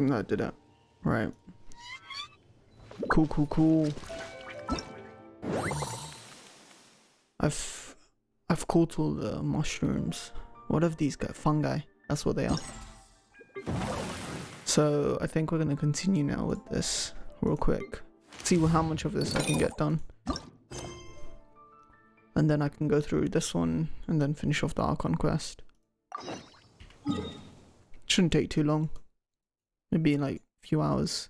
No, I didn't. Right. Cool. I've caught all the mushrooms. What have these guys? Fungi. That's what they are. So I think we're gonna continue now with this real quick. See how much of this I can get done. And then I can go through this one and then finish off the Archon quest. Shouldn't take too long. Maybe like a few hours.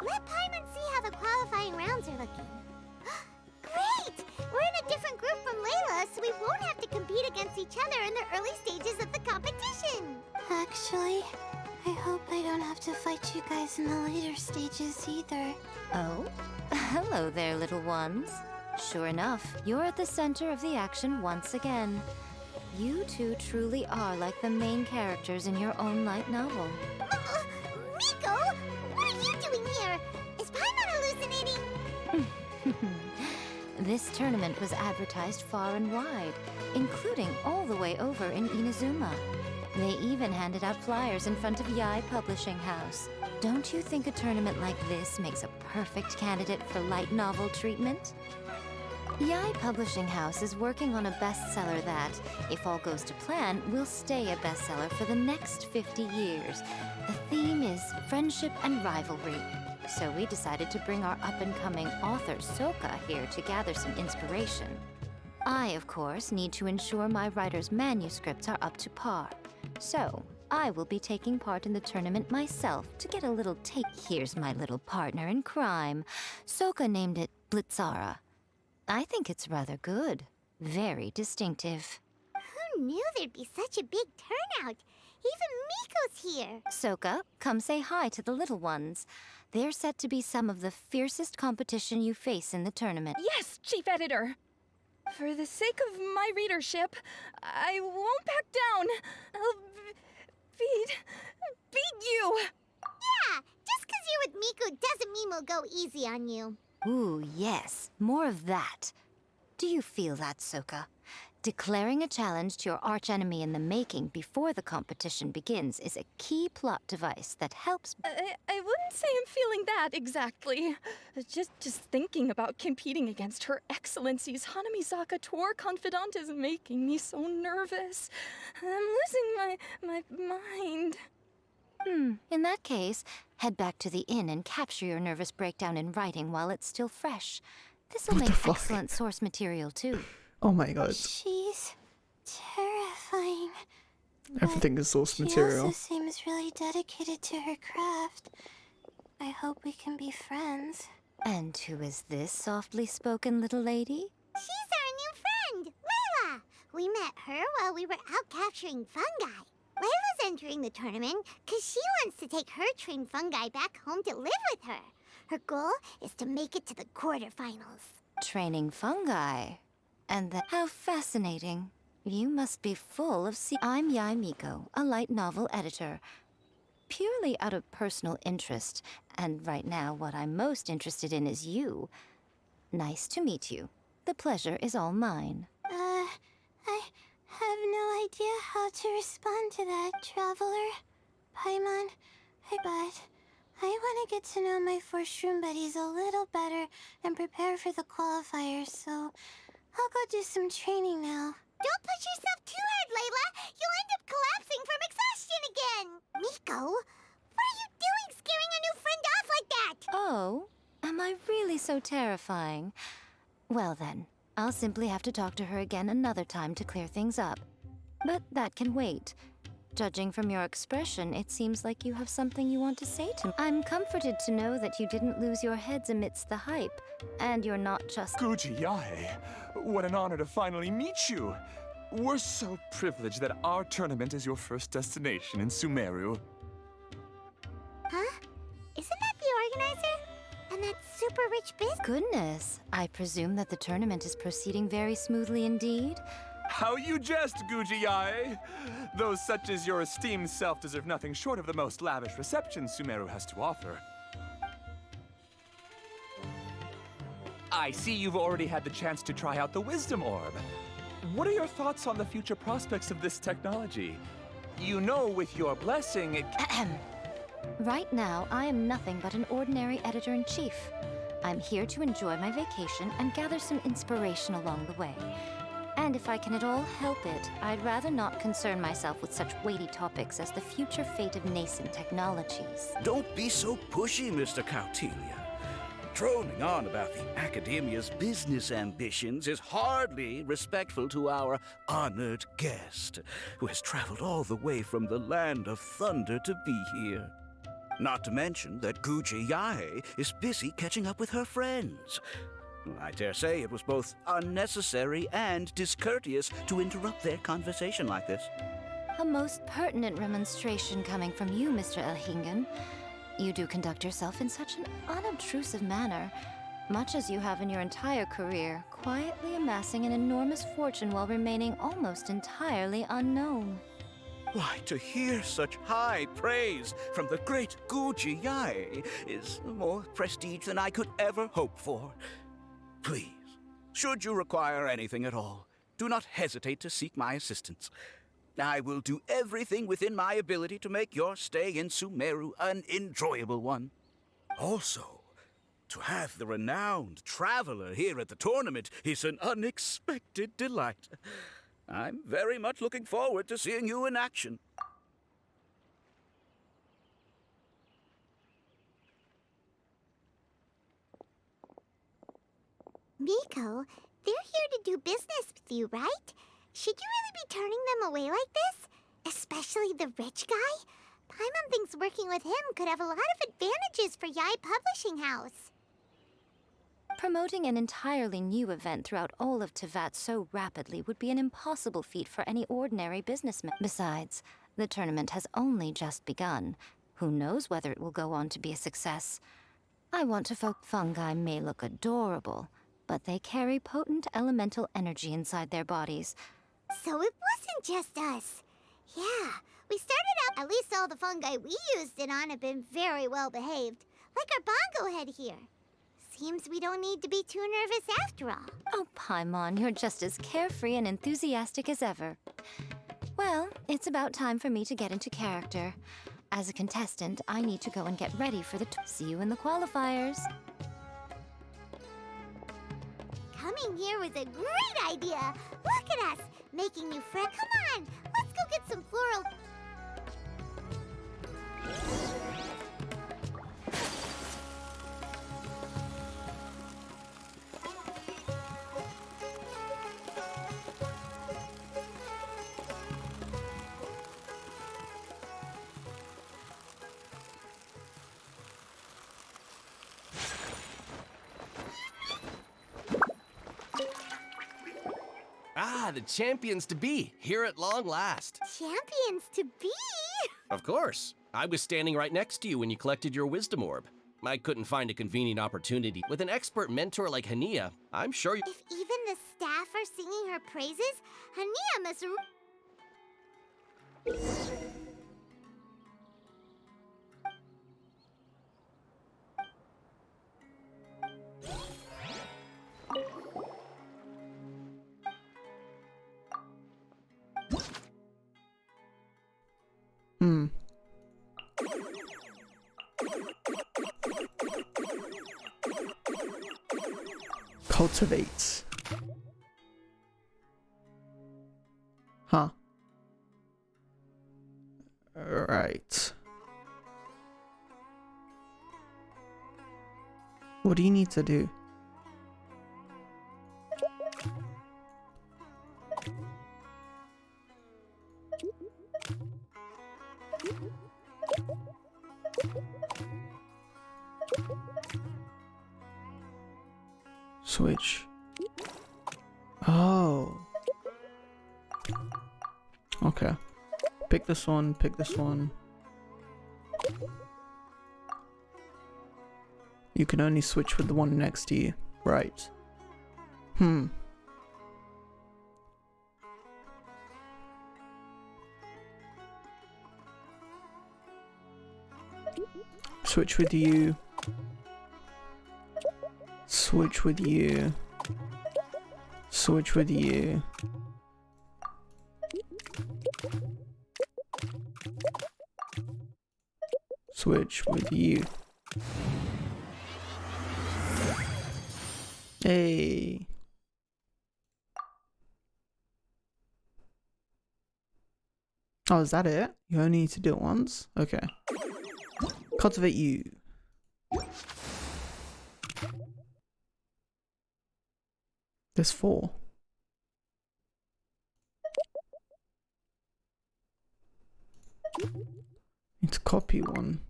Let Paimon see how the qualifying rounds are looking. Great! We're in a different group from Layla, so we won't have to compete against each other in the early stages of the competition. Actually, I hope I don't have to fight you guys in the later stages either. Oh? Hello there, little ones. Sure enough, you're at the center of the action once again. You two truly are like the main characters in your own light novel. Miko! What are you doing here? Is Paimon hallucinating? This tournament was advertised far and wide, including all the way over in Inazuma. They even handed out flyers in front of Yai Publishing House. Don't you think a tournament like this makes a perfect candidate for light novel treatment? Yai Publishing House is working on a bestseller that, if all goes to plan, will stay a bestseller for the next 50 years. The theme is friendship and rivalry. So we decided to bring our up-and-coming author, Soka, here to gather some inspiration. I, of course, need to ensure my writer's manuscripts are up to par. So, I will be taking part in the tournament myself to get a little take. Here's my little partner in crime. Soka named it Blitzara. I think it's rather good. Very distinctive. Who knew there'd be such a big turnout? Even Miko's here. Soka, come say hi to the little ones. They're set to be some of the fiercest competition you face in the tournament. Yes, Chief Editor. For the sake of my readership, I won't back down. I'll beat you. Yeah, just 'cause you're with Miko doesn't mean we'll go easy on you. Ooh, yes. More of that. Do you feel that, Soka? Declaring a challenge to your archenemy in the making before the competition begins is a key plot device that helps... I wouldn't say I'm feeling that exactly. Just thinking about competing against Her Excellency's Hanamizaka tour confidant is making me so nervous. I'm losing my mind. In that case, head back to the inn and capture your nervous breakdown in writing while it's still fresh. This'll What the make fuck? excellent source material, too. Oh my god. She's terrifying. Everything is source She material. also seems really dedicated to her craft. I hope we can be friends. And who is this softly spoken little lady? She's our new friend, Layla. We met her while we were out capturing fungi. Layla's entering the tournament because she wants to take her trained fungi back home to live with her. Her goal is to make it to the quarterfinals. Training fungi. And how fascinating. You must be full of I'm Yai Miko, a light novel editor. Purely out of personal interest, and right now what I'm most interested in is you. Nice to meet you. The pleasure is all mine. I have no idea how to respond to that, Traveler. Paimon, but I want to get to know my first room buddies a little better and prepare for the qualifiers, so I'll go do some training now. Don't push yourself too hard, Layla. You'll end up collapsing from exhaustion again. Miko, what are you doing scaring a new friend off like that? Oh, am I really so terrifying? Well then, I'll simply have to talk to her again another time to clear things up. But that can wait. Judging from your expression, it seems like you have something you want to say to me. I'm comforted to know that you didn't lose your heads amidst the hype, and you're not just— Guji Yae, what an honor to finally meet you. We're so privileged that our tournament is your first destination in Sumeru. Huh? Isn't that the organizer? And that super rich business? Goodness, I presume that the tournament is proceeding very smoothly indeed? How you jest, Guji Yae! Those such as your esteemed self deserve nothing short of the most lavish reception Sumeru has to offer. I see you've already had the chance to try out the Wisdom Orb. What are your thoughts on the future prospects of this technology? You know, with your blessing, it— Right now, I am nothing but an ordinary editor-in-chief. I'm here to enjoy my vacation and gather some inspiration along the way. And if I can at all help it, I'd rather not concern myself with such weighty topics as the future fate of nascent technologies. Don't be so pushy, Mr. Cautelia. Droning on about the Academia's business ambitions is hardly respectful to our honored guest, who has traveled all the way from the land of thunder to be here. Not to mention that Guji Yae is busy catching up with her friends. I dare say it was both unnecessary and discourteous to interrupt their conversation like this. A most pertinent remonstration coming from you, Mr. Elhingen. You do conduct yourself in such an unobtrusive manner, much as you have in your entire career, quietly amassing an enormous fortune while remaining almost entirely unknown. Why, to hear such high praise from the great Guji Yae is more prestige than I could ever hope for. Please, should you require anything at all, do not hesitate to seek my assistance. I will do everything within my ability to make your stay in Sumeru an enjoyable one. Also, to have the renowned traveler here at the tournament is an unexpected delight. I'm very much looking forward to seeing you in action. Miko, they're here to do business with you, right? Should you really be turning them away like this? Especially the rich guy? Paimon thinks working with him could have a lot of advantages for Yae Publishing House. Promoting an entirely new event throughout all of Teyvat so rapidly would be an impossible feat for any ordinary businessman. Besides, the tournament has only just begun. Who knows whether it will go on to be a success? I want to fungi may look adorable, but they carry potent elemental energy inside their bodies. So it wasn't just us. Yeah, we started out, at least all the fungi we used it on have been very well behaved. Like our bongo head here. Seems we don't need to be too nervous after all. Oh, Paimon, you're just as carefree and enthusiastic as ever. Well, it's about time for me to get into character. As a contestant, I need to go and get ready for the see you in the qualifiers. Coming here was a great idea. Look at us, making new friends. Come on, let's go get some floral. Ah, the champions to be, here at long last. Champions to be? Of course. I was standing right next to you when you collected your wisdom orb. I couldn't find a convenient opportunity. With an expert mentor like Hania, I'm sure you— If even the staff are singing her praises, Hania must... Cultivates. Huh. Right. What do you need to do? Switch. Oh. Okay. Pick this one, pick this one. You can only switch with the one next to you. Right. Switch with you. Switch with you. Switch with you. Switch with you. Hey. Oh, is that it? You only need to do it once? Okay. Cultivate you. There's 4. Need to copy one.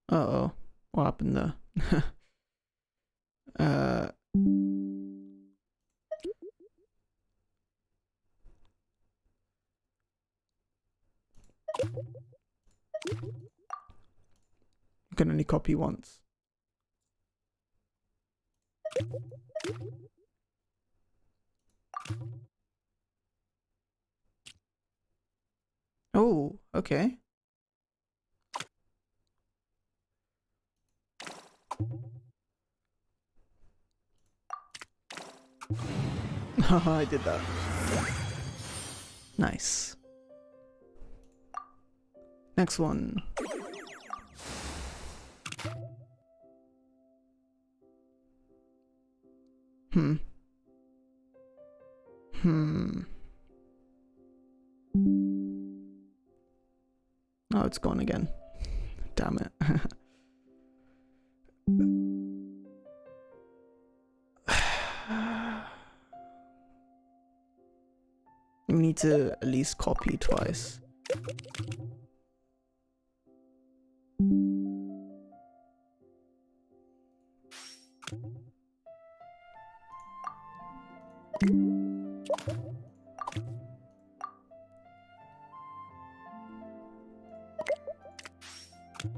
Uh-oh. What happened there? You can only copy once. Oh, okay. I did that. Nice. Next one. Oh, it's gone again. Damn it. We need to at least copy twice.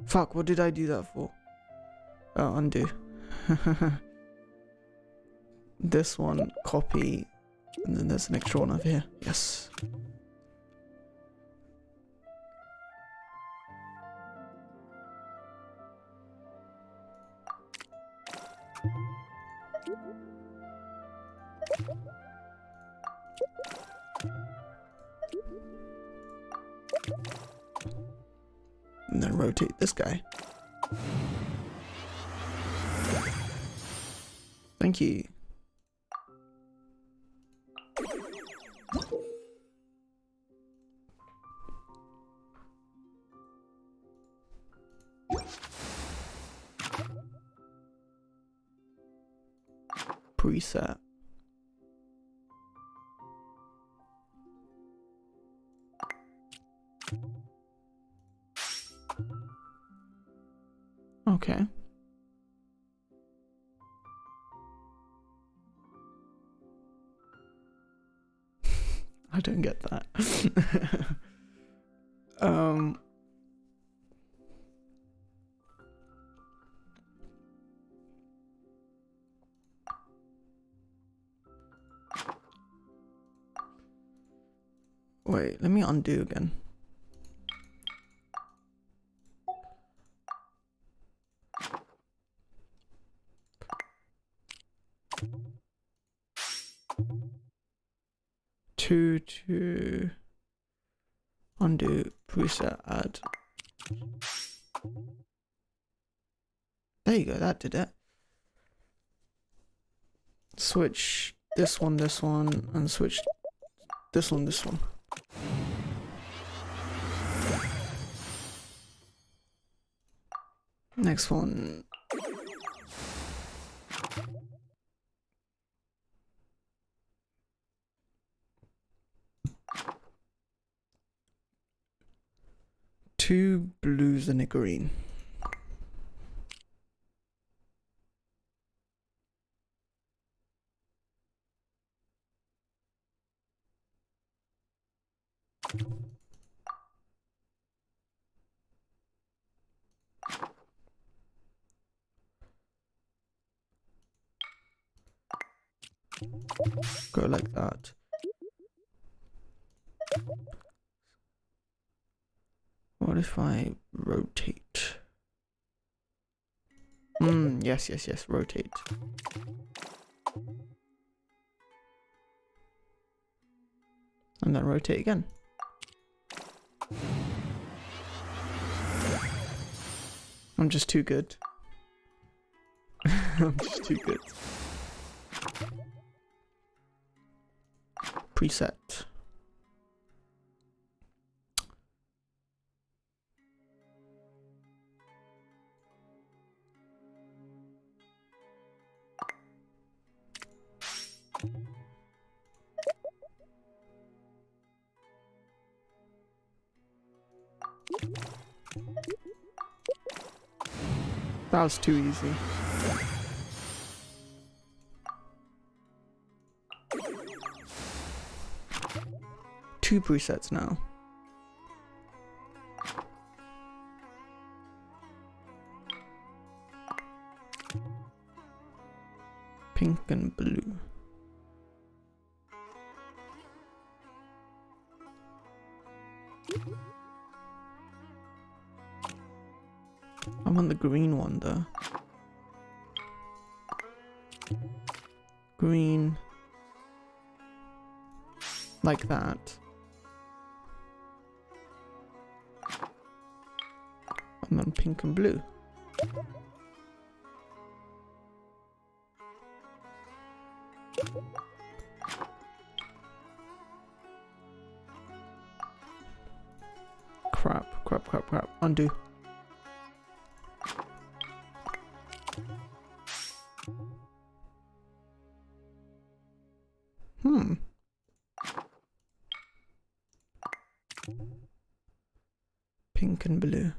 Fuck, what did I do that for? Oh, undo. This one, copy, and then there's an extra one over here. Yes. And then rotate this guy. Thank you. Preset. Okay. I don't get that. Wait, let me undo again. To undo preset add. There you go, that did it. Switch this one, and switch this one, Next one. Two blues and a green. Go like that. What if I rotate? Yes, yes, yes, rotate. And then rotate again. I'm just too good. I'm just too good. Preset. That was too easy. Two presets now. Pink and blue. I'm on the green one though. Green. Like that. And then pink and blue. Crap. Undo. Pink and blue.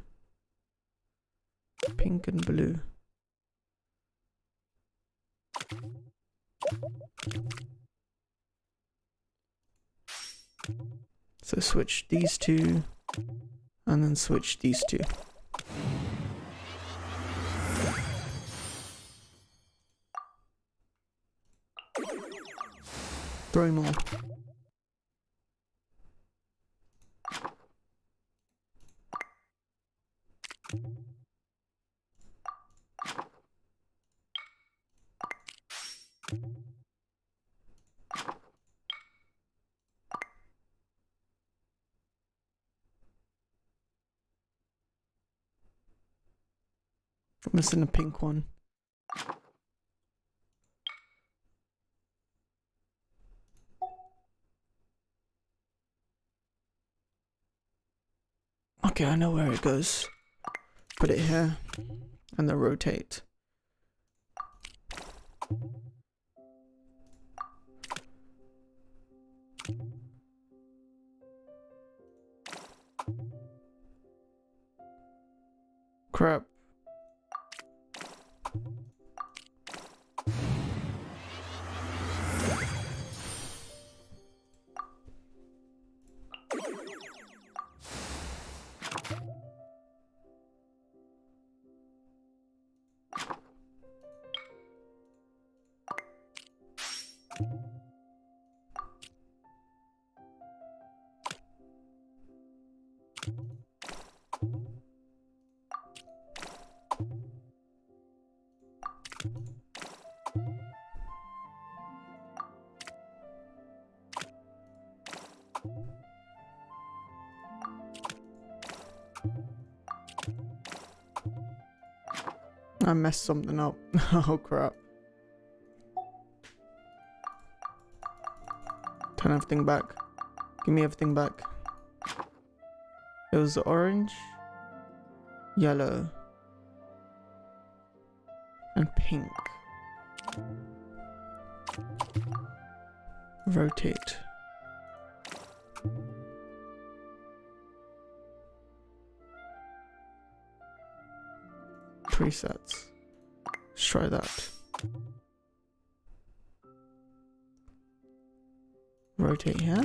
Pink and blue. So switch these two, and then switch these two. 3 more. Missing a pink one. Okay, I know where it goes. Put it here, and then rotate. Crap. I messed something up. Oh crap. Turn everything back. Give me everything back. It was orange, yellow, and pink. Rotate. Presets. Let's try that. Rotate here.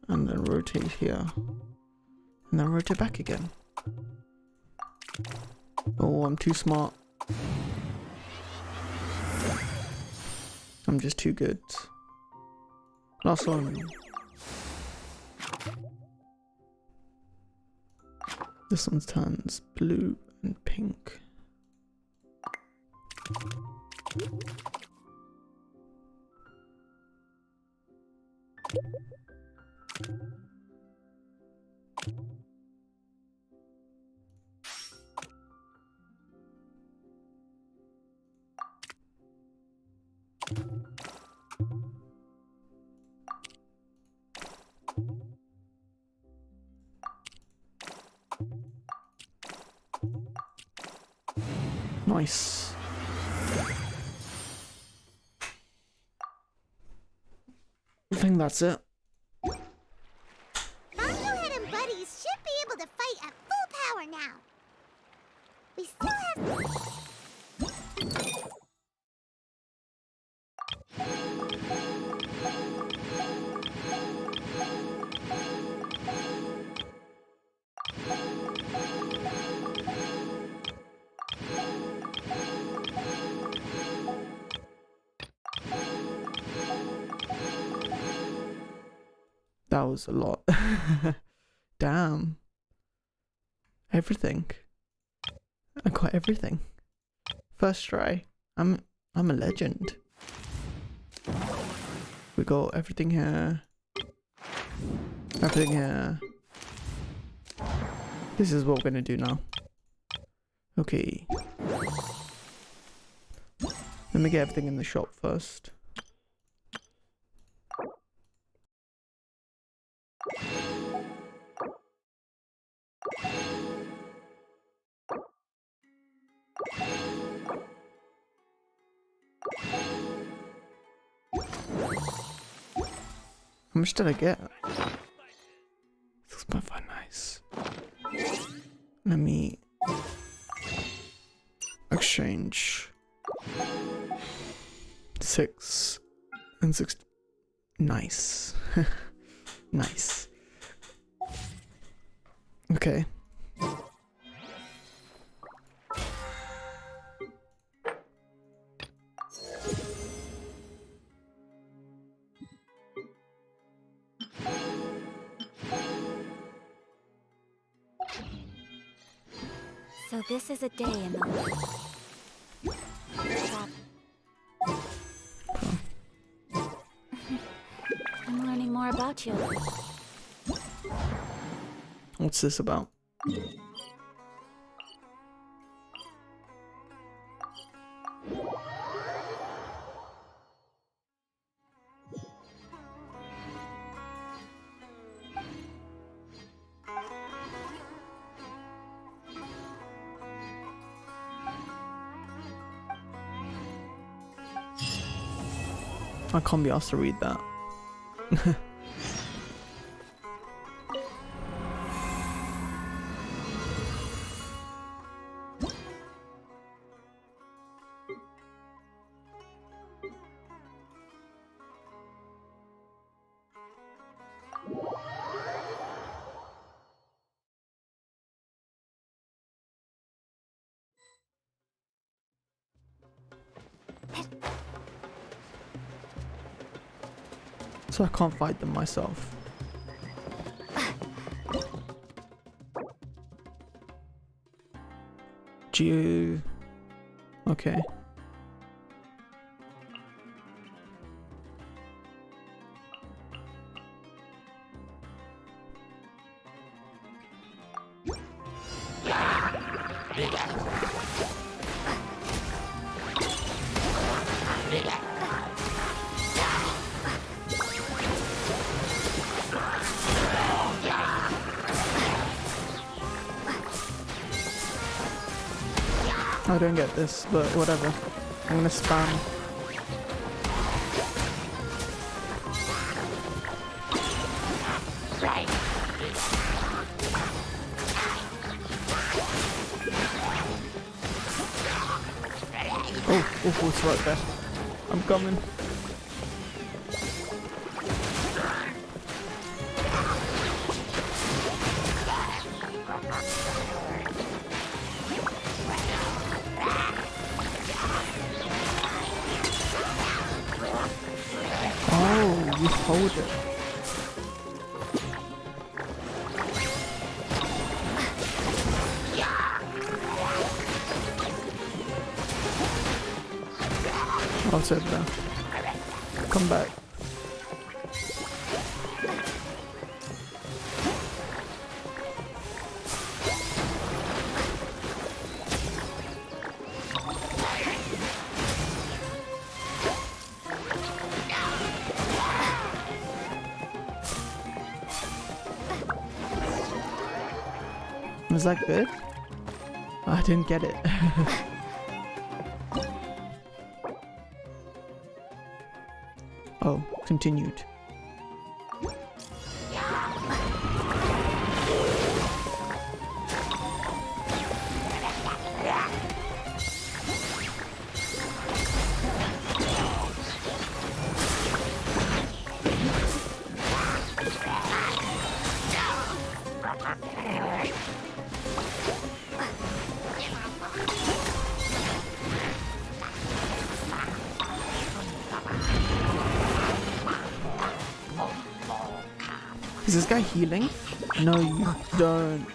And then rotate here. And then rotate back again. Oh, I'm too smart. I'm just too good. Last one. This one turns blue and pink. Nice. I think that's it. Bongohead and Buddies should be able to fight at full power now. We still have... That was a lot. Damn. Everything. I got everything. First try. I'm a legend. We got everything here. Everything here. This is what we're gonna do now. Okay. Let me get everything in the shop first. How much did I get? $6.5, nice. Let me exchange 6 and 6. Nice. Nice. Okay. So this is a day in the life. I'm learning more about you. What's this about? I can't be asked to read that. So I can't fight them myself. Geo. Okay. I don't get this, but whatever. I'm gonna spam. Oh, it's right there. I'm coming. you hold it. I'll sit there. Come back. Was that good? I didn't get it. Oh, continued. Is this guy healing? No, you don't.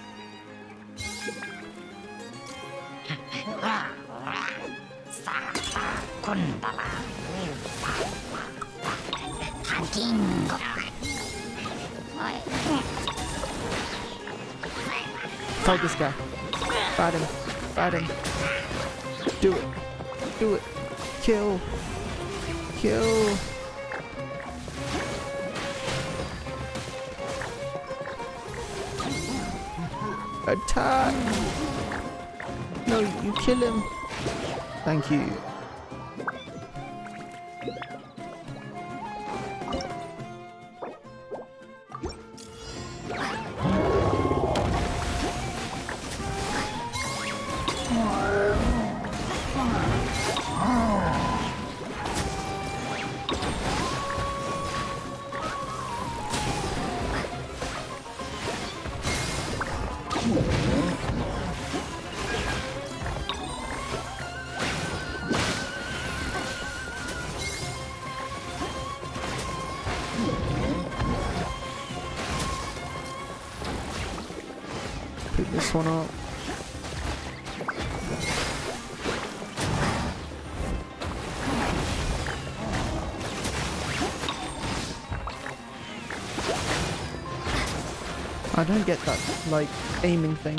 Fight this guy. Fight him. Fight him. Do it. Do it. Kill. Kill. Attack! No, you kill him. Thank you. Pick this one up. I don't get that, like, aiming thing.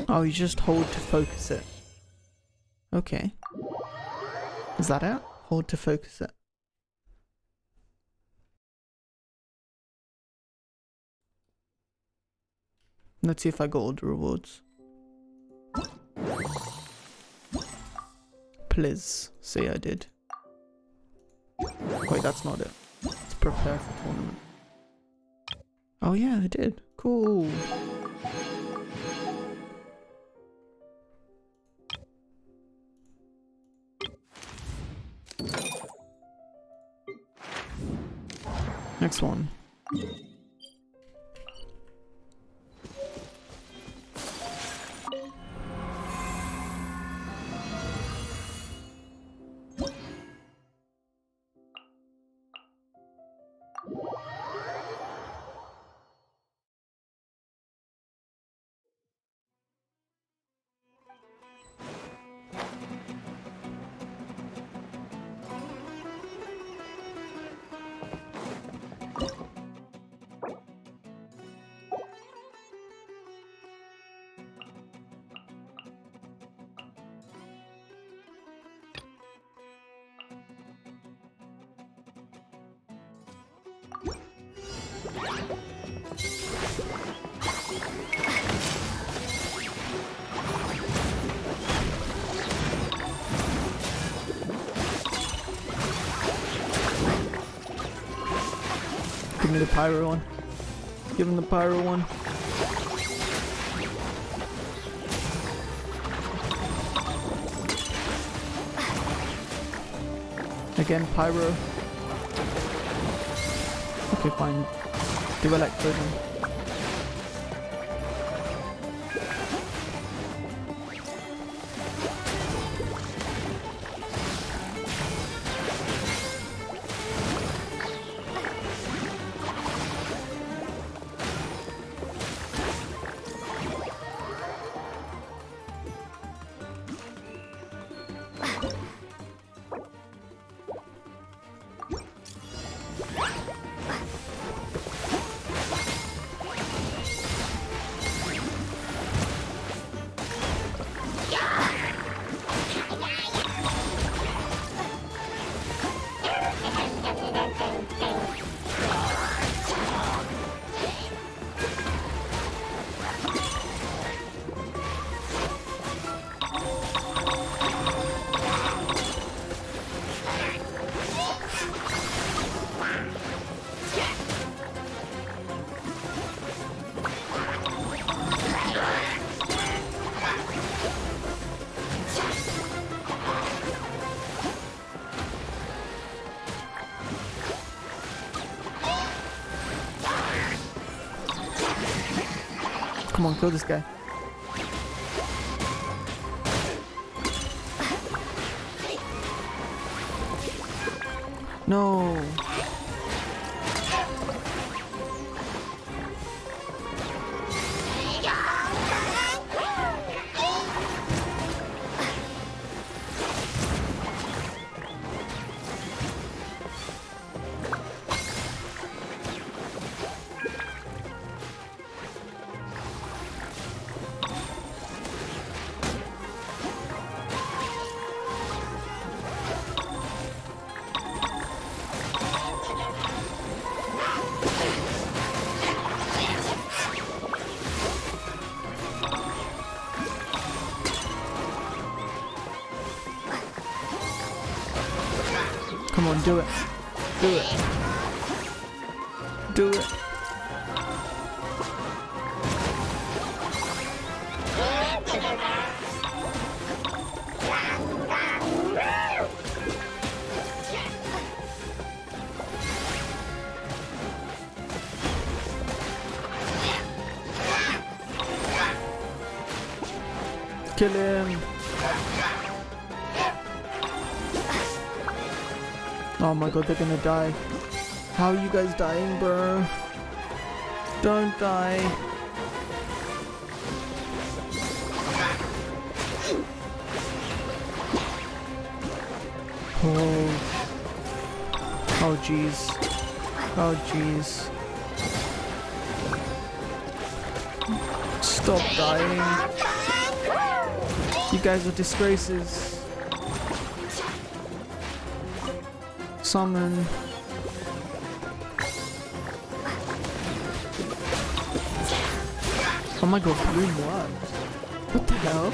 Oh, you just hold to focus it. Okay. Is that it? Hold to focus it. Let's see if I got all the rewards. Please say I did. Wait, that's not it. Let's prepare for tournament. Oh yeah, I did. Cool. Next one. me the pyro one. Give him the pyro one. Again, pyro. Okay, fine. Do electro then. Come on, kill this guy. No. Come on, do it. Do it. Do it. Kill him. Oh my god, they're gonna die. How are you guys dying, bro? Don't die. Oh. Oh jeez. Oh jeez. Stop dying. You guys are disgraces. Summon. Oh my god, Bloom worked. What the hell?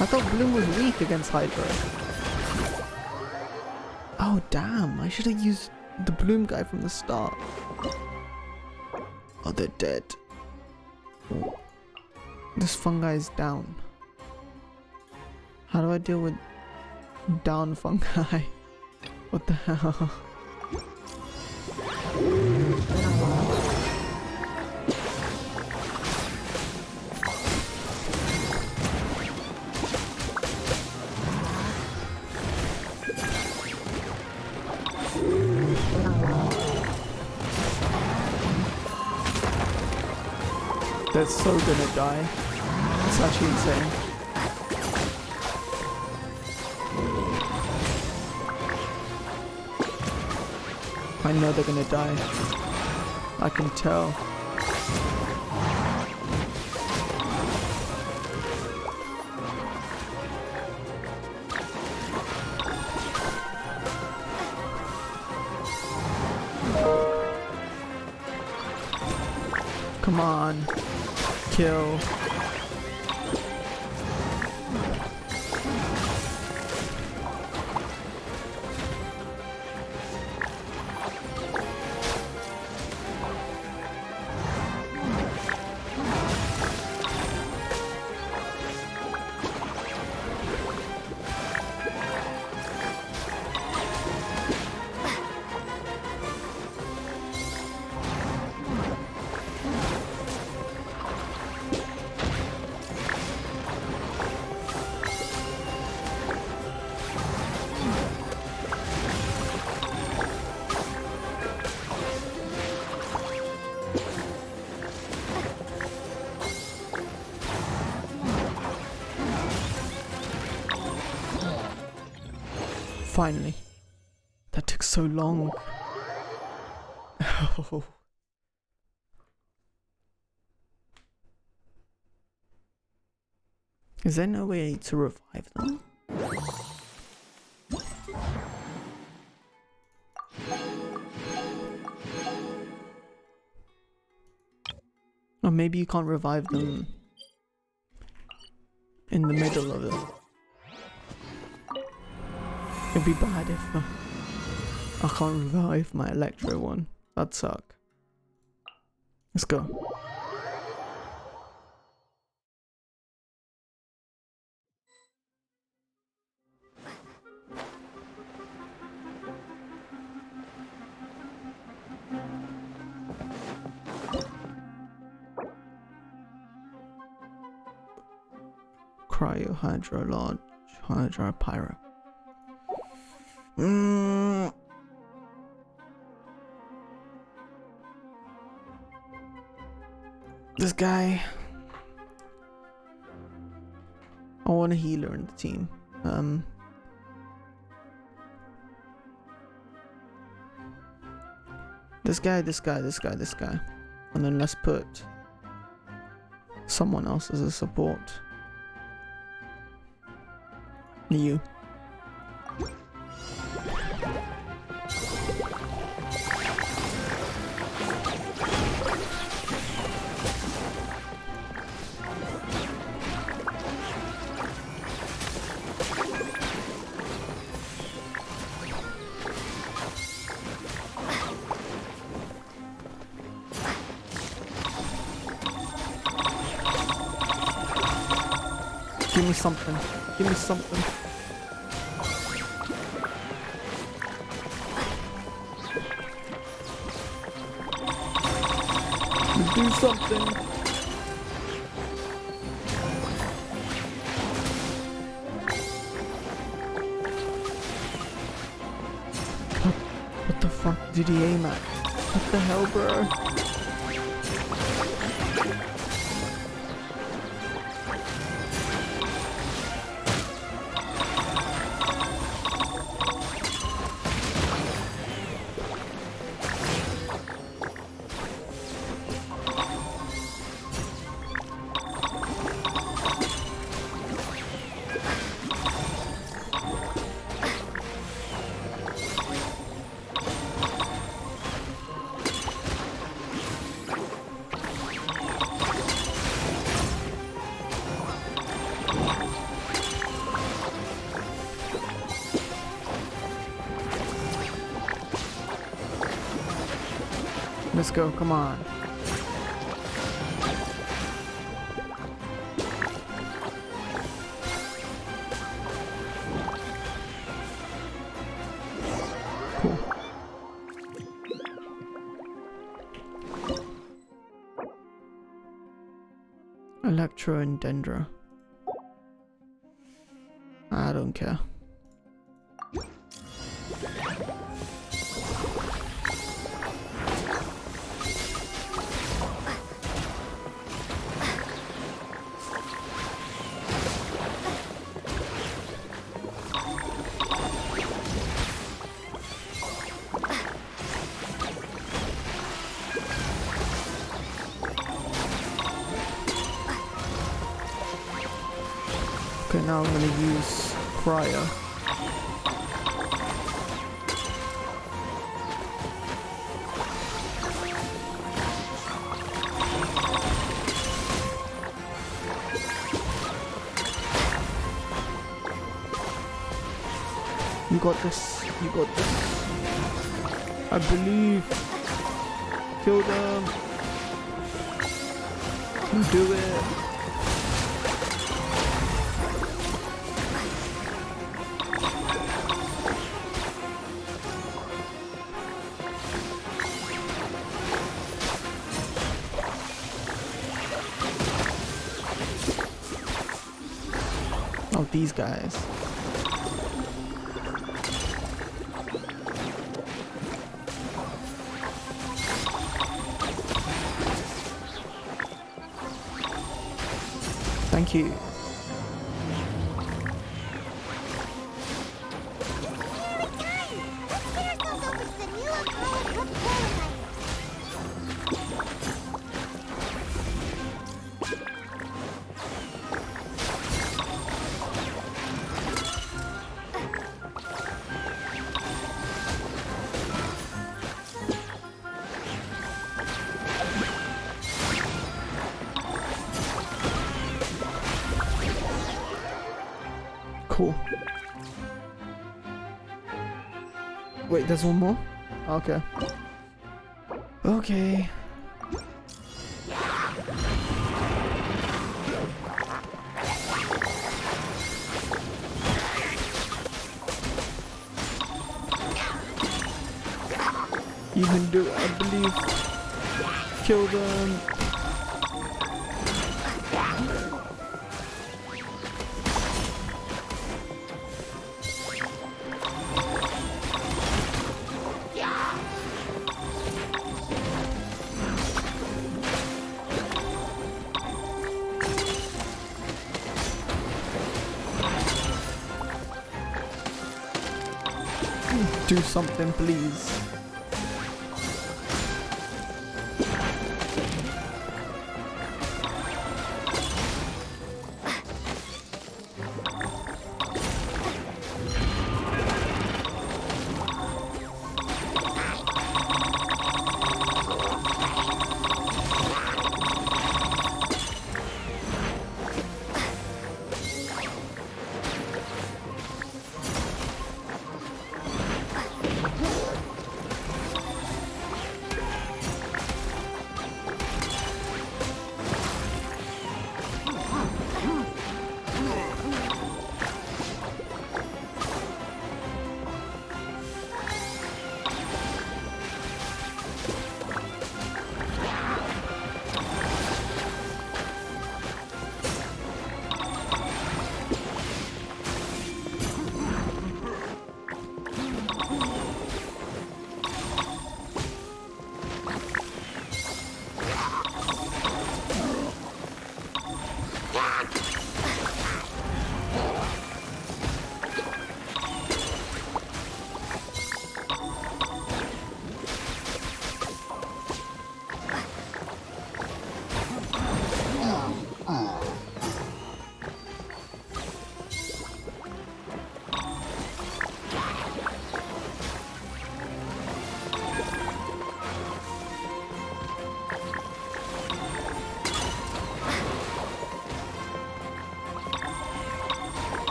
I thought Bloom was weak against Hydra. Oh damn, I should have used the Bloom guy from the start. Oh, they're dead. Oh. This fungi is down. How do I deal with down fungi? What the hell? They're so gonna die. It's actually insane. I know they're gonna die. I can tell. Come on. Kill. Finally. That took so long. Oh. Is there no way to revive them? Or maybe you can't revive them in the middle of it. It'd be bad if I can't revive my Electro one. That'd suck. Let's go. Cryo, Hydro, Large, Hydro, Pyro. This guy. I want a healer in the team. This guy. And then let's put someone else as a support. You. Give me something. Give me something. Do something. What the fuck did he aim at? What the hell, bro? Let's go, come on. Cool. Electro and Dendra. I don't care. Okay, now I'm gonna use Cryo. You got this. You got this. I believe. Kill them. You do it. Oh, these guys. Thank you. Cool. Wait, there's one more? Okay. Okay. You can do it, I believe. Kill them. Do something, please.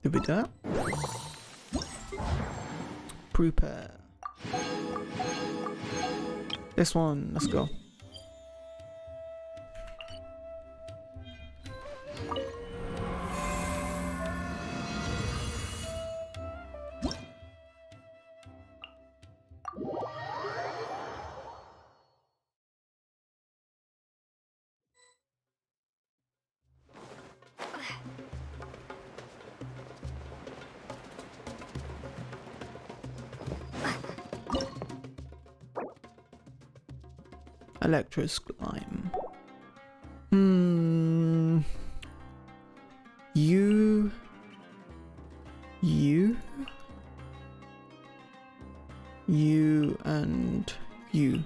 Did we do that? Prepare. This one, let's go. Electros climb. You and you.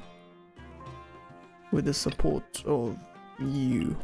With the support of you.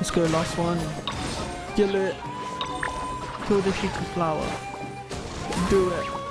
Let's go, last one. Kill it. Kill the Sheikah flower. Do it.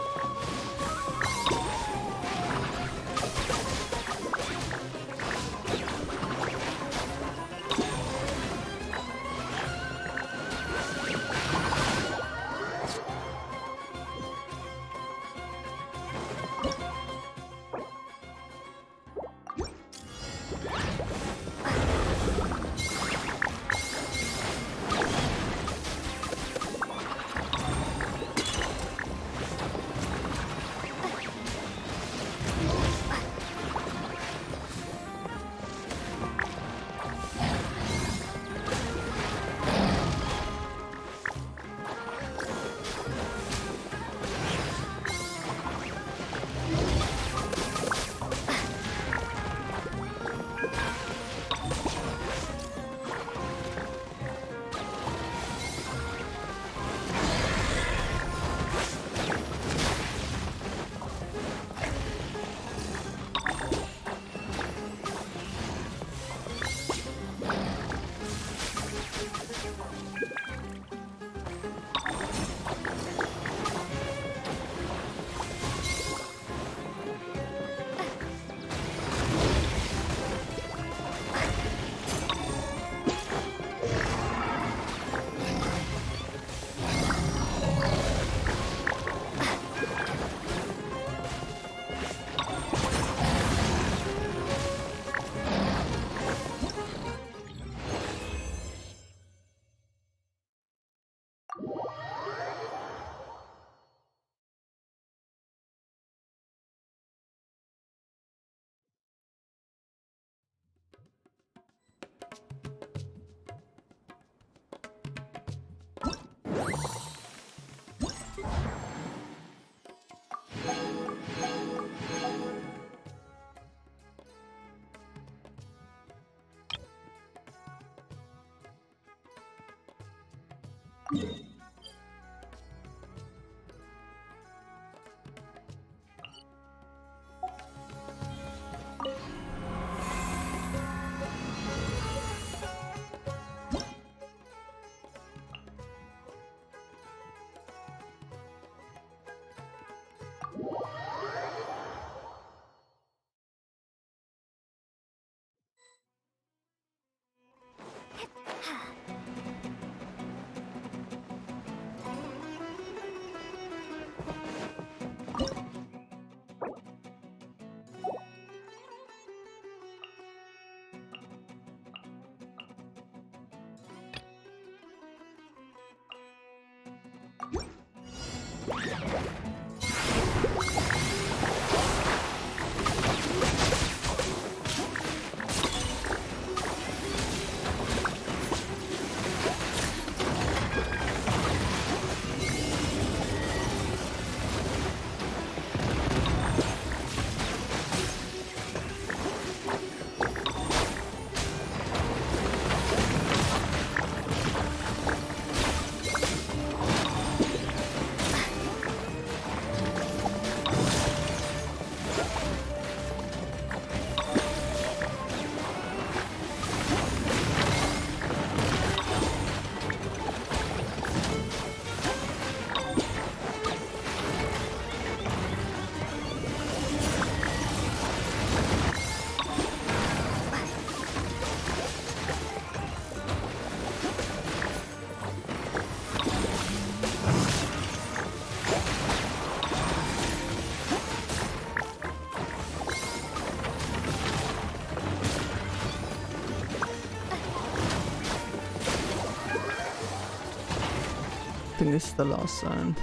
I think this is the last zone.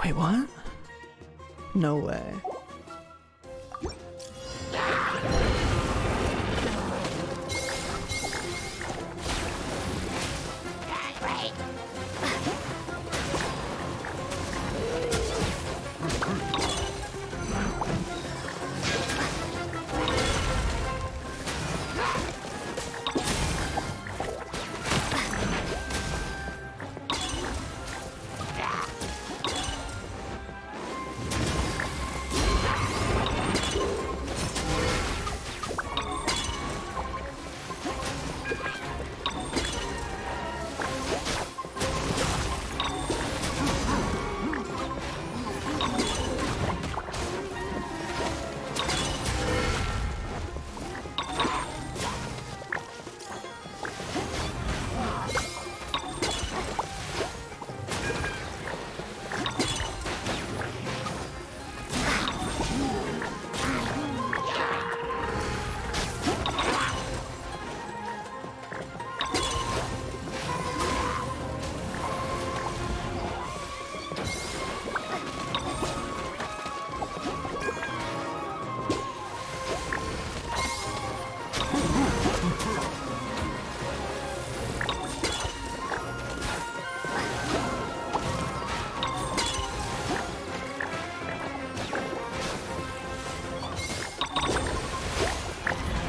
Wait, what? No way.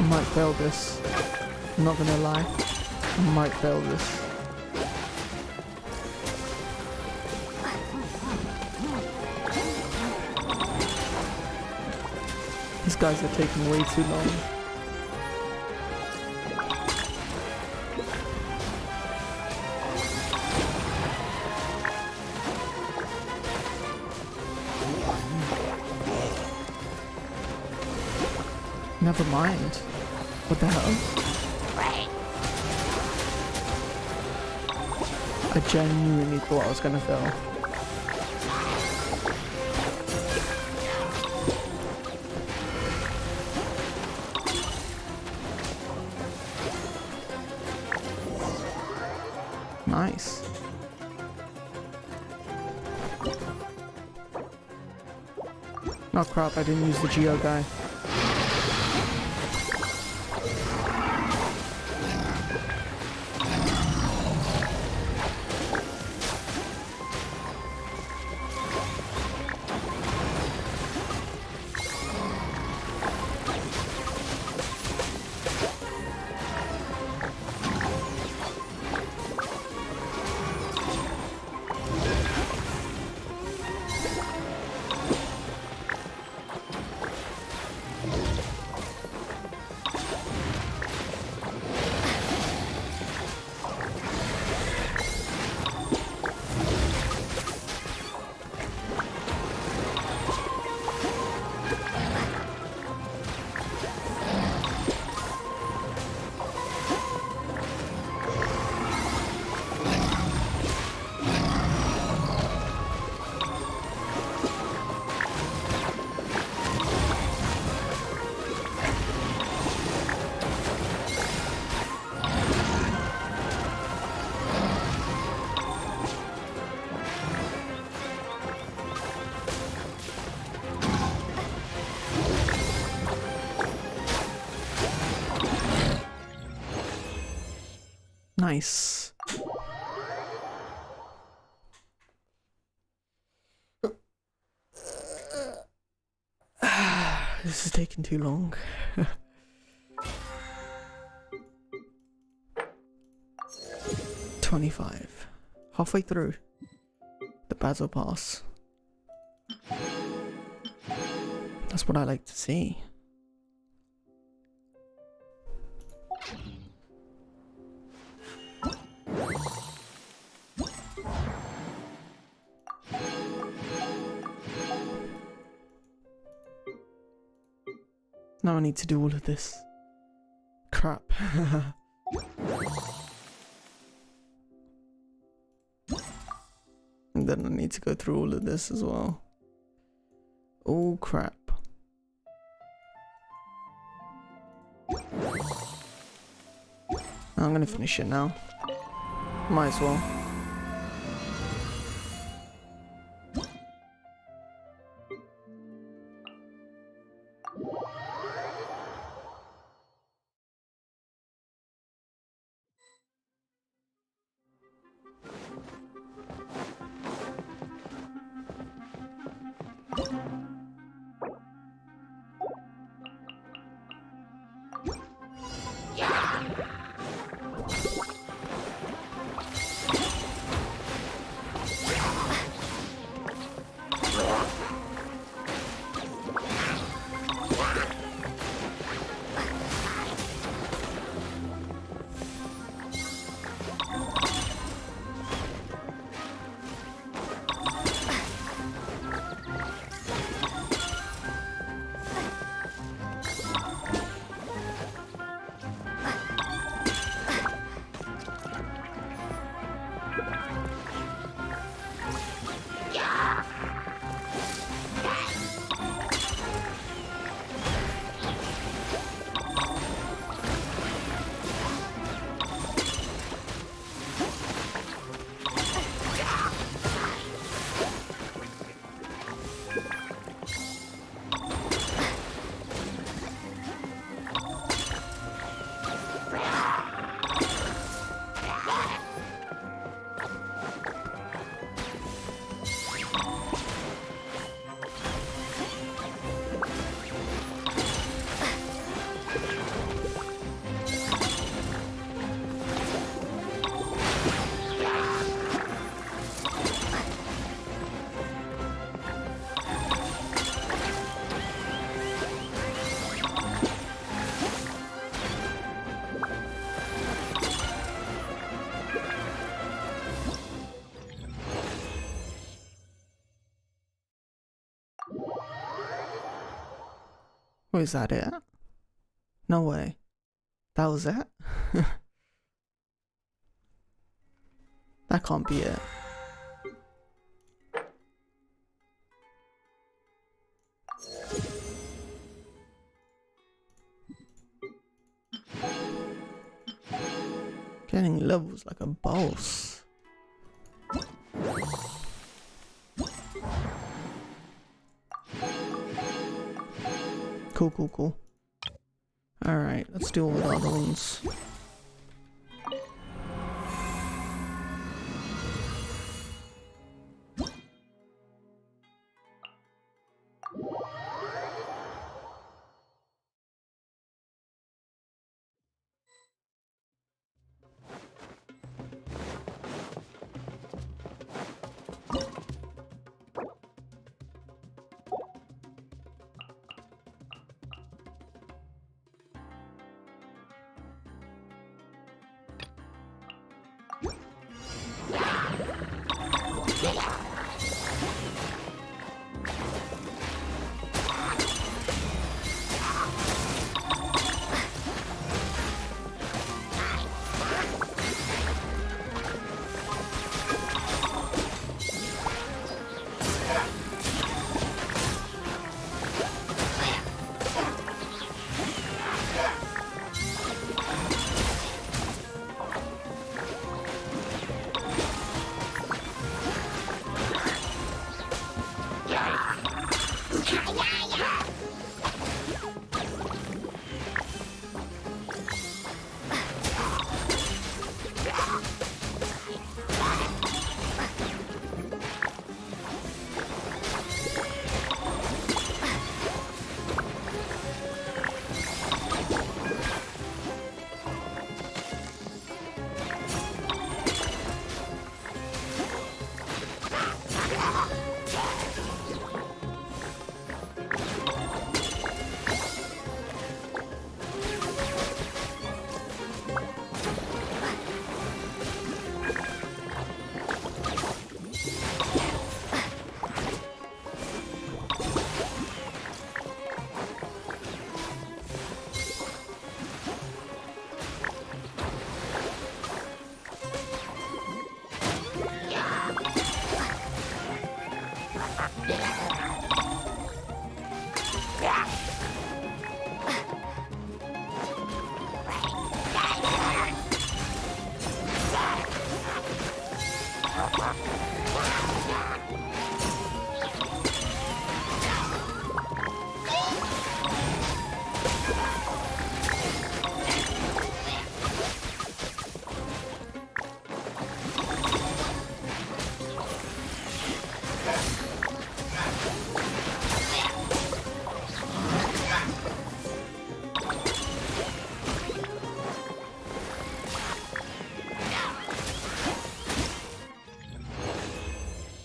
Might fail this. I'm not gonna lie. Might fail this. These guys are taking way too long. Never mind. What the hell? I genuinely thought I was gonna fail. Nice. Oh crap, I didn't use the Geo guy. Nice. This is taking too long. 25. Halfway through the battle pass. That's what I like to see. Now I need to do all of this. Crap. And then I need to go through all of this as well. Oh crap. I'm gonna finish it now. Might as well. Or is that it? No way. That was it? That can't be it. Getting levels like a boss. Cool. Alright, let's do all the other ones.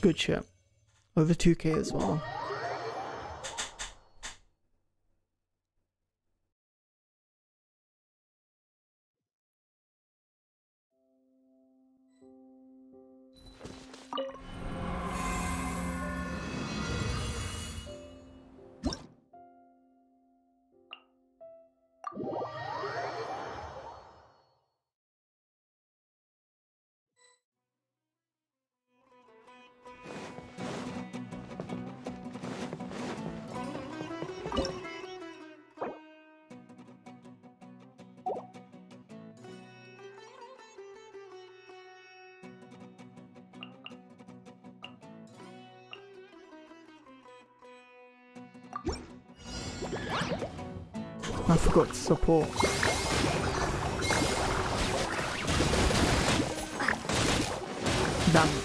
Good shit. Over 2k as well. I forgot to support. Damn it.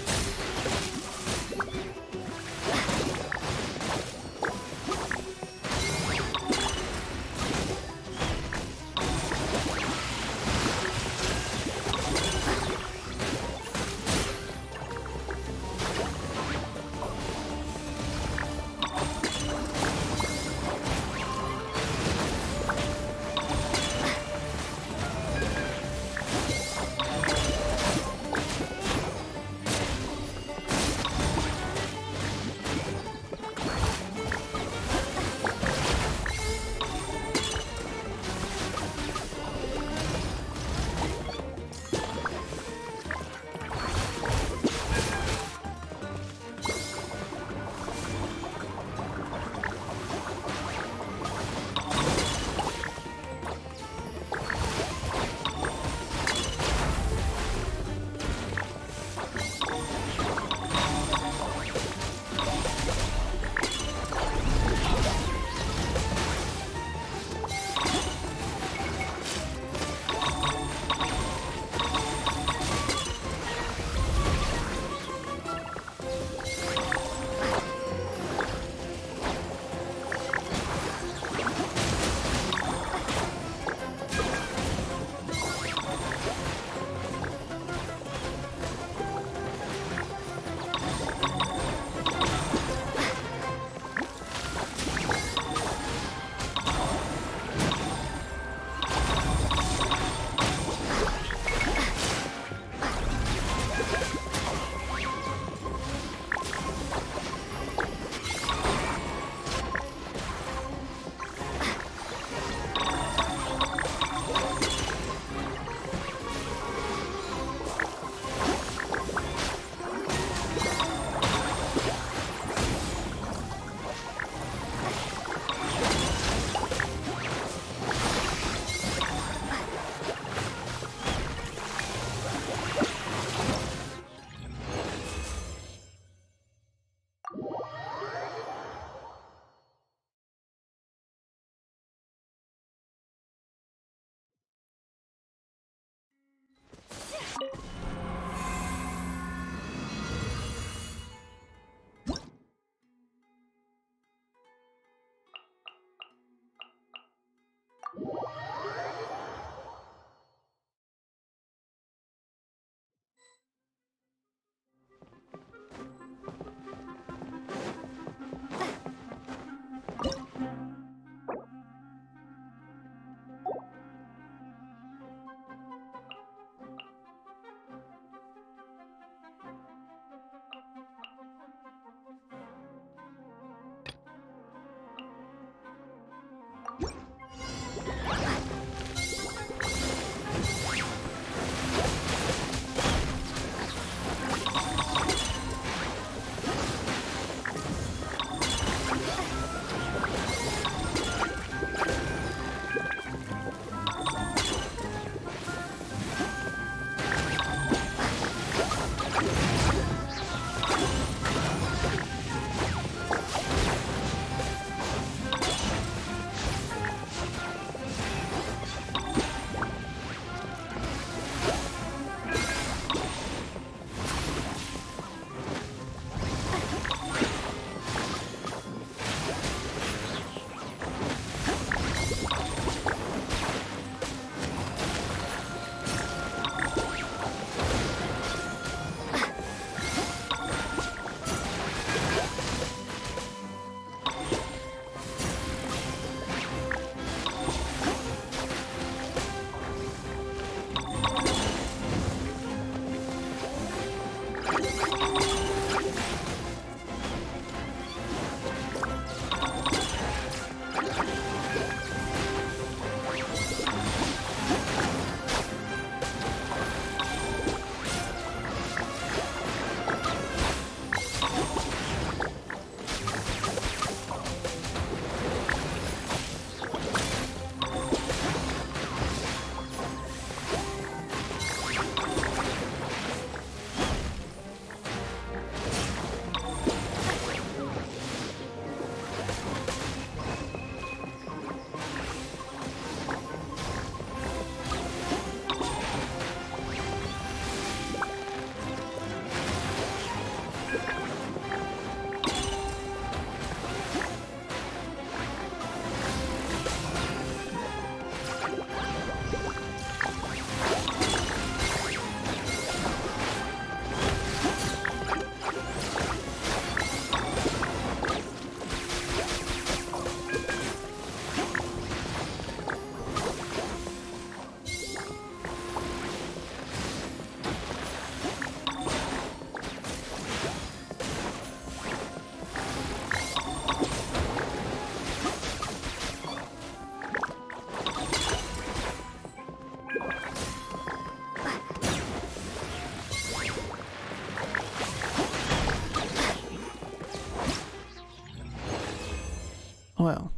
Well,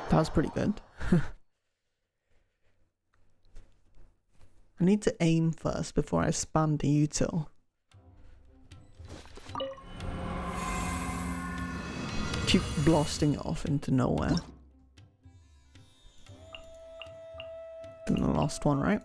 that was pretty good. I need to aim first before I spam the util. Keep blasting it off into nowhere. Then the last one, right?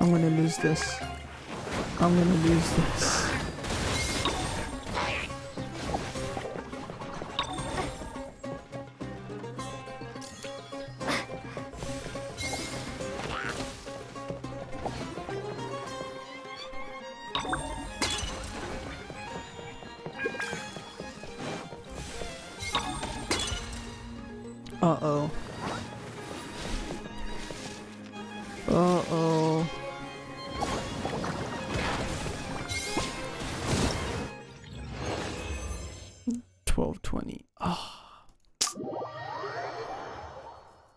I'm gonna lose this. I'm gonna lose this. Uh-oh. Uh-oh. $12.20. Oh.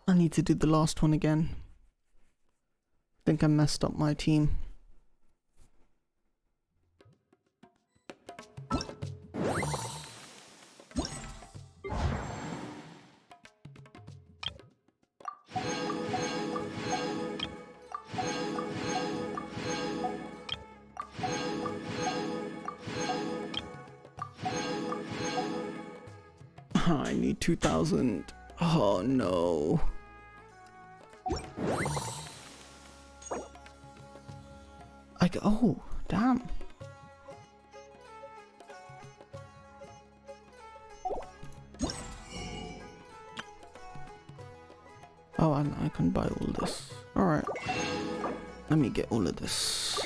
I need to do the last one again. I think I messed up my team. I need 2,000. Oh no. Oh, damn. Oh, I can buy all this. Alright. Let me get all of this.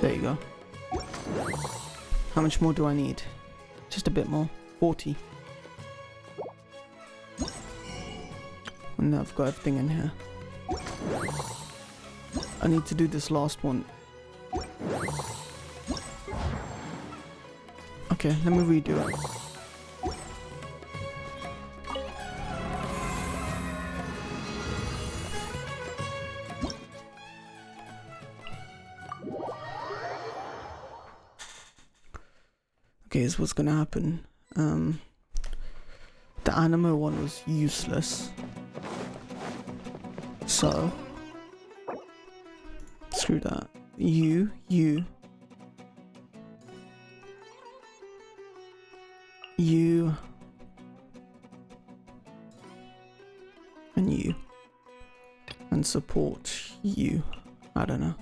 There you go. How much more do I need? Just a bit more. 40. And now I've got everything in here. I need to do this last one. Okay, let me redo it. Okay, here's what's gonna happen. The animo one was useless. So screw that. You. And you. And support you. I don't know.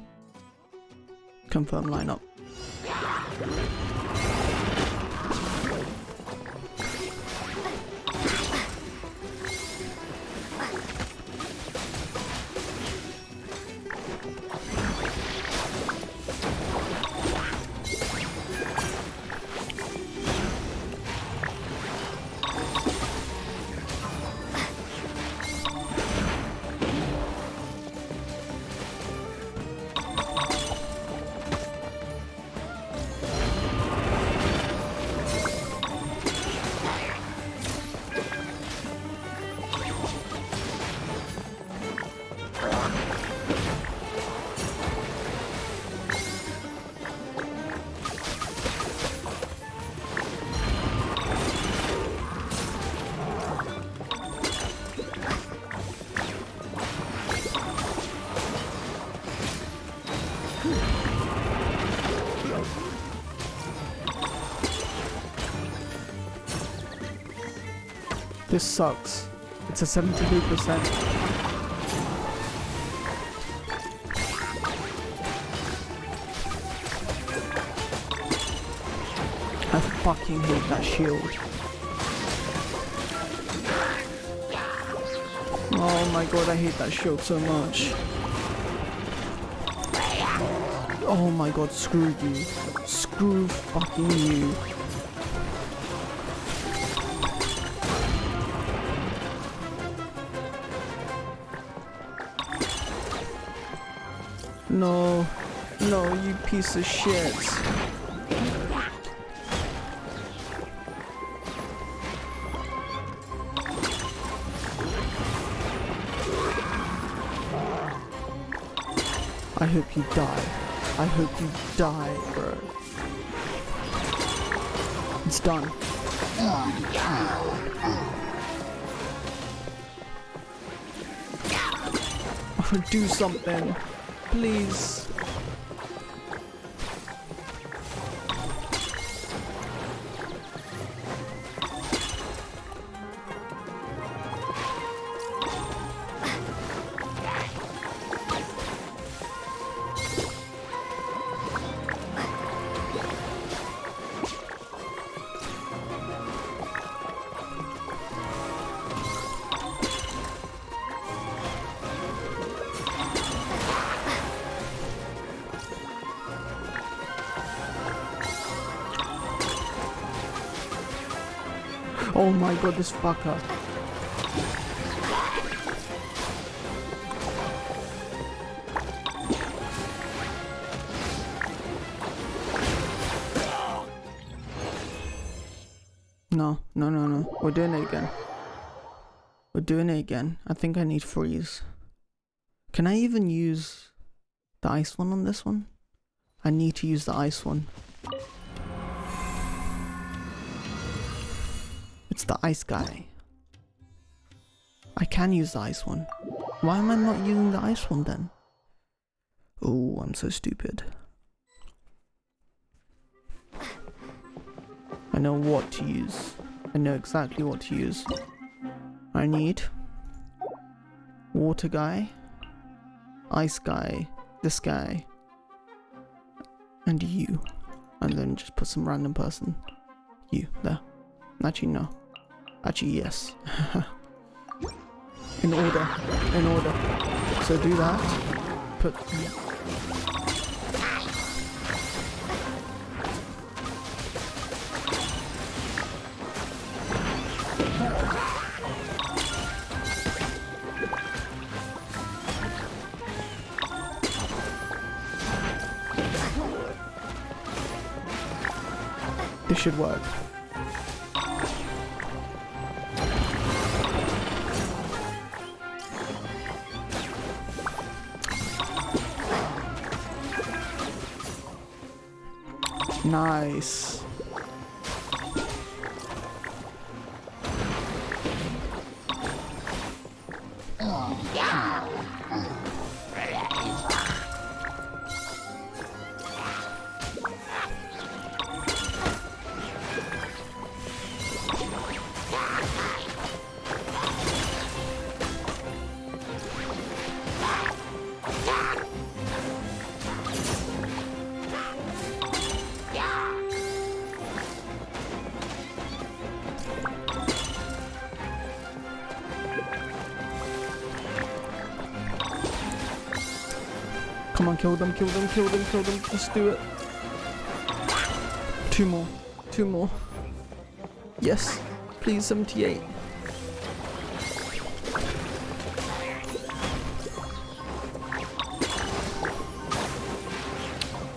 Confirm lineup. This sucks. It's a 73%. I fucking hate that shield. Oh my god, I hate that shield so much. Oh my god, screw you. Screw fucking you. No, no, you piece of shit. I hope you die. I hope you die, bro. It's done. Do something, please. Oh my god, this fucker. No. We're doing it again. We're doing it again. I think I need freeze. Can I even use the ice one on this one? I need to use the ice one. It's the ice guy. I can use the ice one. Why am I not using the ice one then? Oh, I'm so stupid. I know what to use. I know exactly what to use. I need water guy, ice guy, this guy, and you. And then just put some random person. You, there. Actually, no. Actually, yes. In order. So do that. Put... This should work. Nice. Come on, kill them, kill them, kill them, kill them. Let's do it. 2 more. 2 more. Yes. Please, 78.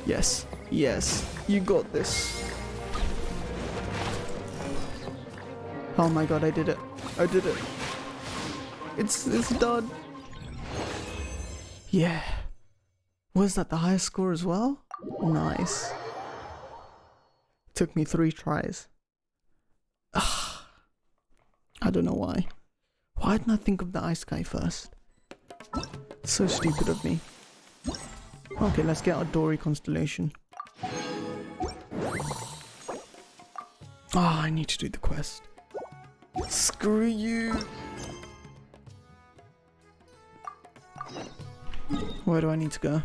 Yes. Yes. You got this. Oh my god, I did it. I did it. It's done. Yeah. Was that the highest score as well? Nice. Took me 3 tries. Ugh. I don't know why. Why didn't I think of the ice guy first? So stupid of me. Okay, let's get our Dory constellation. Ah, I need to do the quest. Screw you. Where do I need to go?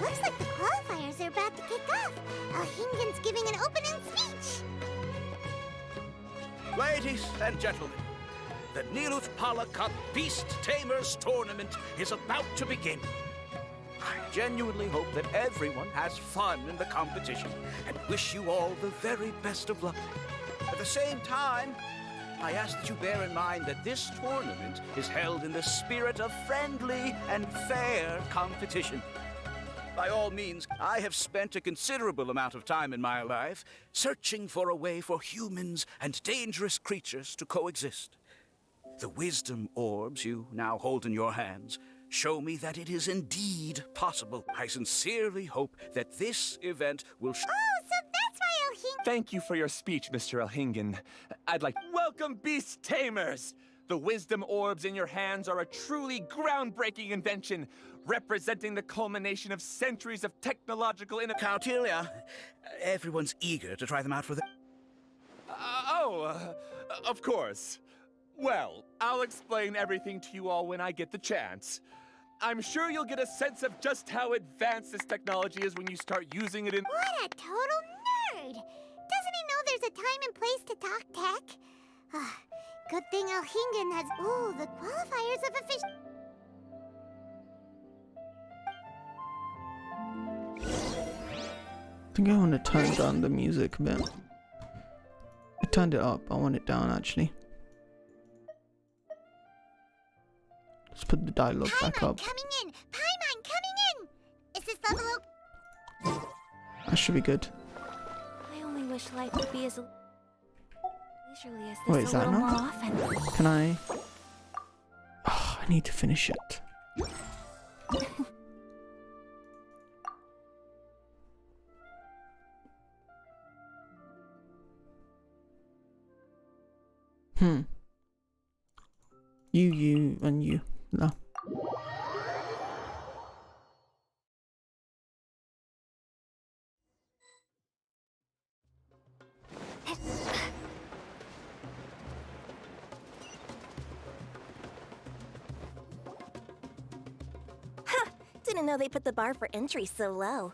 Looks like the qualifiers are about to kick off. Alhingen's giving an opening speech. Ladies and gentlemen, the Nilut Pala Cup Beast Tamers Tournament is about to begin. I genuinely hope that everyone has fun in the competition and wish you all the very best of luck. At the same time, I ask that you bear in mind that this tournament is held in the spirit of friendly and fair competition. By all means, I have spent a considerable amount of time in my life searching for a way for humans and dangerous creatures to coexist. The wisdom orbs you now hold in your hands show me that it is indeed possible. I sincerely hope that this event will Oh, so that's why Alhingen... Thank you for your speech, Mr. Elhingen. I'd like... Welcome, Beast Tamers! The wisdom orbs in your hands are a truly groundbreaking invention, representing the culmination of centuries of technological innovation. Countilla, everyone's eager to try them out for the... Of course. Well, I'll explain everything to you all when I get the chance. I'm sure you'll get a sense of just how advanced this technology is when you start using it in... What a total nerd! Doesn't he know there's a time and place to talk tech? Good thing Alhingen has... Ooh, the qualifiers of official... I think I want to turn down the music a bit. I turned it up. I want it down, actually. Let's put the dialogue back up. coming in! Paimon coming in! Is this level okay? That should be good. I only wish life would be as leisurely as Wait, this is a that little more enough? often. Can I... Oh, I need to finish it. You, and you. No. Didn't know they put the bar for entry so low.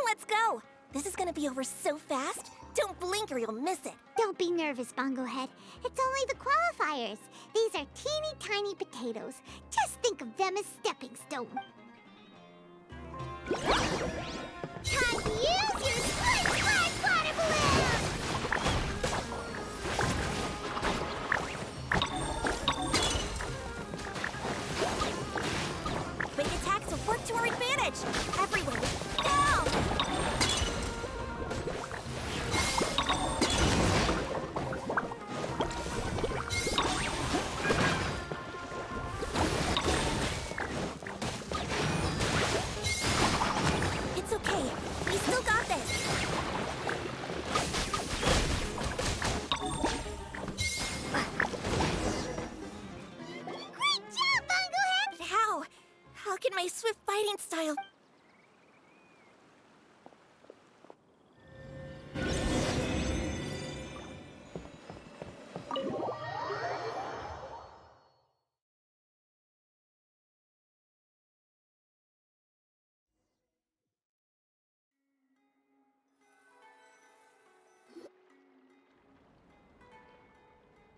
Let's go! This is gonna be over so fast. Don't blink or you'll miss it. Don't be nervous, Bongo Head. It's only the qualifiers. These are teeny tiny potatoes. Just think of them as stepping stones. Time to use your Split water balloon! Quick attacks will work to our advantage. Everyone, now! It's okay. We still got this. my swift fighting style.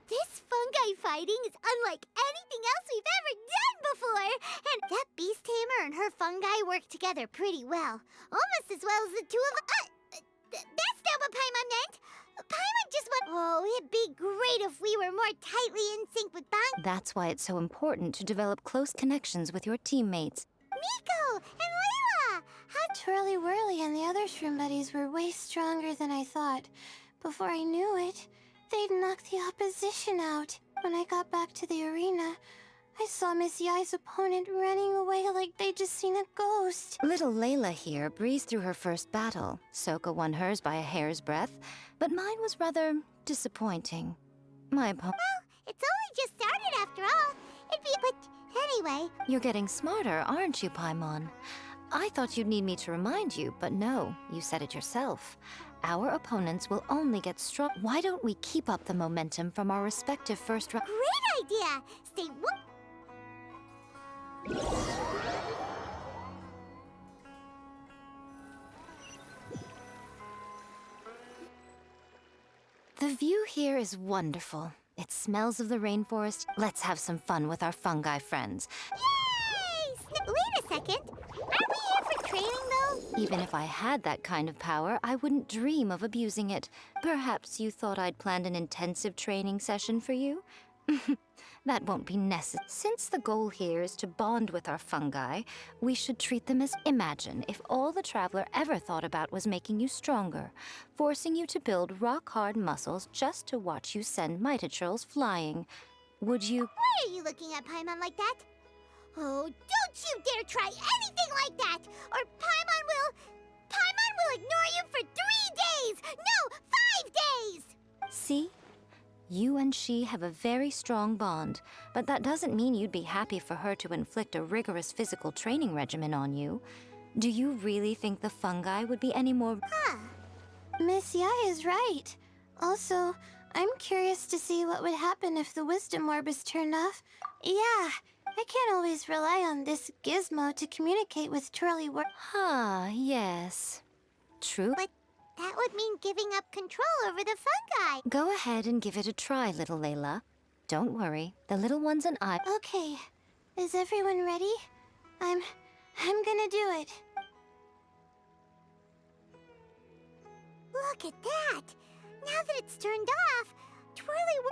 This fungi fighting is unlike anything else we've ever done before! And that beast tamer and her fungi work together pretty well. Almost as well as the two of that's not what Paimon meant! Paimon just went, oh, it'd be great if we were more tightly in sync with Bang. That's why it's so important to develop close connections with your teammates. Miko and Layla! How Twirly Whirly and the other shroom buddies were way stronger than I thought. Before I knew it, they'd knocked the opposition out. When I got back to the arena, I saw Miss Yai's opponent running away like they'd just seen a ghost. Little Layla here breezed through her first battle. Soka won hers by a hair's breadth, but mine was rather disappointing. My opponent... it's only just started after all. But anyway, You're getting smarter, aren't you, Paimon? I thought you'd need me to remind you, but no, you said it yourself. Our opponents will only get strong. Why don't we keep up the momentum from our respective first round? great idea! Stay The view here is wonderful. It smells of the rainforest. Let's have some fun with our fungi friends. Yay! Wait a second. Aren't we here for training, though? Even if I had that kind of power, I wouldn't dream of abusing it. Perhaps you thought I'd planned an intensive training session for you? That won't be necessary. Since the goal here is to bond with our fungi, we should treat them as... Imagine if all the Traveler ever thought about was making you stronger, forcing you to build rock-hard muscles just to watch you send mitochurls flying. Would you... Why are you looking at Paimon like that? Oh, don't you dare try anything like that! Or Paimon will ignore you for 3 days! No, 5 days! See? You and she have a very strong bond, but that doesn't mean you'd be happy for her to inflict a rigorous physical training regimen on you. Do you really think the fungi would be any more... Miss Yai is right. Also, I'm curious to see what would happen if the wisdom orb is turned off. Yeah, I can't always rely on this gizmo to communicate with Twirly Whirly. Yes. True. But that would mean giving up control over the fungi. Go ahead and give it a try, little Layla. Don't worry, the little ones and I... Okay, is everyone ready? I'm gonna do it. Look at that! Now that it's turned off,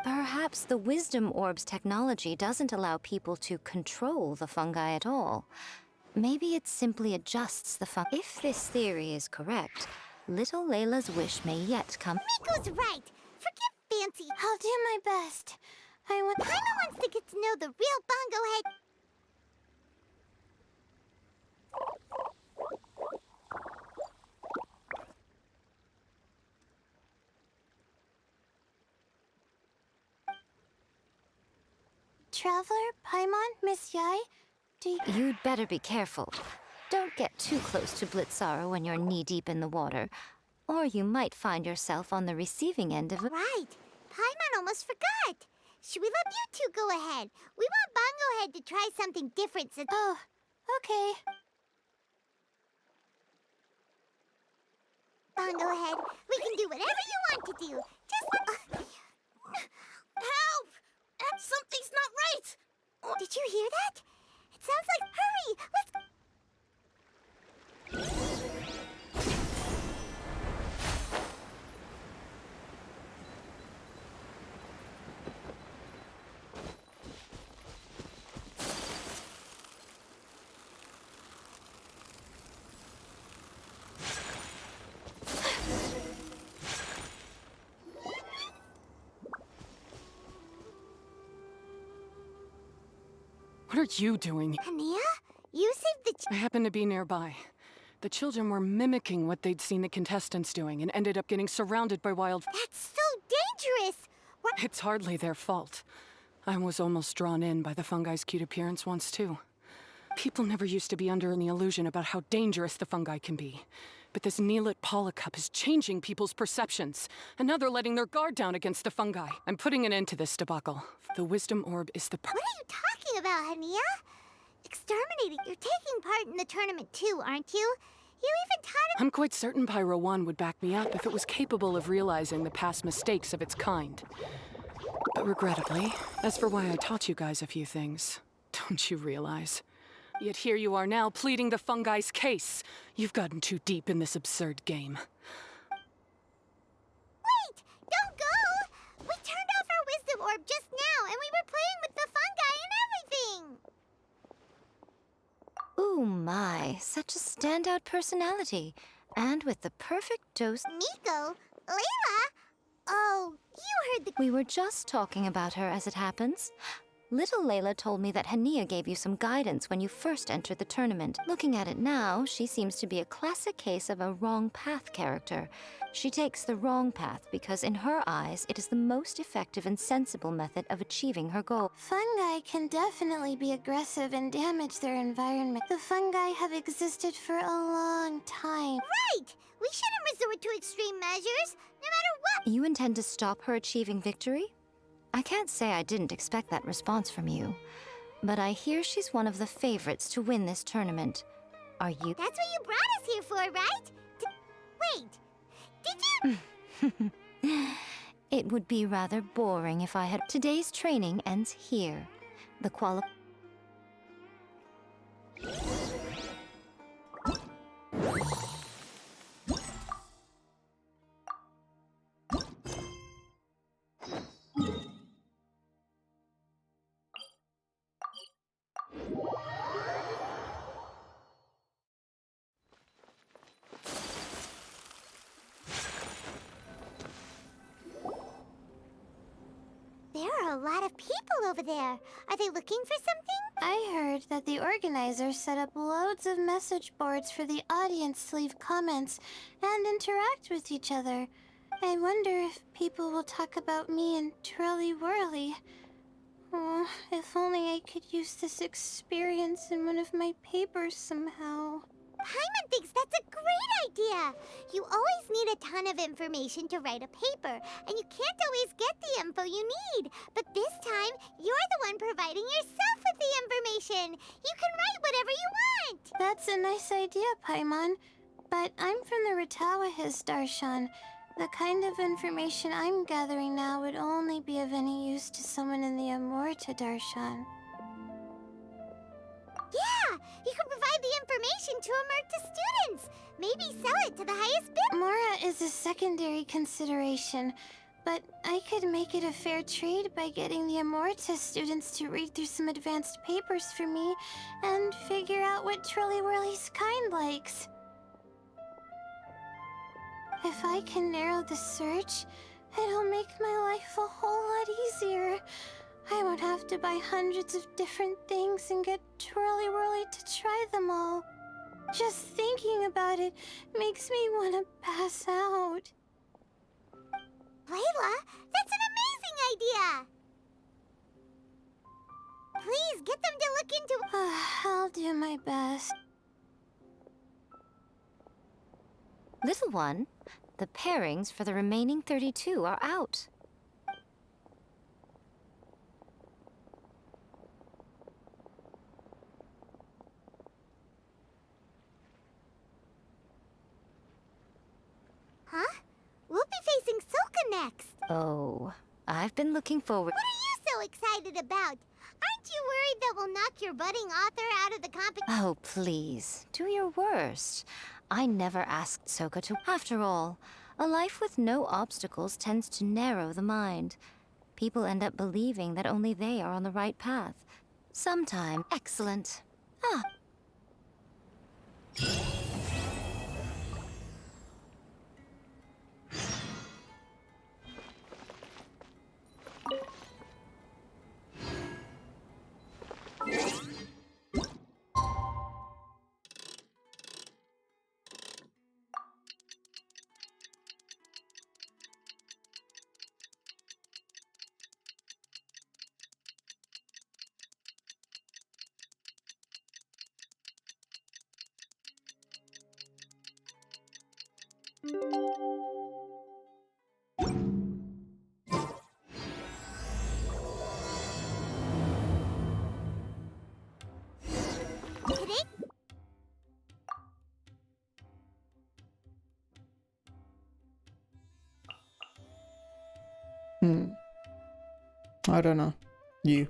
Perhaps the Wisdom Orb's technology doesn't allow people to control the fungi at all. Maybe it simply adjusts the fungi. If this theory is correct, little Layla's wish may yet come. Miko's right. Forget fancy. I'll do my best. Paimon wants to get to know the real Bongo Head. Traveler, Paimon, Miss Yai, You'd better be careful. Don't get too close to Blitzara when you're knee-deep in the water, or you might find yourself on the receiving end of a... Right. Paimon almost forgot. Should we let you two go ahead? We want Bongo Head to try something different since... Oh, okay. Bongo Head, we can do whatever you want to do. Just... Help! Something's not right! Did you hear that? It sounds like... Hurry! Let's... What are you doing? Hania? You saved the... I happened to be nearby. The children were mimicking what they'd seen the contestants doing and ended up getting surrounded by wild... That's so dangerous! What... It's hardly their fault. I was almost drawn in by the fungi's cute appearance once, too. People never used to be under any illusion about how dangerous the fungi can be. But this Neelit polycup is changing people's perceptions. And now they're letting their guard down against the fungi. I'm putting an end to this debacle. The wisdom orb is the What are you talking about, Hania? Exterminating. You're taking part in the tournament too, aren't you? You even taught I'm quite certain Pyro 1 would back me up if it was capable of realizing the past mistakes of its kind. But regrettably, as for why I taught you guys a few things, don't you realize? Yet here you are now pleading the fungi's case. You've gotten too deep in this absurd game. Wait! Don't go! We turned off our wisdom orb just now, and we were playing with the fungi and everything! Ooh my, such a standout personality. And with the perfect dose. Nico? Layla? Oh, you heard the... We were just talking about her as it happens. Little Layla told me that Hania gave you some guidance when you first entered the tournament. Looking at it now, she seems to be a classic case of a wrong path character. She takes the wrong path because in her eyes, it is the most effective and sensible method of achieving her goal. Fungi can definitely be aggressive and damage their environment. The fungi have existed for a long time. Right! We shouldn't resort to extreme measures, no matter what! You intend to stop her achieving victory? I can't say I didn't expect that response from you, but I hear she's one of the favorites to win this tournament. Are you? That's what you brought us here for, right? Wait, did you... It would be rather boring if I had... Today's training ends here. The There are a lot of people over there. Are they looking for something? I heard that the organizers set up loads of message boards for the audience to leave comments and interact with each other. I wonder if people will talk about me and Twirly Whirly. Oh, if only I could use this experience in one of my papers somehow. Paimon thinks that's a great idea. You always need a ton of information to write a paper, and you can't always get the info you need. But this time, you're the one providing yourself with the information. You can write whatever you want. That's a nice idea, Paimon. But I'm from the Ratawahiz, Darshan. The kind of information I'm gathering now would only be of any use to someone in the Amorta, Darshan. Yeah, you can provide the information to Amurta students. Maybe sell it to the highest bid. Mora is a secondary consideration, but I could make it a fair trade by getting the Amorta students to read through some advanced papers for me and figure out what Twirly Whirly's kind likes. If I can narrow the search, it'll make my life a whole lot easier. I won't have to buy hundreds of different things and get Twirly Whirly to try them all. Just thinking about it makes me want to pass out. Layla, that's an amazing idea. Please get them to look into... I'll do my best. Little one, the pairings for the remaining 32 are out. Huh? We'll be facing Soka next. Oh, I've been looking forward. What are you so excited about? Aren't you worried that we'll knock your budding author out of the competition? Oh, please, do your worst. I never asked Soka to... After all, a life with no obstacles tends to narrow the mind. People end up believing that only they are on the right path. Sometime. Excellent. Ah. Today, I don't know. You.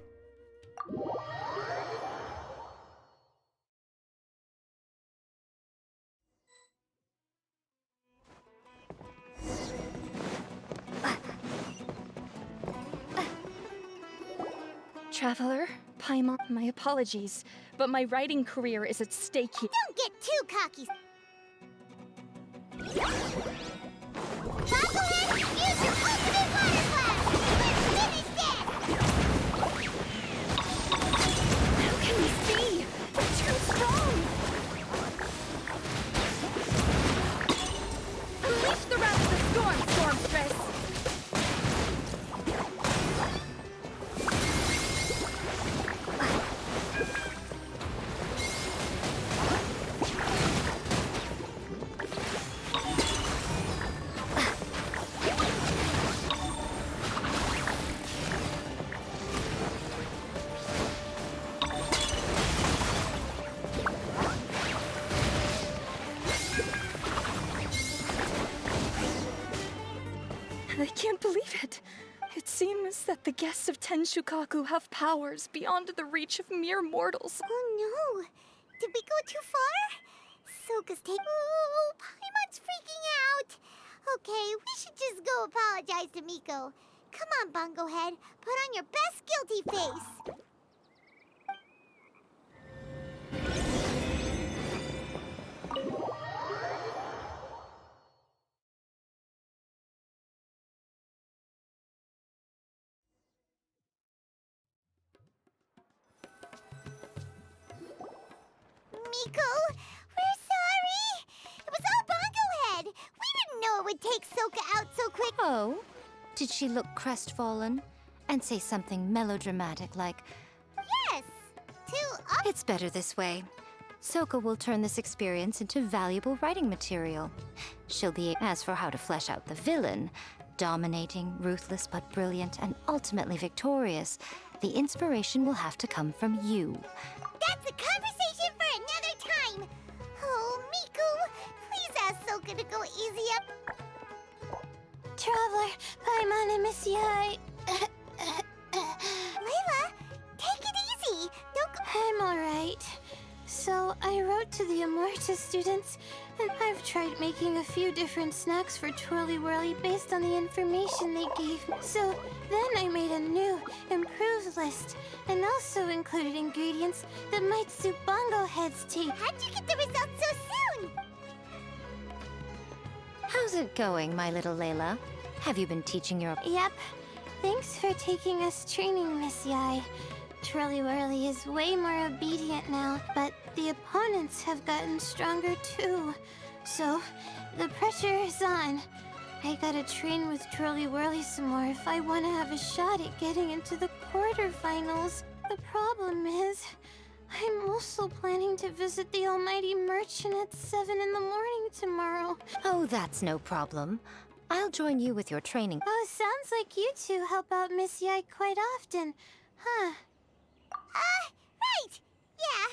Traveler, Paimon, my apologies, but my writing career is at stake here. don't get too cocky. Bobblehead, use your ultimate water blast! Let's finish this! How can this be? They're too strong! Unleash the wrath of the storm, Stormstress! I can't believe it. It seems that the guests of Tenshukaku have powers beyond the reach of mere mortals. Oh no! Did we go too far? Soka's taking. Oh, Paimon's freaking out! Okay, we should just go apologize to Miko. Come on, Bungo Head. Put on your best guilty face. Miko, we're sorry. It was all Bungo Head. We didn't know it would take Soka out so quick. Oh? Did she look crestfallen? And say something melodramatic like, Yes. To it's better this way. Soka will turn this experience into valuable writing material. She'll be, as for how to flesh out the villain, dominating, ruthless but brilliant, and ultimately victorious, the inspiration will have to come from you. That's a conversation for another time. Oh, Miku, please ask Soka to go easy up. Traveler, Paimon, and Miss Yai. Layla, take it easy. Don't go. I'm alright. So, I wrote to the Amorta students, and I've tried making a few different snacks for Twirly Whirly based on the information they gave me. So, then I made a new, improved list, and also included ingredients that might suit Bongo Head's taste. How'd you get the results so soon? How's it going, my little Layla? Have you been teaching your... Yep. Thanks for taking us training, Miss Yai. Twirly Whirly is way more obedient now, but the opponents have gotten stronger too. So, the pressure is on. I gotta train with Twirly Whirly some more if I want to have a shot at getting into the quarterfinals. The problem is, I'm also planning to visit the Almighty Merchant at 7 in the morning tomorrow. Oh, that's no problem. I'll join you with your training. Oh, sounds like you two help out Miss Yai quite often, huh? Right. Yeah.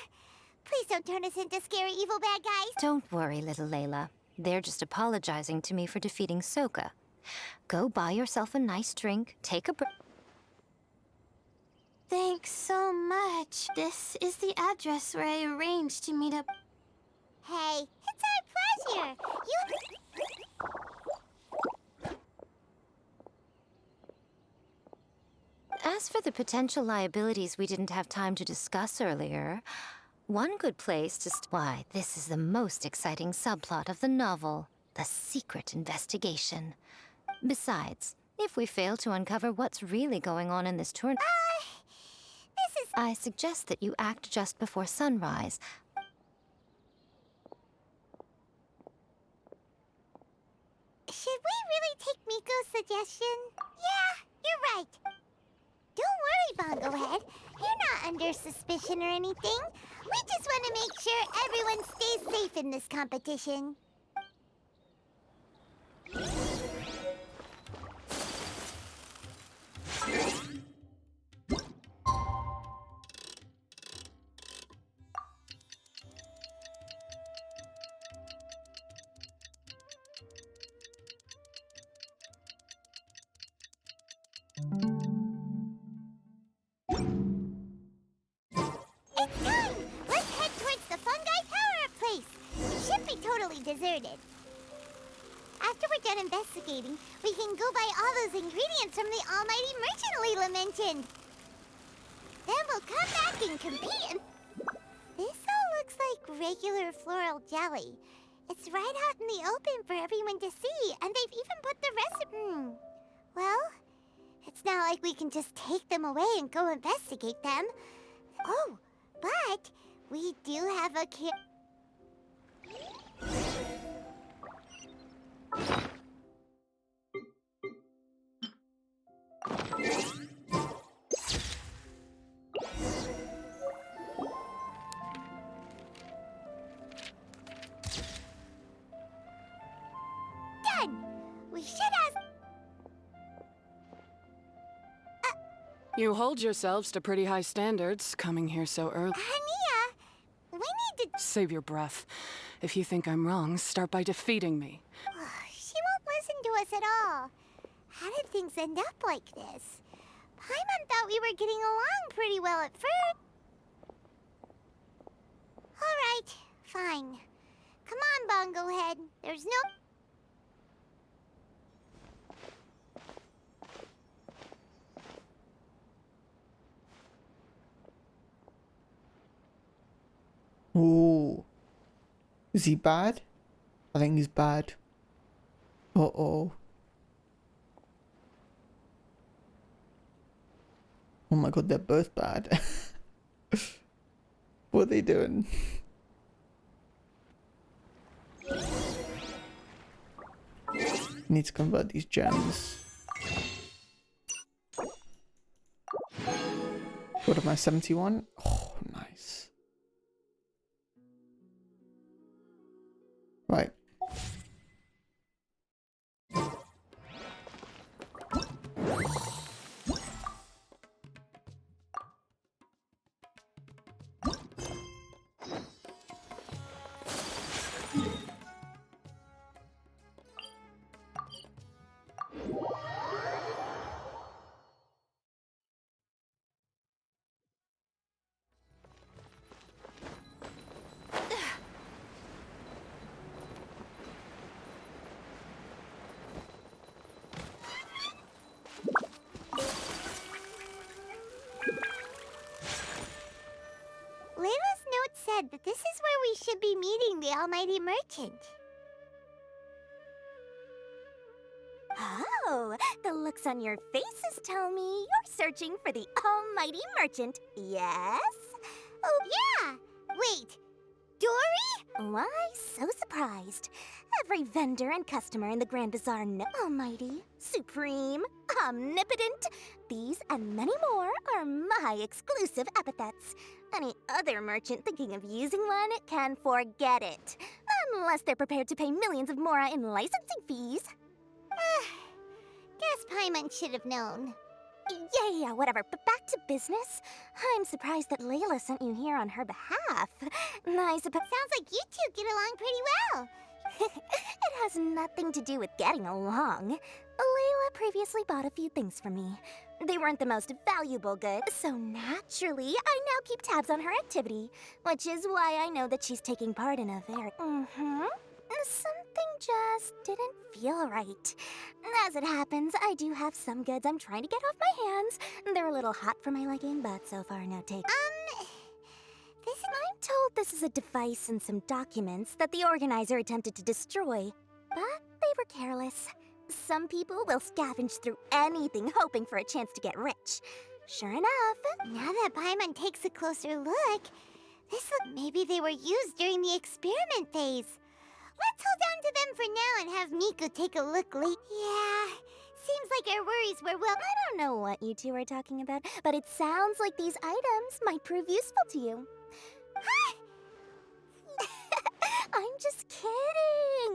Please don't turn us into scary evil bad guys. Don't worry, little Layla. They're just apologizing to me for defeating Soka. Go buy yourself a nice drink, take a break. Thanks so much. This is the address where I arranged to meet up. Hey, it's our pleasure. As for the potential liabilities we didn't have time to discuss earlier, one good place to why, this is the most exciting subplot of the novel, the secret investigation. Besides, if we fail to uncover what's really going on in this tournament, This is. I suggest that you act just before sunrise. Should we really take Miko's suggestion? Yeah, you're right. Don't worry, Bongo Head. You're not under suspicion or anything. We just want to make sure everyone stays safe in this competition. deserted. After we're done investigating, we can go buy all those ingredients from the almighty merchant Layla mentioned. Then we'll come back and compete. This all looks like regular floral jelly. It's right out in the open for everyone to see, and they've even put the recipe. Well, it's not like we can just take them away and go investigate them. Oh, but we do have a Done! We should ask... You hold yourselves to pretty high standards, coming here so early. Hania, we need to... Save your breath. If you think I'm wrong, start by defeating me. She won't listen to us at all. How did things end up like this? Paimon thought we were getting along pretty well at first. All right, fine. Come on, Bongo Head. There's no... Ooh. Is he bad? I think he's bad. Uh-oh. Oh my god, they're both bad. What are they doing? Need to convert these gems. What am I, 71? Oh, nice. Right. Layla's note said that this is where we should be meeting the almighty merchant. Oh, the looks on your faces tell me you're searching for the almighty merchant, yes? Oh, yeah! Wait, Dory? Why so surprised? Every vendor and customer in the Grand Bazaar knows almighty, supreme, omnipotent. These and many more are my exclusive epithets. Any other merchant thinking of using one can forget it. Unless they're prepared to pay millions of mora in licensing fees. Guess Paimon should have known. Yeah, whatever. But back to business. I'm surprised that Layla sent you here on her behalf. I suppose... Sounds like you two get along pretty well. It has nothing to do with getting along. Layla previously bought a few things from me. They weren't the most valuable goods, so naturally, I now keep tabs on her activity, which is why I know that she's taking part in a very... Something just didn't feel right. As it happens, I do have some goods I'm trying to get off my hands. They're a little hot for my liking, but so far no take. I'm told this is a device and some documents that the organizer attempted to destroy, but they were careless. Some people will scavenge through anything hoping for a chance to get rich. Sure enough, Now that Paimon takes a closer look, maybe they were used during the experiment phase. Let's hold on to them for now and have Miku take a look later. Yeah, seems like our worries were well... I don't know what you two are talking about, but it sounds like these items might prove useful to you. I'm just kidding.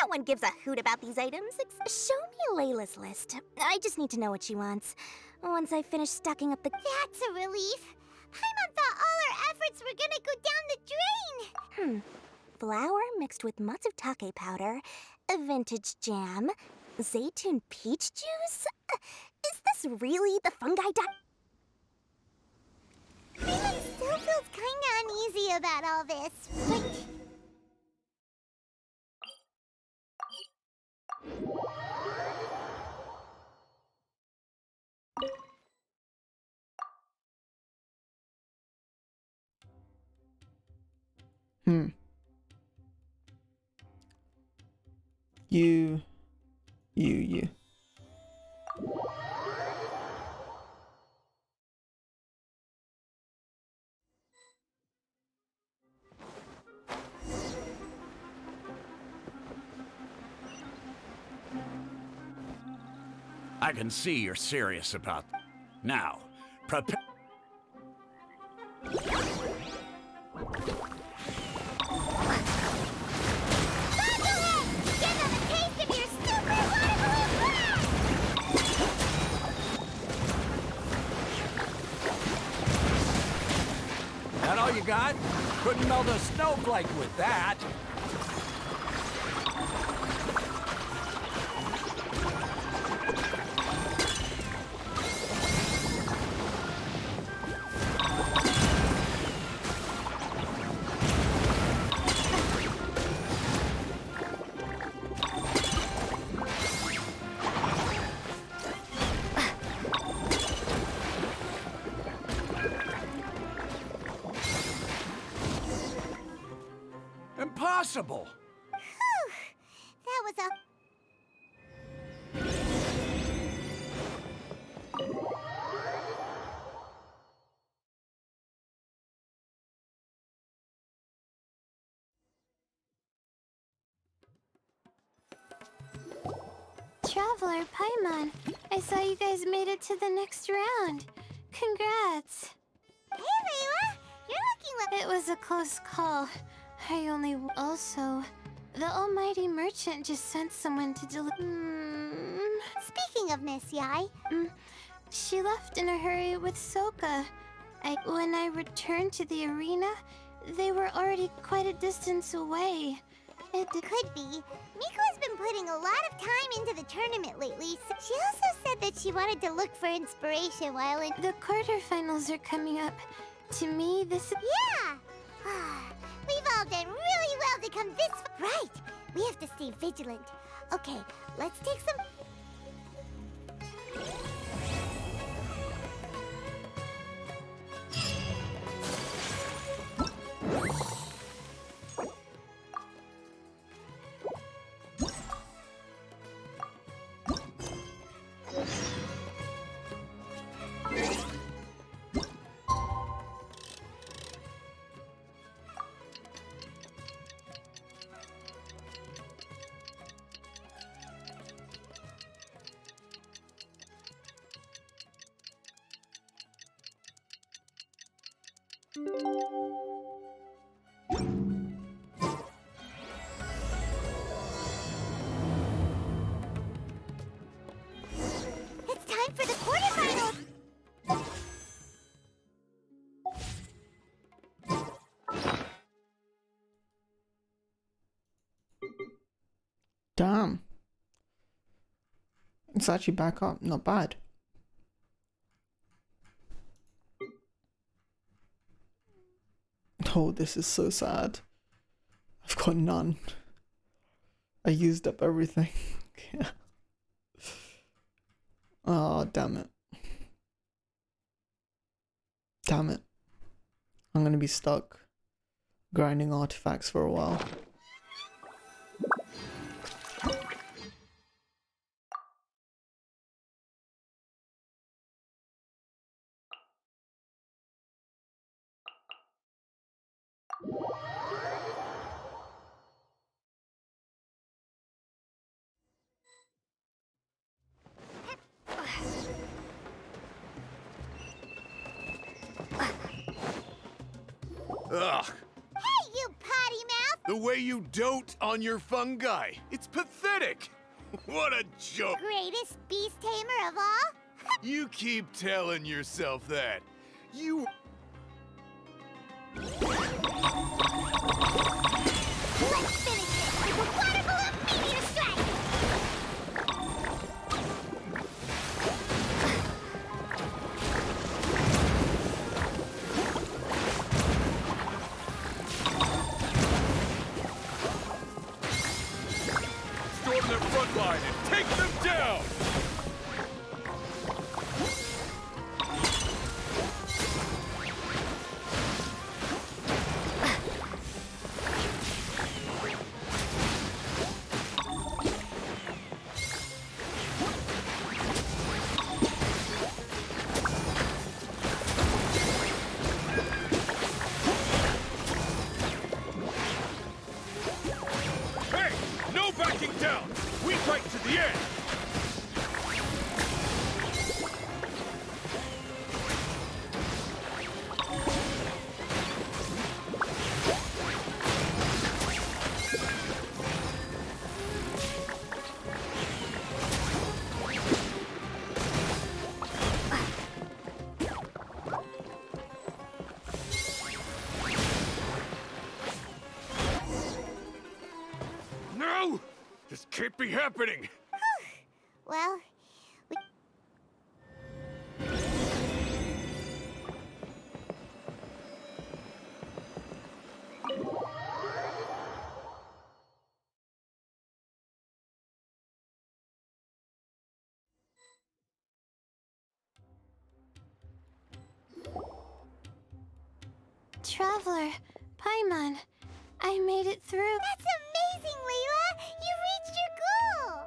No one gives a hoot about these items. Show me Layla's list. I just need to know what she wants. Once I finish stocking up the... That's a relief. Paimon thought all our efforts were gonna go down the drain. Flour mixed with matsutake powder, vintage jam, zaytun peach juice? Is this really the fungi Paimon still feels kinda uneasy about all this, but... You. I can see you're serious about. Now, prepare. That all you got? Couldn't melt a snowflake with that. Impossible! Whew. That was a... Traveler, Paimon, I saw you guys made it to the next round. Congrats. Hey, Layla! You're looking It was a close call. I only... Also, the almighty merchant just sent someone to deliver... Speaking of Miss Yai, She left in a hurry with Soka. When I returned to the arena, they were already quite a distance away. it could be. Miko has been putting a lot of time into the tournament lately. She also said that she wanted to look for inspiration while in... The quarterfinals are coming up. To me, this... Yeah! We've all done really well to come this far. Right! We have to stay vigilant. Okay, let's take some... It's time for the quarterfinals! Damn. It's actually back up. Not bad. Oh, this is so sad. I've got none. I used up everything. Yeah. Oh, damn it. Damn it. I'm gonna be stuck grinding artifacts for a while. Ugh, Hey, you potty mouth! the way you dote on your fungi. It's pathetic. What a joke. Greatest beast tamer of all? You keep telling yourself that. You... Let's finish this with a water balloon meteor strike! storm their front line and take them down! down! We fight to the end! No! This can't be happening! Well, we... Traveler, Paimon, I made it through. That's amazing, Layla! You reached your goal!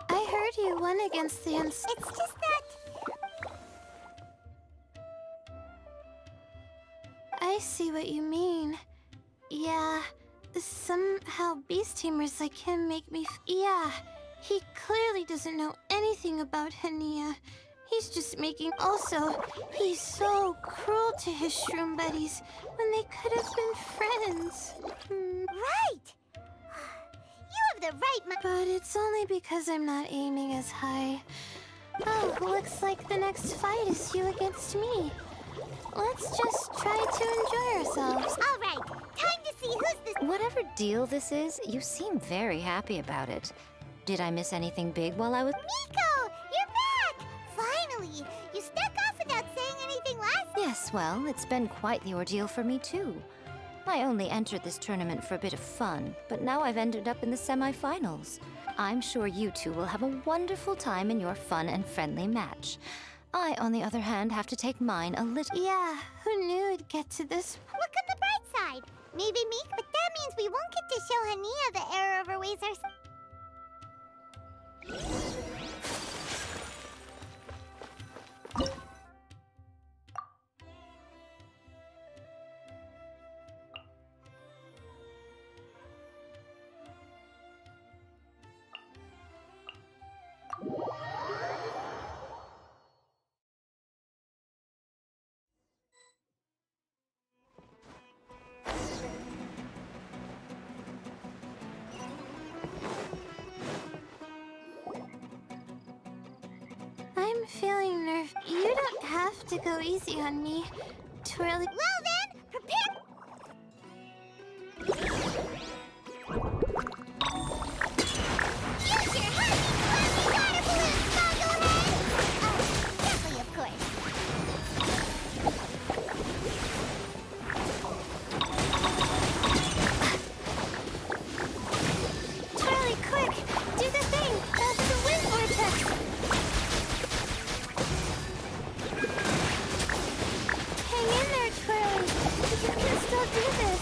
I heard you won against the It's just that... I see what you mean. Yeah, somehow beast tamers like him make me yeah, he clearly doesn't know anything about Hania. He's just making... Also, he's so cruel to his shroom buddies when they could have been friends. Right! You have the right But it's only because I'm not aiming as high. Oh, looks like the next fight is you against me. Let's just try to enjoy ourselves. All right, time to see who's this... Whatever deal this is, you seem very happy about it. Did I miss anything big while I was... Miko! You're back! Finally! You stuck off without saying anything last... Yes, well, it's been quite the ordeal for me too. I only entered this tournament for a bit of fun, but now I've ended up in the semi-finals. I'm sure you two will have a wonderful time in your fun and friendly match. I, on the other hand, have to take mine a little... Yeah, who knew it'd get to this? Look on the bright side. Maybe Miko... But that means we won't get to show Hania the error overweighs our... I'm feeling nervous. You don't have to go easy on me. Twirly. Well then, prepare... Use your heavy, fluffy water balloons, Bogglehead! Oh, gently, of course. Twirly, quick! Do the thing! That's the wind vortex! Hang in there, Twirly! You can still do this!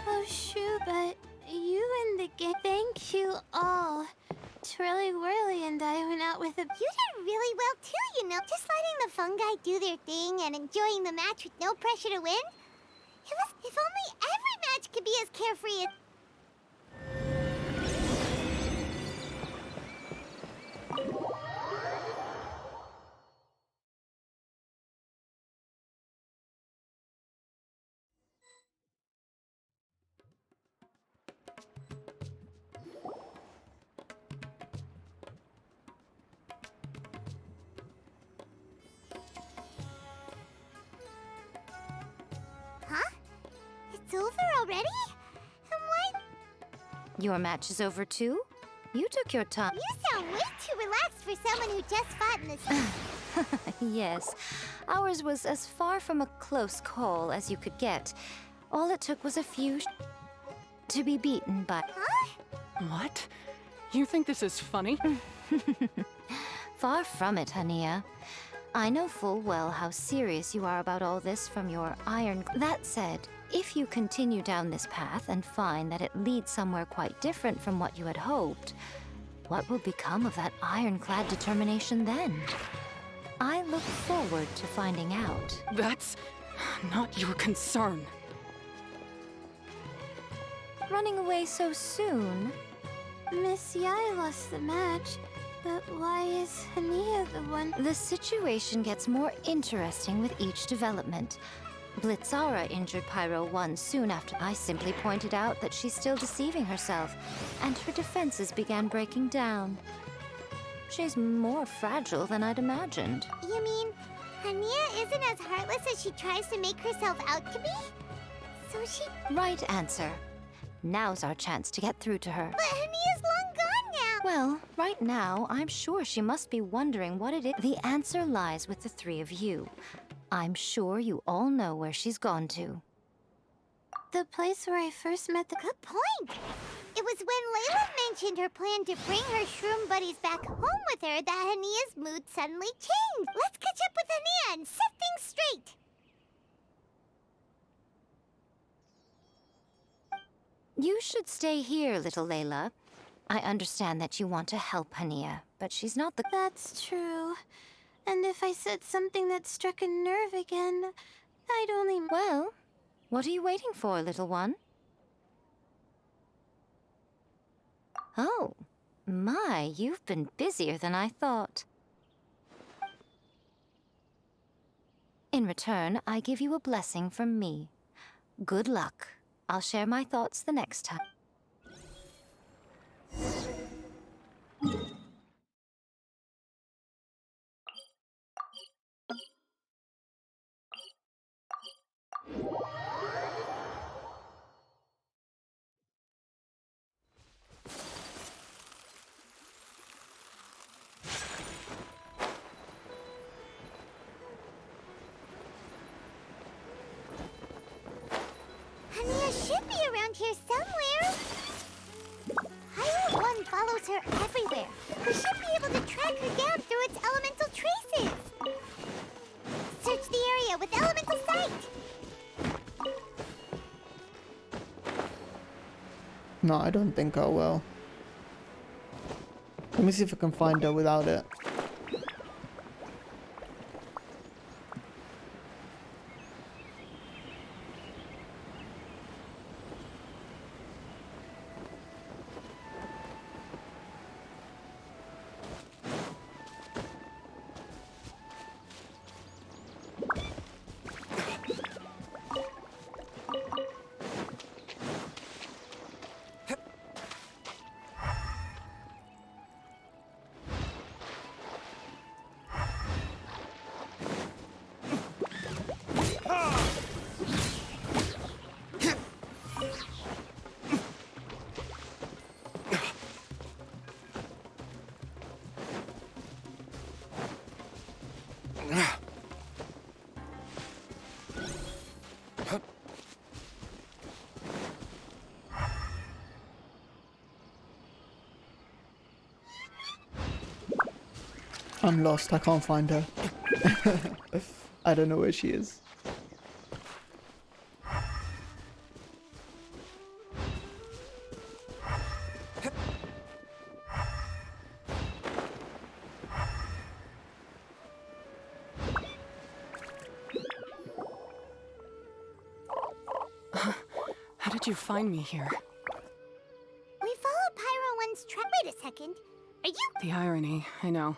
Oh, shoo, but you and the gang. Thank you all. Twirly Whirly and I went out with a... You did really well too, you know. Just letting the fungi do their thing and enjoying the match with no pressure to win. If only every match could be as carefree as... Huh? It's over already? Your match is over too? You took your time. You sound way too relaxed for someone who just fought in the Yes, ours was as far from a close call as you could get. All it took was a few to be beaten by. Huh? What? You think this is funny? Far from it, Hania. I know full well how serious you are about all this from your iron. That said, if you continue down this path and find that it leads somewhere quite different from what you had hoped, what will become of that ironclad determination then? I look forward to finding out. That's not your concern. Running away so soon? Miss Yai lost the match, but why is Hania the one? The situation gets more interesting with each development. Blitzara injured Pyro 1 soon after. I simply pointed out that she's still deceiving herself, and her defenses began breaking down. She's more fragile than I'd imagined. You mean Hania isn't as heartless as she tries to make herself out to be? So she... Right answer. Now's our chance to get through to her. But Hania's long gone now! Well, right now, I'm sure she must be wondering what it is. The answer lies with the three of you. I'm sure you all know where she's gone to. The place where I first met the... Good point! It was when Layla mentioned her plan to bring her shroom buddies back home with her that Hania's mood suddenly changed. Let's catch up with Hania and set things straight! You should stay here, little Layla. I understand that you want to help Hania, but she's not the... That's true. And if I said something that struck a nerve again, I'd only... Well, what are you waiting for, little one? Oh, my, you've been busier than I thought. In return, I give you a blessing from me. Good luck. I'll share my thoughts the next time. Hania should be around here somewhere. Pyro 1 follows her everywhere. We should be able to track her down through its elemental traces. Search the area with elemental sight. No, I don't think I will. Let me see if I can find her without it. I'm lost, I can't find her. I don't know where she is. How did you find me here? We followed Pyro 1's track. Wait a second. Are you... The irony, I know.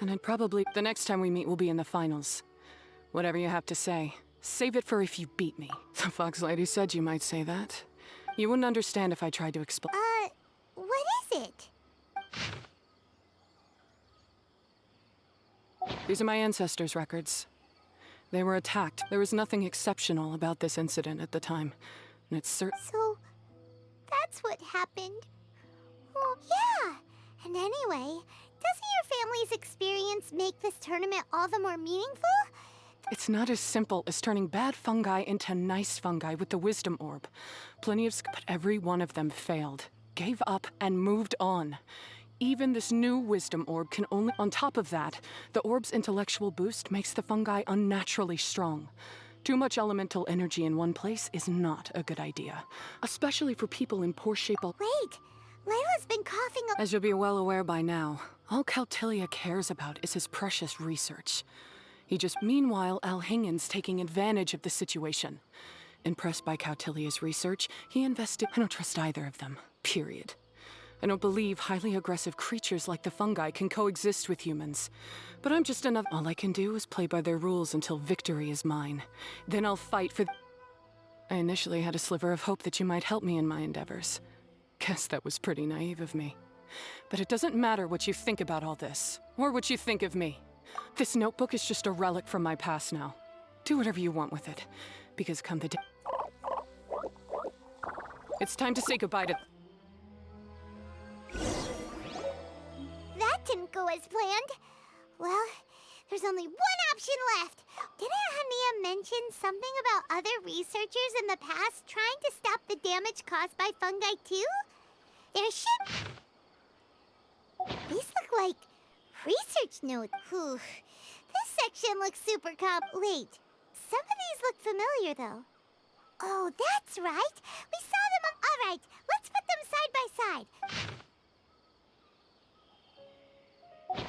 And I'd probably... The next time we meet will be in the finals. Whatever you have to say, save it for if you beat me. The Fox Lady said you might say that. You wouldn't understand if I tried to explain. What is it? These are my ancestors' records. They were attacked. There was nothing exceptional about this incident at the time. And it's So, that's that's what happened. Well, yeah. And anyway, doesn't your family's experience make this tournament all the more meaningful? It's not as simple as turning bad fungi into nice fungi with the wisdom orb. Plenty of but every one of them failed, gave up, and moved on. Even this new wisdom orb can only... On top of that, the orb's intellectual boost makes the fungi unnaturally strong. Too much elemental energy in one place is not a good idea, especially for people in poor shape. Wait, Layla's been coughing a... As you'll be well aware by now, all Caltilia cares about is his precious research. Meanwhile, Alhingen's taking advantage of the situation. Impressed by Cautilia's research, he invested... I don't trust either of them, period. I don't believe highly aggressive creatures like the fungi can coexist with humans. But I'm just another... All I can do is play by their rules until victory is mine. Then I'll fight for... I initially had a sliver of hope that you might help me in my endeavors. Guess that was pretty naive of me. But it doesn't matter what you think about all this, or what you think of me. This notebook is just a relic from my past now. Do whatever you want with it, because come the day... It's time to say goodbye to... That didn't go as planned. Well, there's only one option left. Didn't Hania mention something about other researchers in the past trying to stop the damage caused by fungi too? There should... These look like research notes. Whew. This section looks super Wait, some of these look familiar though. Oh, that's right. We saw them on... All right, let's put them side by side.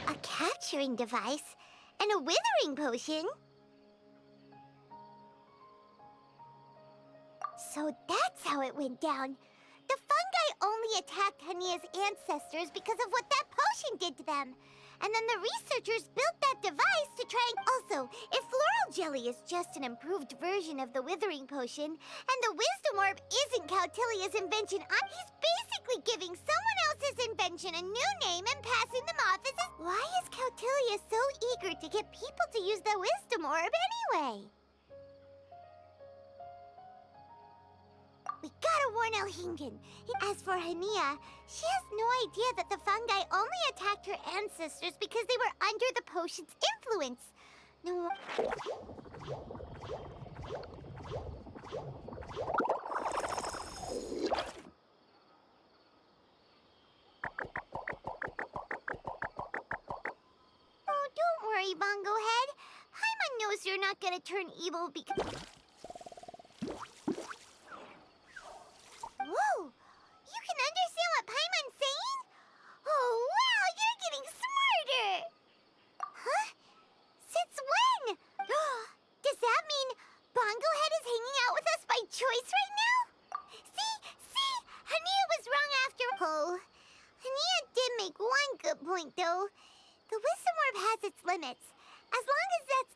A capturing device and a withering potion. So that's how it went down. The fungi only attacked Hania's ancestors because of what that potion did to them. And then the researchers built that device to try and... Also, if floral jelly is just an improved version of the withering potion, and the wisdom orb isn't Cautilia's invention, he's basically giving someone else's invention a new name and passing them off as his... Why is Cautilia so eager to get people to use the wisdom orb anyway? We gotta warn Alhingen. As for Hania, she has no idea that the fungi only attacked her ancestors because they were under the potion's influence. No. Oh, don't worry, Bongo Head. Paimon knows you're not gonna turn evil because... Whoa! You can understand what Paimon's saying? Oh, wow! You're getting smarter! Huh? Since when? Does that mean Bongo Head is hanging out with us by choice right now? See? Hania was wrong after... Oh. Hania did make one good point, though. The wisdom orb has its limits. As long as that's...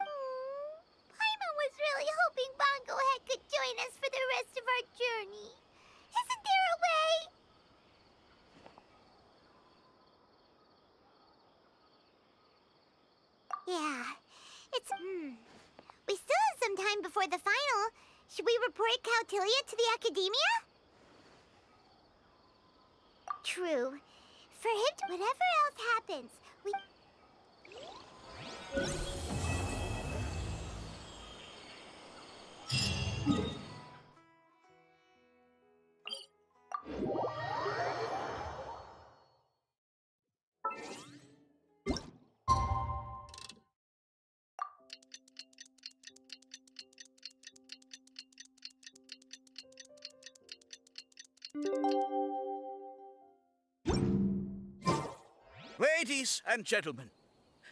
Paimon was really hoping Bongo Head could join us for the rest of our journey. Isn't there a way? Yeah, it's... We still have some time before the final. Should we report Cautilia to the Academia? True. For him, whatever else happens, we... Ladies and gentlemen,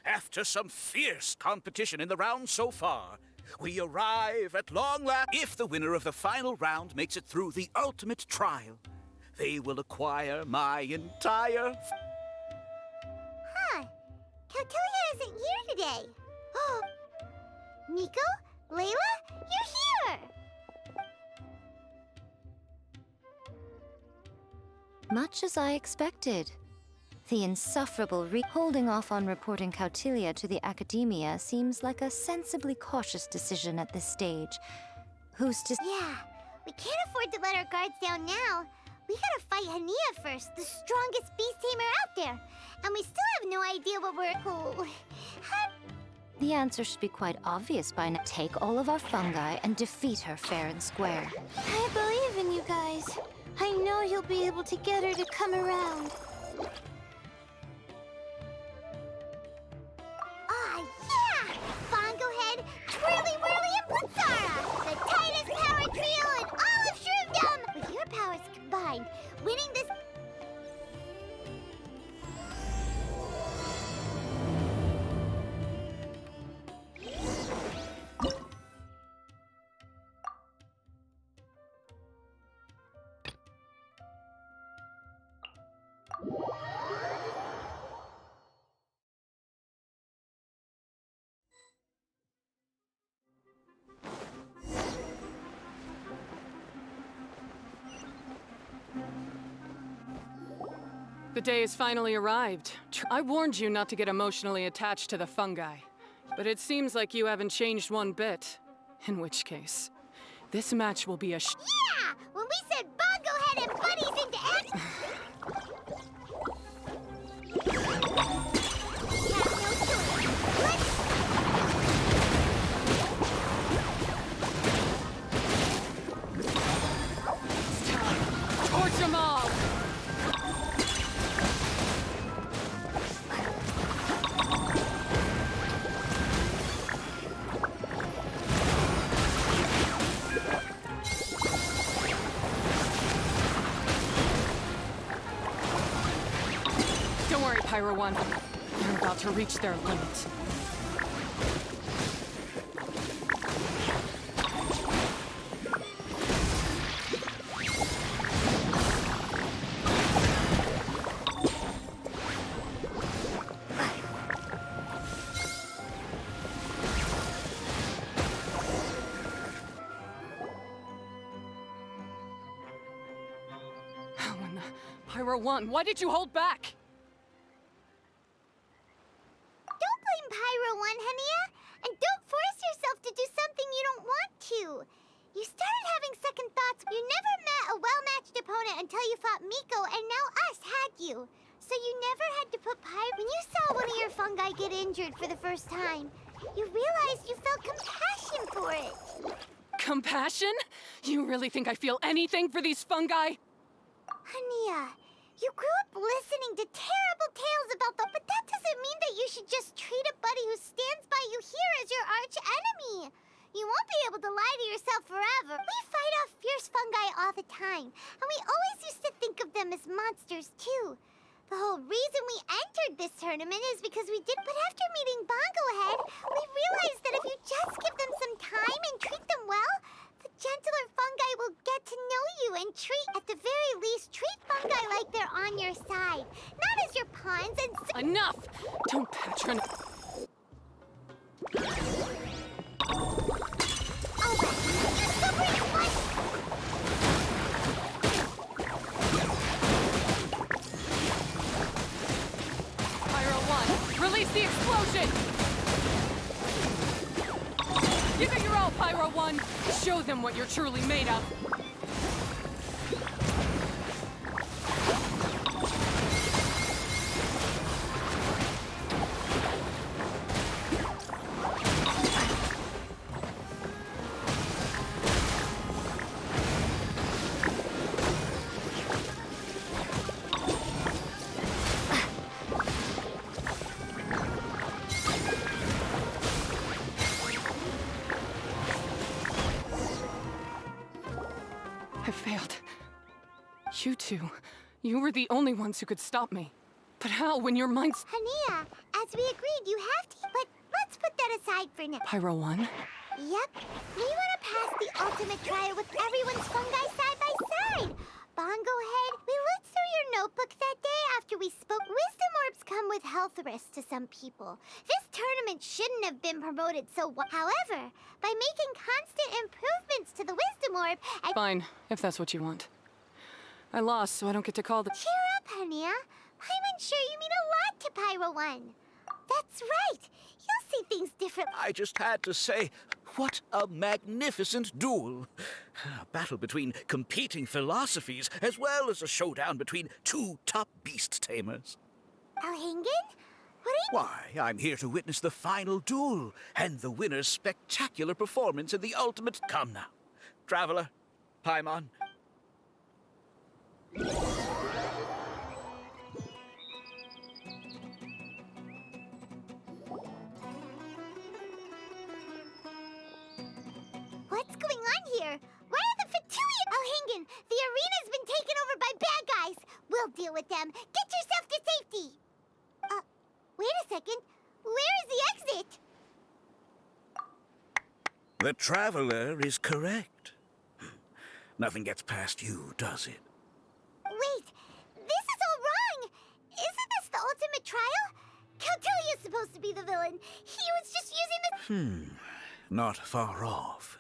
after some fierce competition in the round so far, we arrive at long last. If the winner of the final round makes it through the ultimate trial, they will acquire my entire... Huh. Cautilia isn't here today. Oh. Nico? Layla? You're here! Much as I expected. The insufferable holding off on reporting Cautilia to the Academia seems like a sensibly cautious decision at this stage. Who's to... Yeah, we can't afford to let our guards down now. We gotta fight Hania first, the strongest beast tamer out there. And we still have no idea what we're... Oh. The answer should be quite obvious by now. Take all of our fungi and defeat her fair and square. I believe in you guys. I know you'll be able to get her to come around. Ah, yeah! Bongo Head, Twirly Whirly, and Blitzara! The tightest power trio in all of Shroomdom! With your powers combined, winning this... The day has finally arrived. I warned you not to get emotionally attached to the fungi, but it seems like you haven't changed one bit. In which case, this match will be a Yeah! When we said Bongo Head and Buddies into action... Torch them all! Don't worry, Pyro One. They're about to reach their limit. Pyro One, why did you hold back? Don't blame Pyro One, Hania. And don't force yourself to do something you don't want to. You started having second thoughts. You never met a well-matched opponent until you fought Miko, and now us, had you? So you never had to put Pyro... When you saw one of your fungi get injured for the first time, you realized you felt compassion for it. Compassion? You really think I feel anything for these fungi? Hania, you grew up listening to terrible tales about them, but that doesn't mean that you should just treat a buddy who stands by you here as your arch enemy. You won't be able to lie to yourself forever. We fight off fierce fungi all the time, and we always used to think of them as monsters too. The whole reason we entered this tournament is because we did, but after meeting Bongo Head, we realized that if you just give them some time and treat them well, the gentler fungi will get to know you and treat, at the very least, treat fungi like they're on your side. Not as your pawns and... Enough! Don't patronize... Oh, well, you stubborn one! Pyro One, release the explosion! Give it your all, Pyro One! Show them what you're truly made of! I failed. You two, you were the only ones who could stop me. But how, when your mind's... Hania, as we agreed, you have to, but let's put that aside for now. Pyro One? Yep, we want to pass the ultimate trial with everyone's fungi side by side. Bongo Head, we looked through your notebook that day after we spoke. Wisdom orbs come with health risks to some people. This tournament shouldn't have been promoted so well. However, by making constant improvements to the Wisdom orb, Fine, if that's what you want. I lost, so I don't get to call the... Cheer up, Hania. I'm sure you mean a lot to Pyro One. That's right. You'll see things differently. I just had to say, what a magnificent duel! A battle between competing philosophies, as well as a showdown between two top beast tamers. Alhingen? What are you... Why, I'm here to witness the final duel and the winner's spectacular performance in the ultimate... Come now, Traveler, Paimon. What's going on here? Why are the Fatui... Alhingen, the arena's been taken over by bad guys. We'll deal with them. Get yourself to safety. Wait a second. Where is the exit? The Traveler is correct. Nothing gets past you, does it? Wait, this is all wrong. Isn't this the ultimate trial? Cautilia's supposed to be the villain. He was just using the... Not far off.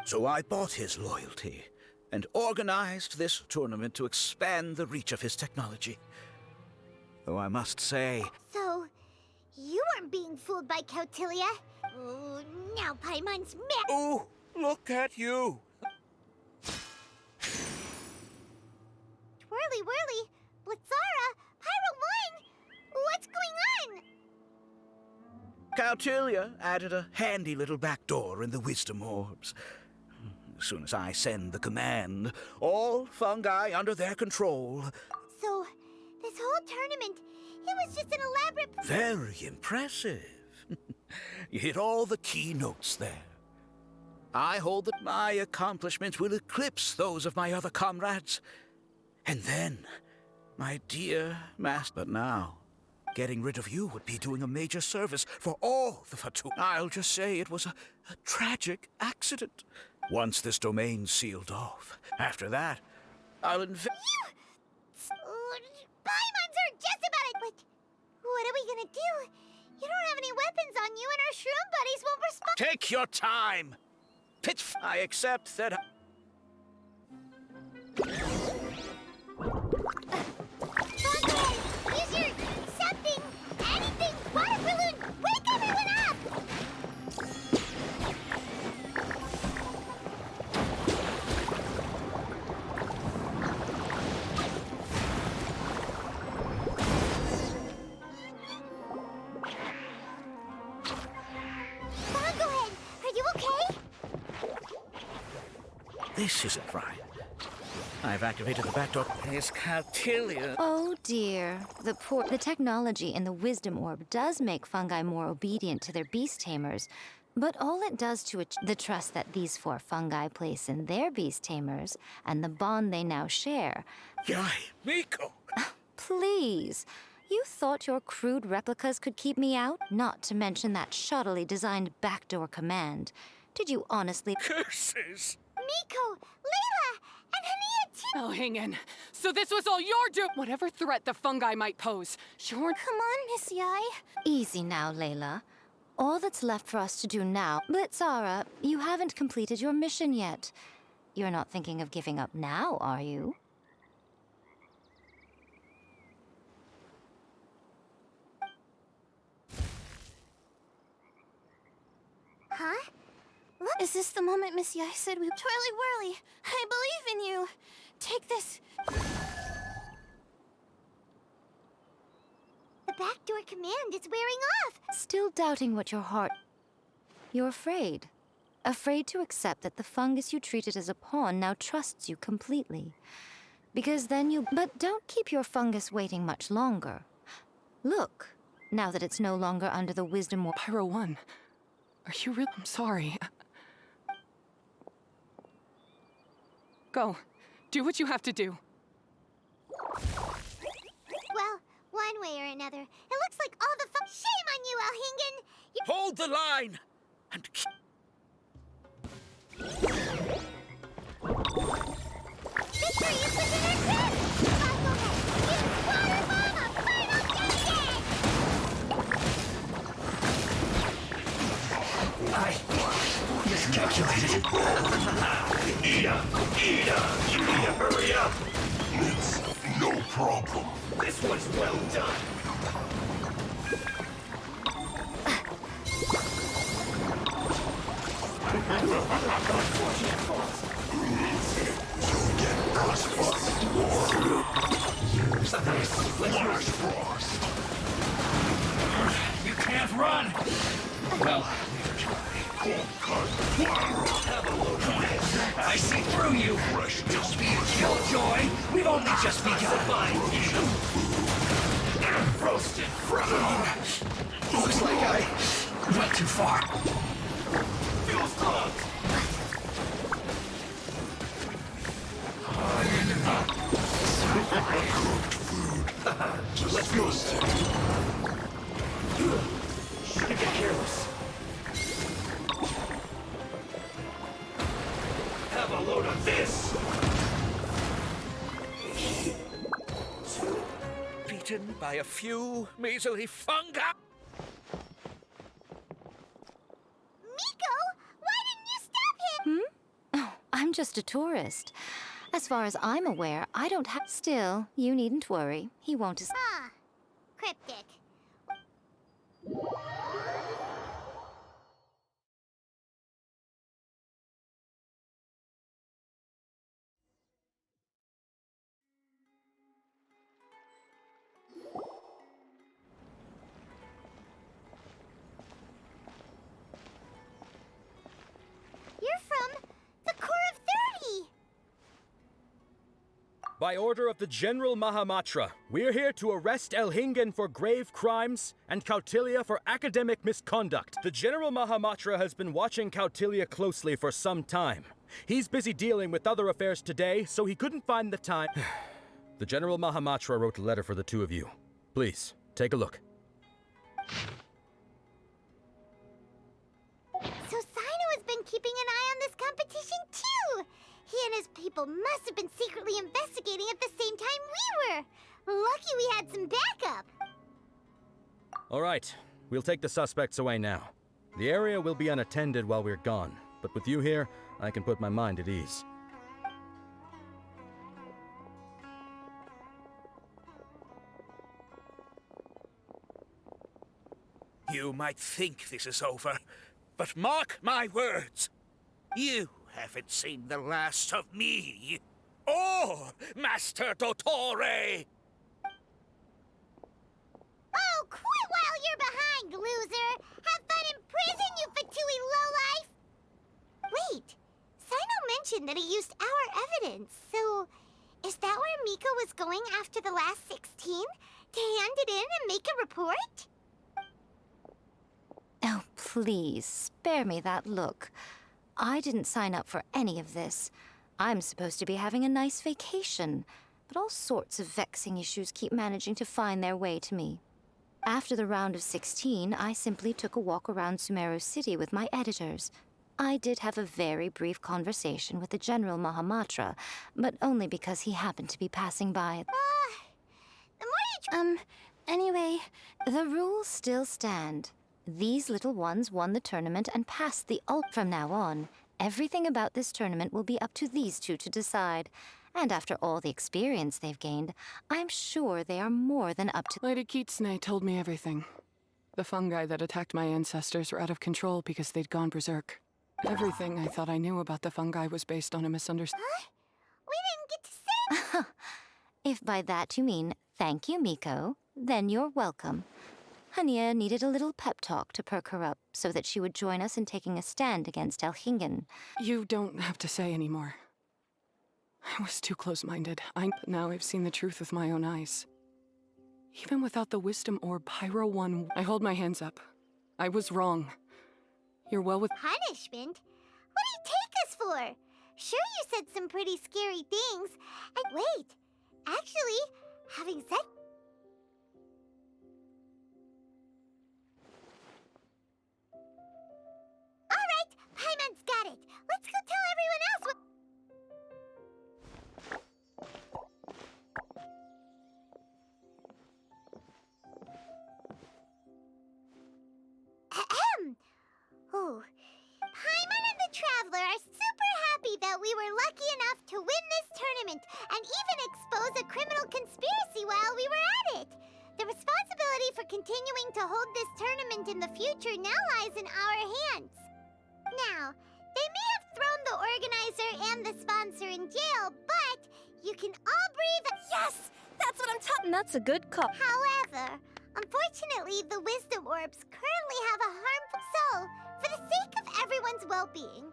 So I bought his loyalty and organized this tournament to expand the reach of his technology. Though I must say... So, you weren't being fooled by Cautilia? Oh, now Paimon's mad. Oh, look at you! Twirly whirly, Blitzara, Pyro 1! What's going on? Cautilia added a handy little back door in the wisdom orbs. As soon as I send the command, all fungi under their control. So, this whole tournament, it was just an elaborate... Very impressive. You hit all the key notes there. I hold that my accomplishments will eclipse those of my other comrades. And then, my dear master... But now, getting rid of you would be doing a major service for all the Fatu. I'll just say it was a tragic accident. Once this domain's sealed off, after that, I'll invest... Paimon's heard just about it! But what are we gonna do? You don't have any weapons on you and our shroom buddies won't respond... Take your time! I accept that... Bongo, use your... something, anything, water balloon! Wake everyone up! Bongohead, are you okay? This isn't right. I've activated the back door. It's Cautilia. Oh dear. The technology in the wisdom orb does make fungi more obedient to their beast tamers, but all it does to the trust that these four fungi place in their beast tamers and the bond they now share. Yai, Miko! Please. You thought your crude replicas could keep me out? Not to mention that shoddily designed backdoor command. Did you honestly... Curses! Miko, Layla, and Hania too! Alhingen, so this was all your doing! Whatever threat the fungi might pose, sure... Come on, Miss Yai. Easy now, Layla. All that's left for us to do now... Blitzara, you haven't completed your mission yet. You're not thinking of giving up now, are you? Huh? Is this the moment Miss Yai said we... Twirly whirly, I believe in you. Take this. The backdoor command is wearing off! Still doubting what your heart... You're afraid. Afraid to accept that the fungus you treated as a pawn now trusts you completely. Because then you... But don't keep your fungus waiting much longer. Look, now that it's no longer under the wisdom... Pyro 1, are you really... I'm sorry. Go. Do what you have to do. Well, one way or another, it looks like all the Shame on you, Alhingen! You... Hold the line! And Victory is within our grip! Bongohead, use water bomb of final judgment! I miscalculated. You need to hurry up. It's no problem. This was well done. You can't run! Well, have a load of this. I see through you! Don't be a killjoy! We've only just begun to find you! Roasted frog! Looks like I went too far. Fuel's clogged! Let's go. Shouldn't get careless. Have a load of this. Beaten by a few measly fungi. Miko, why didn't you stop him? Oh, I'm just a tourist. As far as I'm aware, I don't have. Still, you needn't worry. He won't. Ah, cryptic. You're from the Corps of 30! By order of the General Mahamatra, we're here to arrest Elhingen for grave crimes and Kautilya for academic misconduct. The General Mahamatra has been watching Kautilya closely for some time. He's busy dealing with other affairs today, so he couldn't find the time. The General Mahamatra wrote a letter for the two of you. Please, take a look. So Sino has been keeping an eye on this competition too! He and his people must have been secretly investigating at the same time we were! Lucky we had some backup! All right, we'll take the suspects away now. The area will be unattended while we're gone, but with you here, I can put my mind at ease. You might think this is over, but mark my words. You haven't seen the last of me. Or Master Dottore! Oh, quit while you're behind, loser! Have fun in prison, you Fatui lowlife! Wait, Sino mentioned that he used our evidence, so is that where Miko was going after the last 16? To hand it in and make a report? Oh, please, spare me that look. I didn't sign up for any of this. I'm supposed to be having a nice vacation, but all sorts of vexing issues keep managing to find their way to me. After the round of 16, I simply took a walk around Sumeru City with my editors. I did have a very brief conversation with the General Mahamatra, but only because he happened to be passing by. The more you Anyway, the rules still stand. These little ones won the tournament and passed the ult. From now on, everything about this tournament will be up to these two to decide. And after all the experience they've gained, I'm sure they are more than up to— Lady Kitsune told me everything. The fungi that attacked my ancestors were out of control because they'd gone berserk. Everything I thought I knew about the fungi was based on a misunderstanding. Huh? We didn't get to say— If by that you mean thank you, Miko, then you're welcome. Hania needed a little pep talk to perk her up so that she would join us in taking a stand against Elhingen. You don't have to say anymore. I was too close-minded. But now I've seen the truth with my own eyes. Even without the wisdom orb, Pyro won. I hold my hands up. I was wrong. You're well with— Punishment? What do you take us for? Sure, you said some pretty scary things. And wait, actually, having said— Alright, Paimon's got it. Let's go tell everyone else what— Ahem. Oh, Paimon and the Traveler are super happy that we were lucky enough to win this tournament and even expose a criminal conspiracy while we were organizer and the sponsor in jail, but you can all breathe. Yes! That's what I'm talking. That's a good call. However, unfortunately, the wisdom orbs currently have a harmful. So, for the sake of everyone's well-being,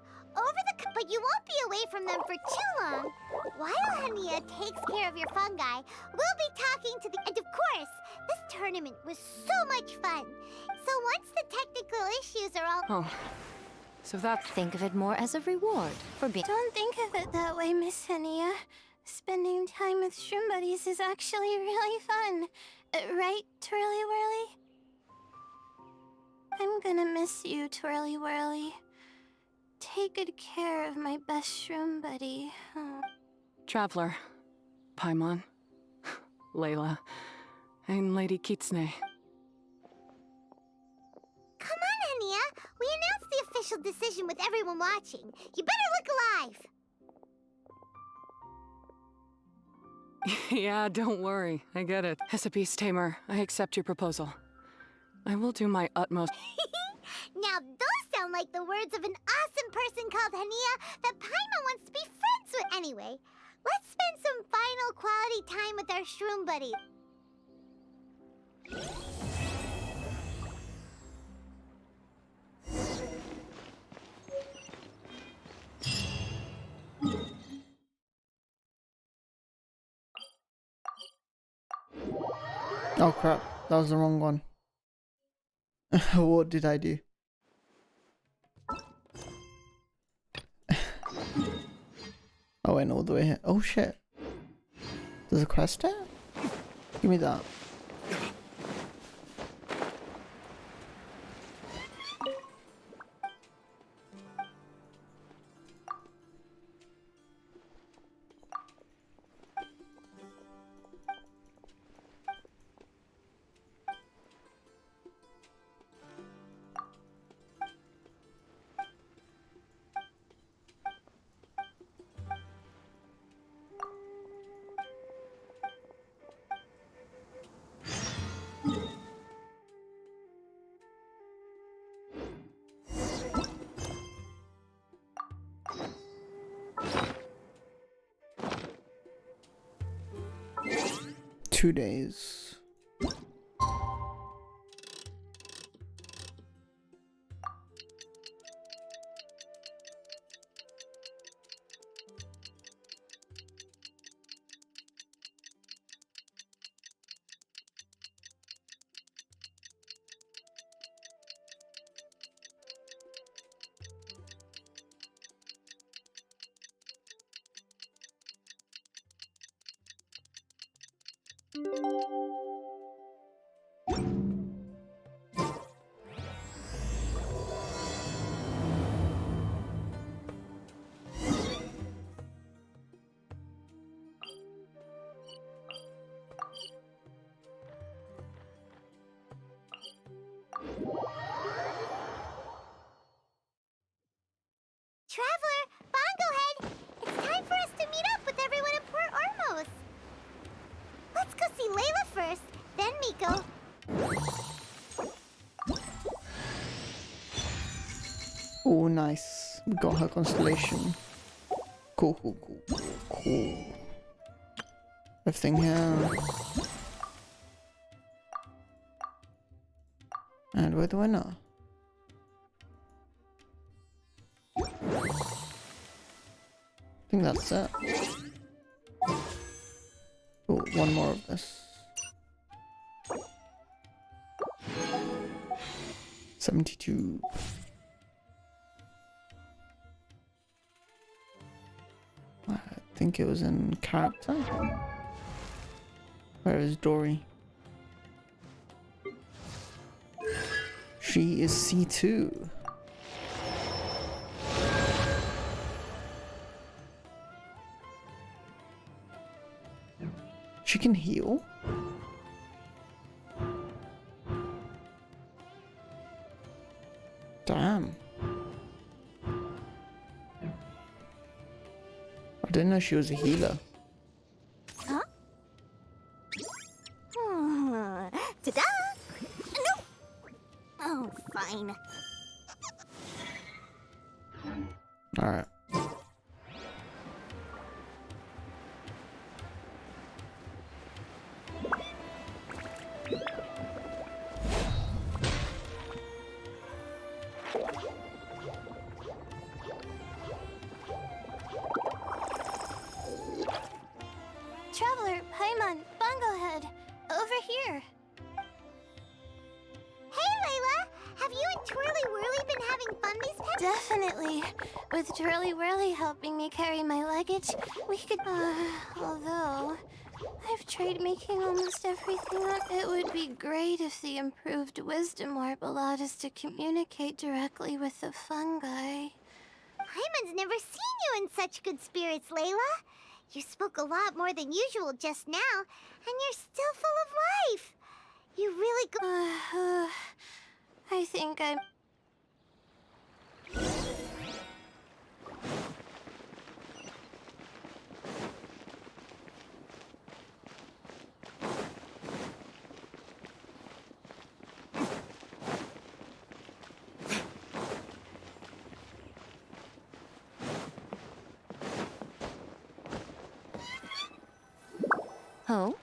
but you won't be away from them for too long. While Hania takes care of your fungi, we'll be talking to the. And of course, this tournament was so much fun. So once the technical issues are all. Oh. So that. Think of it more as a reward for being. Don't think of it that way, Miss Hania. Spending time with shroom buddies is actually really fun. Right, Twirly Whirly? I'm gonna miss you, Twirly Whirly. Take good care of my best shroom buddy. Traveler. Paimon. Layla. And Lady Kitsune. Come on, Hania. We announced the official decision with everyone watching. You better look alive. Yeah, don't worry. I get it. As a beast tamer, I accept your proposal. I will do my utmost. Now, those sound like the words of an awesome person called Hania that Paimon wants to be friends with. Anyway, let's spend some final quality time with our shroom buddy. Oh crap, that was the wrong one. What did I do? I went all the way here. Oh shit. There's a quest there? Give me that. Two days. Traveler, Bongohead, it's time for us to meet up with everyone in Port Ormos. Let's go see Layla first, then Miko. Oh, nice. We got her constellation. Cool, cool, cool, cool, cool. Everything here. And we're the winner. I think that's it. Oh, one more of this. 72. I think it was in character. Where is Dory? She is C2. She can heal? Damn. I didn't know she was a healer. Huh? Ta-da! No! Oh, fine. Alright. here. Hey, Layla! Have you and Twirly Whirly been having fun these past— Definitely. With Twirly Whirly helping me carry my luggage, we could... although... I've tried making almost everything up. It would be great if the improved wisdom orb allowed us to communicate directly with the fungi. Paimon's never seen you in such good spirits, Layla. You spoke a lot more than usual just now, and you're still full of life. You really I think I'm... Oh?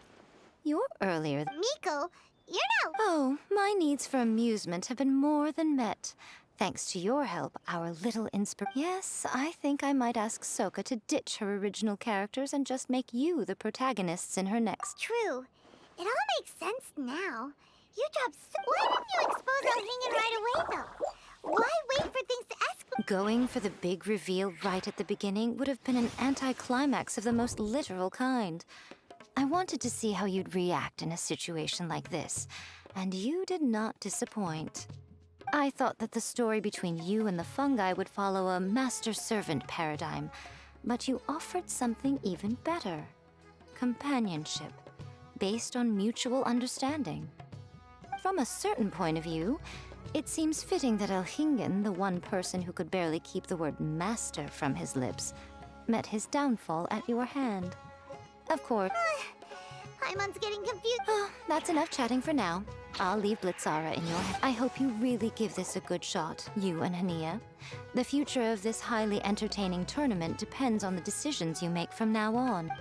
You're earlier. Miko, you're now— Oh, my needs for amusement have been more than met. Thanks to your help, our little Yes, I think I might ask Sokka to ditch her original characters and just make you the protagonists in her next. True. It all makes sense now. You dropped Why didn't you expose Elhingen right away, though? Why wait for things to escalate? Going for the big reveal right at the beginning would have been an anticlimax of the most literal kind. I wanted to see how you'd react in a situation like this, and you did not disappoint. I thought that the story between you and the fungi would follow a master-servant paradigm, but you offered something even better. Companionship, based on mutual understanding. From a certain point of view, it seems fitting that Elhingen, the one person who could barely keep the word master from his lips, met his downfall at your hand. Of course. Paimon's getting confused. Oh, that's enough chatting for now. I'll leave Blitzara in your hands. I hope you really give this a good shot, you and Hania. The future of this highly entertaining tournament depends on the decisions you make from now on.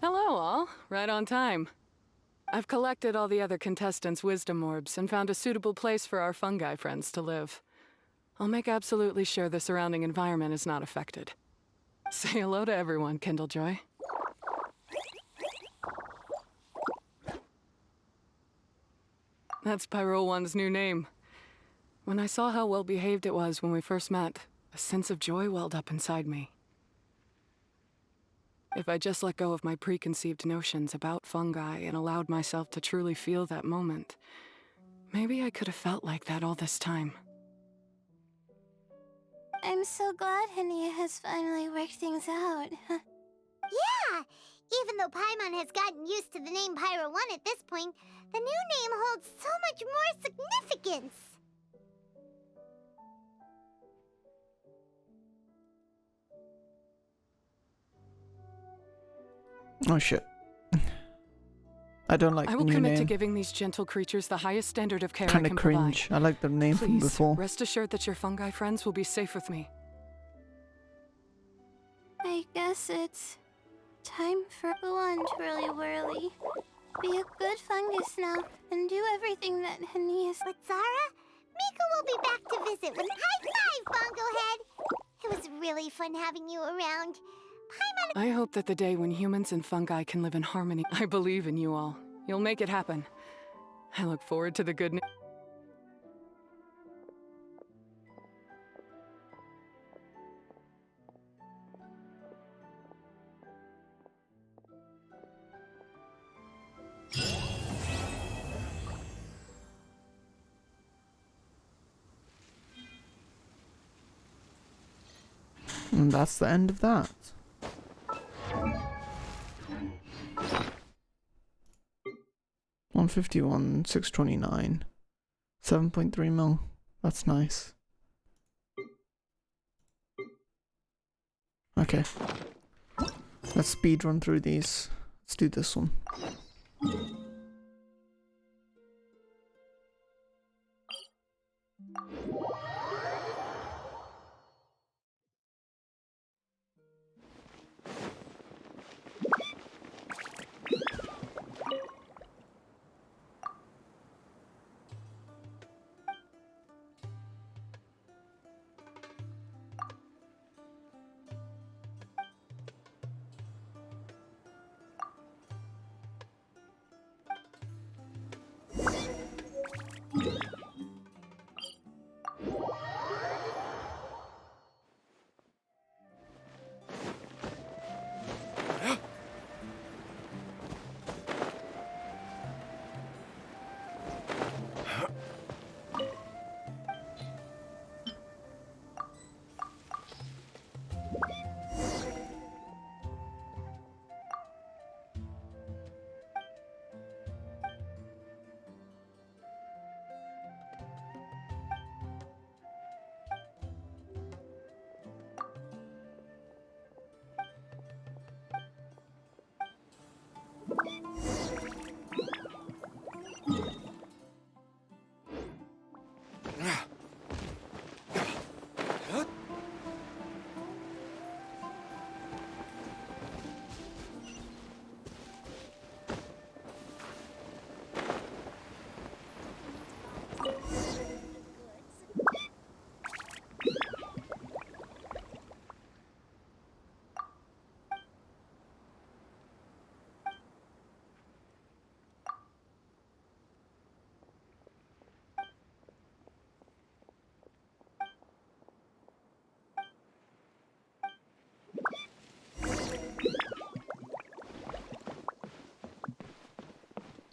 Hello, all. Right on time. I've collected all the other contestants' wisdom orbs and found a suitable place for our fungi friends to live. I'll make absolutely sure the surrounding environment is not affected. Say hello to everyone, Kindlejoy. That's Pyro One's new name. When I saw how well behaved it was when we first met, a sense of joy welled up inside me. If I just let go of my preconceived notions about fungi and allowed myself to truly feel that moment, maybe I could have felt like that all this time. I'm so glad Hania has finally worked things out. Yeah! Even though Paimon has gotten used to the name Pyro 1 at this point, the new name holds so much more significance! Oh shit. I don't like I the will new commit name. to giving these gentle creatures the highest standard of care I Kinda can cringe. provide. I like the name from Please, before. rest assured that your fungi friends will be safe with me. I guess it's time for go on, Twirly Whirly. Be a good fungus now, and do everything that Hania's... But Zara, Miko will be back to visit with high five, Bongo Head! It was really fun having you around. Paimon... I hope that the day when humans and fungi can live in harmony. I believe in you all. You'll make it happen. I look forward to the good news. And that's the end of that. $151, $629, 7.3 mil. That's nice. Okay. Let's speed run through these. Let's do this one.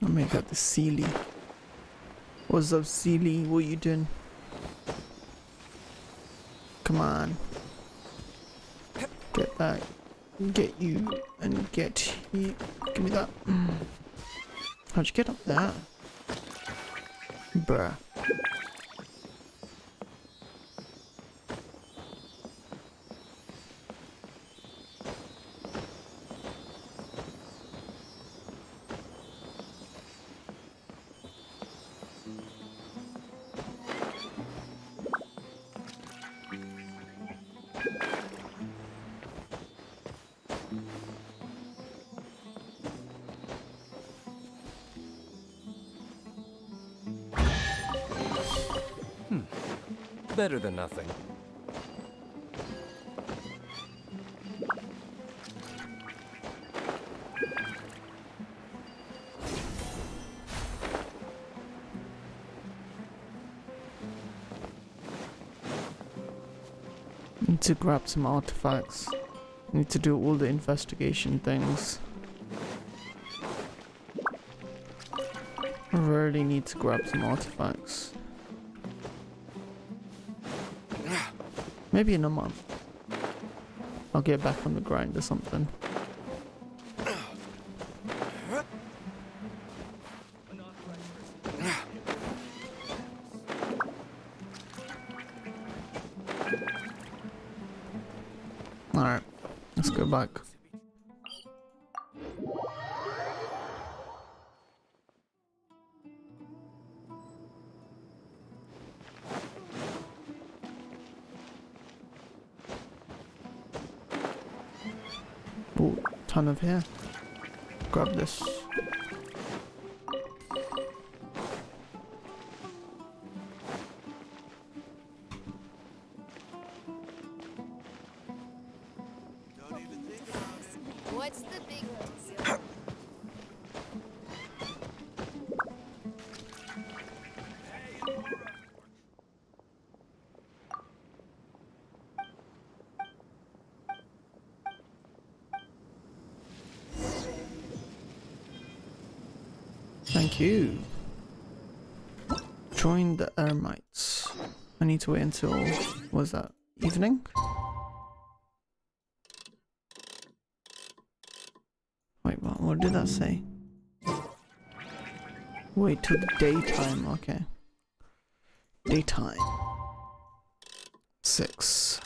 Oh my god, the Sealy. What's up, Sealy? What you doing? Come on. Get that. Get you. And get you. Give me that. How'd you get up there? Bruh. Better than nothing. Need to grab some artifacts. Need to do all the investigation things. I really need to grab some artifacts. Maybe in a month. I'll get back on the grind or something. Alright, let's go back. Oh, ton of hair. Grab this. What's the big deal? Thank you. Join the Ermites. I need to wait until, what was that, evening? Wait, what did that say? Wait till the daytime, okay. Daytime. 6.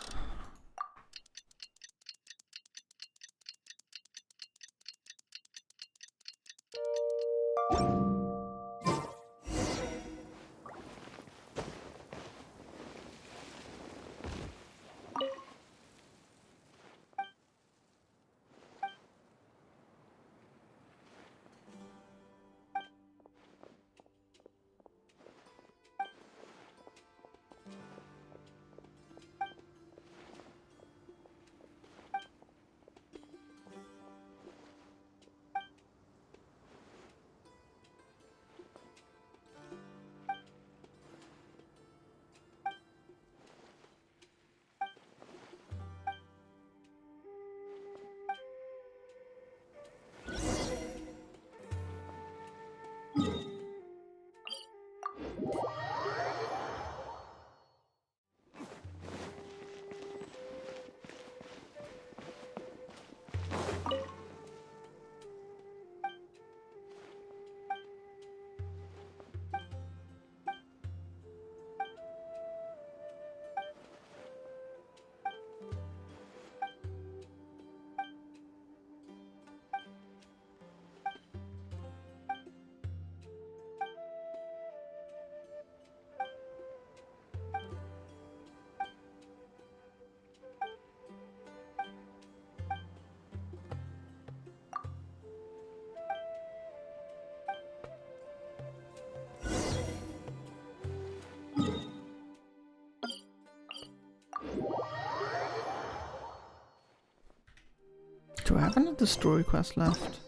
Do I have another story quest left?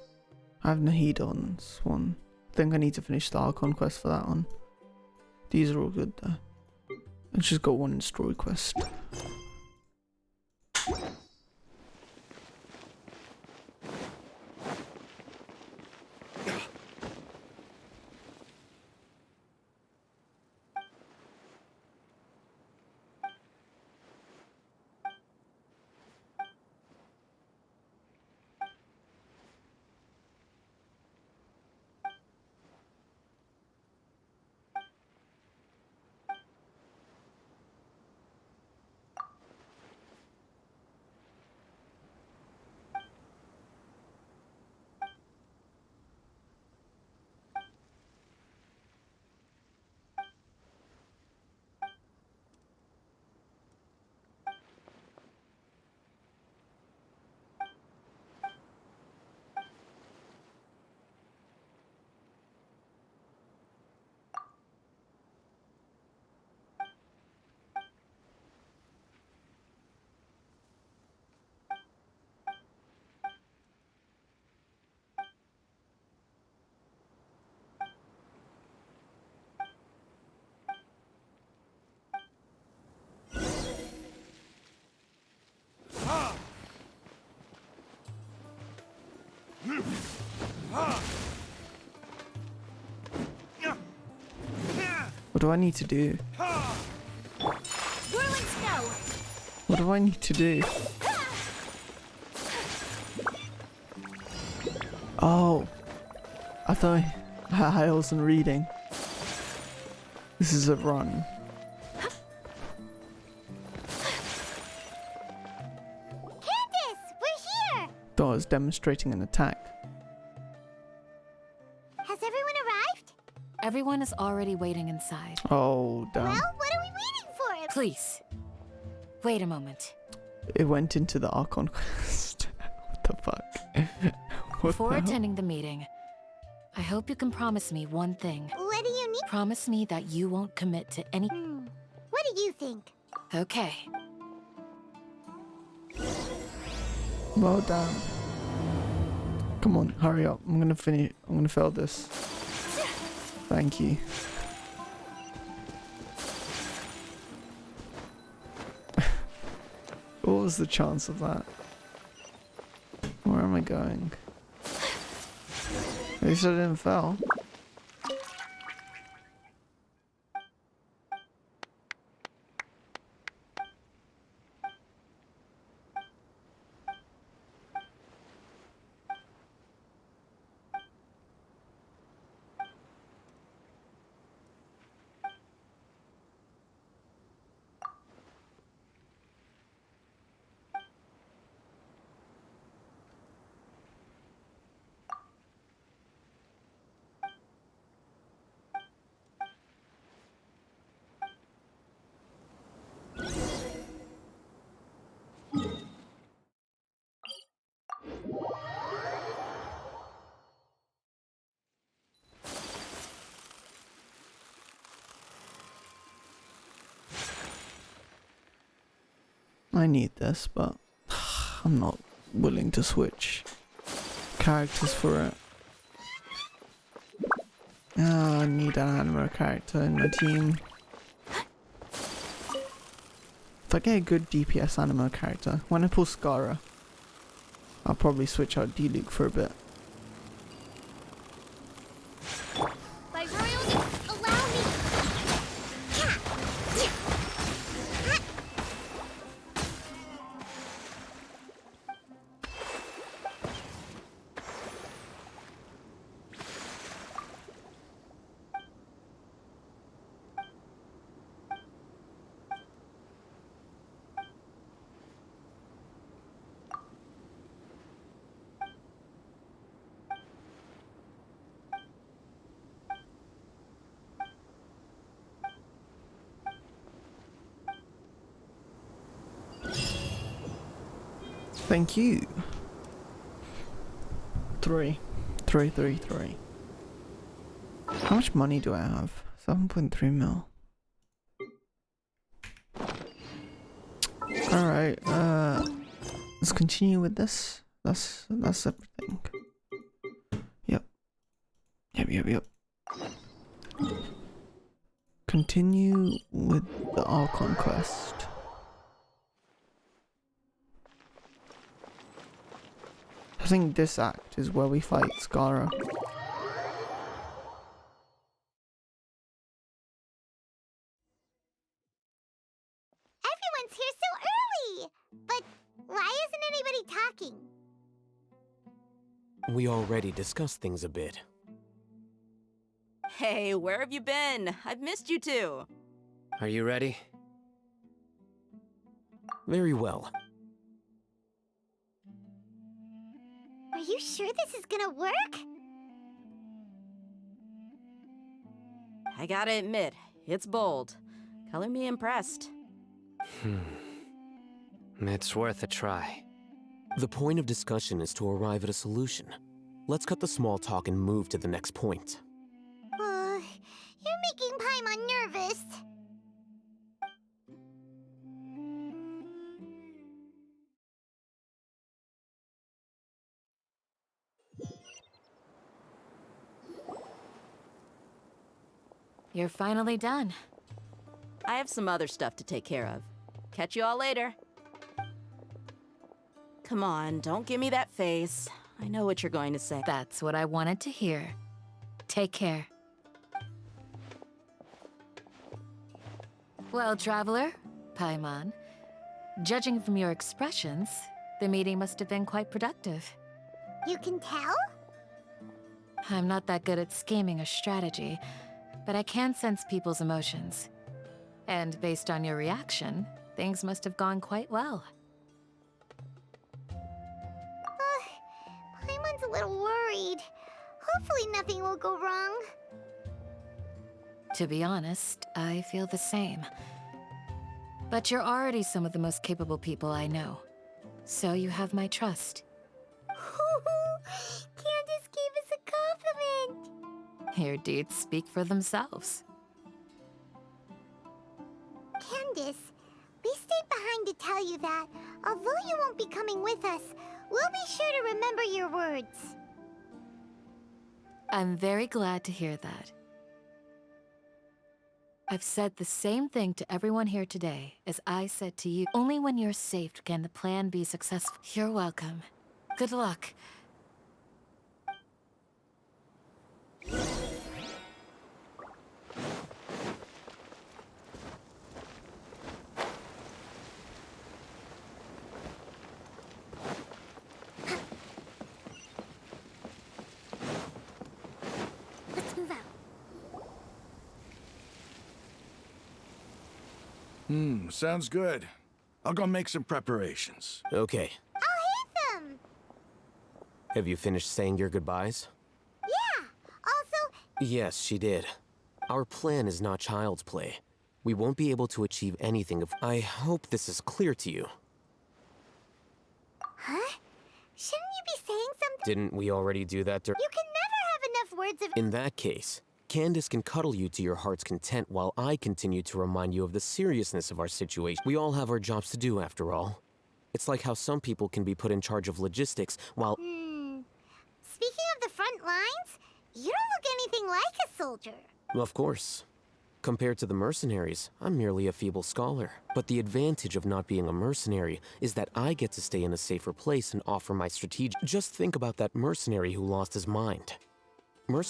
I have Nahidon's one. I think I need to finish the Archon quest for that one. These are all good though. I just got one story quest. What do I need to do? What do I need to do? Oh, I thought I wasn't reading. This is a run. Candace, we're here! Thought I was demonstrating an attack. Has everyone arrived? Everyone is already waiting inside. Oh, damn. Well, what are we waiting for? Please, wait a moment. It went into the Archon quest. What the fuck? What Before the hell? attending the meeting, I hope you can promise me one thing. What do you need? Promise me that you won't commit to any... What do you think? Okay. Well done. Come on, hurry up. I'm gonna finish. I'm gonna fail this. Thank you. What was the chance of that? Where am I going? At least I didn't fail. I need this, but I'm not willing to switch characters for it. I need an anime character in my team. If I get a good DPS anime character, when I pull Skara, I'll probably switch out D-Luke for a bit. By royalty, allow me. Thank you. 3. How much money do I have? 7.3 mil. Alright, let's continue with this. That's everything. Yep. Yep. Continue with the Archon quest. I think this act is where we fight Skara. Everyone's here so early! But why isn't anybody talking? We already discussed things a bit. Hey, where have you been? I've missed you too. Are you ready? Very well. Are you sure this is gonna work? I gotta admit, it's bold. Color me impressed. It's worth a try. The point of discussion is to arrive at a solution. Let's cut the small talk and move to the next point. You're making Paimon nervous. You're finally done. I have some other stuff to take care of. Catch you all later. Come on, don't give me that face. I know what you're going to say. That's what I wanted to hear. Take care. Well, Traveler, Paimon, judging from your expressions, the meeting must have been quite productive. You can tell? I'm not that good at scheming or strategy, but I can sense people's emotions. And based on your reaction, things must have gone quite well. Paimon's a little worried. Hopefully nothing will go wrong. To be honest, I feel the same. But you're already some of the most capable people I know. So you have my trust. Candace gave us a compliment! Your deeds speak for themselves. Candace, we stayed behind to tell you that, although you won't be coming with us, we'll be sure to remember your words. I'm very glad to hear that. I've said the same thing to everyone here today as I said to you. Only when you're safe can the plan be successful. You're welcome. Good luck. Let's move out. Sounds good. I'll go make some preparations. Okay. I'll hate them! Have you finished saying your goodbyes? Yeah! Also, Yes, she did. Our plan is not child's play. We won't be able to achieve anything if— I hope this is clear to you. huh? Shouldn't you be saying something? Didn't we already do that? You can never have enough words of— In that case, Candace can cuddle you to your heart's content while I continue to remind you of the seriousness of our situation. We all have our jobs to do, after all. It's like how some people can be put in charge of logistics while— Speaking of the front lines, you don't look anything like a soldier. Of course. Compared to the mercenaries, I'm merely a feeble scholar. But the advantage of not being a mercenary is that I get to stay in a safer place and offer my strategic— Just think about that mercenary who lost his mind. Well,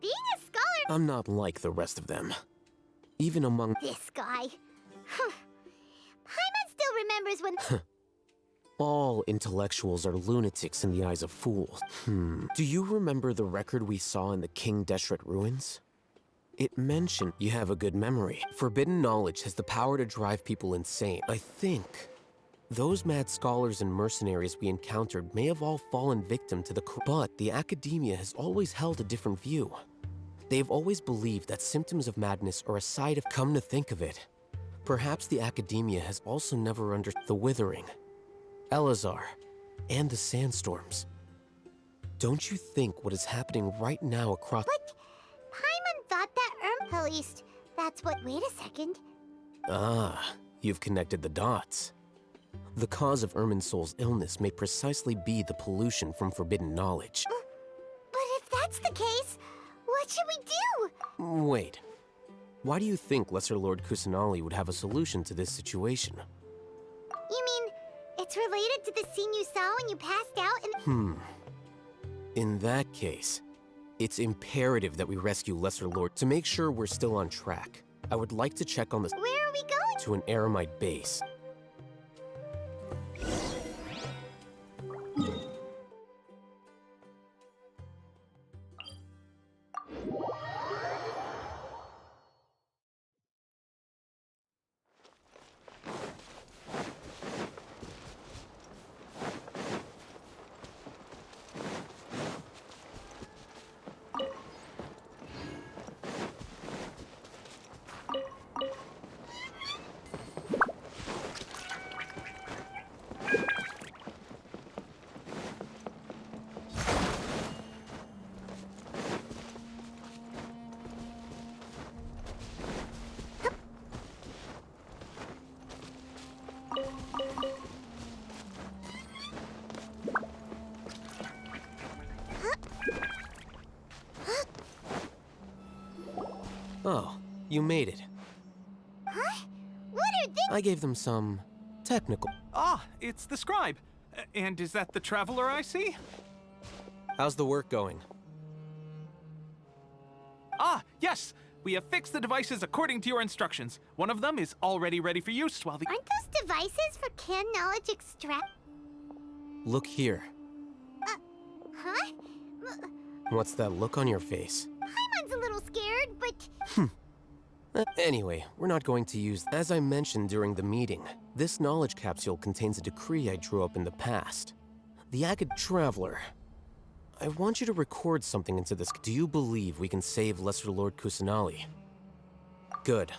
being a scholar— I'm not like the rest of them. Even among— This guy. Paimon still remembers when— All intellectuals are lunatics in the eyes of fools. Do you remember the record we saw in the King Deshret ruins? It mentioned— You have a good memory. Forbidden knowledge has the power to drive people insane. I think those mad scholars and mercenaries we encountered may have all fallen victim to the— But the academia has always held a different view. They've always believed that symptoms of madness are a side of— Come to think of it, perhaps the academia has also never understood the Withering, Elazar, and the sandstorms. Don't you think what is happening right now across— But Paimon thought that At least, that's what— Wait a second. Ah, you've connected the dots. The cause of Irminsul's illness may precisely be the pollution from forbidden knowledge. But if that's the case, what should we do? Wait. Why do you think Lesser Lord Kusanali would have a solution to this situation? You mean, it's related to the scene you saw when you passed out and— In that case, it's imperative that we rescue Lesser Lord. To make sure we're still on track, I would like to check on this— Where are we going? to an Eremite base. Oh, you made it. Huh? What are they? I gave them some technical. Ah, it's the scribe. And is that the traveler I see? How's the work going? Ah, yes! We have fixed the devices according to your instructions. One of them is already ready for use, while the— Aren't those devices for canned knowledge extract? Look here. Huh? What's that look on your face? Paimon's a little scared, but— Anyway, we're not going to use— As I mentioned during the meeting, this knowledge capsule contains a decree I drew up in the past. The Agate Traveler. I want you to record something into this. Do you believe we can save Lesser Lord Kusanali? Good.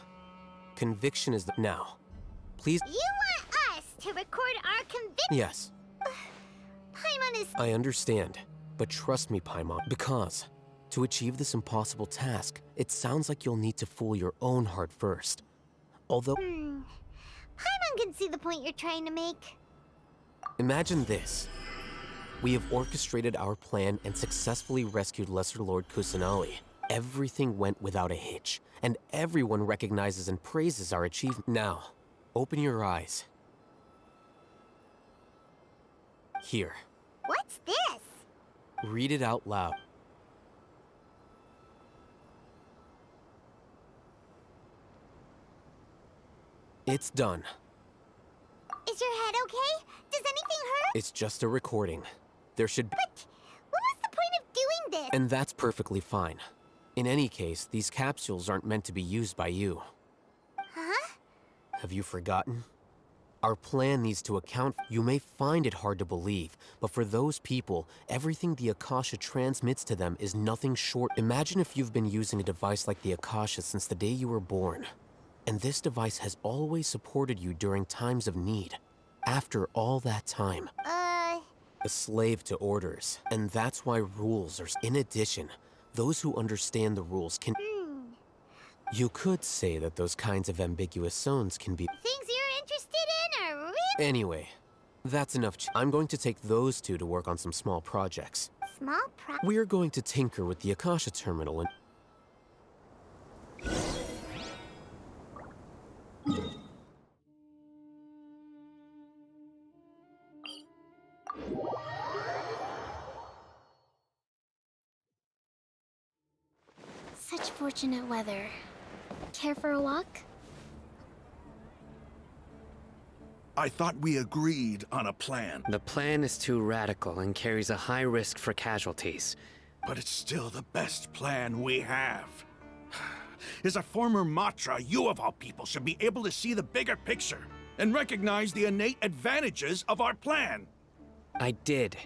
Conviction is the— Now, please— You want us to record our conviction? Yes. Paimon is— I understand, but trust me, Paimon, because to achieve this impossible task, it sounds like you'll need to fool your own heart first. Although— Paimon can see the point you're trying to make. Imagine this. We have orchestrated our plan and successfully rescued Lesser Lord Kusanali. Everything went without a hitch, and everyone recognizes and praises our achievement. Now, open your eyes. Here. What's this? Read it out loud. It's done. Is your head okay? Does anything hurt? It's just a recording. There should be— But what was the point of doing this? And that's perfectly fine. In any case, these capsules aren't meant to be used by you. Huh? Have you forgotten? Our plan needs to account— You may find it hard to believe, but for those people, everything the Akasha transmits to them is nothing short— Imagine if you've been using a device like the Akasha since the day you were born. And this device has always supported you during times of need. After all that time, a slave to orders. And that's why rules are— In addition, those who understand the rules can— You could say that those kinds of ambiguous zones can be— Things you're interested in are real— Anyway, that's enough. I'm going to take those two to work on some small projects. Small We're going to tinker with the Akasha terminal and— Such fortunate weather. Care for a walk? I thought we agreed on a plan. The plan is too radical and carries a high risk for casualties. But it's still the best plan we have. As a former Matra, you of all people should be able to see the bigger picture and recognize the innate advantages of our plan. I did.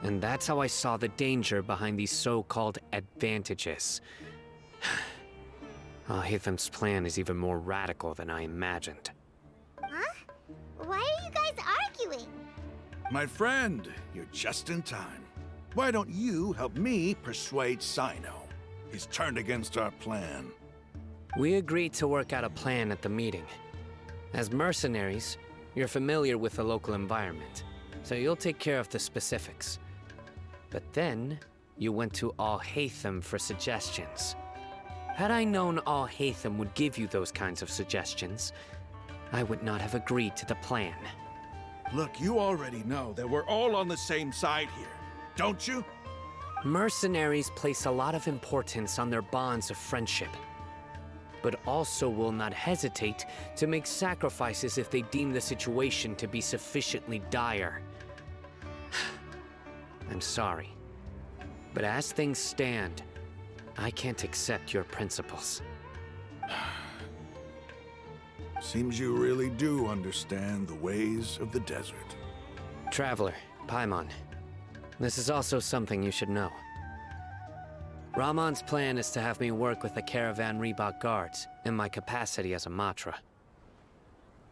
And that's how I saw the danger behind these so-called advantages. Hitham's plan is even more radical than I imagined. Huh? Why are you guys arguing? My friend, you're just in time. Why don't you help me persuade Sino? He's turned against our plan. We agreed to work out a plan at the meeting. As mercenaries, You're familiar with the local environment, so you'll take care of the specifics. But then, you went to Al-Haytham for suggestions. Had I known Al-Haytham would give you those kinds of suggestions, I would not have agreed to the plan. Look, you already know that we're all on the same side here, don't you? Mercenaries place a lot of importance on their bonds of friendship, but also will not hesitate to make sacrifices if they deem the situation to be sufficiently dire. I'm sorry, but as things stand, I can't accept your principles. Seems you really do understand the ways of the desert. Traveler, Paimon, this is also something you should know. Rahman's plan is to have me work with the Caravan Reebok guards in my capacity as a Matra.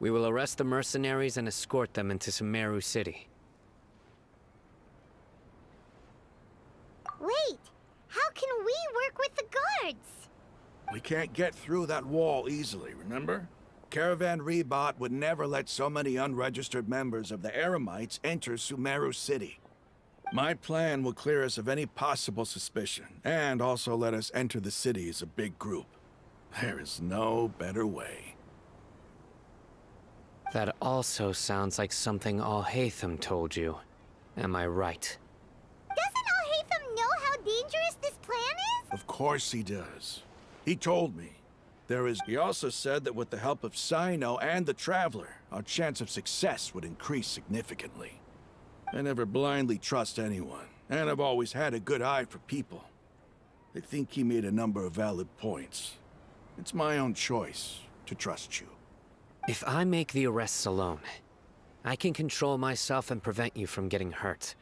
We will arrest the mercenaries and escort them into Sumeru City. Wait, how can we work with the guards? We can't get through that wall easily, remember? Caravan Reebok would never let so many unregistered members of the Eremites enter Sumeru City. My plan will clear us of any possible suspicion, and also let us enter the city as a big group. There is no better way. That also sounds like something Al-Haytham told you. Am I right? Doesn't Al-Haytham know how dangerous this plan is? Of course he does. He told me. He also said that with the help of Sino and the Traveler, our chance of success would increase significantly. I never blindly trust anyone, and I've always had a good eye for people. I think he made a number of valid points. It's my own choice to trust you. If I make the arrests alone, I can control myself and prevent you from getting hurt.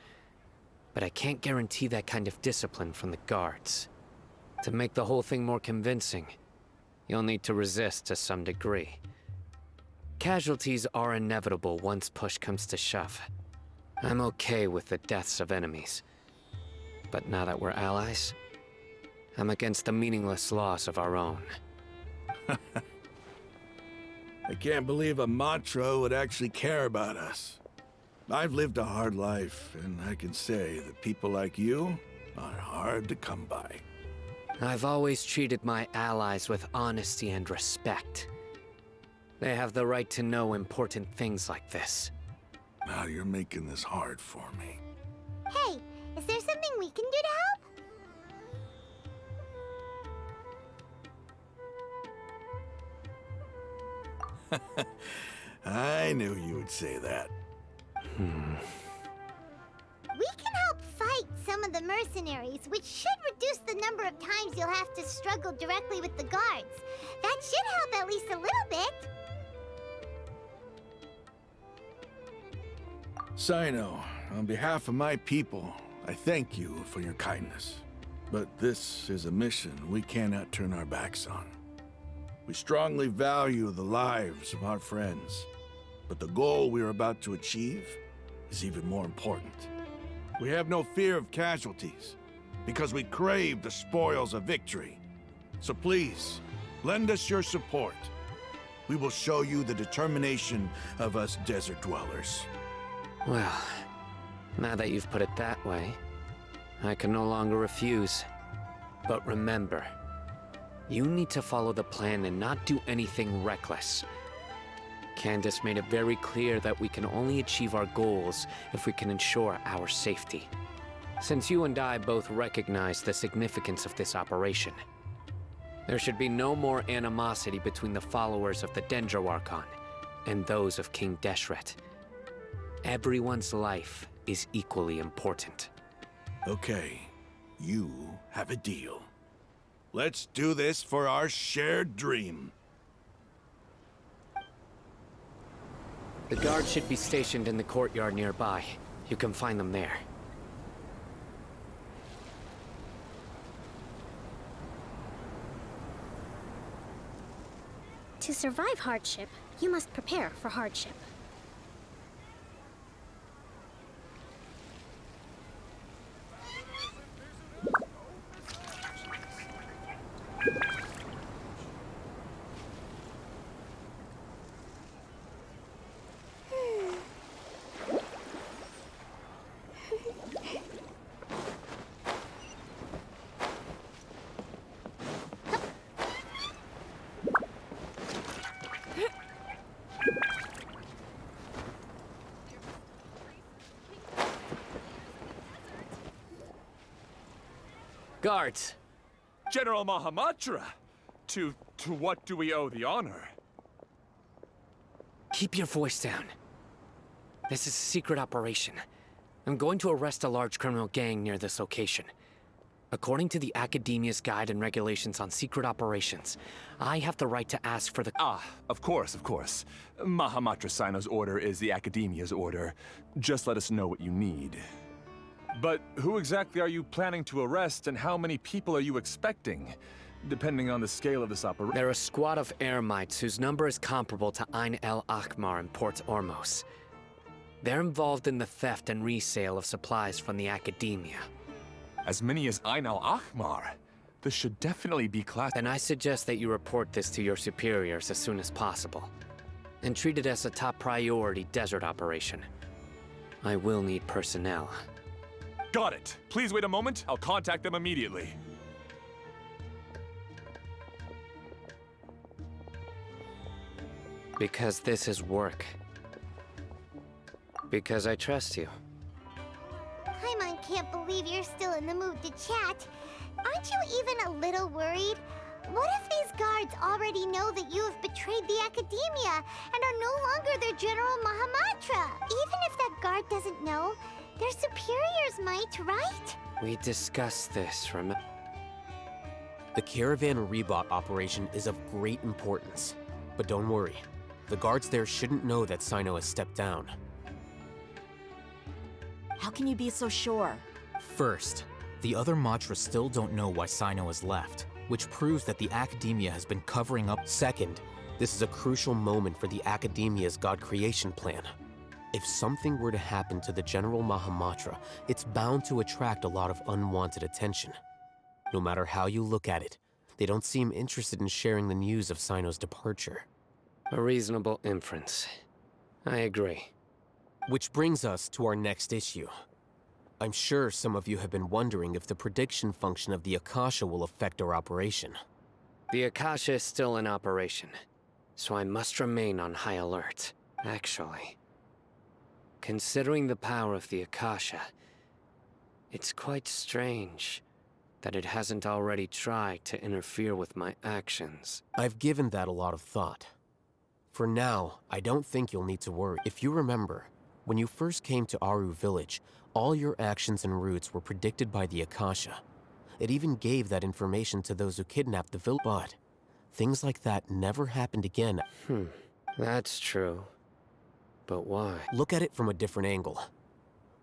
But I can't guarantee that kind of discipline from the guards. To make the whole thing more convincing, you'll need to resist to some degree. Casualties are inevitable once push comes to shove. I'm okay with the deaths of enemies. But now that we're allies, I'm against the meaningless loss of our own. I can't believe a Matra would actually care about us. I've lived a hard life, and I can say that people like you are hard to come by. I've always treated my allies with honesty and respect. They have the right to know important things like this. Now you're making this hard for me. Hey, is there something we can do to help? I knew you would say that. We can help fight some of the mercenaries, which should reduce the number of times you'll have to struggle directly with the guards. That should help at least a little bit. Sino, on behalf of my people, I thank you for your kindness. But this is a mission we cannot turn our backs on. We strongly value the lives of our friends, but the goal we are about to achieve is even more important. We have no fear of casualties, because we crave the spoils of victory. So please, lend us your support. We will show you the determination of us desert dwellers. Well, now that you've put it that way, I can no longer refuse. But remember, you need to follow the plan and not do anything reckless. Candace made it very clear that we can only achieve our goals if we can ensure our safety. Since you and I both recognize the significance of this operation, there should be no more animosity between the followers of the Dendro Archon and those of King Deshret. Everyone's life is equally important. Okay, you have a deal. Let's do this for our shared dream. The guards should be stationed in the courtyard nearby. You can find them there. To survive hardship, you must prepare for hardship. Guards! General Mahamatra! To what do we owe the honor? Keep your voice down. This is a secret operation. I'm going to arrest a large criminal gang near this location. According to the Academia's Guide and Regulations on Secret Operations, I have the right to ask for the— Of course. Mahamatra Sino's order is the Academia's order. Just let us know what you need. But who exactly are you planning to arrest, and how many people are you expecting? Depending on the scale of this operation. They're a squad of Eremites whose number is comparable to Ain el Akmar in Port Ormos. They're involved in the theft and resale of supplies from the Academia. As many as Ain el Akmar? This should definitely be classified. And I suggest that you report this to your superiors as soon as possible. And treat it as a top priority desert operation. I will need personnel. Got it. Please wait a moment. I'll contact them immediately. Because this is work. Because I trust you. Paimon can't believe you're still in the mood to chat. Aren't you even a little worried? What if these guards already know that you have betrayed the Academia and are no longer their General Mahamatra? Even if that guard doesn't know, their superiors might, right? We discussed this, remember? The Caravan Rebot operation is of great importance. But don't worry, the guards there shouldn't know that Sino has stepped down. How can you be so sure? First, the other Matras still don't know why Sino has left, which proves that the Academia has been covering up. Second, this is a crucial moment for the Academia's God creation plan. If something were to happen to the General Mahamatra, it's bound to attract a lot of unwanted attention. No matter how you look at it, they don't seem interested in sharing the news of Sino's departure. A reasonable inference. I agree. Which brings us to our next issue. I'm sure some of you have been wondering if the prediction function of the Akasha will affect our operation. The Akasha is still in operation, so I must remain on high alert. Actually, considering the power of the Akasha, it's quite strange that it hasn't already tried to interfere with my actions. I've given that a lot of thought. For now, I don't think you'll need to worry. If you remember, when you first came to Aru Village, all your actions and routes were predicted by the Akasha. It even gave that information to those who kidnapped the village. But things like that never happened again. That's true. But why? Look at it from a different angle.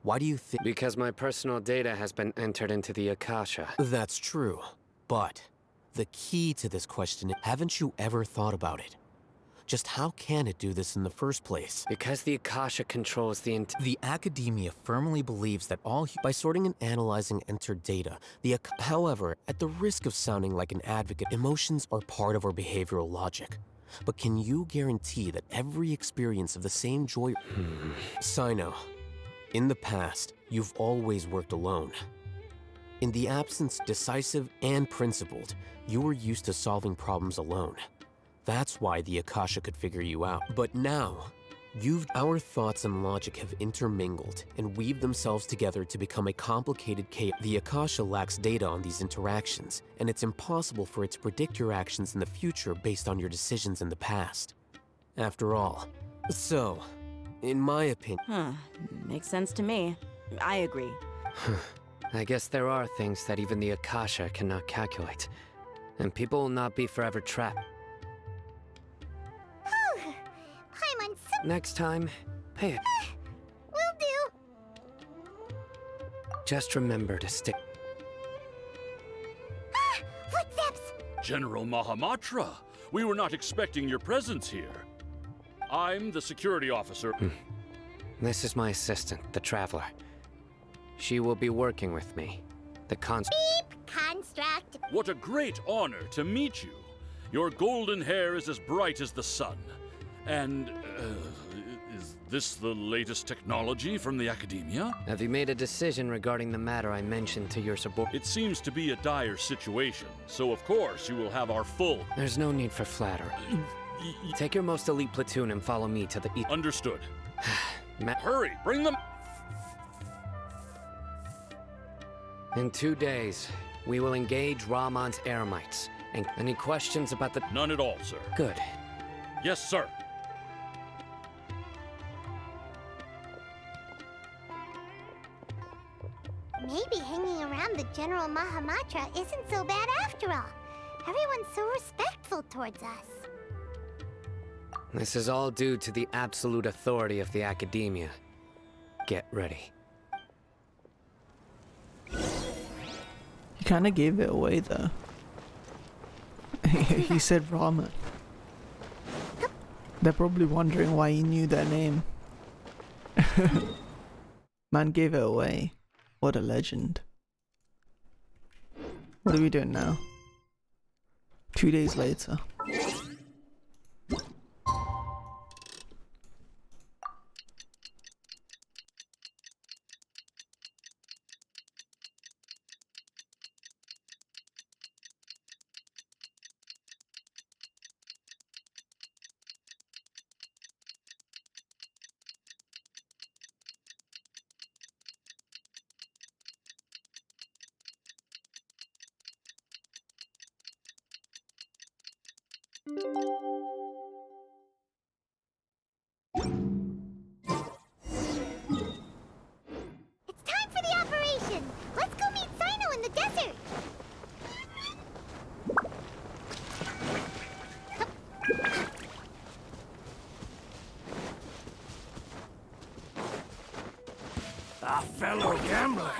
Why do you think— Because my personal data has been entered into the Akasha. That's true. But the key to this question is, haven't you ever thought about it? Just how can it do this in the first place? Because the Akasha controls the The Academia firmly believes that all— By sorting and analyzing entered data, However, at the risk of sounding like an advocate, emotions are part of our behavioral logic. But can you guarantee that every experience of the same joy— Sino, in the past, you've always worked alone. In the absence, decisive and principled, you were used to solving problems alone. That's why the Akasha could figure you out. But now, our thoughts and logic have intermingled and weaved themselves together to become a complicated chaos. The Akasha lacks data on these interactions, and it's impossible for it to predict your actions in the future based on your decisions in the past. After all. So, in my opinion— Makes sense to me. I agree. I guess there are things that even the Akasha cannot calculate, and people will not be forever trapped. Paimon, Next time, pay it. will do. Just remember to stick. Footsteps! General Mahamatra, we were not expecting your presence here. I'm the security officer. This is my assistant, the Traveler. She will be working with me. The Beep! Construct! What a great honor to meet you. Your golden hair is as bright as the sun. And, is this the latest technology from the Academia? Have you made a decision regarding the matter I mentioned to your subordinate? It seems to be a dire situation, so of course you will have our full— There's no need for flattery. Take your most elite platoon and follow me to the east. Understood. Hurry, bring them— In 2 days, We will engage Rahman's Eremites. And any questions about the... None at all, sir. Good. Yes, sir. Maybe hanging around the General Mahamatra isn't so bad after all. Everyone's so respectful towards us. This is all due to the absolute authority of the Academia. Get ready. He kind of gave it away, though. He said Ramen. They're probably wondering why he knew their name. Man gave it away. What a legend. What are we doing now? 2 days later. It's time for the operation! Let's go meet Sino in the desert! A fellow gambler.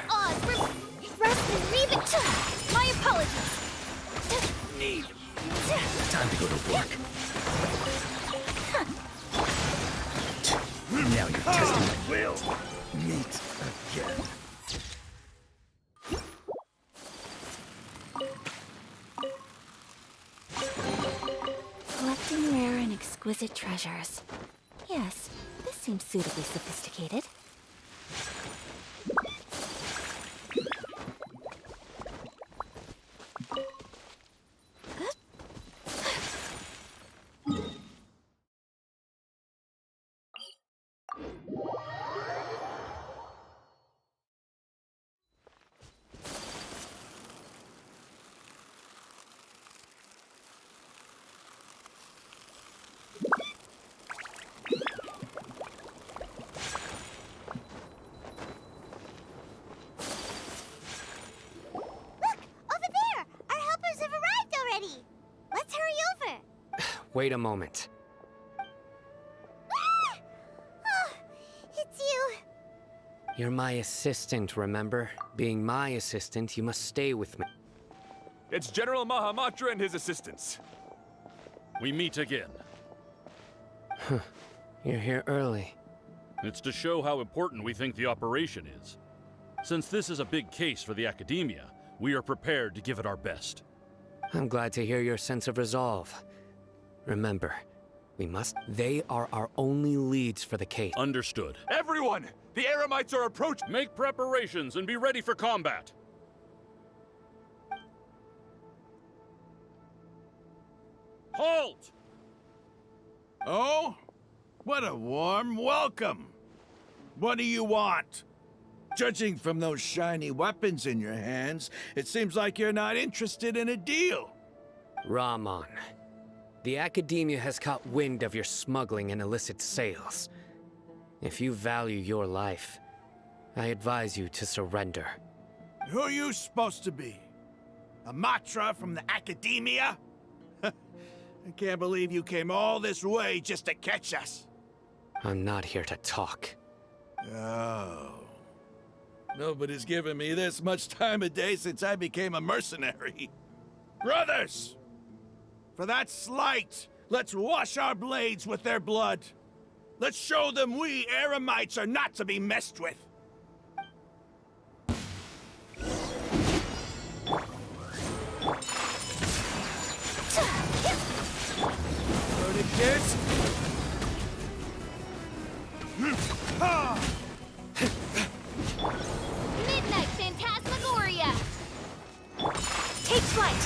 Rustin, leave it! My apologies! Need. Time to go to work. Now you're testing my will. Meet again. Collecting rare and exquisite treasures. Yes, this seems suitably sophisticated. Wait a moment. Oh, it's you. You're my assistant, remember? Being my assistant, you must stay with me. It's General Mahamatra and his assistants. We meet again. You're here early. It's to show how important we think the operation is. Since this is a big case for the Academia, we are prepared to give it our best. I'm glad to hear your sense of resolve. Remember, we must... They are our only leads for the case. Understood. Everyone! The Eremites are approaching! Make preparations and be ready for combat! Halt! Oh? What a warm welcome! What do you want? Judging from those shiny weapons in your hands, it seems like you're not interested in a deal. Rahman, the Academia has caught wind of your smuggling and illicit sales. If you value your life, I advise you to surrender. Who are you supposed to be? A Matra from the Academia? I can't believe you came all this way just to catch us. I'm not here to talk. Oh. Nobody's given me this much time of day since I became a mercenary. Brothers! For that slight, let's wash our blades with their blood. Let's show them we Eremites are not to be messed with. Loaded kids? Midnight Phantasmagoria! Take flight!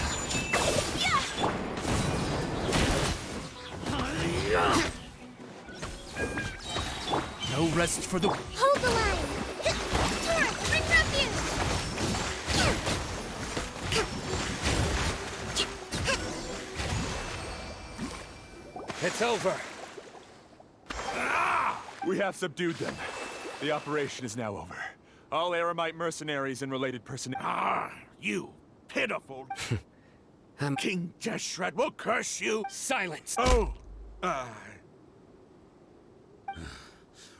No rest for the... Hold the line! Torrent, bring refuge! It's over. We have subdued them. The operation is now over. All Aramite mercenaries and related personnel. You pitiful. King Deshret will curse you. Silence! Oh!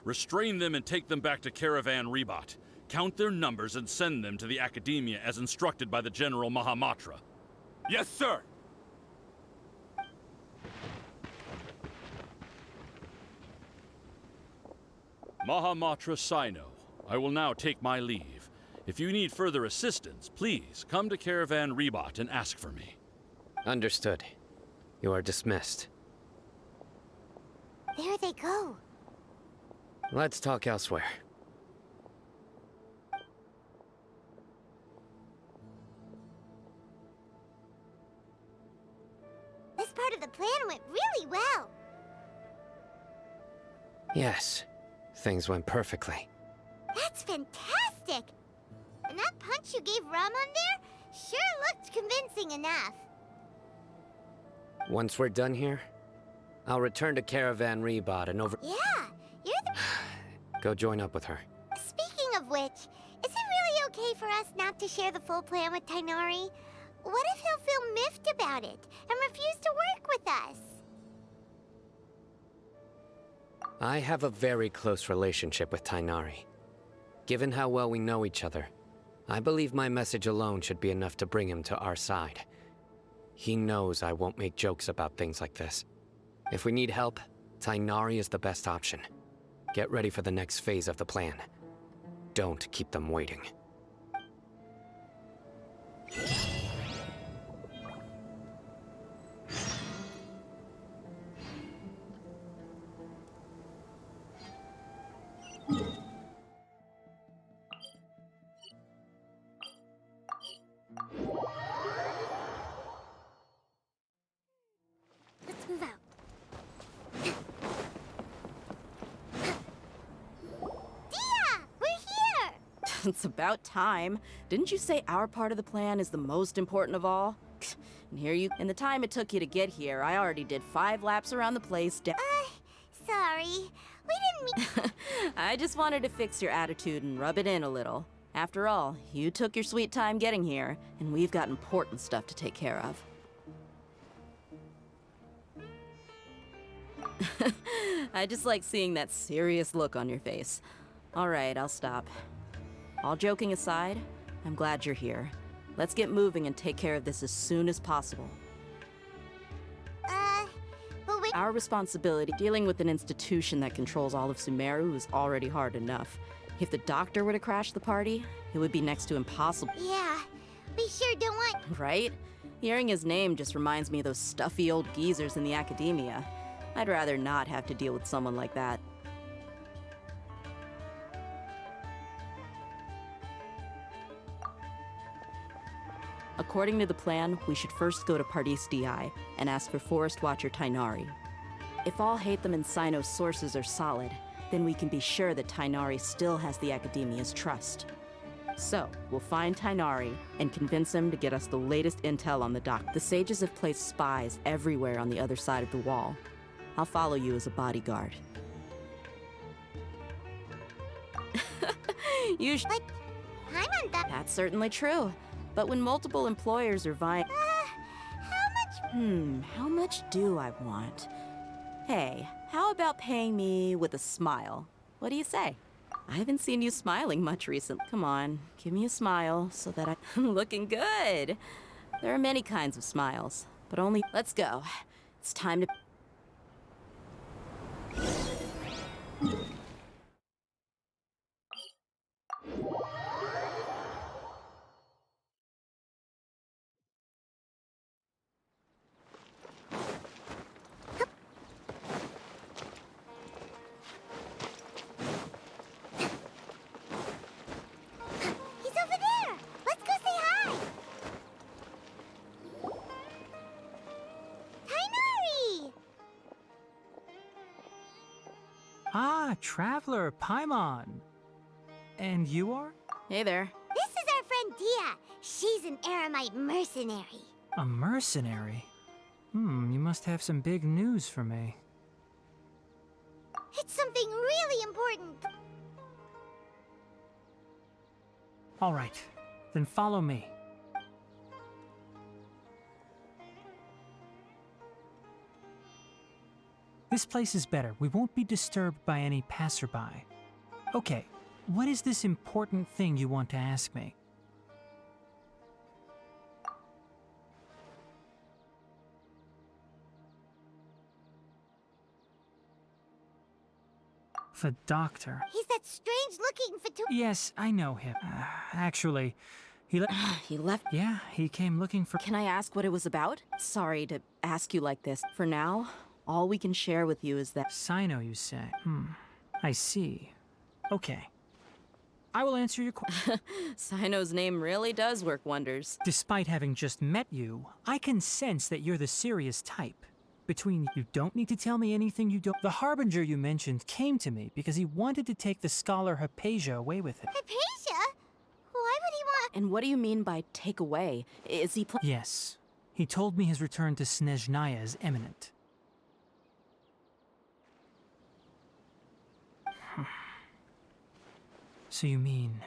Restrain them and take them back to Caravan Rebot. Count their numbers and send them to the Academia as instructed by the General Mahamatra. Yes, sir! Mahamatra Sino, I will now take my leave. If you need further assistance, please come to Caravan Rebot and ask for me. Understood. You are dismissed. There they go. Let's talk elsewhere. This part of the plan went really well. Yes, things went perfectly. That's fantastic! And that punch you gave Rum on there sure looked convincing enough. Once we're done here, I'll return to Caravan Rebot and over- Yeah, you're the... Go join up with her. Speaking of which, is it really okay for us not to share the full plan with Tainari? What if he'll feel miffed about it and refuse to work with us? I have a very close relationship with Tainari. Given how well we know each other, I believe my message alone should be enough to bring him to our side. He knows I won't make jokes about things like this. If we need help, Tainari is the best option. Get ready for the next phase of the plan. Don't keep them waiting. Let's move out. It's about time. Didn't you say our part of the plan is the most important of all? And here you... In the time it took you to get here, I already did 5 laps around the place Sorry. We didn't mean... I just wanted to fix your attitude and rub it in a little. After all, you took your sweet time getting here, and we've got important stuff to take care of. I just like seeing that serious look on your face. All right, I'll stop. All joking aside, I'm glad you're here. Let's get moving and take care of this as soon as possible. But we... Our responsibility dealing with an institution that controls all of Sumeru is already hard enough. If the doctor were to crash the party, it would be next to impossible. Yeah, we sure don't want... Right? Hearing his name just reminds me of those stuffy old geezers in the Academia. I'd rather not have to deal with someone like that. According to the plan, we should first go to Pardis DI and ask for Forest Watcher Tainari. If all Hatham and Sino's sources are solid, then we can be sure that Tainari still has the Academia's trust. So, we'll find Tainari and convince him to get us the latest intel on the doc. The sages have placed spies everywhere on the other side of the wall. I'll follow you as a bodyguard. Usually... Like, I'm on that... That's certainly true. But when multiple employers are vying... how much do I want? Hey, how about paying me with a smile? What do you say? I haven't seen you smiling much recently. Come on, give me a smile so that I'm looking good. There are many kinds of smiles, but only... Let's go. It's time to... Traveler Paimon. And you are? Hey there. This is our friend Dia. She's an Aramite mercenary. A mercenary? You must have some big news for me. It's something really important. All right, then follow me. This place is better. We won't be disturbed by any passerby. Okay, what is this important thing you want to ask me? The doctor. He's that strange-looking Yes, I know him. Actually, he left. He left? Yeah, he came looking for. Can I ask what it was about? Sorry to ask you like this. For now, all we can share with you is that... Sino, you say? I see. Okay. I will answer your question. Sino's name really does work wonders. Despite having just met you, I can sense that you're the serious type. Between you don't need to tell me anything you don't. The Harbinger you mentioned came to me because he wanted to take the scholar Hypatia away with him. Hypatia? Why would he want... And what do you mean by take away? Is he Yes. He told me his return to Snezhnaya is imminent. So you mean...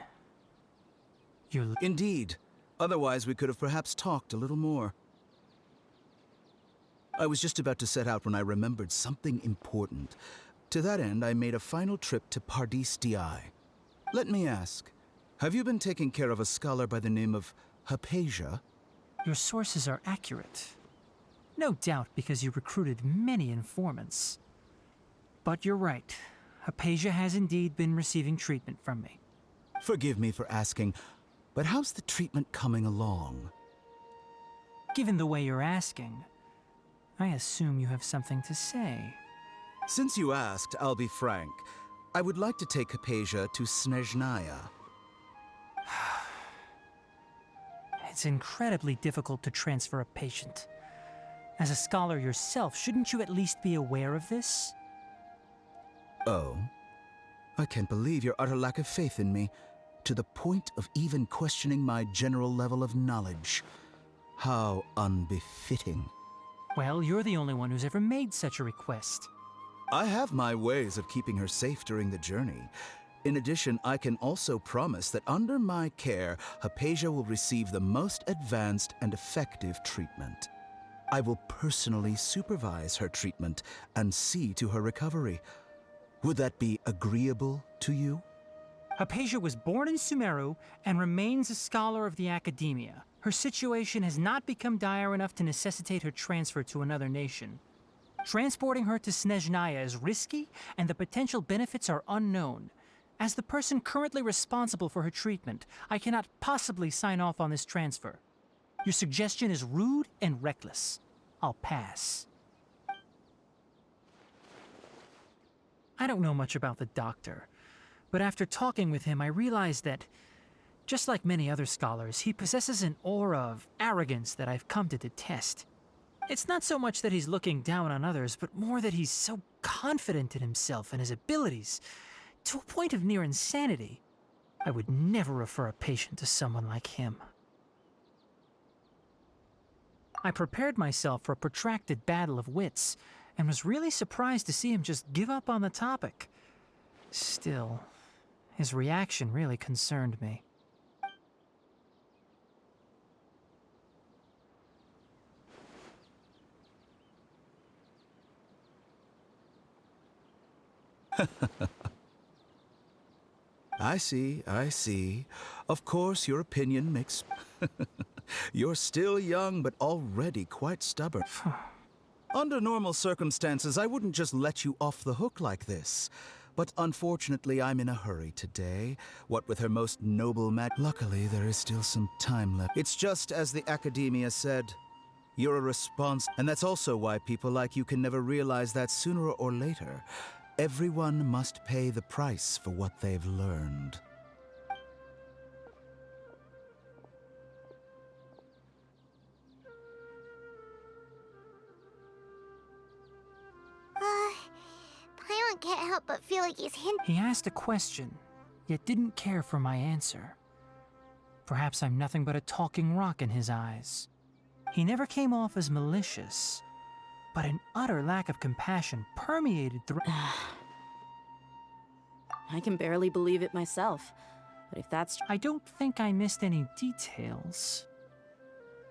you're... Indeed. Otherwise, we could have perhaps talked a little more. I was just about to set out when I remembered something important. To that end, I made a final trip to Pardis Di. Let me ask, have you been taking care of a scholar by the name of Hypatia? Your sources are accurate. No doubt because you recruited many informants. But you're right. Hypatia has indeed been receiving treatment from me. Forgive me for asking, but how's the treatment coming along? Given the way you're asking, I assume you have something to say. Since you asked, I'll be frank. I would like to take Hypatia to Snezhnaya. It's incredibly difficult to transfer a patient. As a scholar yourself, shouldn't you at least be aware of this? Oh? I can't believe your utter lack of faith in me, to the point of even questioning my general level of knowledge. How unbefitting. Well, you're the only one who's ever made such a request. I have my ways of keeping her safe during the journey. In addition, I can also promise that under my care, Hypatia will receive the most advanced and effective treatment. I will personally supervise her treatment and see to her recovery. Would that be agreeable to you? Hypatia was born in Sumeru and remains a scholar of the Academia. Her situation has not become dire enough to necessitate her transfer to another nation. Transporting her to Snezhnaya is risky, and the potential benefits are unknown. As the person currently responsible for her treatment, I cannot possibly sign off on this transfer. Your suggestion is rude and reckless. I'll pass. I don't know much about the doctor, but after talking with him, I realized that, just like many other scholars, he possesses an aura of arrogance that I've come to detest. It's not so much that he's looking down on others, but more that he's so confident in himself and his abilities, to a point of near insanity. I would never refer a patient to someone like him. I prepared myself for a protracted battle of wits, and was really surprised to see him just give up on the topic. Still, his reaction really concerned me. I see. Of course, your opinion makes... You're still young, but already quite stubborn. Under normal circumstances, I wouldn't just let you off the hook like this. But unfortunately, I'm in a hurry today. What with her most noble Luckily, there is still some time left. It's just as the Academia said. You're a response, and that's also why people like you can never realize that sooner or later, everyone must pay the price for what they've learned. Paimon can't help but feel like he's hinting. He asked a question, yet didn't care for my answer. Perhaps I'm nothing but a talking rock in his eyes. He never came off as malicious, but an utter lack of compassion permeated through. I can barely believe it myself. But if that's I don't think I missed any details.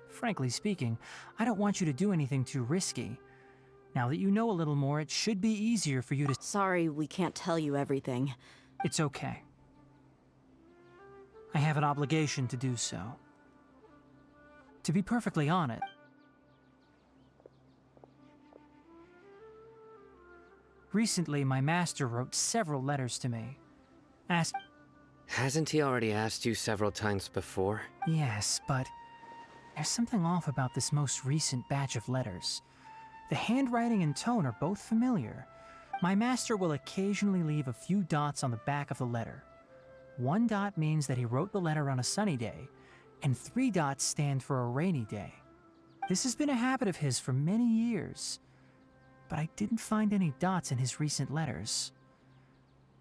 Frankly speaking, I don't want you to do anything too risky. Now that you know a little more, it should be easier for you to... Sorry, we can't tell you everything. It's okay. I have an obligation to do so. To be perfectly honest, recently my master wrote several letters to me. Hasn't he already asked you several times before? Yes, but there's something off about this most recent batch of letters. The handwriting and tone are both familiar. My master will occasionally leave a few dots on the back of the letter. 1 dot means that he wrote the letter on a sunny day, and 3 dots stand for a rainy day. This has been a habit of his for many years, but I didn't find any dots in his recent letters.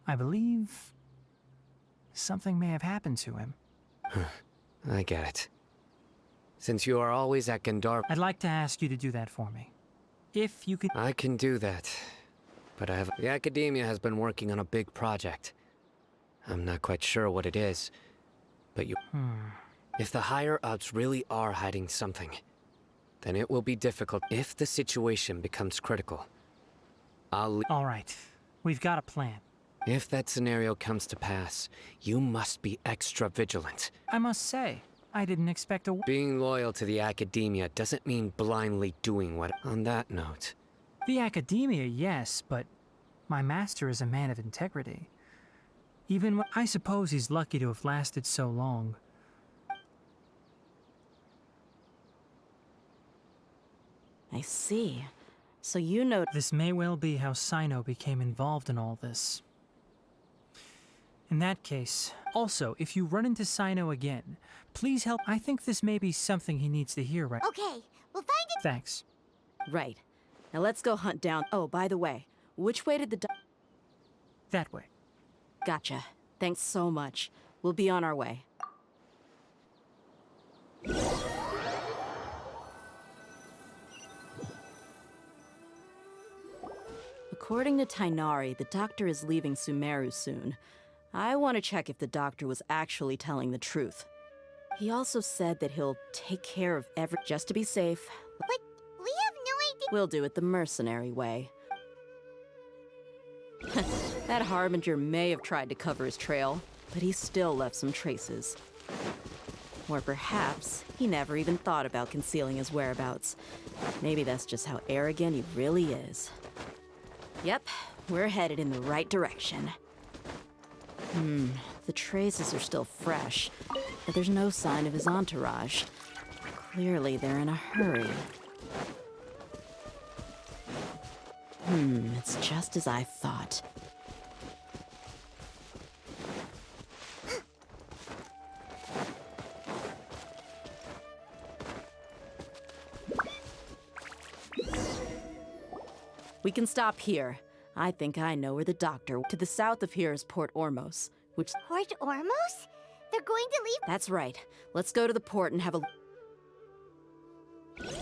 I believe something may have happened to him. I get it. Since you are always at Gandar... I'd like to ask you to do that for me. If you could... I can do that, but the Academia has been working on a big project. I'm not quite sure what it is, but you... If the higher-ups really are hiding something, then it will be difficult. If the situation becomes critical, All right, we've got a plan. If that scenario comes to pass, you must be extra vigilant. I must say, I didn't expect a... Being loyal to the Academia doesn't mean blindly doing what... On that note... The Academia, yes, but my master is a man of integrity. Even when... I suppose he's lucky to have lasted so long. I see. So you know... This may well be how Sino became involved in all this. In that case, also, if you run into Sino again, please help. I think this may be something he needs to hear, right? Okay, we'll find it. Thanks. Right. Now let's go hunt down... Oh, by the way, which way did the... That way. Gotcha. Thanks so much. We'll be on our way. According to Tainari, the doctor is leaving Sumeru soon. I want to check if the doctor was actually telling the truth. He also said that he'll take care of just to be safe. But we have no idea. We'll do it the mercenary way. That Harbinger may have tried to cover his trail, but he still left some traces. Or perhaps he never even thought about concealing his whereabouts. Maybe that's just how arrogant he really is. Yep, we're headed in the right direction. The traces are still fresh, but there's no sign of his entourage. Clearly they're in a hurry. It's just as I thought. We can stop here. I think I know where the doctor... To the south of here is Port Ormos, which... Port Ormos? They're going to leave... That's right. Let's go to the port and have a... Allow me.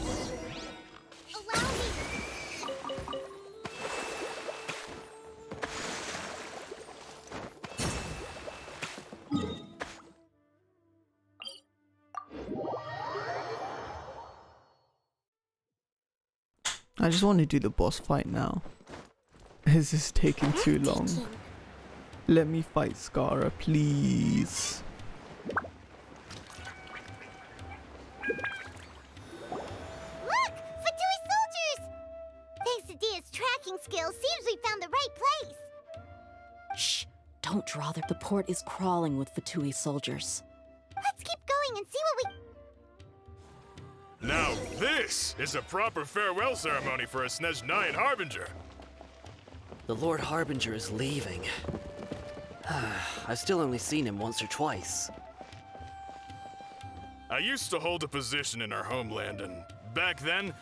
I just want to do the boss fight now. Is this taking too long? Let me fight Skara, please. Look! Fatui soldiers! Thanks to Dia's tracking skills, seems we found the right place. Shh! Don't draw there. The port is crawling with Fatui soldiers. Let's keep going and see what we... Now this is a proper farewell ceremony for a Snezh Harbinger. The Lord Harbinger is leaving. I've still only seen him once or twice. I used to hold a position in our homeland, and back then,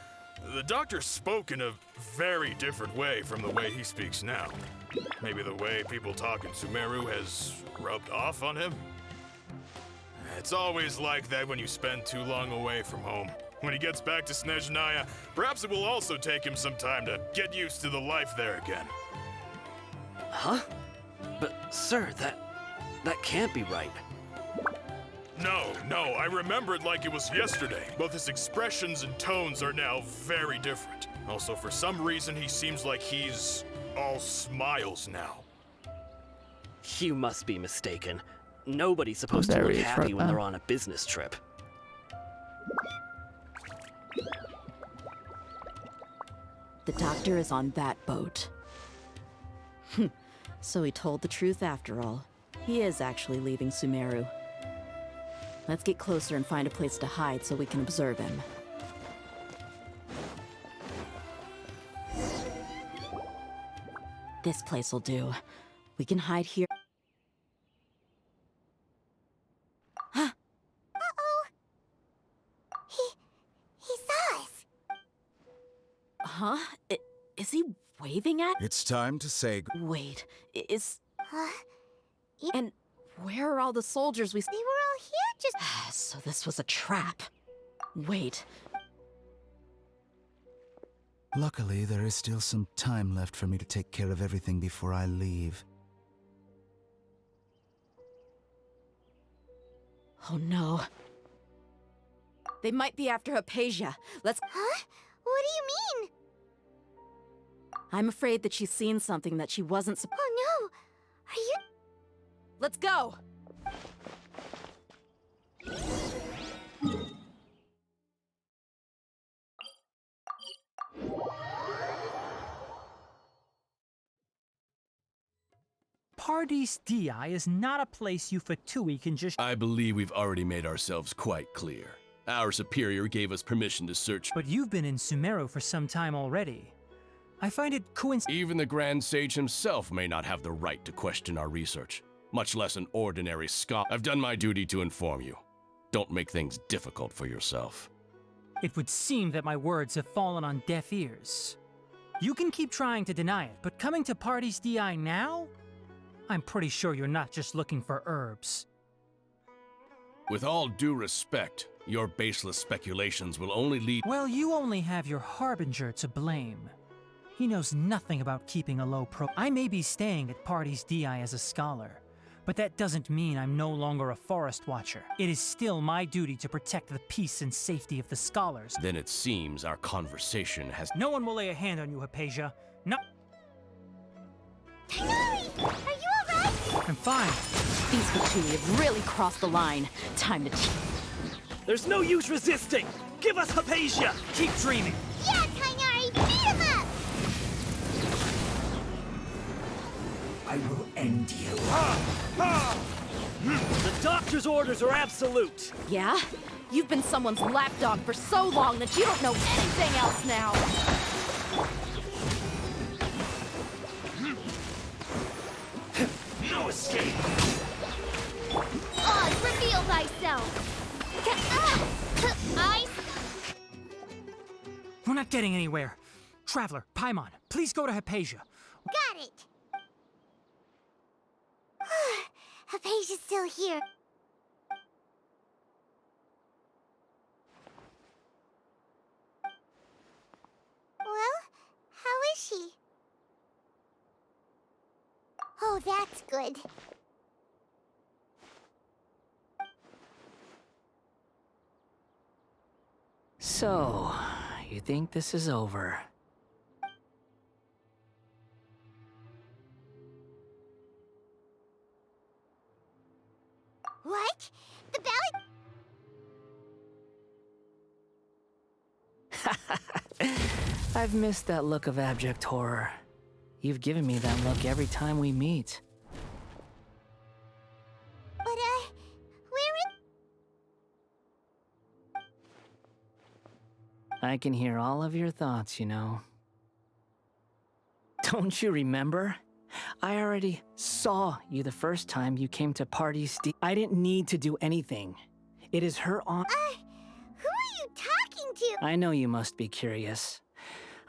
the doctor spoke in a very different way from the way he speaks now. Maybe the way people talk in Sumeru has rubbed off on him? It's always like that when you spend too long away from home. When he gets back to Snezhnaya, perhaps it will also take him some time to get used to the life there again. Huh? But, sir, that can't be right. No, I remembered like it was yesterday. Both his expressions and tones are now very different. Also, for some reason, he seems like he's all smiles now. You must be mistaken. Nobody's supposed to look happy when they're on a business trip. The doctor is on that boat. So he told the truth after all. He is actually leaving Sumeru. Let's get closer and find a place to hide so we can observe him. This place will do. We can hide here. Uh-oh. He saw us. Huh? Is he waving at? It's time to say. Wait, is... And where are all the soldiers we... They were all here just... So this was a trap. Wait. Luckily, there is still some time left for me to take care of everything before I leave. Oh no. They might be after Hypatia. Let's... Huh? What do you mean? I'm afraid that she's seen something that she wasn't supposed... Oh no! Are you... Let's go! Pardis Di is not a place you Fatui can just... I believe we've already made ourselves quite clear. Our superior gave us permission to search... But you've been in Sumeru for some time already. I find it Even the Grand Sage himself may not have the right to question our research, much less an ordinary scholar. I've done my duty to inform you. Don't make things difficult for yourself. It would seem that my words have fallen on deaf ears. You can keep trying to deny it, but coming to Pardis Di now? I'm pretty sure you're not just looking for herbs. With all due respect, your baseless speculations will only lead... Well, you only have your Harbinger to blame. He knows nothing about keeping a low pro... I may be staying at Pardis Di as a scholar, but that doesn't mean I'm no longer a forest watcher. It is still my duty to protect the peace and safety of the scholars. Then it seems our conversation has... No one will lay a hand on you, Hypatia. No... Tighnari! Are you alright? I'm fine. These Fatui have really crossed the line. Time to... There's no use resisting! Give us Hypatia! Keep dreaming! Yeah, Tighnari! Beat him up! I will end you. The doctor's orders are absolute! Yeah? You've been someone's lapdog for so long that you don't know anything else now! No escape! Oz, reveal thyself! We're not getting anywhere. Traveler, Paimon, please go to Hypatia. Got it! Hypatia's still here. Well, how is she? Oh, that's good. So, you think this is over? What? The belly... I've missed that look of abject horror. You've given me that look every time we meet. But, where is... I can hear all of your thoughts, you know. Don't you remember? I already saw you the first time you came to Pardis Di. I didn't need to do anything. It is her on... who are you talking to? I know you must be curious.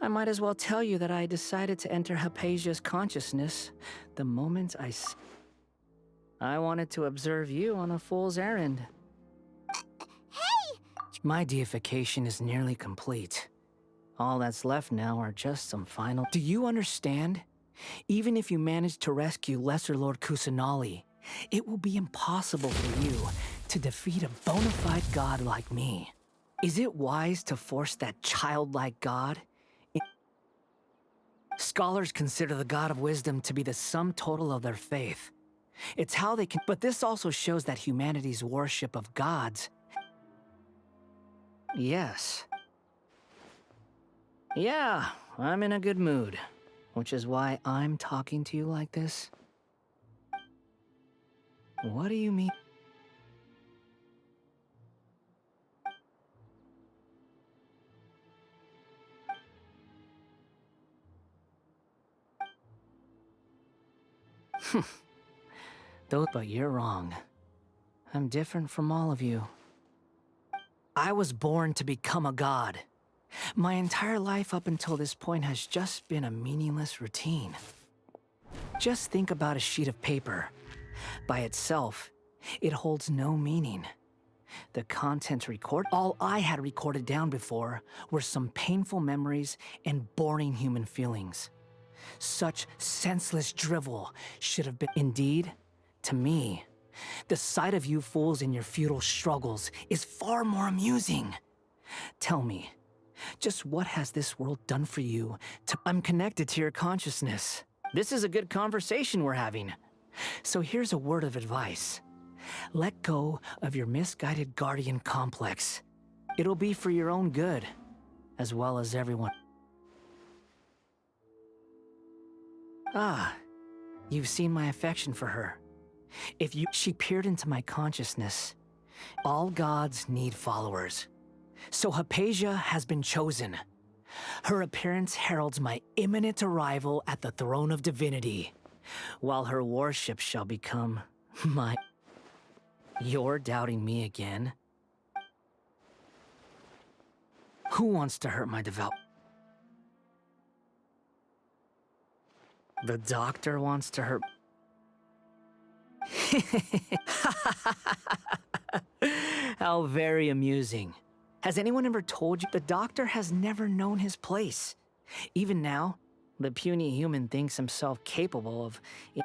I might as well tell you that I decided to enter Hypatia's consciousness the moment I wanted to observe you on a fool's errand. Hey! My deification is nearly complete. All that's left now are just some final... Do you understand? Even if you manage to rescue Lesser Lord Kusanali, it will be impossible for you to defeat a bona fide god like me. Is it wise to force that childlike god? Scholars consider the god of wisdom to be the sum total of their faith. It's how they can... But this also shows that humanity's worship of gods... Yes. Yeah, I'm in a good mood, which is why I'm talking to you like this. What do you mean? But you're wrong. I'm different from all of you. I was born to become a god. My entire life up until this point has just been a meaningless routine. Just think about a sheet of paper. By itself, it holds no meaning. The content all I had recorded down before were some painful memories and boring human feelings. Such senseless drivel should have been... Indeed, to me, the sight of you fools in your futile struggles is far more amusing. Tell me, just what has this world done for you I'm connected to your consciousness. This is a good conversation we're having. So here's a word of advice. Let go of your misguided guardian complex. It'll be for your own good, as well as everyone. Ah, you've seen my affection for her. She peered into my consciousness. All gods need followers. So Hypatia has been chosen. Her appearance heralds my imminent arrival at the throne of divinity, while her worship shall become my... You're doubting me again? Who wants to hurt my devout... The doctor wants to hurt... How very amusing. Has anyone ever told you the doctor has never known his place? Even now, the puny human thinks himself capable of...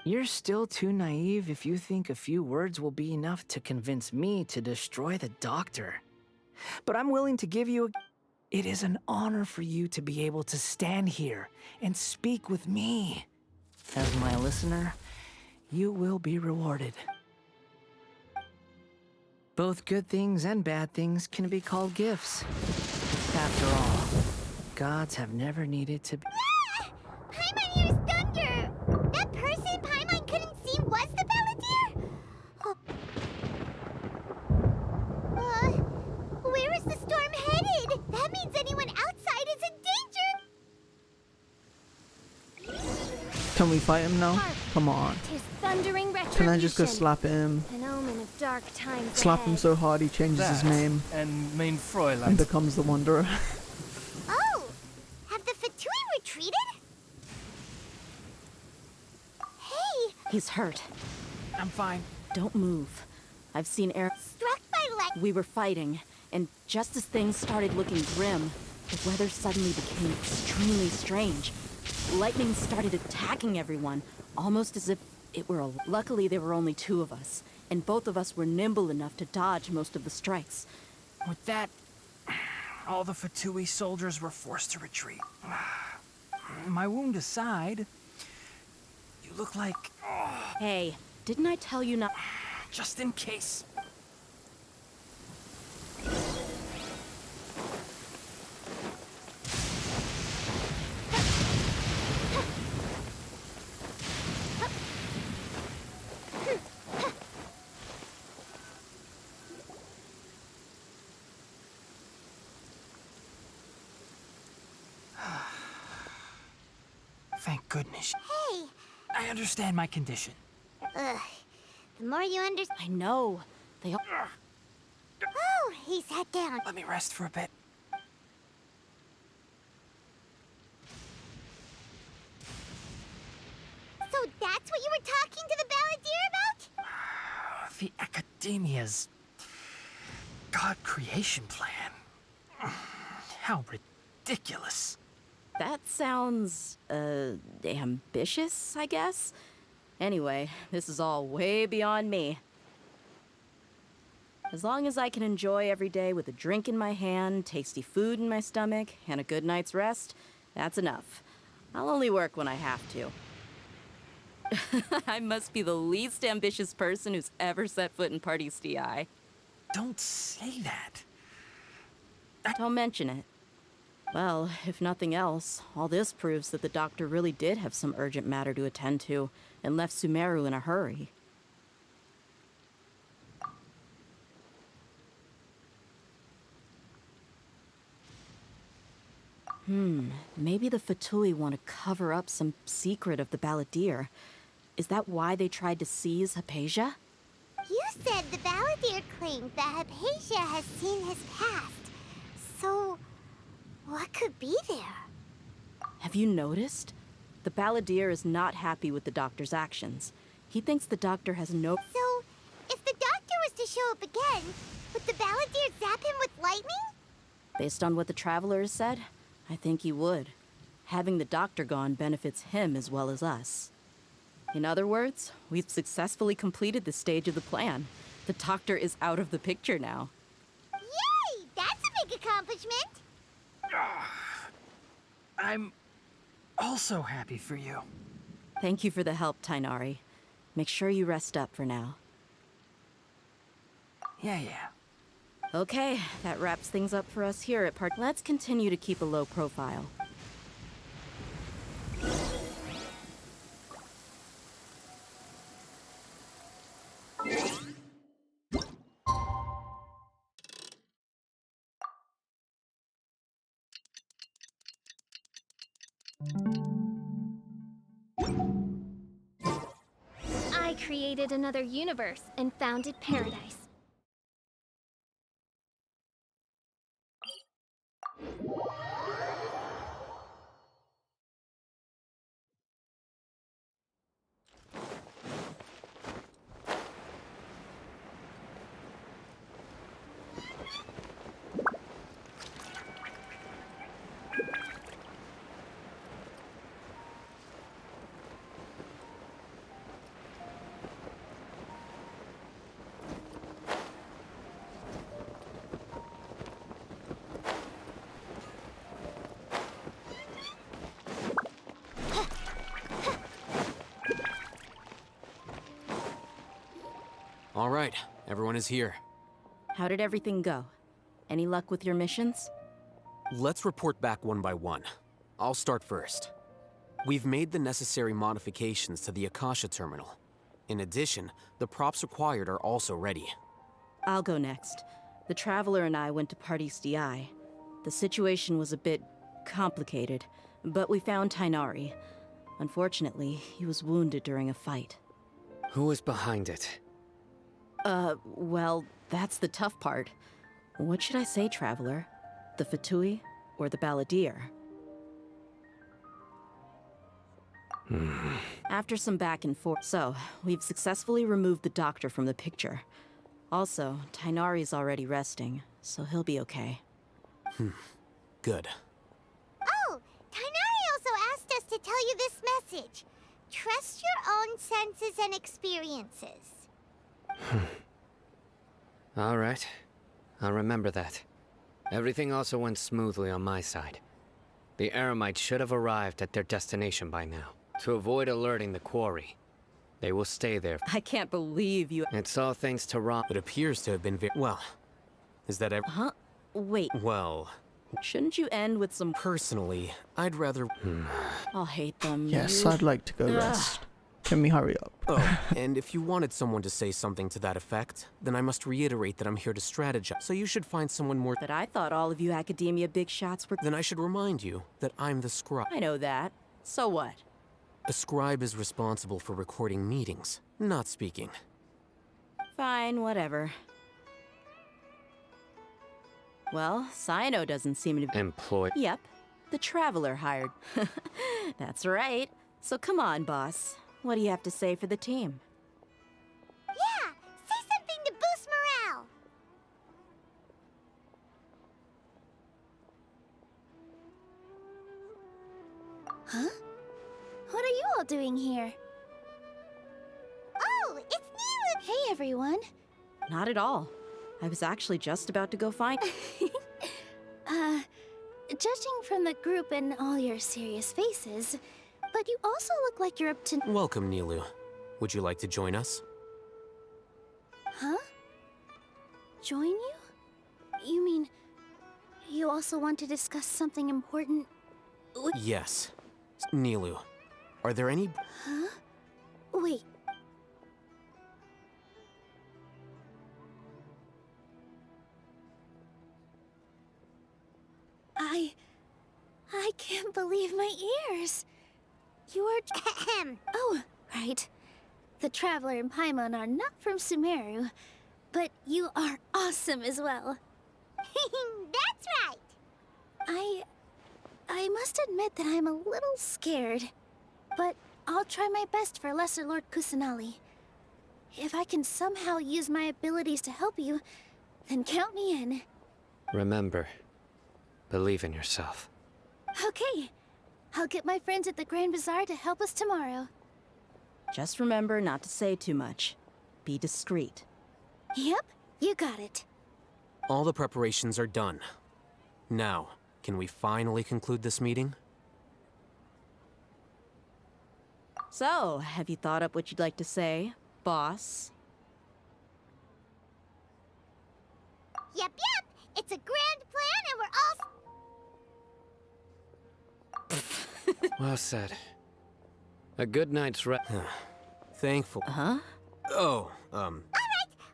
You're still too naive if you think a few words will be enough to convince me to destroy the doctor. But I'm willing to give you a... It is an honor for you to be able to stand here and speak with me. As my listener, you will be rewarded. Both good things and bad things can be called gifts. After all, gods have never needed to be... Paimon hears thunder! That person Paimon couldn't see was the Balladeer? Where is the storm headed? That means anyone outside is in danger! Can we fight him now? Come on. Tis thundering Can I just go slap him? An omen of dark times Slap him ahead. so hard he changes his name and mein Fräulein and becomes the Wanderer. Oh! Have the Fatui retreated? Hey! He's hurt. I'm fine. Don't move. I've seen air... Struck by lightning! We were fighting, and just as things started looking grim, the weather suddenly became extremely strange. Lightning started attacking everyone, almost as if it were a... Luckily, there were only two of us, and both of us were nimble enough to dodge most of the strikes. With that, all the Fatui soldiers were forced to retreat. My wound aside, you look like... Hey, didn't I tell you not... Just in case. Thank goodness. Hey! I understand my condition. Ugh. The more you understand... I know. They all... Oh, he sat down. Let me rest for a bit. So that's what you were talking to the Balladeer about? The Academia's God creation plan. How ridiculous. That sounds, ambitious, I guess? Anyway, this is all way beyond me. As long as I can enjoy every day with a drink in my hand, tasty food in my stomach, and a good night's rest, that's enough. I'll only work when I have to. I must be the least ambitious person who's ever set foot in Party's DI. Don't say that. Don't mention it. Well, if nothing else, all this proves that the doctor really did have some urgent matter to attend to and left Sumeru in a hurry. Maybe the Fatui want to cover up some secret of the Balladeer. Is that why they tried to seize Hypatia? You said the Balladeer claimed that Hypatia has seen his past. So, what could be there? Have you noticed? The Balladeer is not happy with the doctor's actions. He thinks the doctor has no— So, if the doctor was to show up again, would the Balladeer zap him with lightning? Based on what the Traveler has said, I think he would. Having the doctor gone benefits him as well as us. In other words, we've successfully completed this stage of the plan. The doctor is out of the picture now. Yay! That's a big accomplishment! I'm also happy for you. Thank you for the help, Tainari. Make sure you rest up for now. Yeah. Okay, that wraps things up for us here at Part. Let's continue to keep a low profile. I created another universe and founded paradise. All right, everyone is here. How did everything go? Any luck with your missions? Let's report back one by one. I'll start first. We've made the necessary modifications to the Akasha terminal. In addition, the props required are also ready. I'll go next. The Traveler and I went to Party's DI. The situation was a bit complicated, but we found Tainari. Unfortunately, he was wounded during a fight. Who is behind it? Well, that's the tough part. What should I say, Traveler? The Fatui or the Balladeer? After some back and forth, so we've successfully removed the doctor from the picture. Also, Tainari's already resting, so he'll be okay. Good. Oh, Tainari also asked us to tell you this message. Trust your own senses and experiences. All right. I'll remember that. Everything also went smoothly on my side. The Eremites should have arrived at their destination by now. To avoid alerting the quarry, they will stay there. I can't believe you— It's all thanks to Rom. It appears to have been well, is that ever— Huh? Wait. Well, shouldn't you end with some— Personally, I'd rather— I'll hate them. Yes, You— I'd like to go rest. Can we hurry up? Oh, and if you wanted someone to say something to that effect, then I must reiterate that I'm here to strategize, so you should find someone more— But I thought all of you academia big shots were— Then I should remind you that I'm the scribe. I know that. So what? A scribe is responsible for recording meetings, not speaking. Fine, whatever. Well, Cyno doesn't seem to be— Employed. Yep, the Traveler hired. That's right. So come on, boss. What do you have to say for the team? Yeah, say something to boost morale. Huh? What are you all doing here? Oh, it's Neela! Hey, everyone. Not at all. I was actually just about to go find. Judging from the group and all your serious faces, but you also look like you're up to. Welcome, Nilu. Would you like to join us? Huh? Join you? You mean you also want to discuss something important? Yes. Nilu, are there any... Huh? Wait. I can't believe my ears. You are... Oh, right. The Traveler and Paimon are not from Sumeru, but you are awesome as well. That's right! I must admit that I'm a little scared, but I'll try my best for Lesser Lord Kusanali. If I can somehow use my abilities to help you, then count me in. Remember, believe in yourself. Okay, I'll get my friends at the Grand Bazaar to help us tomorrow. Just remember not to say too much. Be discreet. Yep, you got it. All the preparations are done. Now, can we finally conclude this meeting? So, have you thought up what you'd like to say, boss? Yep. It's a grand plan and we're all... Well said. A good night's rest. Thankful. Huh? Oh, Alright,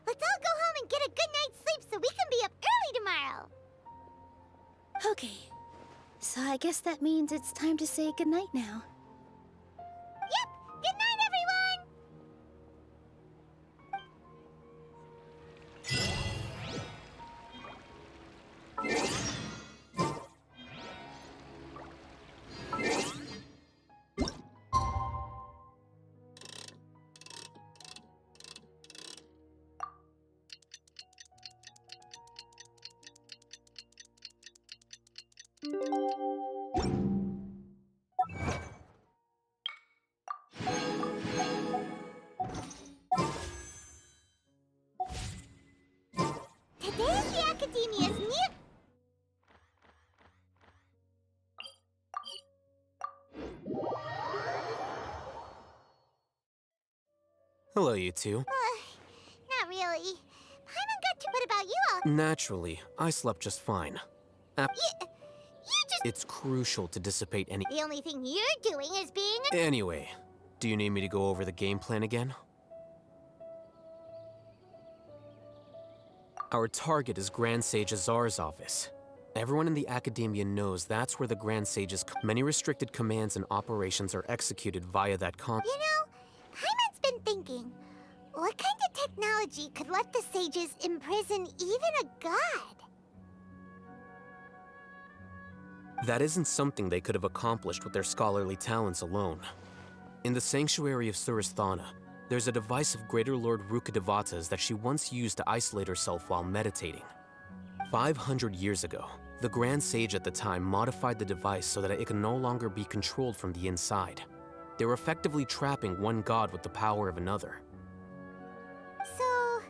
let's all go home and get a good night's sleep so we can be up early tomorrow. Okay, so I guess that means it's time to say goodnight now. Yep, good night, everyone! Today is the Academia's new... hello, you two. Not really. Paimon got to... What about you all? Naturally, I slept just fine. You just... It's crucial to dissipate any... The only thing you're doing is being a... Anyway, do you need me to go over the game plan again? Our target is Grand Sage Azar's office. Everyone in the Academia knows that's where the Grand Sage's many restricted commands and operations are executed via that You know, Paimon's been thinking, what kind of technology could let the sages imprison even a god? That isn't something they could have accomplished with their scholarly talents alone. In the Sanctuary of Suristhana, there's a device of Greater Lord Rukkhadevata's that she once used to isolate herself while meditating. 500 years ago, the Grand Sage at the time modified the device so that it can no longer be controlled from the inside. They were effectively trapping one god with the power of another. So,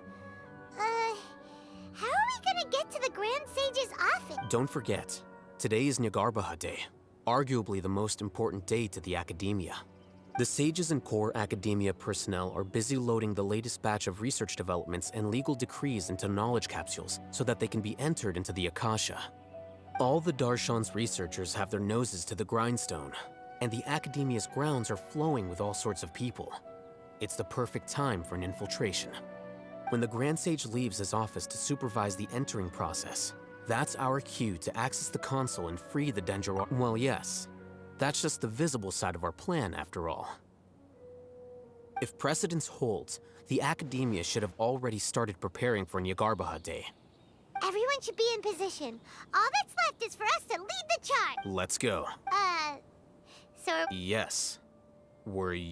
how are we gonna get to the Grand Sage's office? Don't forget, today is Nyargarbaha Day, arguably the most important day to the Academia. The Sages and core Academia personnel are busy loading the latest batch of research developments and legal decrees into knowledge capsules so that they can be entered into the Akasha. All the Darshan's researchers have their noses to the grindstone, and the Academia's grounds are flowing with all sorts of people. It's the perfect time for an infiltration. When the Grand Sage leaves his office to supervise the entering process, that's our cue to access the console and free the Denjaro. Well, yes. That's just the visible side of our plan, after all. If precedence holds, the Academia should have already started preparing for Nyargarbaha Day. Everyone should be in position. All that's left is for us to lead the charge. Let's go. So... Yes. Were you...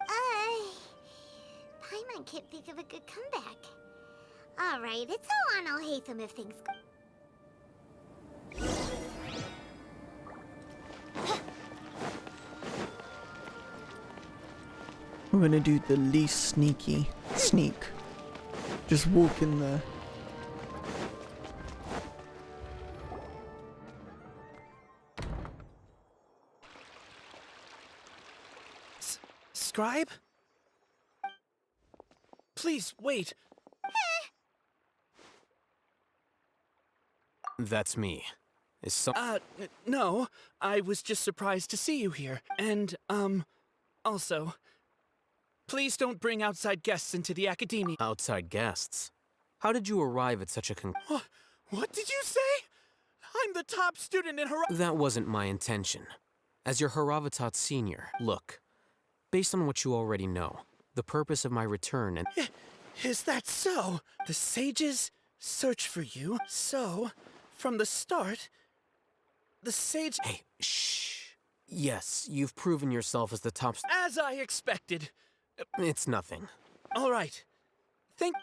Paimon can't think of a good comeback. Alright, it's all on Alhaitham if things go... We're gonna do the least sneaky sneak. Just walk in there. Scribe? Please, wait. That's me. Is some- No. I was just surprised to see you here. And, also, please don't bring outside guests into the academia. Outside guests? How did you arrive at such a What did you say? I'm the top student in That wasn't my intention. As your Haravatat senior, look. Based on what you already know, the purpose of my return and— Is that so? The sages search for you, so, from the start, the sage— Hey, shh. Yes, you've proven yourself as the top— As I expected. It's nothing. All right. Think—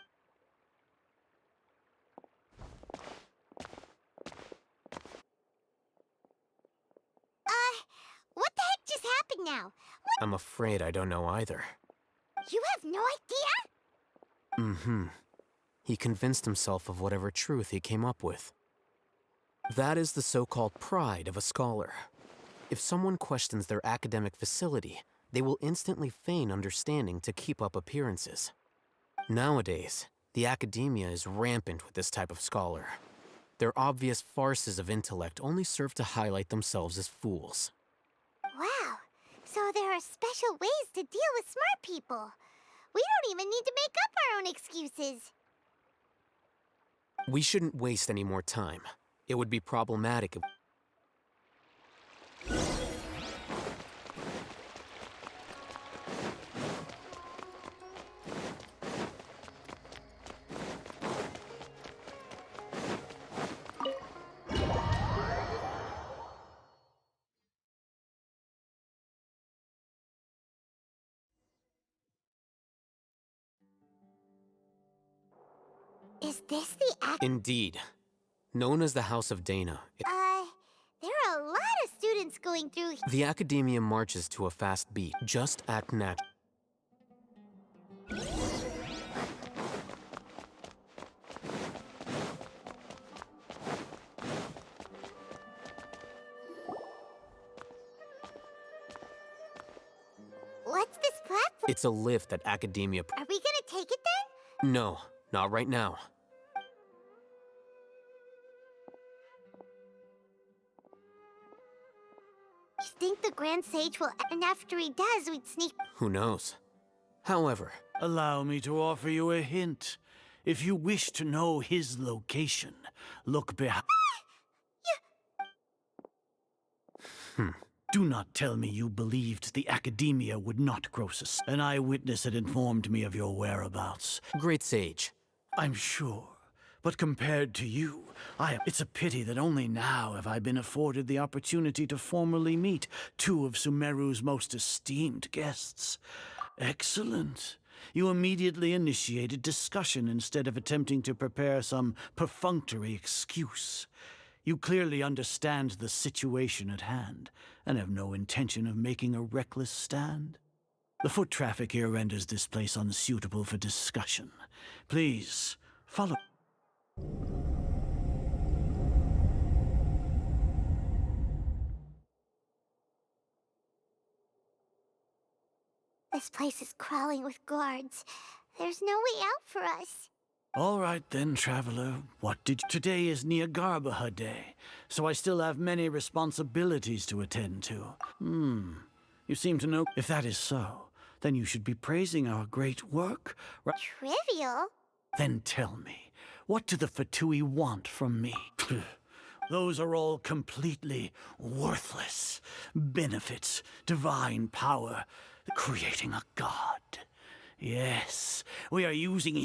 What the heck just happened now? I'm afraid I don't know either. You have no idea? Mm-hmm. He convinced himself of whatever truth he came up with. That is the so-called pride of a scholar. If someone questions their academic facility, they will instantly feign understanding to keep up appearances. Nowadays, the academia is rampant with this type of scholar. Their obvious farces of intellect only serve to highlight themselves as fools. Wow. So there are special ways to deal with smart people. We don't even need to make up our own excuses. We shouldn't waste any more time. It would be problematic if— Is this the Indeed. Known as the House of Dana, there are a lot of students going through here. the academia marches to a fast beat. Just act nat— What's this platform? It's a lift that academia— Are we gonna take it then? No, not right now. You think the Grand Sage will— and after he does, we'd sneak— Who knows? However— Allow me to offer you a hint. If you wish to know his location, look behind— Do not tell me you believed the academia would not grow An eyewitness had informed me of your whereabouts. Great Sage. I'm sure. But compared to you, it's a pity that only now have I been afforded the opportunity to formally meet two of Sumeru's most esteemed guests. Excellent. You immediately initiated discussion instead of attempting to prepare some perfunctory excuse. You clearly understand the situation at hand, and have no intention of making a reckless stand. The foot traffic here renders this place unsuitable for discussion. Please, follow. This place is crawling with guards. There's no way out for us. All right then, traveler. Today is Niagarbaha Day, so I still have many responsibilities to attend to. You seem to know. If that is so, then you should be praising our great work. Trivial? Then tell me, what do the Fatui want from me? Those are all completely worthless. Benefits, divine power, creating a god. Yes, we are using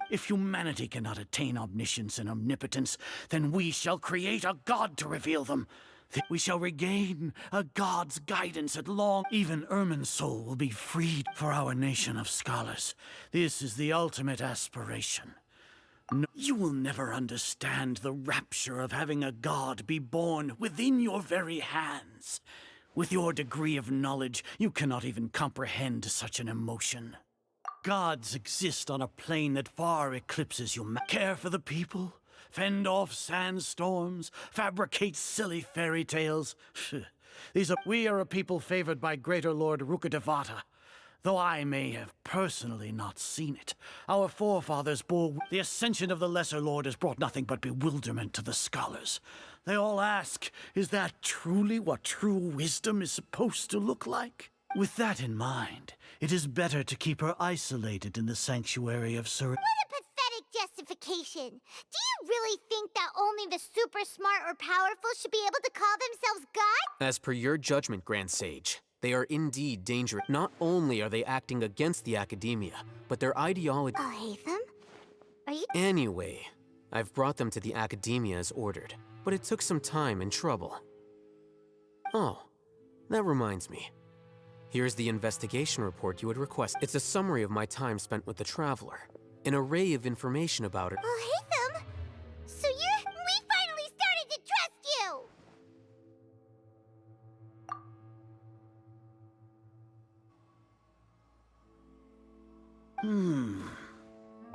If humanity cannot attain omniscience and omnipotence, then we shall create a god to reveal them. We shall regain a god's guidance at long. Even Ermin's soul will be freed for our nation of scholars. This is the ultimate aspiration. No, you will never understand the rapture of having a god be born within your very hands. With your degree of knowledge, you cannot even comprehend such an emotion. Gods exist on a plane that far eclipses humanity. Care for the people, fend off sandstorms, fabricate silly fairy tales. We are a people favored by Greater Lord Rukkhadevata. Though I may have personally not seen it, our forefathers bore... The ascension of the Lesser Lord has brought nothing but bewilderment to the scholars. They all ask, is that truly what true wisdom is supposed to look like? With that in mind, it is better to keep her isolated in the sanctuary of Sur... What a pathetic justification! Do you really think that only the super smart or powerful should be able to call themselves God? As per your judgment, Grand Sage, they are indeed dangerous. Not only are they acting against the Academia, but their ideology... I'll hate them? Are you... Anyway, I've brought them to the Academia as ordered, but it took some time and trouble. Oh, that reminds me. Here's the investigation report you had requested. It's a summary of my time spent with the Traveler. An array of information about it. I'll hate them? So we finally started to trust you!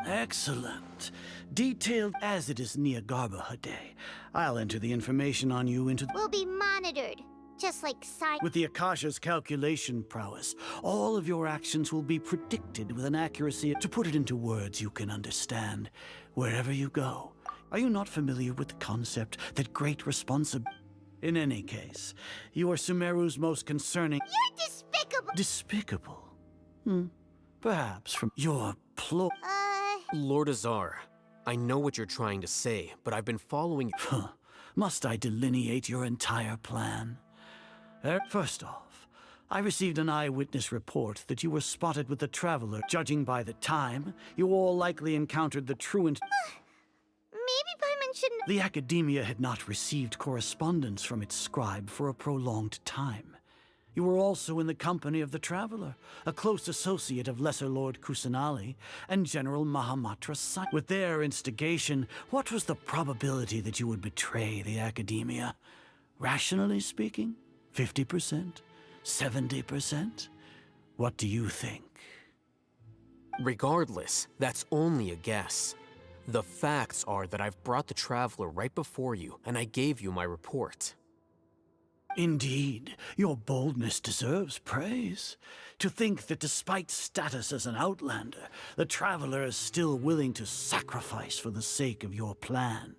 Excellent. Detailed as it is Niagarbahade. I'll enter the information on you into... We'll be monitored, just like With the Akasha's calculation prowess, all of your actions will be predicted with an accuracy to put it into words you can understand wherever you go. Are you not familiar with the concept that great responsibility... In any case, you are Sumeru's most concerning... You're despicable! Despicable? Perhaps from your Lord Azar, I know what you're trying to say, but I've been following... Must I delineate your entire plan? First off, I received an eyewitness report that you were spotted with the Traveler. Judging by the time, you all likely encountered the truant... Maybe Paimon shouldn't... The Academia had not received correspondence from its scribe for a prolonged time. You were also in the company of the Traveler, a close associate of Lesser Lord Kusanali and General Mahamatra Sai. With their instigation, what was the probability that you would betray the Academia? Rationally speaking, 50%? 70%? What do you think? Regardless, that's only a guess. The facts are that I've brought the Traveler right before you, and I gave you my report. Indeed, your boldness deserves praise. To think that despite status as an outlander, the Traveler is still willing to sacrifice for the sake of your plan.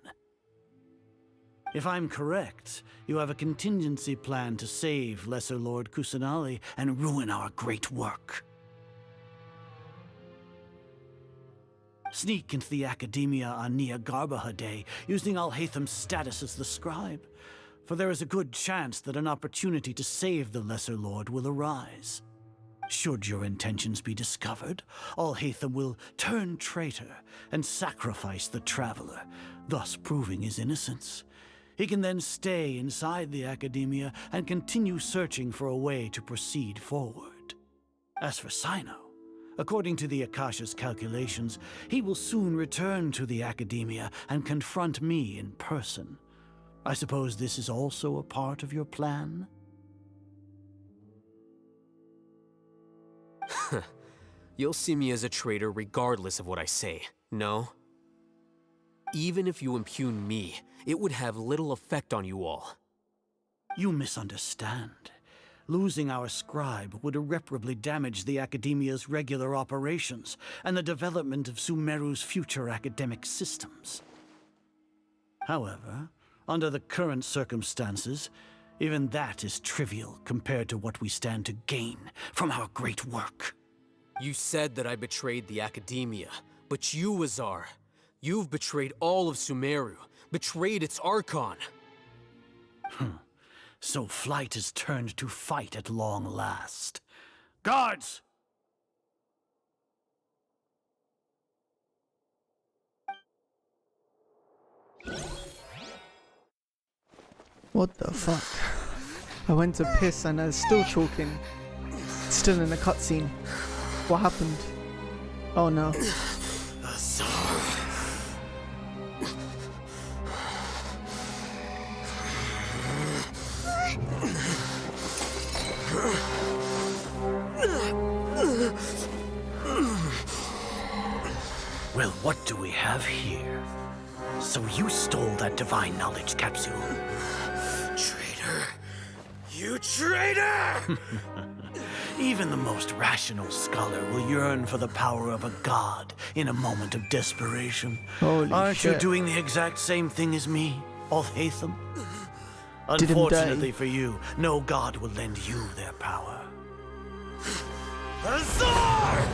If I'm correct, you have a contingency plan to save Lesser Lord Kusanali and ruin our great work. Sneak into the Academia on Niagarbahade using Alhaitham's status as the scribe. For there is a good chance that an opportunity to save the Lesser Lord will arise. Should your intentions be discovered, Alhaitham will turn traitor and sacrifice the Traveler, thus proving his innocence. He can then stay inside the Academia and continue searching for a way to proceed forward. As for Sino, according to the Akasha's calculations, he will soon return to the Academia and confront me in person. I suppose this is also a part of your plan? You'll see me as a traitor regardless of what I say, no? Even if you impugn me, it would have little effect on you all. You misunderstand. Losing our scribe would irreparably damage the Academia's regular operations and the development of Sumeru's future academic systems. However, under the current circumstances, even that is trivial compared to what we stand to gain from our great work. You said that I betrayed the Academia, but you, Azar, you've betrayed all of Sumeru, betrayed its archon. So flight has turned to fight at long last. Guards! What the fuck? I went to piss and it's still chalking. Still in the cutscene. What happened? Oh no. What do we have here? So you stole that divine knowledge capsule. Traitor! You traitor! Even the most rational scholar will yearn for the power of a god in a moment of desperation. Holy Aren't you shit. doing the exact same thing as me, Alhaitham? Didn't Unfortunately die. for you, no god will lend you their power. Azar!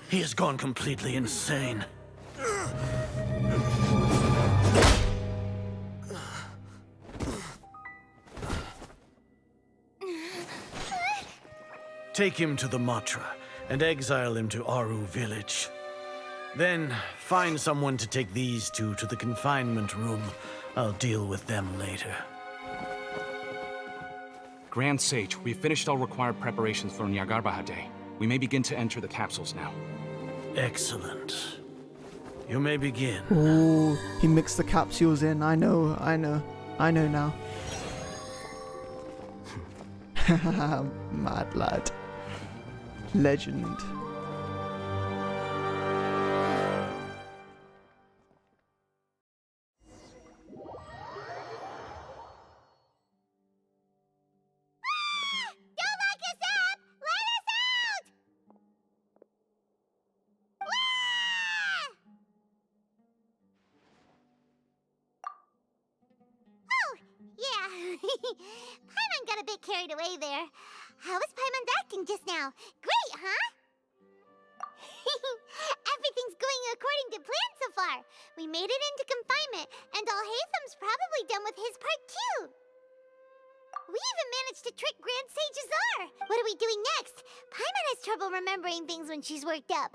He has gone completely insane. Take him to the Matra and exile him to Aru village. Then find someone to take these two to the confinement room. I'll deal with them later. Grand Sage, we've finished all required preparations for Nyargarbaha Day. We may begin to enter the capsules now. Excellent. You may begin. Oh, he mixed the capsules in. I know now. Mad lad. Legend. Don't lock us up! Let us out! Oh, yeah. Paimon got a bit carried away there. How was Paimon acting just now? Great, huh? Everything's going according to plan so far. We made it into confinement, and Alhaitham's probably done with his part too. We even managed to trick Grand Sage Azar. What are we doing next? Paimon has trouble remembering things when she's worked up.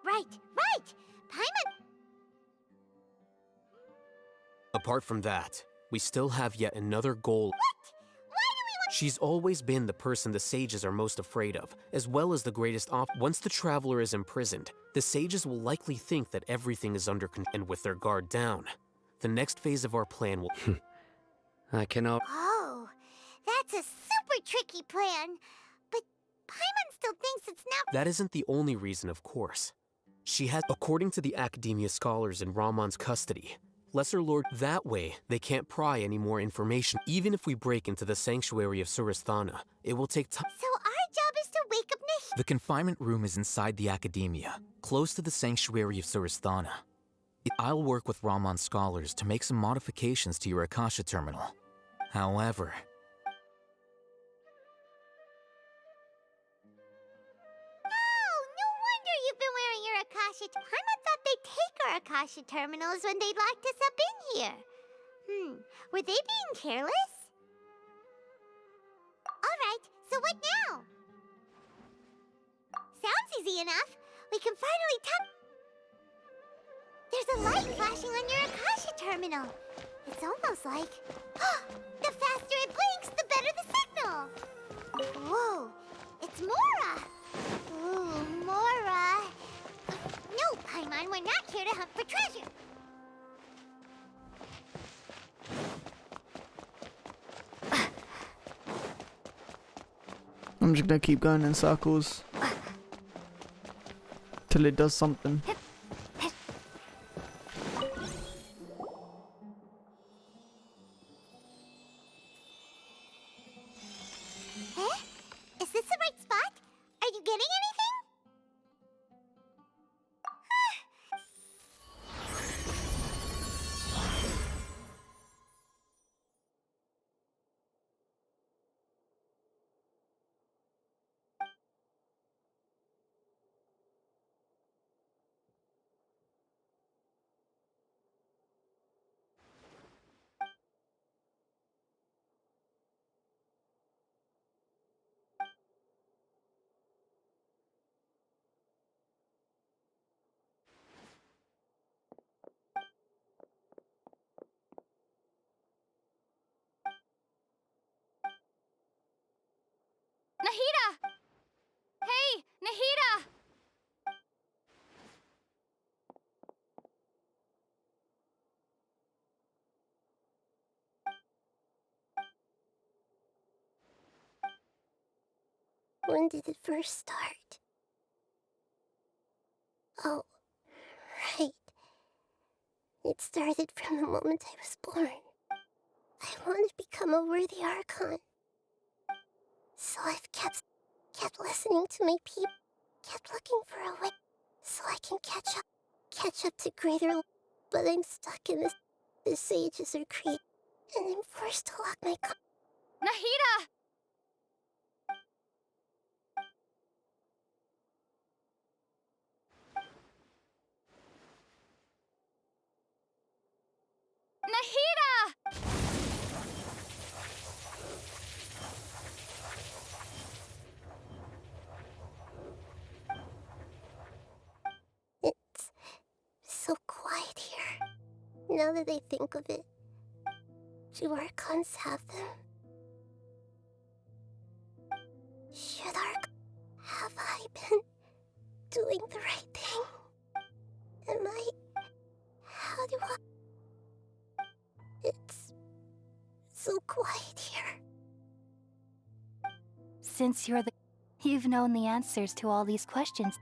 Right. Paimon. Apart from that, we still have yet another goal. She's always been the person the sages are most afraid of, as well as the greatest Once the traveler is imprisoned, the sages will likely think that everything is under control, and with their guard down, the next phase of our plan will... I cannot... Oh, that's a super tricky plan. But Paimon still thinks it's not... That isn't the only reason, of course. She has, according to the Academia scholars in Ramon's custody, Lesser Lord, that way, they can't pry any more information. Even if we break into the sanctuary of Surasthana, it will take time. So our job is to wake up Nahi. The confinement room is inside the Academia, close to the sanctuary of Surasthana. I'll work with Ramon's scholars to make some modifications to your Akasha terminal. However... Oh, no wonder you've been wearing your Akasha. Paimon thought they'd take our Akasha terminals when they locked us up in here. Were they being careless? Alright, so what now? Sounds easy enough. We can finally tap... There's a light flashing on your Akasha terminal. It's almost like... the faster it blinks, the better the signal. Whoa, it's Mora. Ooh, Mora. No, Paimon, we're not here to hunt for treasure. I'm just gonna keep going in circles till it does something. Is this the right spot? Are you getting anything? When did it first start? Oh, right. It started from the moment I was born. I wanted to become a worthy archon. So I've kept listening to my people, kept looking for a way so I can catch up to greater. But I'm stuck in this. The sages are created, and I'm forced to lock my. Nahida! Nahida! It's so quiet here. Now that I think of it, do archons have them? Should have I been doing the right thing? Am I? How do I? It's so quiet here. Since you've known the answers to all these questions.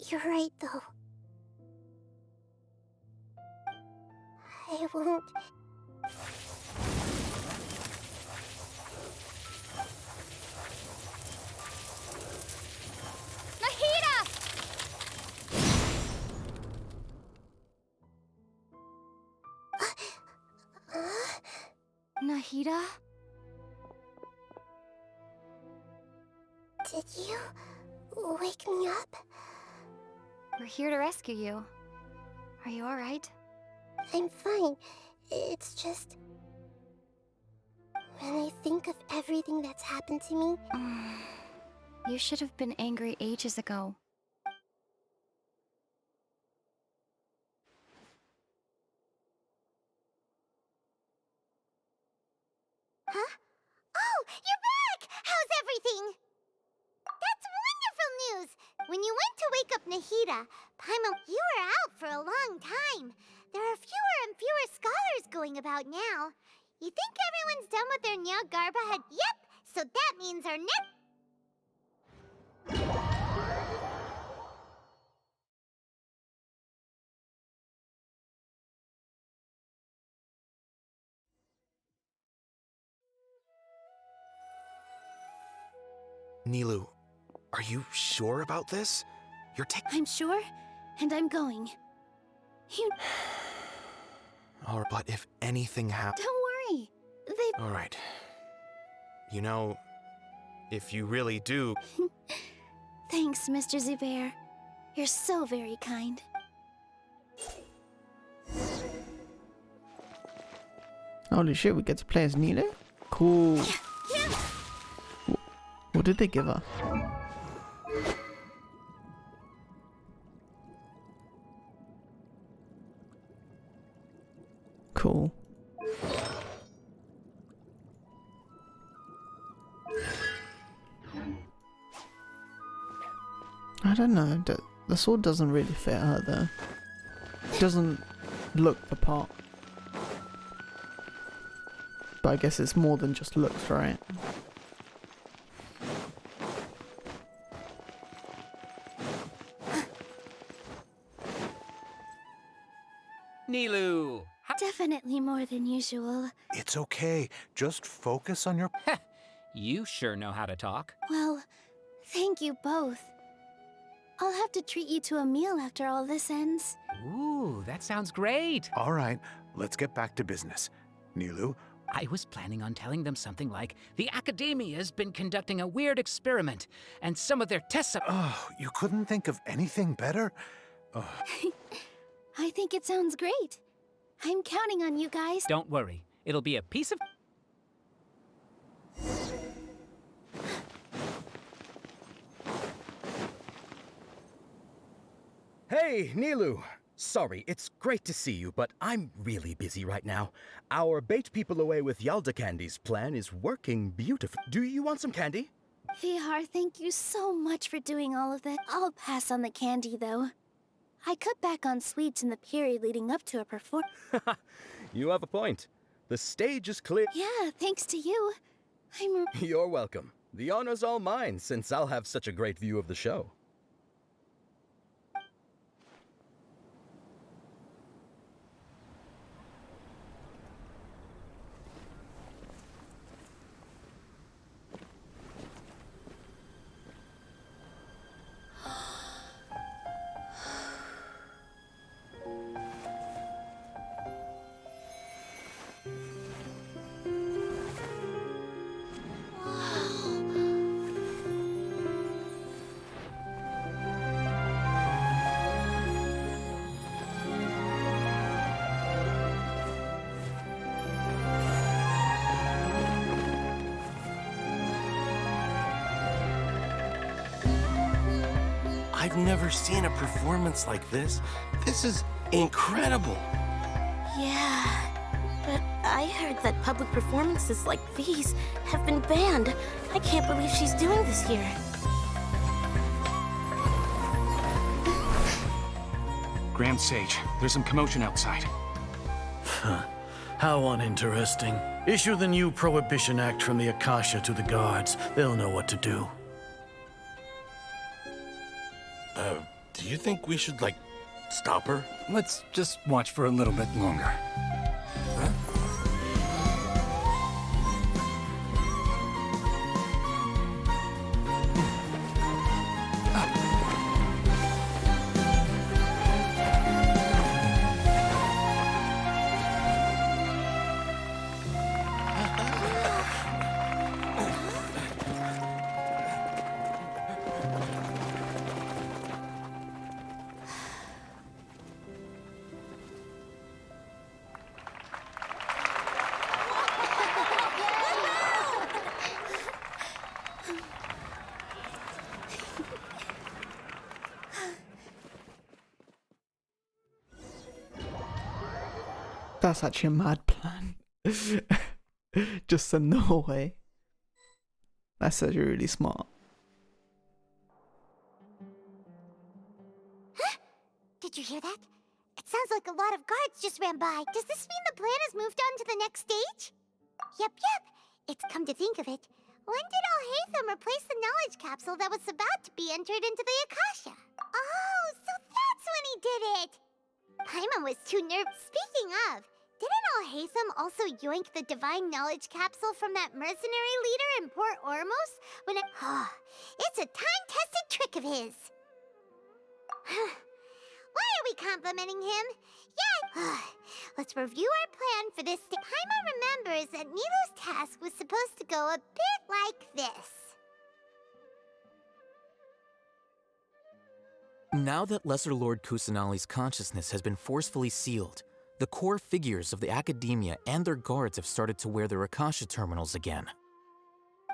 You're right, though. I won't. Nahida! Nahida? Did you wake me up? We're here to rescue you. Are you alright? I'm fine. It's just... when I think of everything that's happened to me... You should have been angry ages ago. Huh? Oh, you're back! How's everything? That's wonderful news! When you went to wake up Nahida, Paimon, you were out for a long time. There are fewer and fewer scholars going about now. You think everyone's done with their Nyargarba? Yep, so that means our next... Nilou, are you sure about this? You're taking... I'm sure, and I'm going. You... Alright, but if anything happens... Don't worry. They... Alright. You know, if you really do... Thanks, Mr. Zubair. You're so very kind. Holy shit, we get to play as Nilou? Cool. What did they give her? Cool. I don't know, the sword doesn't really fit her though. It doesn't look the part. But I guess it's more than just looks, right? Nilou! Definitely more than usual. It's okay. Just focus on your... You sure know how to talk. Well, thank you both. I'll have to treat you to a meal after all this ends. Ooh, that sounds great. All right, let's get back to business. Nilou? I was planning on telling them something like, the Academia's been conducting a weird experiment, and some of their tests... Oh, you couldn't think of anything better? I think it sounds great. I'm counting on you guys. Don't worry. It'll be a piece of... Hey, Nilou! Sorry, it's great to see you, but I'm really busy right now. Our Bait People Away with Yalda Candy's plan is working beautifully. Do you want some candy? Vihar, thank you so much for doing all of that. I'll pass on the candy, though. I cut back on sweets in the period leading up to a performance. You have a point. The stage is clear. Yeah, thanks to you. You're welcome. The honor's all mine, since I'll have such a great view of the show. I've never seen a performance like this. This is incredible. Yeah, but I heard that public performances like these have been banned. I can't believe she's doing this here. Grand Sage, there's some commotion outside. How uninteresting. Issue the new Prohibition Act from the Akasha to the guards. They'll know what to do. Do you think we should, like, stop her? Let's just watch for a little bit longer. That's actually a mad plan. Just send them away. That's actually really smart. Huh? Did you hear that? It sounds like a lot of guards just ran by. Does this mean the plan has moved on to the next stage? Yep. It's come to think of it. When did Alhaitham replace the knowledge capsule that was about to be entered into the Akasha? Oh, so that's when he did it! Paimon was too nervous. Speaking of, didn't Alhaitham also yoink the divine knowledge capsule from that mercenary leader in Port Ormos when it... it's a time-tested trick of his. Why are we complimenting him? Yeah, let's review our plan for this. Paimon remembers that Nilu's task was supposed to go a bit like this. Now that Lesser Lord Kusanali's consciousness has been forcefully sealed, the core figures of the academia and their guards have started to wear their Akasha terminals again.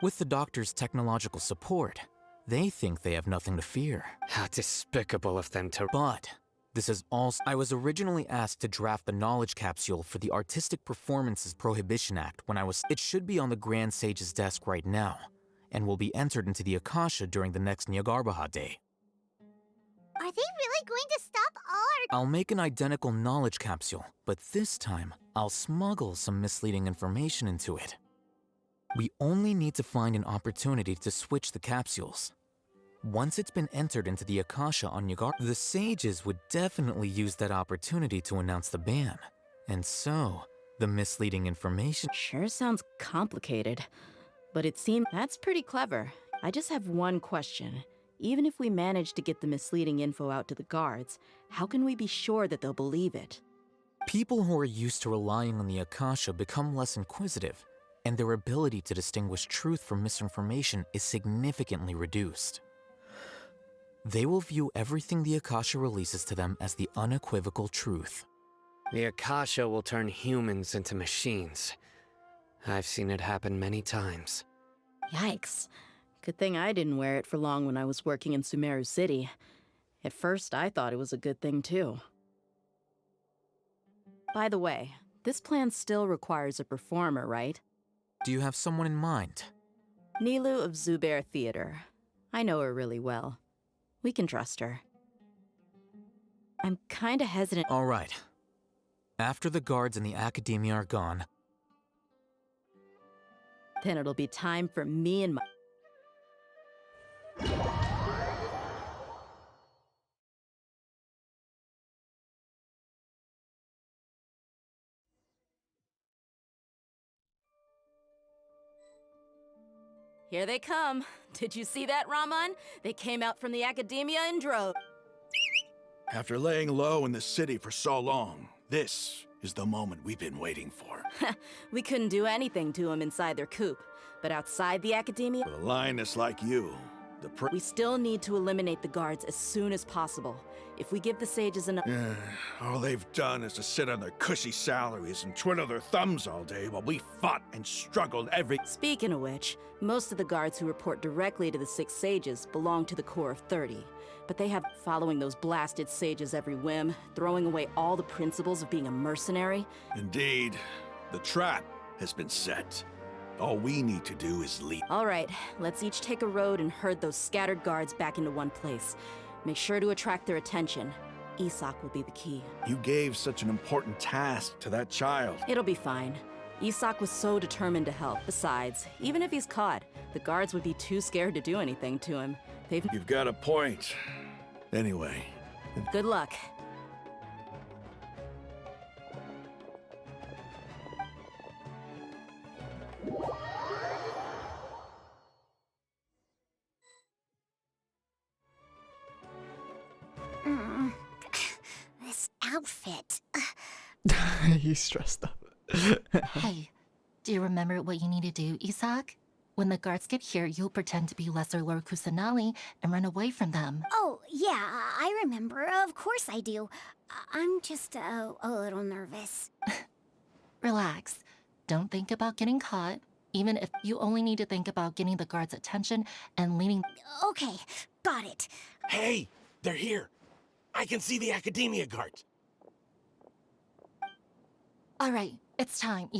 With the doctor's technological support, they think they have nothing to fear. How despicable of them to... But this is also... I was originally asked to draft the knowledge capsule for the Artistic Performances Prohibition Act when I was... It should be on the Grand Sage's desk right now, and will be entered into the Akasha during the next Nyargarbaha Day. Are they really going to stop all our... I'll make an identical knowledge capsule, but this time, I'll smuggle some misleading information into it. We only need to find an opportunity to switch the capsules. Once it's been entered into the Akasha on Yagar, the sages would definitely use that opportunity to announce the ban. And so, the misleading information... Sure sounds complicated, but it seems that's pretty clever. I just have one question. Even if we manage to get the misleading info out to the guards, how can we be sure that they'll believe it? People who are used to relying on the Akasha become less inquisitive, and their ability to distinguish truth from misinformation is significantly reduced. They will view everything the Akasha releases to them as the unequivocal truth. The Akasha will turn humans into machines. I've seen it happen many times. Yikes. Good thing I didn't wear it for long when I was working in Sumeru City. At first, I thought it was a good thing, too. By the way, this plan still requires a performer, right? Do you have someone in mind? Nilu of Zubair Theater. I know her really well. We can trust her. I'm kinda hesitant. All right. After the guards and the academia are gone, Then it'll be time for me and my... Here they come. Did you see that, Raman? They came out from the academia in droves. After laying low in the city for so long, this is the moment we've been waiting for. We couldn't do anything to them inside their coop. But outside the academia... With a lioness like you, we still need to eliminate the guards as soon as possible. If we give the sages enough... all they've done is to sit on their cushy salaries and twiddle their thumbs all day while we fought and struggled every... Speaking of which, most of the guards who report directly to the 6 sages belong to the core of 30. But they have following those blasted sages every whim, throwing away all the principles of being a mercenary. Indeed, the trap has been set. All we need to do is leave. All right, let's each take a road and herd those scattered guards back into one place. Make sure to attract their attention. Isak will be the key. You gave such an important task to that child. It'll be fine. Isak was so determined to help. Besides, even if he's caught, the guards would be too scared to do anything to him. You've got a point. Anyway. Good luck. This outfit. He's stressed up. Hey, do you remember what you need to do, Isak? When the guards get here, you'll pretend to be Lesser Lord Kusanali and run away from them. Oh, yeah, I remember. Of course I do. I'm just a little nervous. Relax. Don't think about getting caught, even if you only need to think about getting the guards' attention and leading... Okay, got it. Hey, they're here. I can see the academia guards. All right, it's time.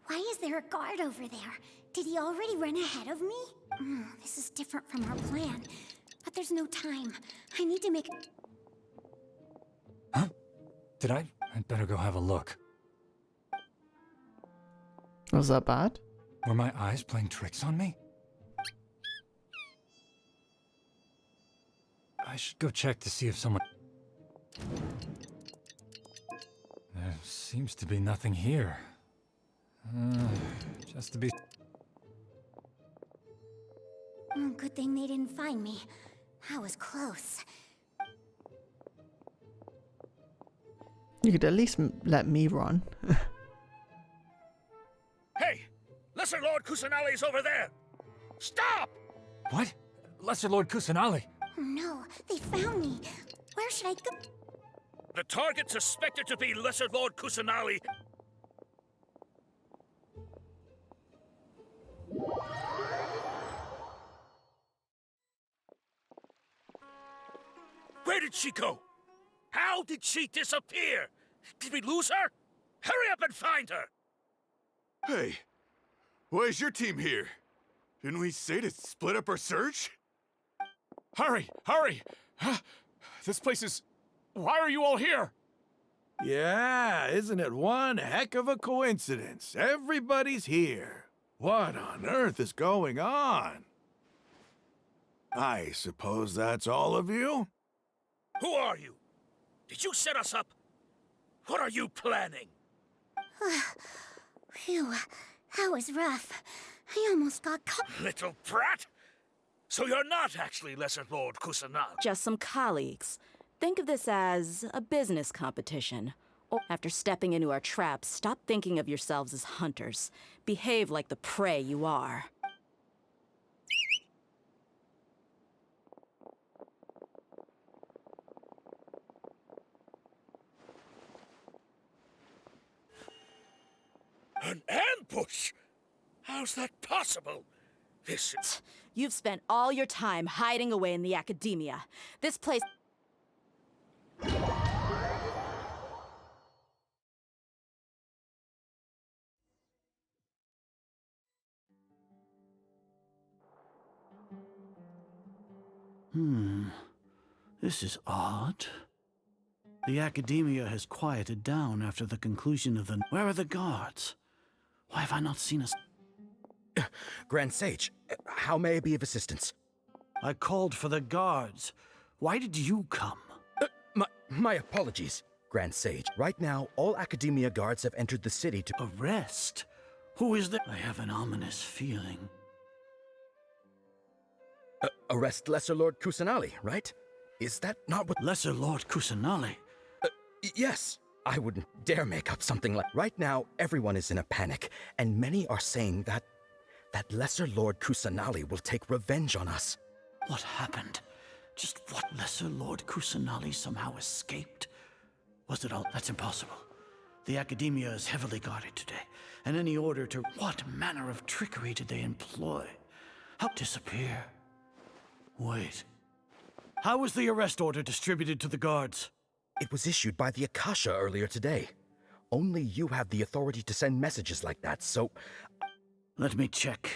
Why is there a guard over there? Did he already run ahead of me? This is different from our plan. But there's no time. I need to make... Huh? Did I? I'd better go have a look. Was that bad? Were my eyes playing tricks on me? I should go check to see if someone... There seems to be nothing here. Just to be... Good thing they didn't find me. That was close. You could at least let me run. Hey! Lesser Lord Kusanali's over there! Stop! What? Lesser Lord Kusanali? Oh no, they found me. Where should I go? The target suspected to be Lesser Lord Kusanali. Where did she go? How did she disappear? Did we lose her? Hurry up and find her! Hey, why is your team here? Didn't we say to split up our search? Hurry! Hurry! This place is... Why are you all here? Yeah, isn't it one heck of a coincidence? Everybody's here. What on earth is going on? I suppose that's all of you? Who are you? Did you set us up? What are you planning? Phew, that was rough. I almost got caught. Little brat! So you're not actually Lesser Lord Kusanali? Just some colleagues. Think of this as a business competition. Or after stepping into our traps, stop thinking of yourselves as hunters. Behave like the prey you are. An ambush? How's that possible? This is... You've spent all your time hiding away in the academia. This place... This is odd. The Academia has quieted down after the conclusion of the... Where are the guards? Why have I not seen us? Grand Sage, how may I be of assistance? I called for the guards. Why did you come? My apologies, Grand Sage. Right now, all Academia guards have entered the city to... Arrest? Who is the... I have an ominous feeling. Arrest Lesser Lord Kusanali, right? Is that not what... Lesser Lord Kusanali? Yes. I wouldn't dare make up something like... Right now, everyone is in a panic, and many are saying that Lesser Lord Kusanali will take revenge on us. What happened? Just what Lesser Lord Kusanali somehow escaped? Was it all... That's impossible. The Academia is heavily guarded today, and any order to... What manner of trickery did they employ? How disappear? Wait. How was the arrest order distributed to the guards? It was issued by the Akasha earlier today. Only you have the authority to send messages like that, so... Let me check.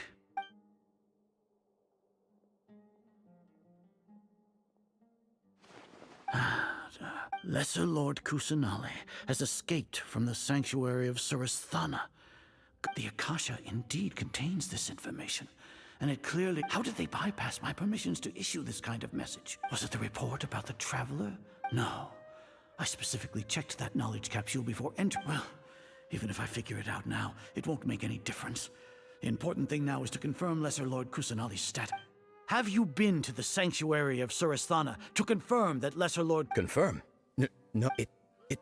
Lesser Lord Kusanali has escaped from the sanctuary of Surasthana. The Akasha indeed contains this information, and it clearly... How did they bypass my permissions to issue this kind of message? Was it the report about the Traveler? No. I specifically checked that knowledge capsule before entering. Well, even if I figure it out now, it won't make any difference. The important thing now is to confirm Lesser Lord Kusanali's status. Have you been to the sanctuary of Surasthana to confirm that Lesser Lord... Confirm? No, it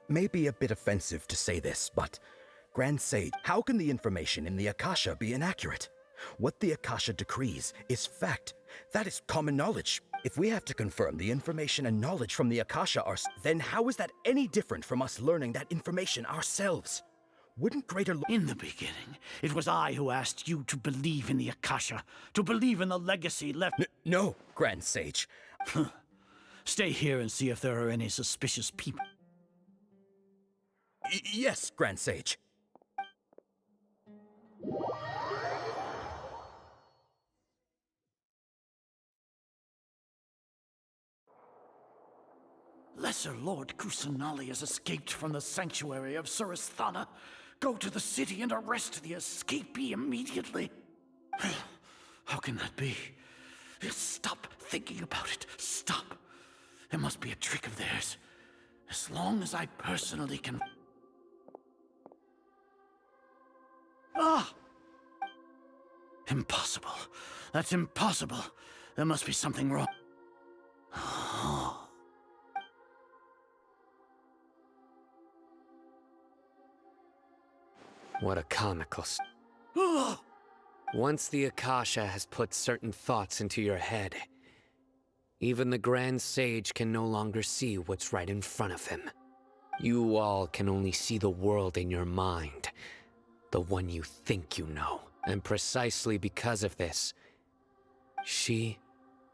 may be a bit offensive to say this, but... Grand Sage, how can the information in the Akasha be inaccurate? What the Akasha decrees is fact. That is common knowledge. If we have to confirm the information and knowledge from the Akasha then how is that any different from us learning that information ourselves? Wouldn't greater... In the beginning, it was I who asked you to believe in the Akasha, to believe in the legacy left... No, Grand Sage. Stay here and see if there are any suspicious people. Yes, Grand Sage. Lesser Lord Kusanali has escaped from the sanctuary of Surasthana. Go to the city and arrest the escapee immediately. How can that be? Stop thinking about it. Stop. It must be a trick of theirs. As long as I personally can... Ah! Impossible. That's impossible. There must be something wrong. What a comical... Once the Akasha has put certain thoughts into your head, even the Grand Sage can no longer see what's right in front of him. You all can only see the world in your mind, the one you think you know. And precisely because of this, she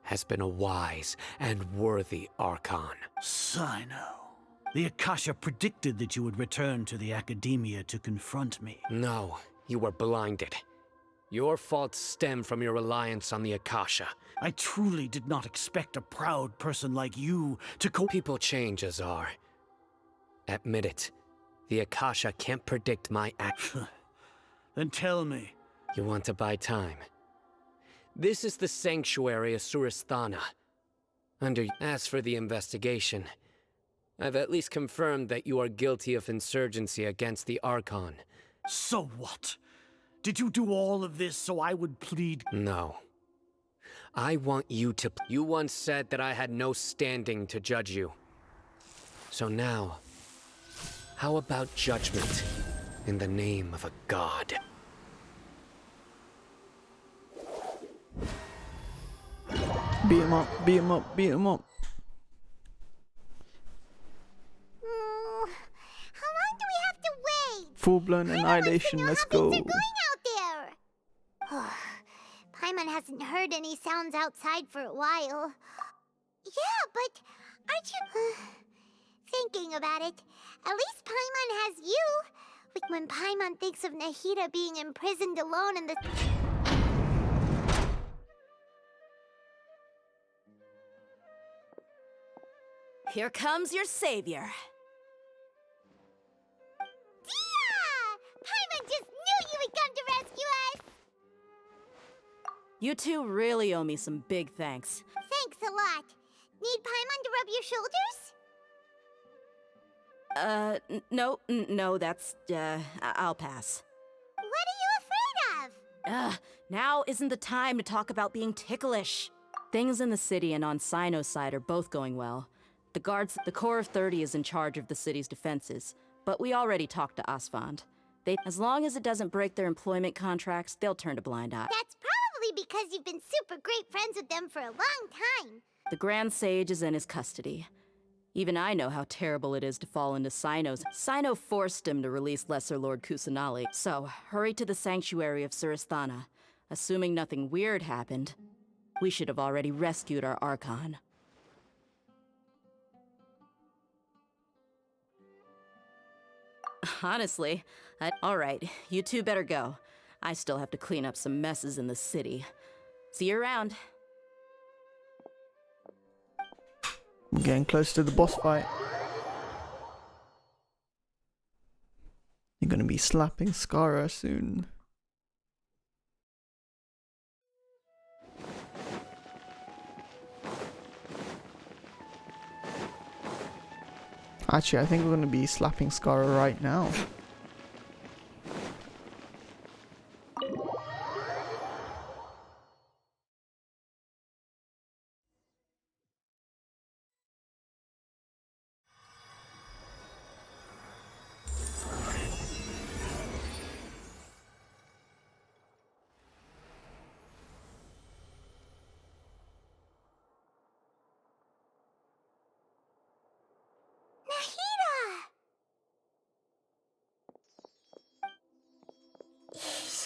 has been a wise and worthy archon. Sino. The Akasha predicted that you would return to the Academia to confront me. No, you were blinded. Your faults stem from your reliance on the Akasha. I truly did not expect a proud person like you to People change, Azar. Admit it. The Akasha can't predict my act. Then tell me. You want to buy time? This is the sanctuary of Surasthana. As for the investigation, I've at least confirmed that you are guilty of insurgency against the Archon. So what? Did you do all of this so I would plead? No. I want you to... You once said that I had no standing to judge you. So now, how about judgment in the name of a god? Beat him up, beat him up, beat him up. How long do we have to wait? Full-blown annihilation, let's go. Going out there. Paimon hasn't heard any sounds outside for a while. Yeah, but aren't you thinking about it? At least Paimon has you. Like when Paimon thinks of Nahida being imprisoned alone in the... Here comes your savior. Dia! Paimon just knew you would come to rescue us! You two really owe me some big thanks. Thanks a lot. Need Paimon to rub your shoulders? No, that's, I'll pass. What are you afraid of? Now isn't the time to talk about being ticklish. Things in the city and on Sino's side are both going well. The Corps of 30 is in charge of the city's defenses, but we already talked to Asfand. As long as it doesn't break their employment contracts, they'll turn a blind eye. That's probably because you've been super great friends with them for a long time. The Grand Sage is in his custody. Even I know how terrible it is to fall into Sino's. Sino forced him to release Lesser Lord Kusanali, so hurry to the sanctuary of Surasthana. Assuming nothing weird happened, we should have already rescued our archon. Honestly, alright, you two better go. I still have to clean up some messes in the city. See you around. I'm getting close to the boss fight. You're gonna be slapping Skara soon. Actually, I think we're gonna be slapping Skara right now.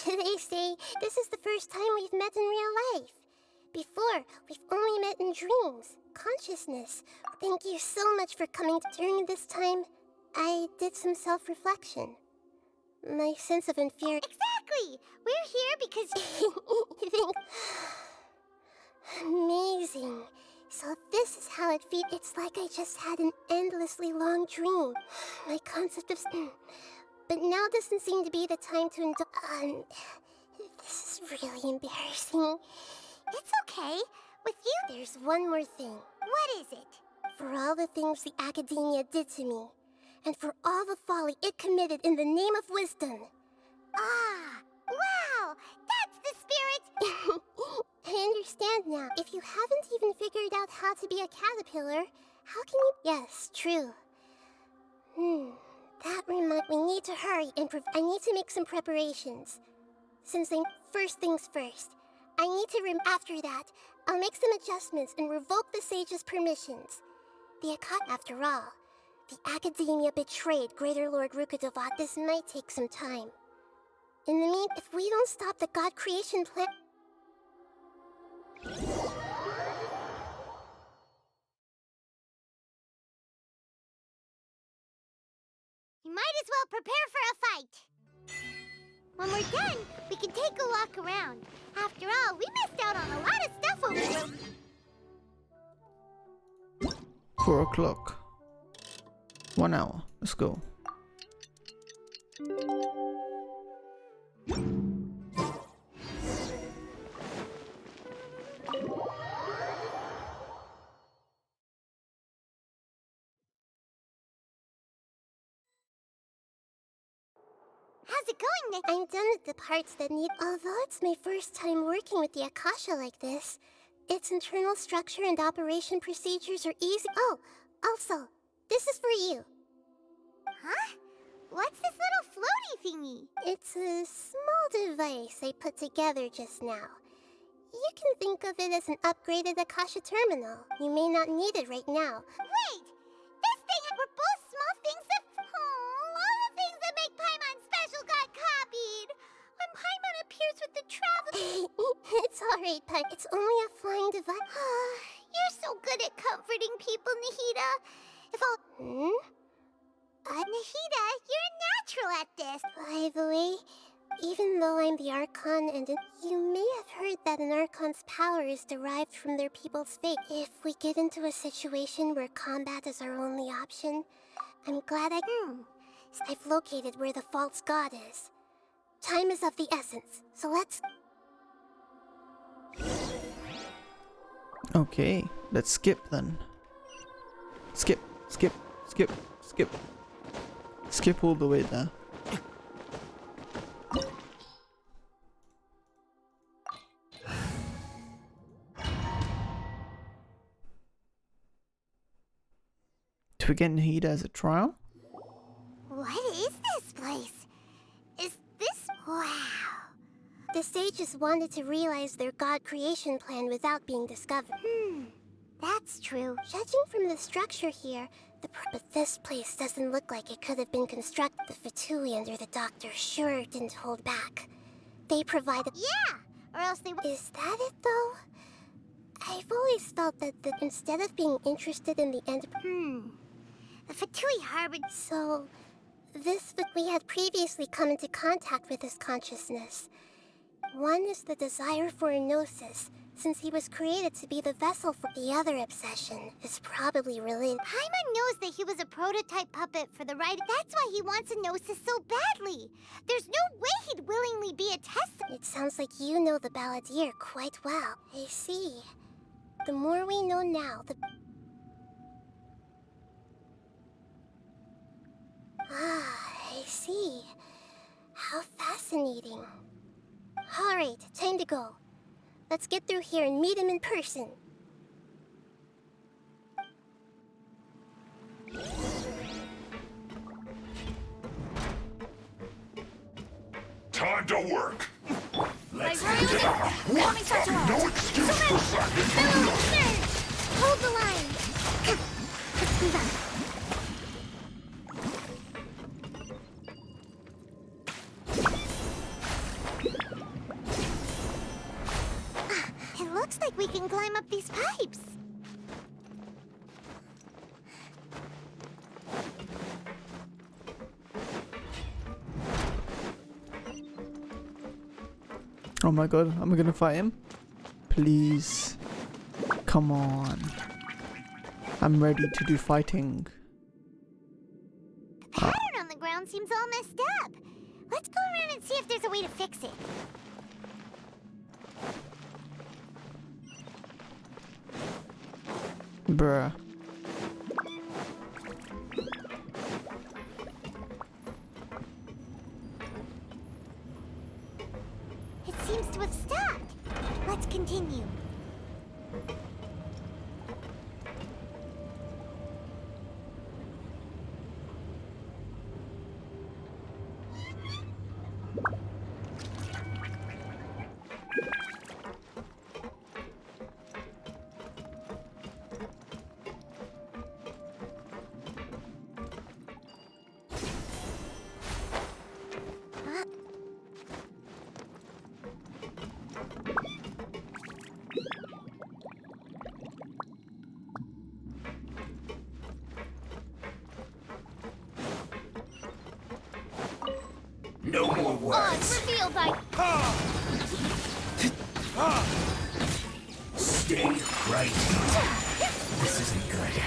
They say this is the first time we've met in real life. Before, we've only met in dreams, consciousness. Thank you so much for coming. During this time, I did some self-reflection. My sense of inferiority. Exactly! We're here because you think... Amazing. So this is how it feels. It's like I just had an endlessly long dream. My concept of... But now doesn't seem to be the time to indulge. This is really embarrassing. It's okay. With you, there's one more thing. What is it? For all the things the Academia did to me, and for all the folly it committed in the name of wisdom. Ah, wow! That's the spirit! I understand now. If you haven't even figured out how to be a caterpillar, how can you... Yes, true. That reminds... We need to hurry and I need to make some preparations. Since they... First things first. I need to After that, I'll make some adjustments and revoke the Sage's permissions. The After all, the Academia betrayed Greater Lord Rukkhadevod. This might take some time. In the meantime, if we don't stop the God creation plan... You might as well prepare for a fight. When we're done, we can take a walk around. After all, we missed out on a lot of stuff over there. 4 o'clock. 1 hour. Let's go. How's it going, Nick? I'm done with the parts that need... Although it's my first time working with the Akasha like this, its internal structure and operation procedures are easy... Oh, also, this is for you. Huh? What's this little floaty thingy? It's a small device I put together just now. You can think of it as an upgraded Akasha terminal. You may not need it right now. Wait! This thing were both small things that... all the things that make Paimon special got copied! When Paimon appears with the travel... It's alright, Pet. It's only a flying device. You're so good at comforting people, Nahida. If all... Nahida, you're a natural at this. By the way, Even though I'm the Archon and you may have heard that an Archon's power is derived from their people's fate. If we get into a situation where combat is our only option, I'm glad I've located where the false god is. Time is of the essence, so let's... Okay, let's skip then. Skip, skip, skip, skip. Skip all the way there. Do we get Nahida as a trial? What is this place? Is this... Wow. The sages wanted to realize their god creation plan without being discovered. That's true. Judging from the structure here, but this place doesn't look like it could have been constructed. The Fatui under the Doctor sure didn't hold back. They provided... Yeah! Or else they... Is that it, though? I've always felt that instead of being interested in the end... The Fatui harbored... So, we had previously come into contact with his consciousness. One is the desire for a gnosis, since he was created to be the vessel for the other obsession, is probably related. Paimon knows that he was a prototype puppet for the right. That's why he wants a gnosis so badly. There's no way he'd willingly be a test. It sounds like you know the Balladeer quite well. I see. The more we know now, the... I see. How fascinating. Alright, time to go. Let's get through here and meet him in person. Time to work. Let's get no excuse. Hold the line. Let's move on. It looks like we can climb up these pipes. Oh my god, am I gonna fight him? Please. Come on. I'm ready to do fighting. The pattern on the ground seems all messed up. Let's go around and see if there's a way to fix it. Bruh. It seems to have stopped. Let's continue. No more words. Revealed by... Stay right. This isn't good.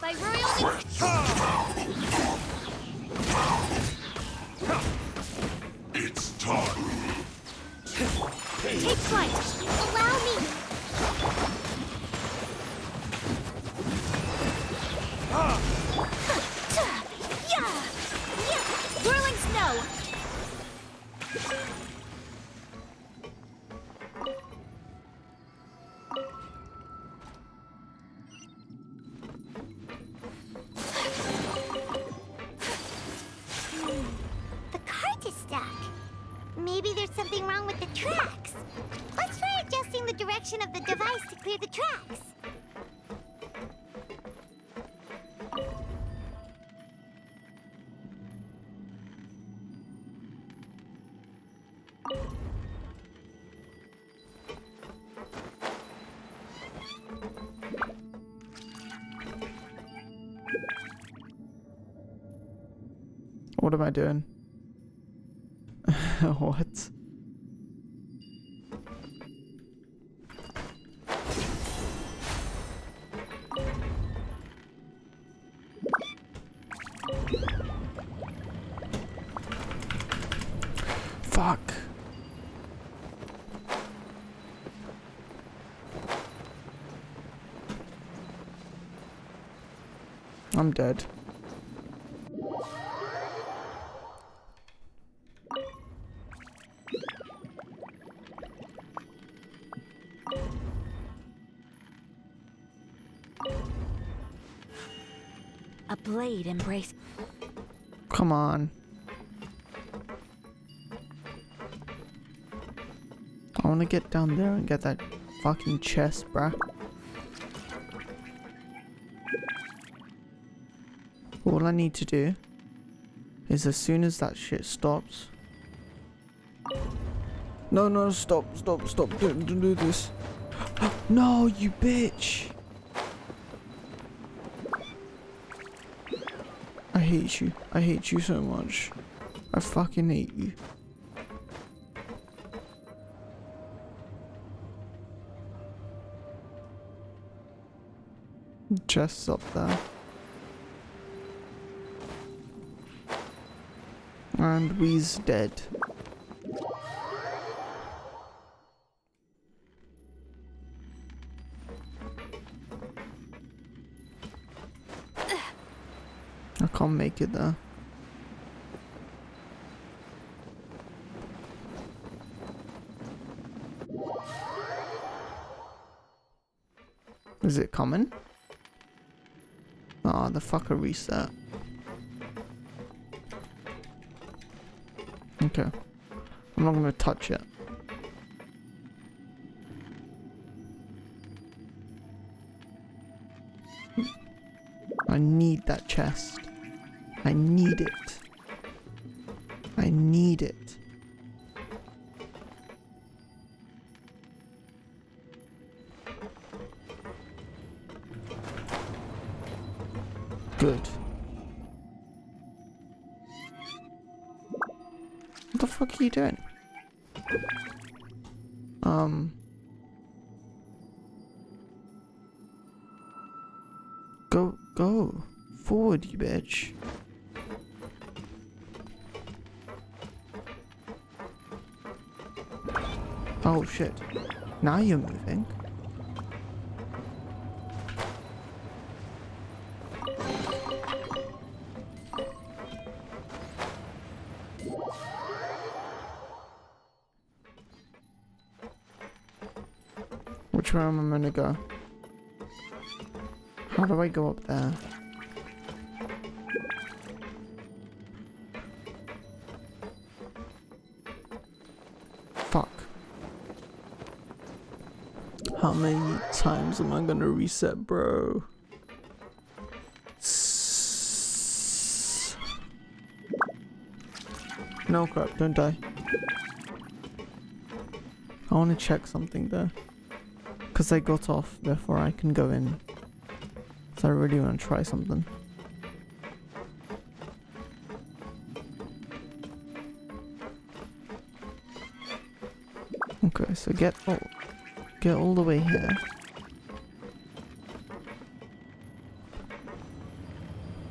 By royal... It's time. Take flight. Allow me. Whirling snow. The cart is stuck. Maybe there's something wrong with the tracks. Let's try adjusting the direction of the device to clear the tracks. What am I doing? What? Fuck. I'm dead. A blade embrace. Come on. I want to get down there and get that fucking chest, bruh. All I need to do is as soon as that shit stops. No, stop. Don't do this. No, you bitch. I hate you. I hate you so much. I fucking hate you. Chest's up there. And we's dead. I can't make it there. Is it coming? Ah, the fucker reset. Okay. I'm not gonna touch it. I need that chest. I need it. I need it. Good. What the fuck are you doing? Go forward, you bitch. Oh shit. Now you're moving. Which way am I gonna go? How do I go up there? Fuck. How many times am I gonna reset, bro? No crap, don't die. I wanna check something there. Cause I got off before I can go in. So I really want to try something. Okay, so get all the way here.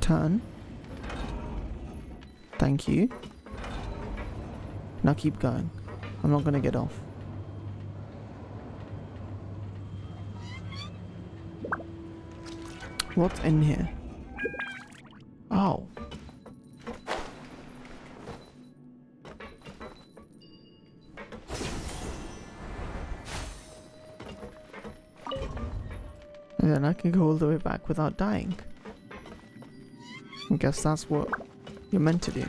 Turn. Thank you. Now keep going. I'm not gonna get off. What's in here? Oh. And then I can go all the way back without dying. I guess that's what you're meant to do.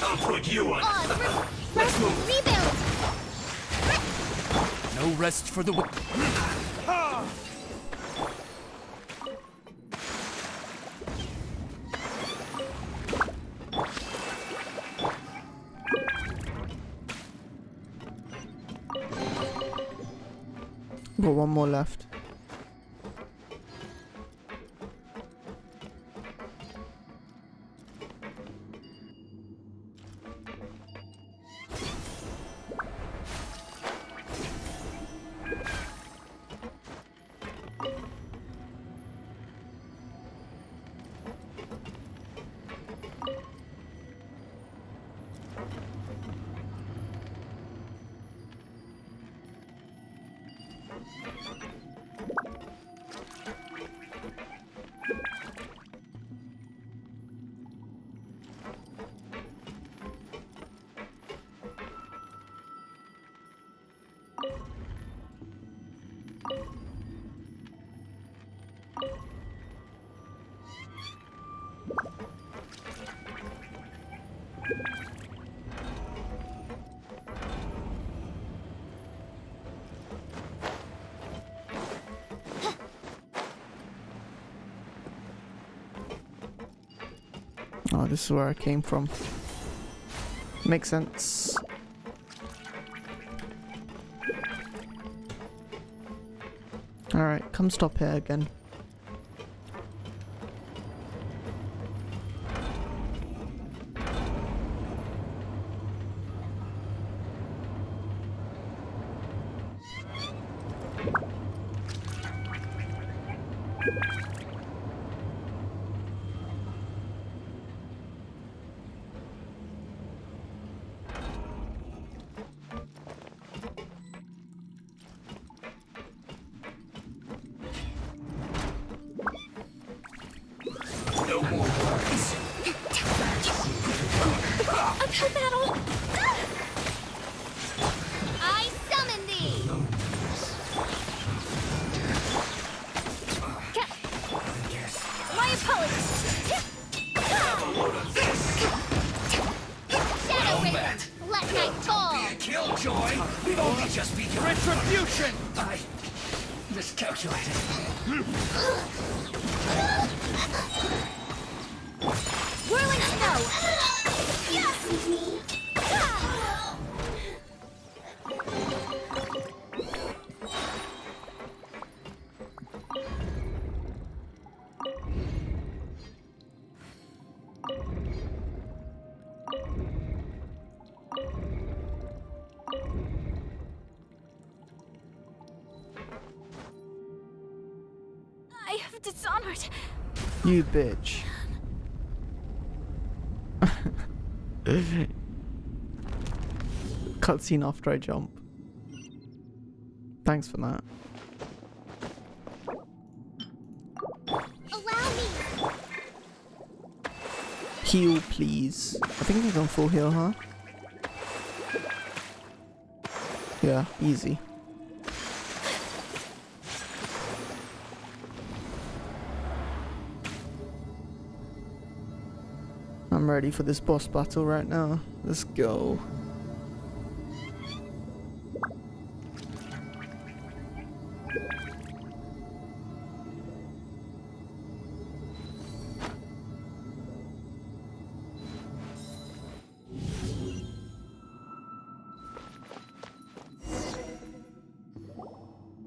I'll put you on. Let's move. Rebuild. No No rest for the wicked. Got one more left. Oh, this is where I came from. Makes sense. Alright, come stop here again. Uphill battle! I summon thee! My apologies! Shadow Raven, let night fall! Killjoy! We've only just begun. Retribution! I miscalculated. Whirling snow! I have dishonored. You bitch. Cutscene after I jump. Thanks for that. Allow me. Heal, please. I think I can full heal, huh? Yeah, easy. I'm ready for this boss battle right now. Let's go.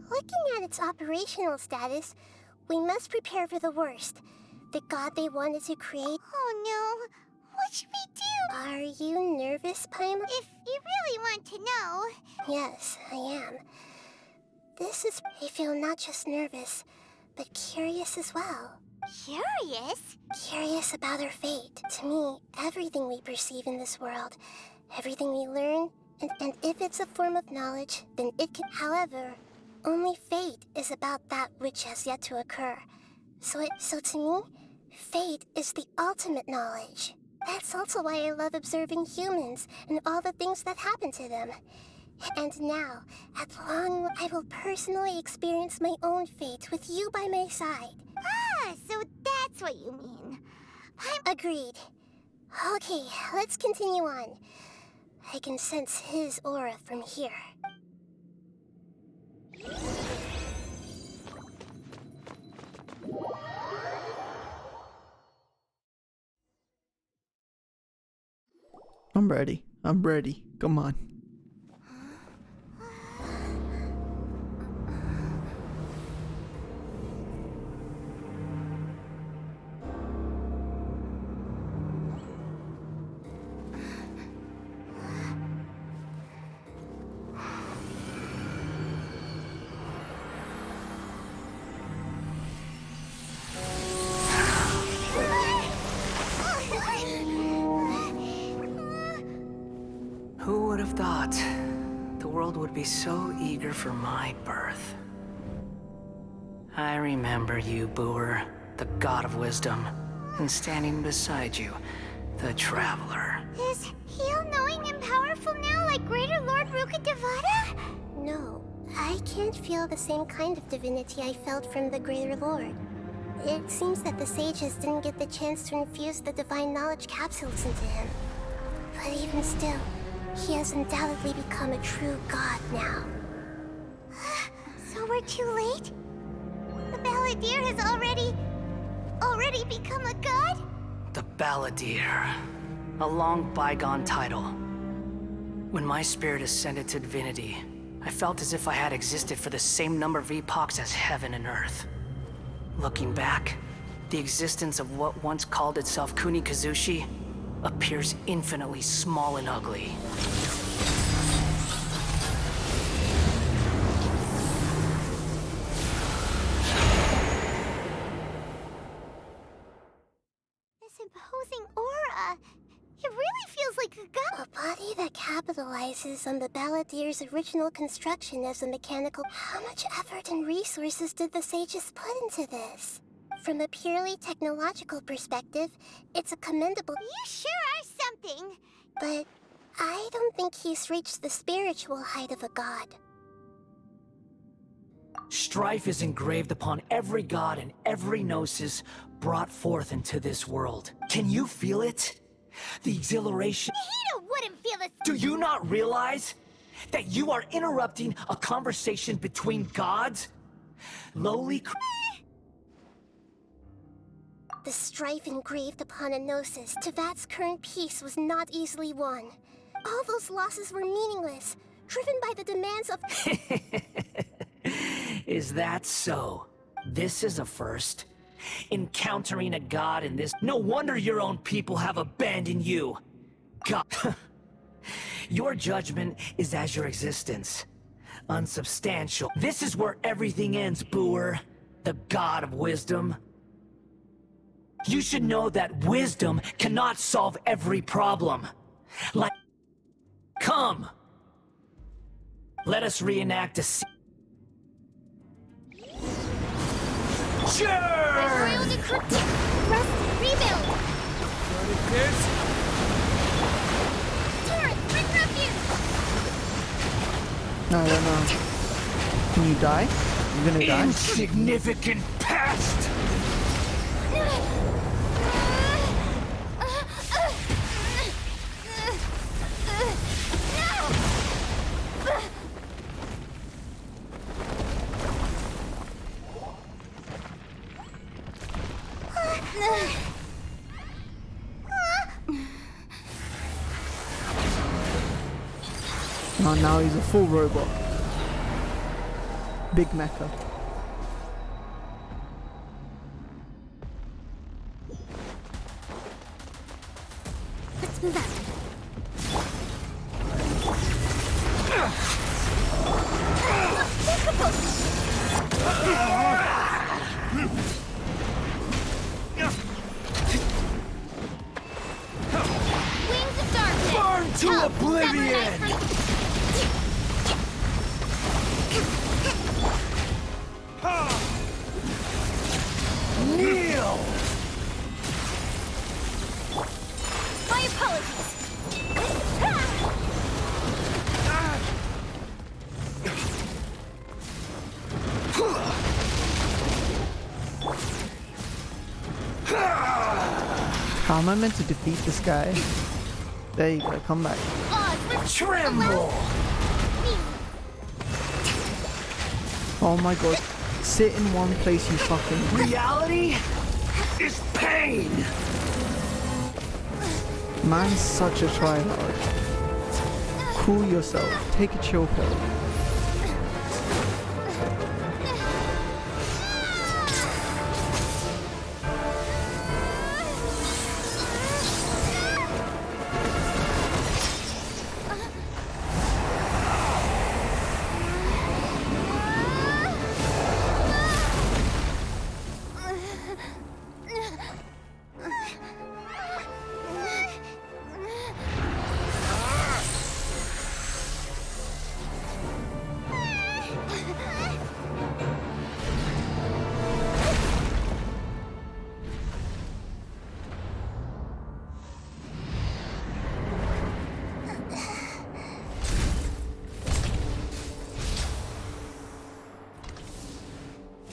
Looking at its operational status, we must prepare for the worst. The god they wanted to create. Oh no. What should we do? Are you nervous, Paimon? If you really want to know. Yes, I am. I feel not just nervous, but curious as well. Curious? Curious about our fate. To me, everything we perceive in this world, everything we learn, and if it's a form of knowledge, then it can. However, only fate is about that which has yet to occur. So to me, fate is the ultimate knowledge. That's also why I love observing humans and all the things that happen to them. And now, at long, I will personally experience my own fate with you by my side. Ah, so that's what you mean. Agreed. Okay, let's continue on. I can sense his aura from here. I'm ready. I'm ready. Come on. Who would have thought the world would be so eager for my birth? I remember you, Booer, the god of wisdom, and standing beside you, the traveler. Is he all-knowing and powerful now like Greater Lord Rukkhadevata? No, I can't feel the same kind of divinity I felt from the Greater Lord. It seems that the sages didn't get the chance to infuse the divine knowledge capsules into him. But even still, he has undoubtedly become a true god now. So we're too late? The Balladeer has already become a god? The Balladeer. A long bygone title. When my spirit ascended to divinity, I felt as if I had existed for the same number of epochs as heaven and earth. Looking back, the existence of what once called itself Kunikazushi appears infinitely small and ugly. This imposing aura, it really feels like a god. A body that capitalizes on the Balladeer's original construction as a mechanical... How much effort and resources did the sages put into this? From a purely technological perspective, it's a commendable... You sure are something! But I don't think he's reached the spiritual height of a god. Strife is engraved upon every god and every gnosis brought forth into this world. Can you feel it? The exhilaration... Nahida wouldn't feel it! Do you not realize that you are interrupting a conversation between gods? Lowly... The strife engraved upon a gnosis, Tevat's current peace was not easily won. All those losses were meaningless, driven by the demands of... Is that so? This is a first. Encountering a god in this... No wonder your own people have abandoned you. God... Your judgment is as your existence. Unsubstantial. This is where everything ends, Booer. The god of wisdom. You should know that wisdom cannot solve every problem. Like... Come! Let us reenact a scene. Sure! Rest, rebuild! Got it, kids? Torrent, bring refuge! I don't know. Can you die? You're gonna die? Insignificant past! Oh, now he's a full robot. Big mecha. Let's move out. Wings of darkness! Burn to oblivion! Kneel! My apologies! How am I meant to defeat this guy? There you go, come back. Tremble! Oh my god. Sit in one place, you fucking... Reality is pain! Man's such a tryhard. Cool yourself. Take a chill pill.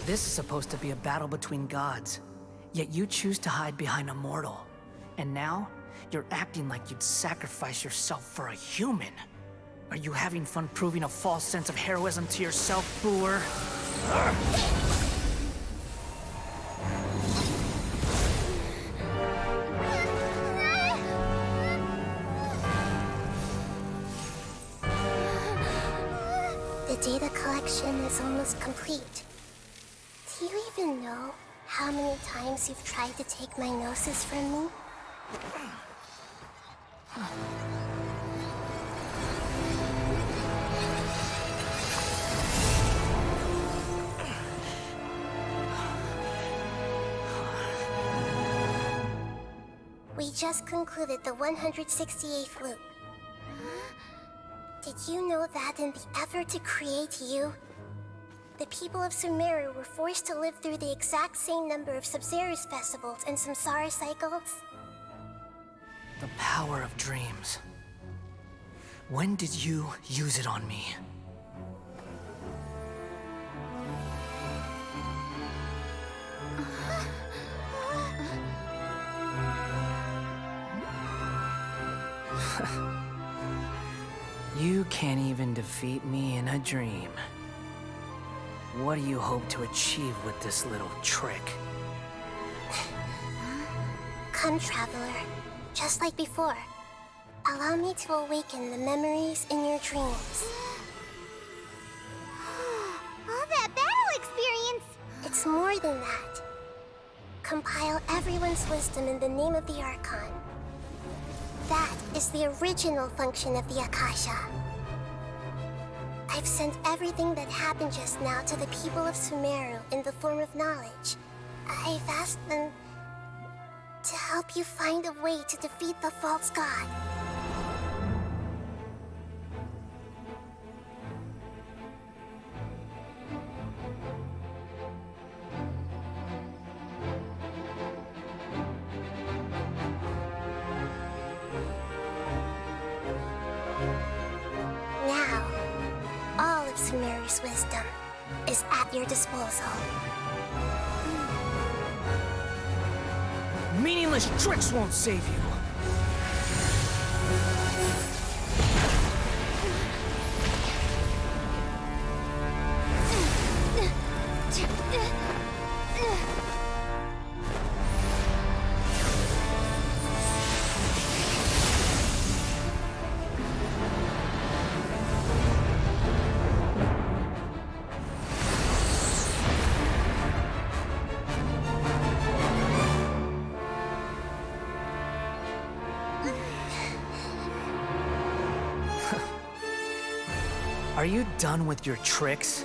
This is supposed to be a battle between gods, yet you choose to hide behind a mortal. And now, you're acting like you'd sacrifice yourself for a human. Are you having fun proving a false sense of heroism to yourself, Boor? The data collection is almost complete. Do you even know how many times you've tried to take my gnosis from me? We just concluded the 168th loop. Did you know that in the effort to create you, the people of Sumeru were forced to live through the exact same number of Sub-Zerus festivals and Samsara cycles? The power of dreams. When did you use it on me? You can't even defeat me in a dream. What do you hope to achieve with this little trick? Come, Traveler. Just like before. Allow me to awaken the memories in your dreams. All that battle experience! It's more than that. Compile everyone's wisdom in the name of the Archon. That is the original function of the Akasha. I've sent everything that happened just now to the people of Sumeru in the form of knowledge. I've asked them to help you find a way to defeat the false god. Now, all of Sumeru's wisdom is at your disposal. Meaningless tricks won't save you. Are you done with your tricks?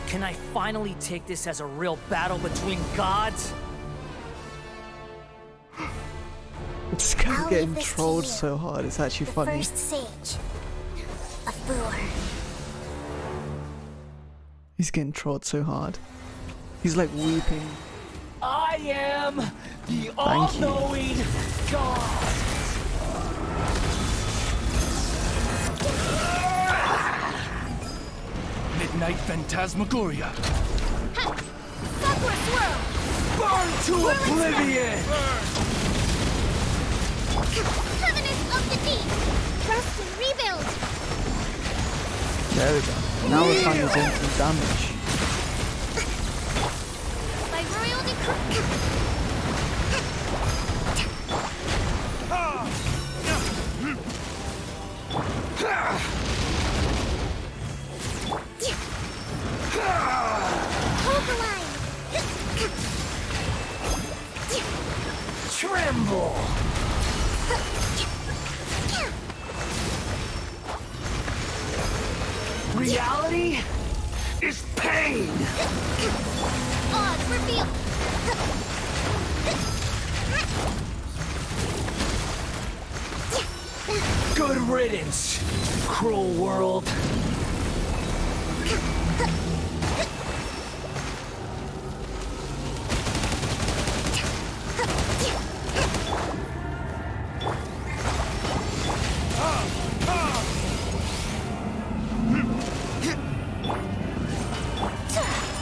Can I finally take this as a real battle between gods? This guy's getting trolled so hard, it's actually The funny. first sage of Boor. He's getting trolled so hard. He's like weeping. I am the Thank you. all-knowing God. Midnight Phantasmagoria. Backward swirl! Burn to oblivion! Covenant of the Deep! Rust and rebuild! There we go. Now we're finally doing some damage. Hold the line. Tremble! Reality is pain! Odds reveal. Good riddance, cruel world.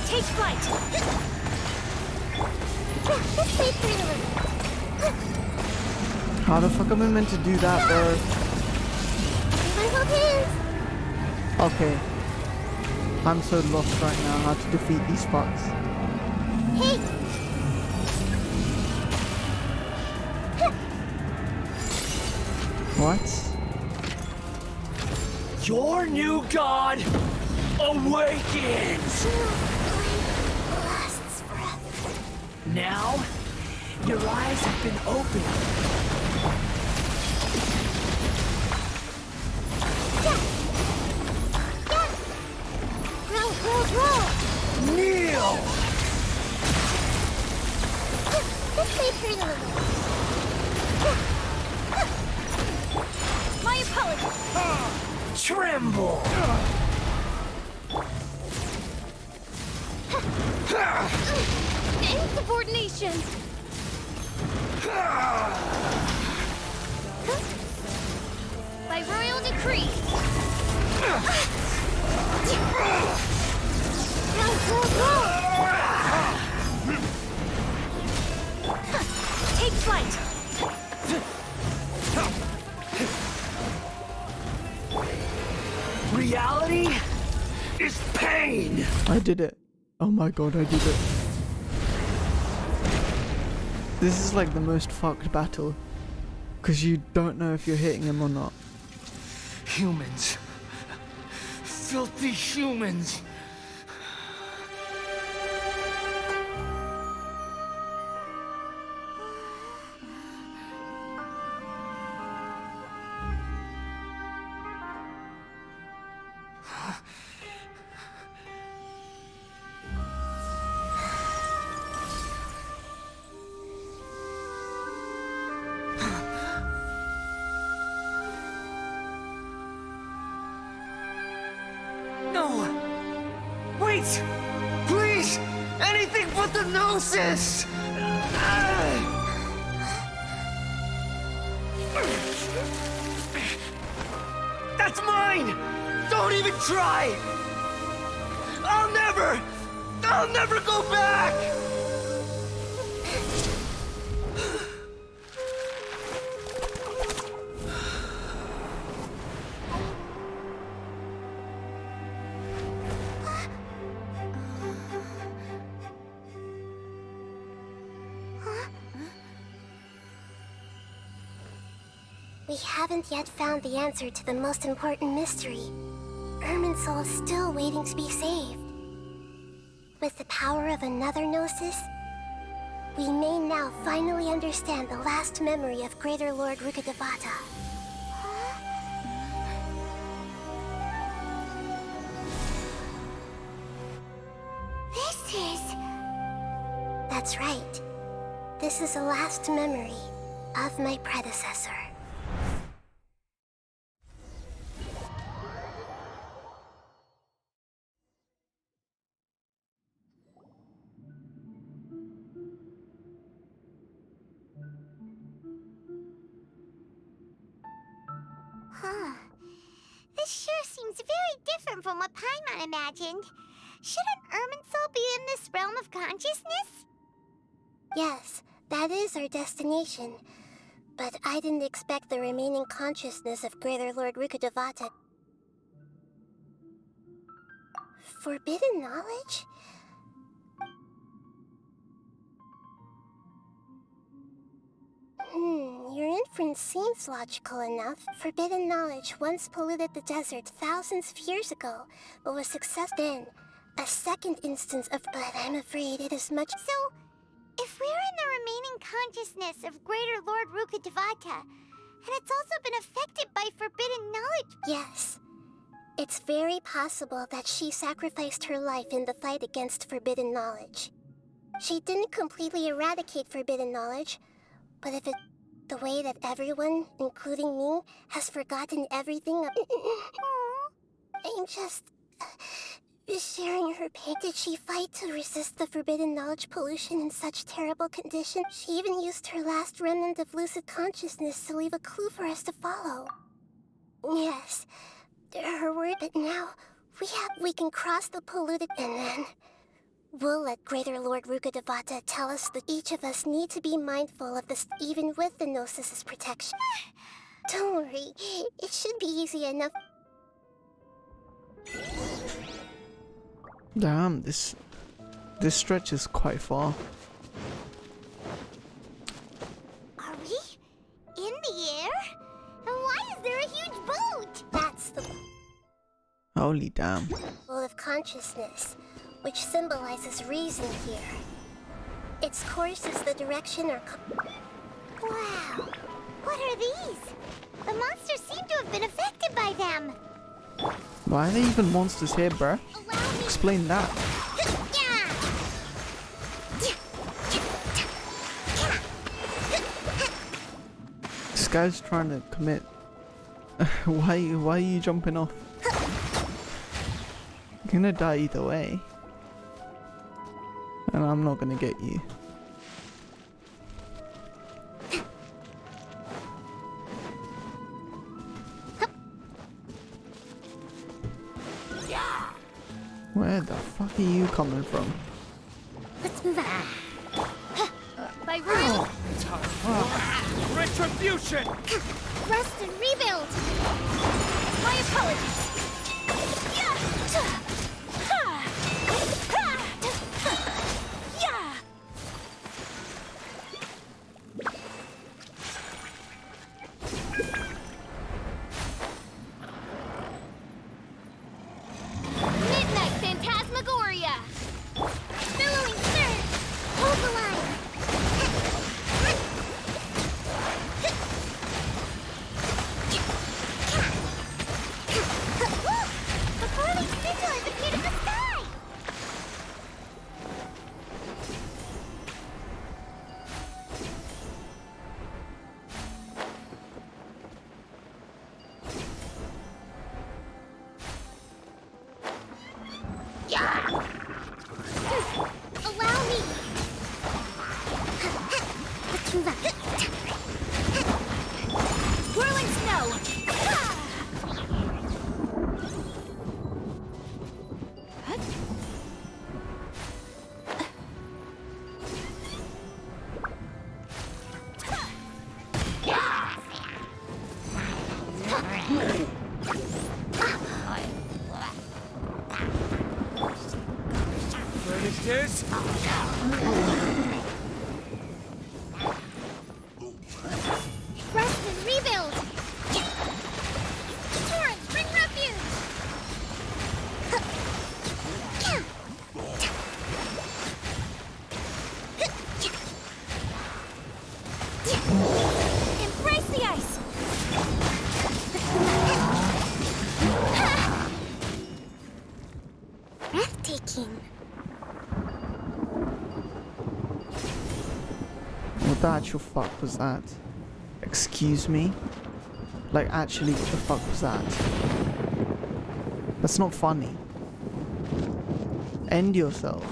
Take flight. This way through. How the fuck am I meant to do that, bro? Okay. I'm so lost right now how to defeat these fucks. Hey. What? Your new god awakens! Lasts forever. Now, your eyes have been opened. Roll. Kneel! This way through. My apologies. Tremble! Insubordination. By royal decree. Roll. Take flight. Reality is pain! I did it. Oh my god, I did it. This is like the most fucked battle. Because you don't know if you're hitting him or not. Humans. Filthy humans. No! Wait! Please! Anything but the gnosis! That's mine! Don't even try! I'll never go back! We haven't yet found the answer to the most important mystery. Irminsul is still waiting to be saved. With the power of another Gnosis, we may now finally understand the last memory of Greater Lord Rukkhadevata. This is... That's right. This is the last memory of my predecessor. Huh. This sure seems very different from what Paimon imagined. Shouldn't Irminsul be in this realm of consciousness? Yes, that is our destination. But I didn't expect the remaining consciousness of Greater Lord Rukkhadevata. Forbidden knowledge? Your inference seems logical enough. Forbidden knowledge once polluted the desert thousands of years ago, but was success then. A second instance of, but I'm afraid it is much. So, if we're in the remaining consciousness of Greater Lord Rukkhadevata, and it's also been affected by forbidden knowledge. Yes. It's very possible that she sacrificed her life in the fight against forbidden knowledge. She didn't completely eradicate forbidden knowledge, but if it... the way that everyone, including me, has forgotten everything... I'm just... sharing her pain. Did she fight to resist the forbidden knowledge pollution in such terrible condition? She even used her last remnant of lucid consciousness to leave a clue for us to follow. Yes, her word, but now we can cross the polluted, and then we'll let Greater Lord Rukkhadevata tell us that each of us need to be mindful of this, even with the Gnosis' protection. Don't worry, it should be easy enough. Damn, this stretch is quite far. Are we in the air? And why is there a huge boat? That's the Holy damn. boat of consciousness, which symbolizes reason here. Its course is the direction or... Wow, what are these? The monsters seem to have been affected by them. Why are there even monsters here, bruh? Explain that. This guy's trying to commit. Why are you jumping off? You're gonna die either way. And I'm not gonna get you. Where the fuck are you coming from? Let's move on. By royal... Retribution! Rest and rebuild! My apologies! Midnight Phantasmagoria! Billowing surge! Hold the line! The falling sigil has appeared in the sky! Allow me! Let's move on. Whirling snow! What is this? Rest and rebuild! Torrents, bring refuge! Embrace the ice! Breathtaking! What the actual fuck was that? Excuse me? Like, actually, what the fuck was that? That's not funny. End yourself.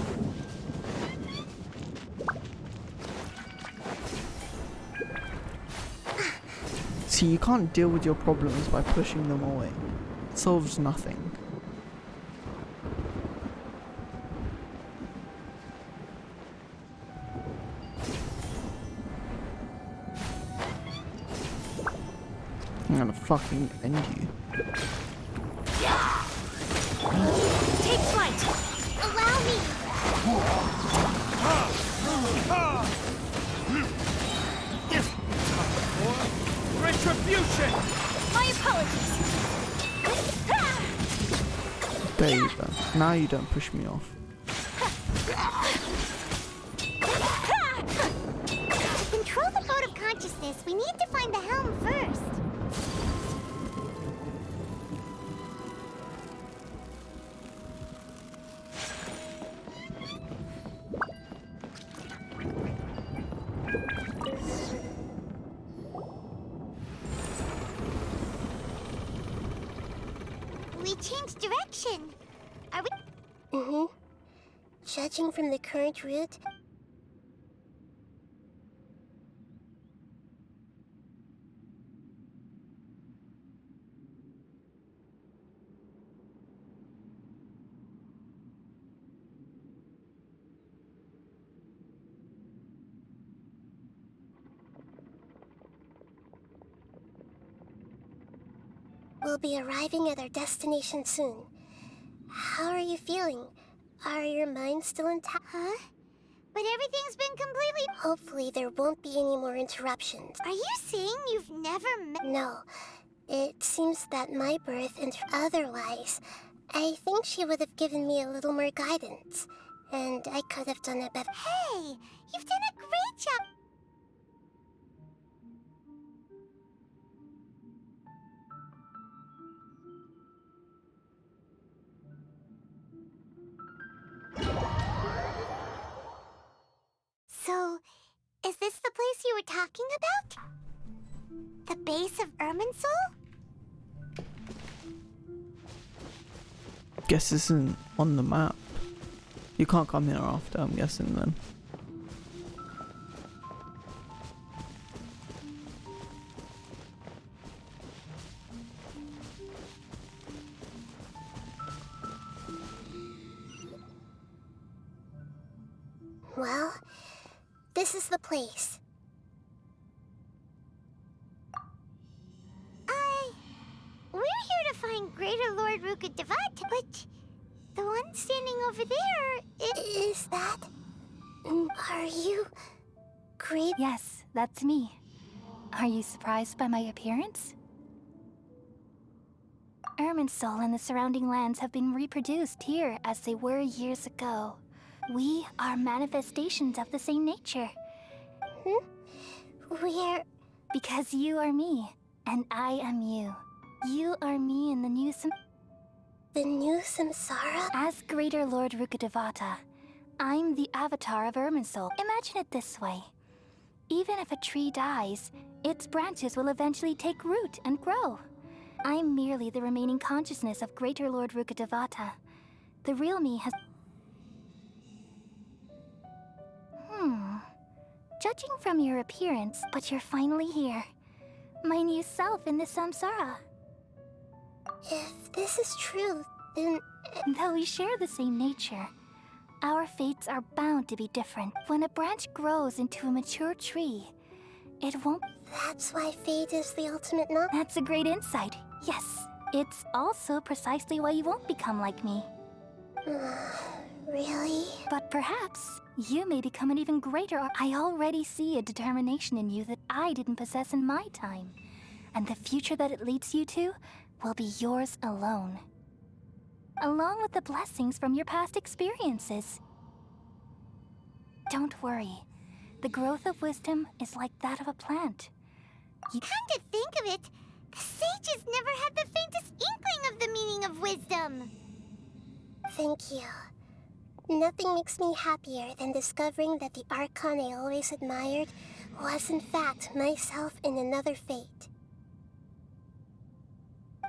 See, you can't deal with your problems by pushing them away. It solves nothing. I'm gonna fucking end you. Take flight! Allow me! There you go. Now you don't push me off. To control the boat of consciousness, we need to find the helm first. We changed direction. Are we? Mm-hmm. Judging from the current route, we'll be arriving at our destination soon. How are you feeling? Are your minds still intact? Huh? But everything's been completely... Hopefully there won't be any more interruptions. Are you saying you've never met... No. It seems that my birth and otherwise, I think she would have given me a little more guidance. And I could have done it better. Hey, you've done a great job. So, is this the place you were talking about? The base of Irminsul? Guess this isn't on the map. You can't come here after, I'm guessing then. Well, this is the place. We're here to find Greater Lord Rukkhadevata, but the one standing over there is that... Are you... Great? Yes, that's me. Are you surprised by my appearance? Irminsul and the surrounding lands have been reproduced here as they were years ago. We are manifestations of the same nature. We're... Because you are me, and I am you. You are me in the new The new samsara? As Greater Lord Rukkhadevata, I'm the avatar of Irminsul. Imagine it this way. Even if a tree dies, its branches will eventually take root and grow. I'm merely the remaining consciousness of Greater Lord Rukkhadevata. The real me has... Judging from your appearance, but you're finally here. My new self in the samsara. If this is true, then... Though we share the same nature, our fates are bound to be different. When a branch grows into a mature tree, it won't... That's why fate is the ultimate knowledge? That's a great insight. Yes, it's also precisely why you won't become like me. Really? But perhaps you may become an even greater... I already see a determination in you that I didn't possess in my time. And the future that it leads you to will be yours alone. Along with the blessings from your past experiences. Don't worry. The growth of wisdom is like that of a plant. Come to think of it, the sages never had the faintest inkling of the meaning of wisdom. Thank you. Nothing makes me happier than discovering that the archon I always admired was in fact myself in another fate.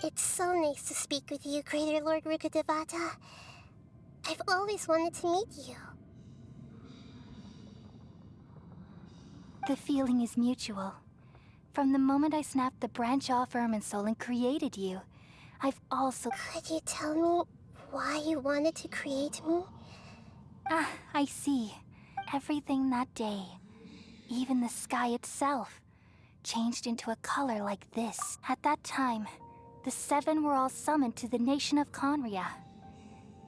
It's so nice to speak with you, Greater Lord Rukkhadevata. I've always wanted to meet you. The feeling is mutual. From the moment I snapped the branch off Irminsul and created you, I've also... Could you tell me why you wanted to create me? Ah, I see. Everything that day, even the sky itself, changed into a color like this. At that time, the seven were all summoned to the nation of Conria.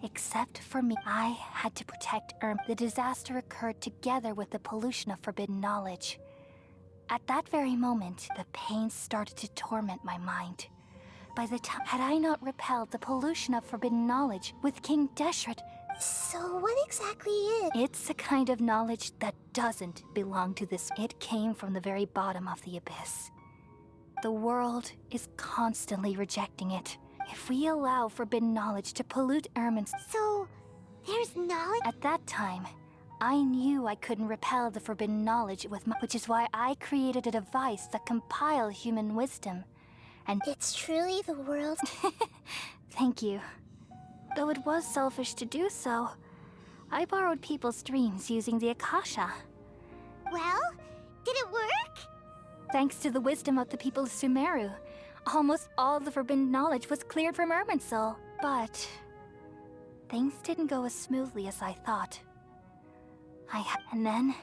Except for me, I had to protect The disaster occurred together with the pollution of forbidden knowledge. At that very moment, the pain started to torment my mind. By the time had I not repelled the pollution of forbidden knowledge with King Deshret. So what exactly is? It's a kind of knowledge that doesn't belong to this. It came from the very bottom of the abyss. The world is constantly rejecting it. If we allow forbidden knowledge to pollute Ermin's... So, there's knowledge? At that time, I knew I couldn't repel the forbidden knowledge with my... Which is why I created a device that compiled human wisdom. And... It's truly the world... Thank you. Though it was selfish to do so, I borrowed people's dreams using the Akasha. Well, did it work? Thanks to the wisdom of the people of Sumeru, almost all the forbidden knowledge was cleared from Irminsul. But things didn't go as smoothly as I thought. And then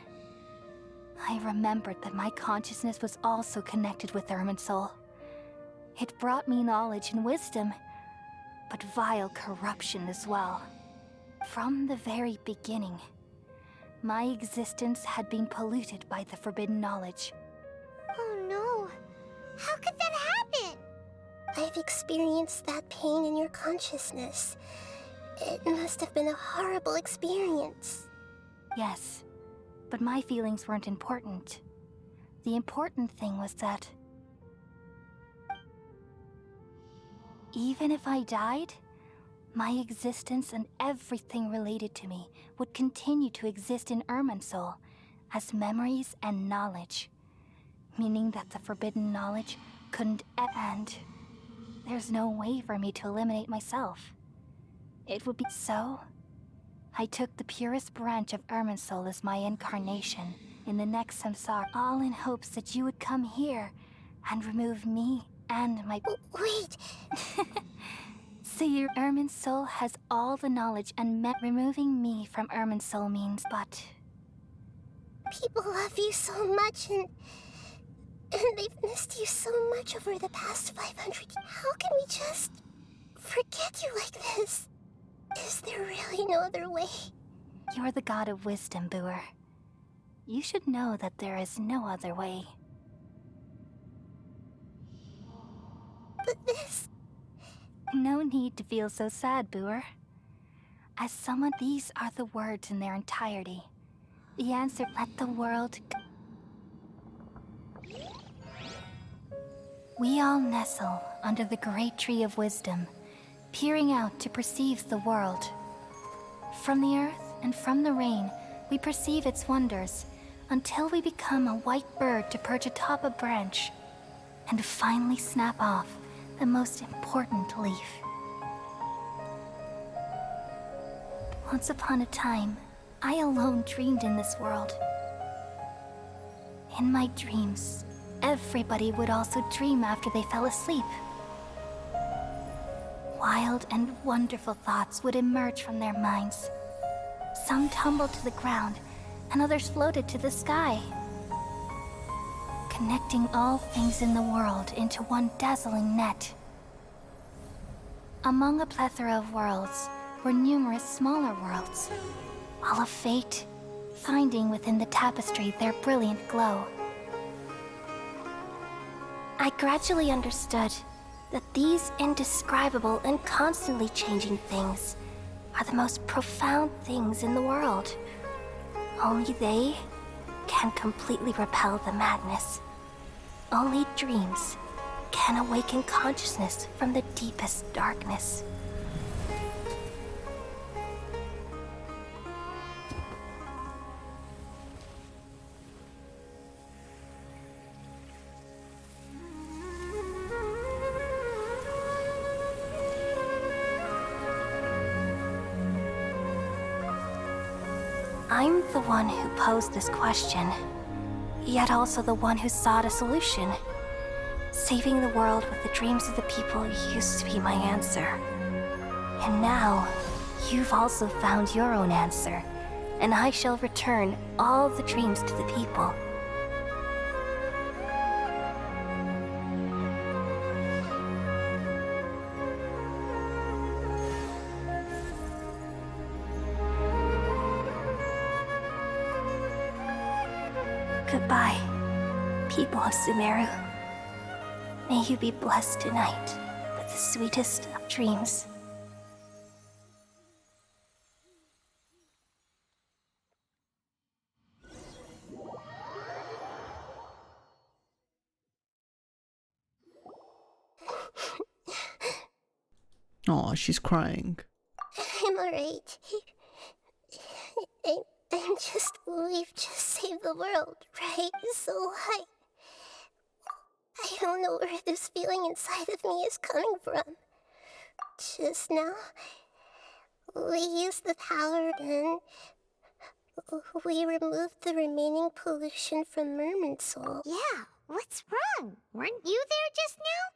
I remembered that my consciousness was also connected with Irminsul. It brought me knowledge and wisdom, but vile corruption as well. From the very beginning, my existence had been polluted by the forbidden knowledge. Oh no! How could that happen? I've experienced that pain in your consciousness. It must have been a horrible experience. Yes, but my feelings weren't important. The important thing was that even if I died, my existence and everything related to me would continue to exist in Irminsul as memories and knowledge, meaning that the forbidden knowledge couldn't end. There's no way for me to eliminate myself. It would be so. I took the purest branch of Irminsul as my incarnation in the next samsara, all in hopes that you would come here and remove me and my... Wait! So your Irminsul has all the knowledge and removing me from Irminsul means, but... People love you so much and they've missed you so much over the past 500 years. How can we just forget you like this? Is there really no other way? You're the god of wisdom, Boer. You should know that there is no other way. But this... No need to feel so sad, Boer. As someone, these are the words in their entirety. The answer, let the world go. We all nestle under the great tree of wisdom, peering out to perceive the world. From the earth and from the rain, we perceive its wonders, until we become a white bird to perch atop a branch, and finally snap off the most important leaf. Once upon a time, I alone dreamed in this world. In my dreams, everybody would also dream after they fell asleep. Wild and wonderful thoughts would emerge from their minds. Some tumbled to the ground, and others floated to the sky, connecting all things in the world into one dazzling net. Among a plethora of worlds were numerous smaller worlds, all of fate, finding within the tapestry their brilliant glow. I gradually understood that these indescribable and constantly changing things are the most profound things in the world. Only they can completely repel the madness. Only dreams can awaken consciousness from the deepest darkness. I'm the one who posed this question, yet also the one who sought a solution. Saving the world with the dreams of the people used to be my answer. And now, you've also found your own answer, and I shall return all the dreams to the people. Goodbye, people of Sumeru. May you be blessed tonight with the sweetest of dreams. Oh, she's crying. I'm alright. We've just saved the world, right? So I don't know where this feeling inside of me is coming from. Just now, we used the power and we removed the remaining pollution from Merman Soul. Yeah, what's wrong? Weren't you there just now?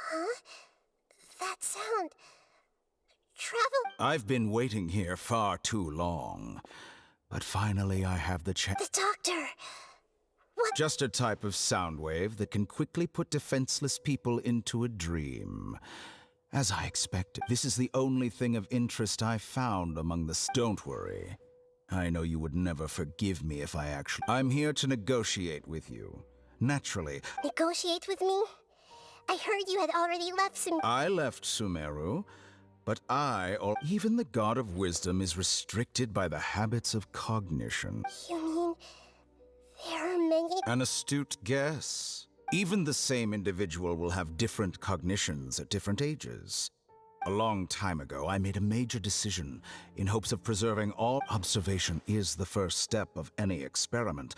Huh? That sound. Travel. I've been waiting here far too long. But finally I have the chance. The doctor. What? Just a type of sound wave that can quickly put defenseless people into a dream. As I expected, this is the only thing of interest I found among the... Don't worry. I know you would never forgive me if I actually... I'm here to negotiate with you. Naturally. Negotiate with me? I heard you had already left Sumeru. I left Sumeru, but or even the God of Wisdom is restricted by the habits of cognition. You mean there are many... An astute guess. Even the same individual will have different cognitions at different ages. A long time ago, I made a major decision in hopes of preserving all... Observation is the first step of any experiment.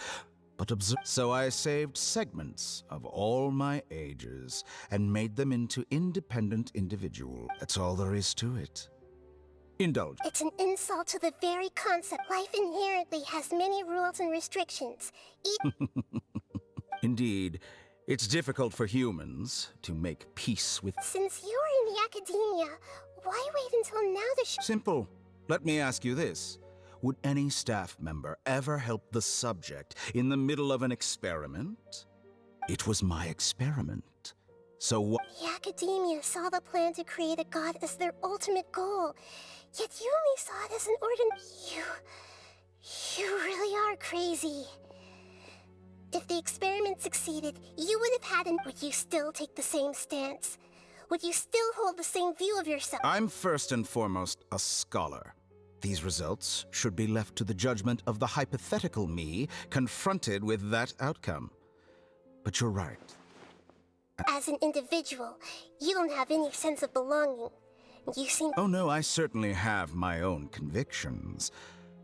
But so I saved segments of all my ages and made them into independent individuals. That's all there is to it. Indulge. It's an insult to the very concept. Life inherently has many rules and restrictions. Indeed, it's difficult for humans to make peace with... Since you're in the academia, why wait until now to... Simple. Let me ask you this. Would any staff member ever help the subject in the middle of an experiment? It was my experiment. So what? The academia saw the plan to create a god as their ultimate goal. Yet you only saw it as an ordinary... You really are crazy. If the experiment succeeded, you would have had an... Would you still take the same stance? Would you still hold the same view of yourself? I'm first and foremost a scholar. These results should be left to the judgment of the hypothetical me confronted with that outcome. But you're right. As an individual, you don't have any sense of belonging. You seem... Oh no, I certainly have my own convictions.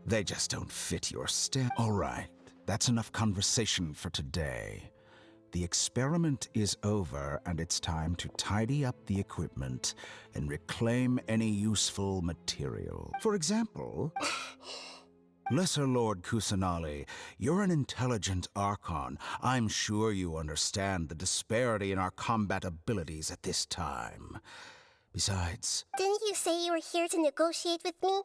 They just don't fit your style. All right, that's enough conversation for today. The experiment is over, and it's time to tidy up the equipment and reclaim any useful material. For example, Lesser Lord Kusanali, you're an intelligent archon. I'm sure you understand the disparity in our combat abilities at this time. Besides... Didn't you say you were here to negotiate with me?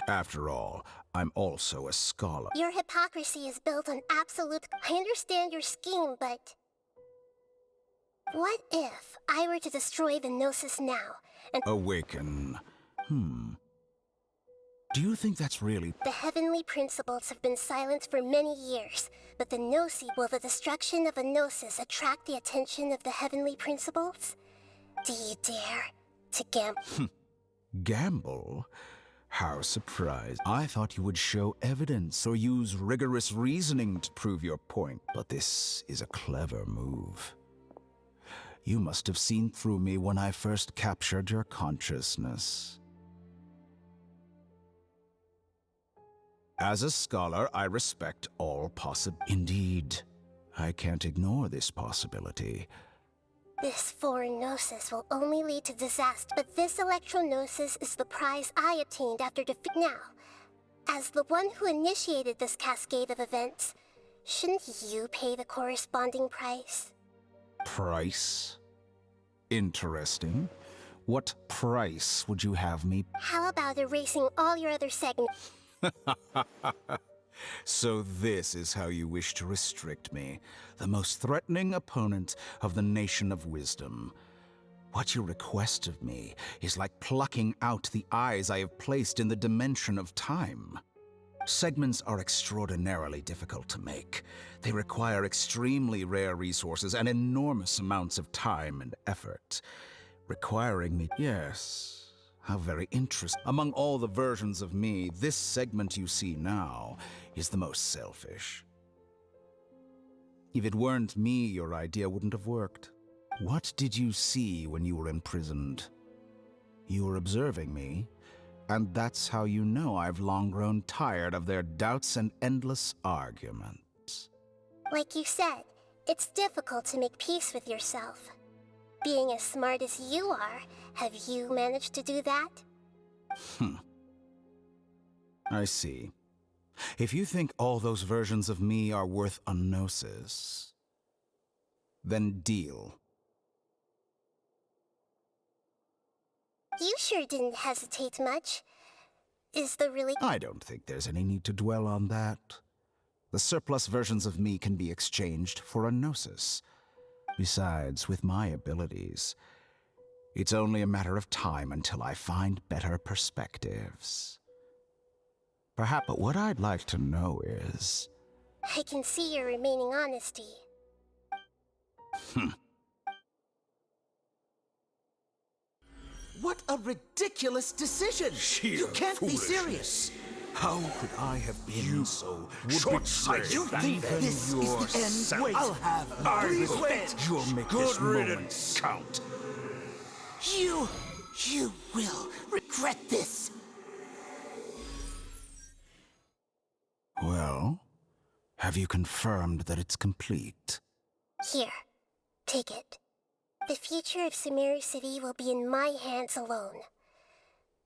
After all, I'm also a scholar. Your hypocrisy is built on absolute... I understand your scheme, but... What if I were to destroy the Gnosis now, and... Awaken. Do you think that's really... The heavenly principles have been silent for many years, but the Gnosis... Will the destruction of a Gnosis attract the attention of the heavenly principles? Do you dare to gamble? Gamble? How surprised. I thought you would show evidence or use rigorous reasoning to prove your point. But this is a clever move. You must have seen through me when I first captured your consciousness. As a scholar, I respect all Indeed, I can't ignore this possibility. This foreign Gnosis will only lead to disaster, but this electro-Gnosis is the prize I obtained after defeat. Now, As the one who initiated this cascade of events, shouldn't you pay the corresponding price? Price? Interesting. What price would you have me? How about erasing all your other segments? So this is how you wish to restrict me, the most threatening opponent of the Nation of Wisdom. What you request of me is like plucking out the eyes I have placed in the dimension of time. Segments are extraordinarily difficult to make. They require extremely rare resources and enormous amounts of time and effort. Requiring me, yes, how very interesting. Among all the versions of me, this segment you see now is the most selfish. If it weren't me, your idea wouldn't have worked. What did you see when you were imprisoned? You were observing me, and that's how you know I've long grown tired of their doubts and endless arguments. Like you said, it's difficult to make peace with yourself. Being as smart as you are, have you managed to do that? I see. If you think all those versions of me are worth a gnosis, then deal. You sure didn't hesitate much. Is the really— I don't think there's any need to dwell on that. The surplus versions of me can be exchanged for a gnosis. Besides, with my abilities, it's only a matter of time until I find better perspectives. Perhaps, but what I'd like to know is... I can see your remaining honesty. What a ridiculous decision! You can't be serious! How could I have been so short-sighted? You think this is the end? Wait, I'll have Please wait. You'll make this moment count. You will regret this. Well, have you confirmed that it's complete? Here, take it. The future of Sumeru City will be in my hands alone.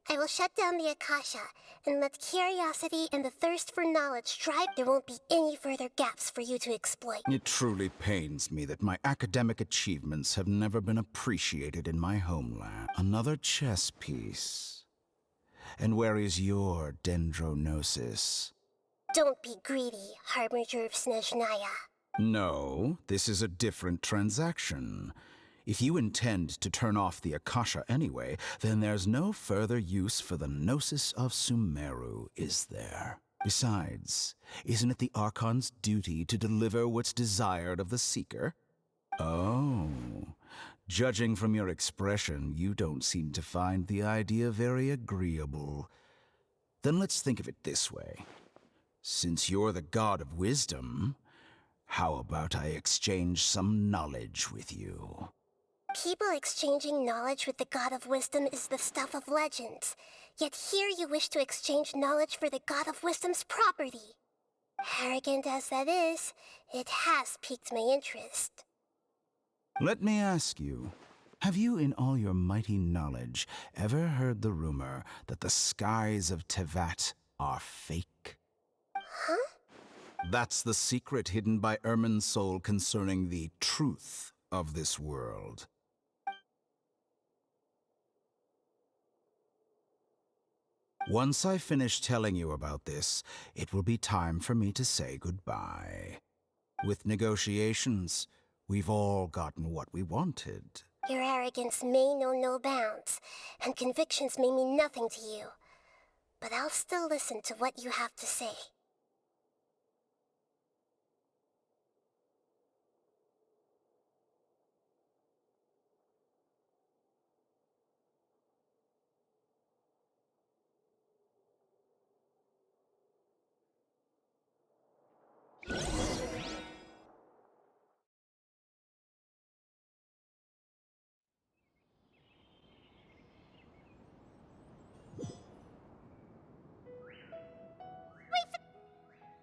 I will shut down the Akasha and let curiosity and the thirst for knowledge drive. There won't be any further gaps for you to exploit. It truly pains me that my academic achievements have never been appreciated in my homeland. Another chess piece. And where is your dendronosis? Don't be greedy, Harbinger of Snezhnaya. No, this is a different transaction. If you intend to turn off the Akasha anyway, then there's no further use for the Gnosis of Sumeru, is there? Besides, isn't it the Archon's duty to deliver what's desired of the Seeker? Oh, judging from your expression, you don't seem to find the idea very agreeable. Then let's think of it this way. Since you're the God of Wisdom, how about I exchange some knowledge with you? People exchanging knowledge with the God of Wisdom is the stuff of legends. Yet here you wish to exchange knowledge for the God of Wisdom's property. Arrogant as that is, it has piqued my interest. Let me ask you, have you in all your mighty knowledge ever heard the rumor that the skies of Tevat are fake? Huh? That's the secret hidden by Ermin's soul concerning the truth of this world. Once I finish telling you about this, it will be time for me to say goodbye. With negotiations, we've all gotten what we wanted. Your arrogance may know no bounds, and convictions may mean nothing to you. But I'll still listen to what you have to say.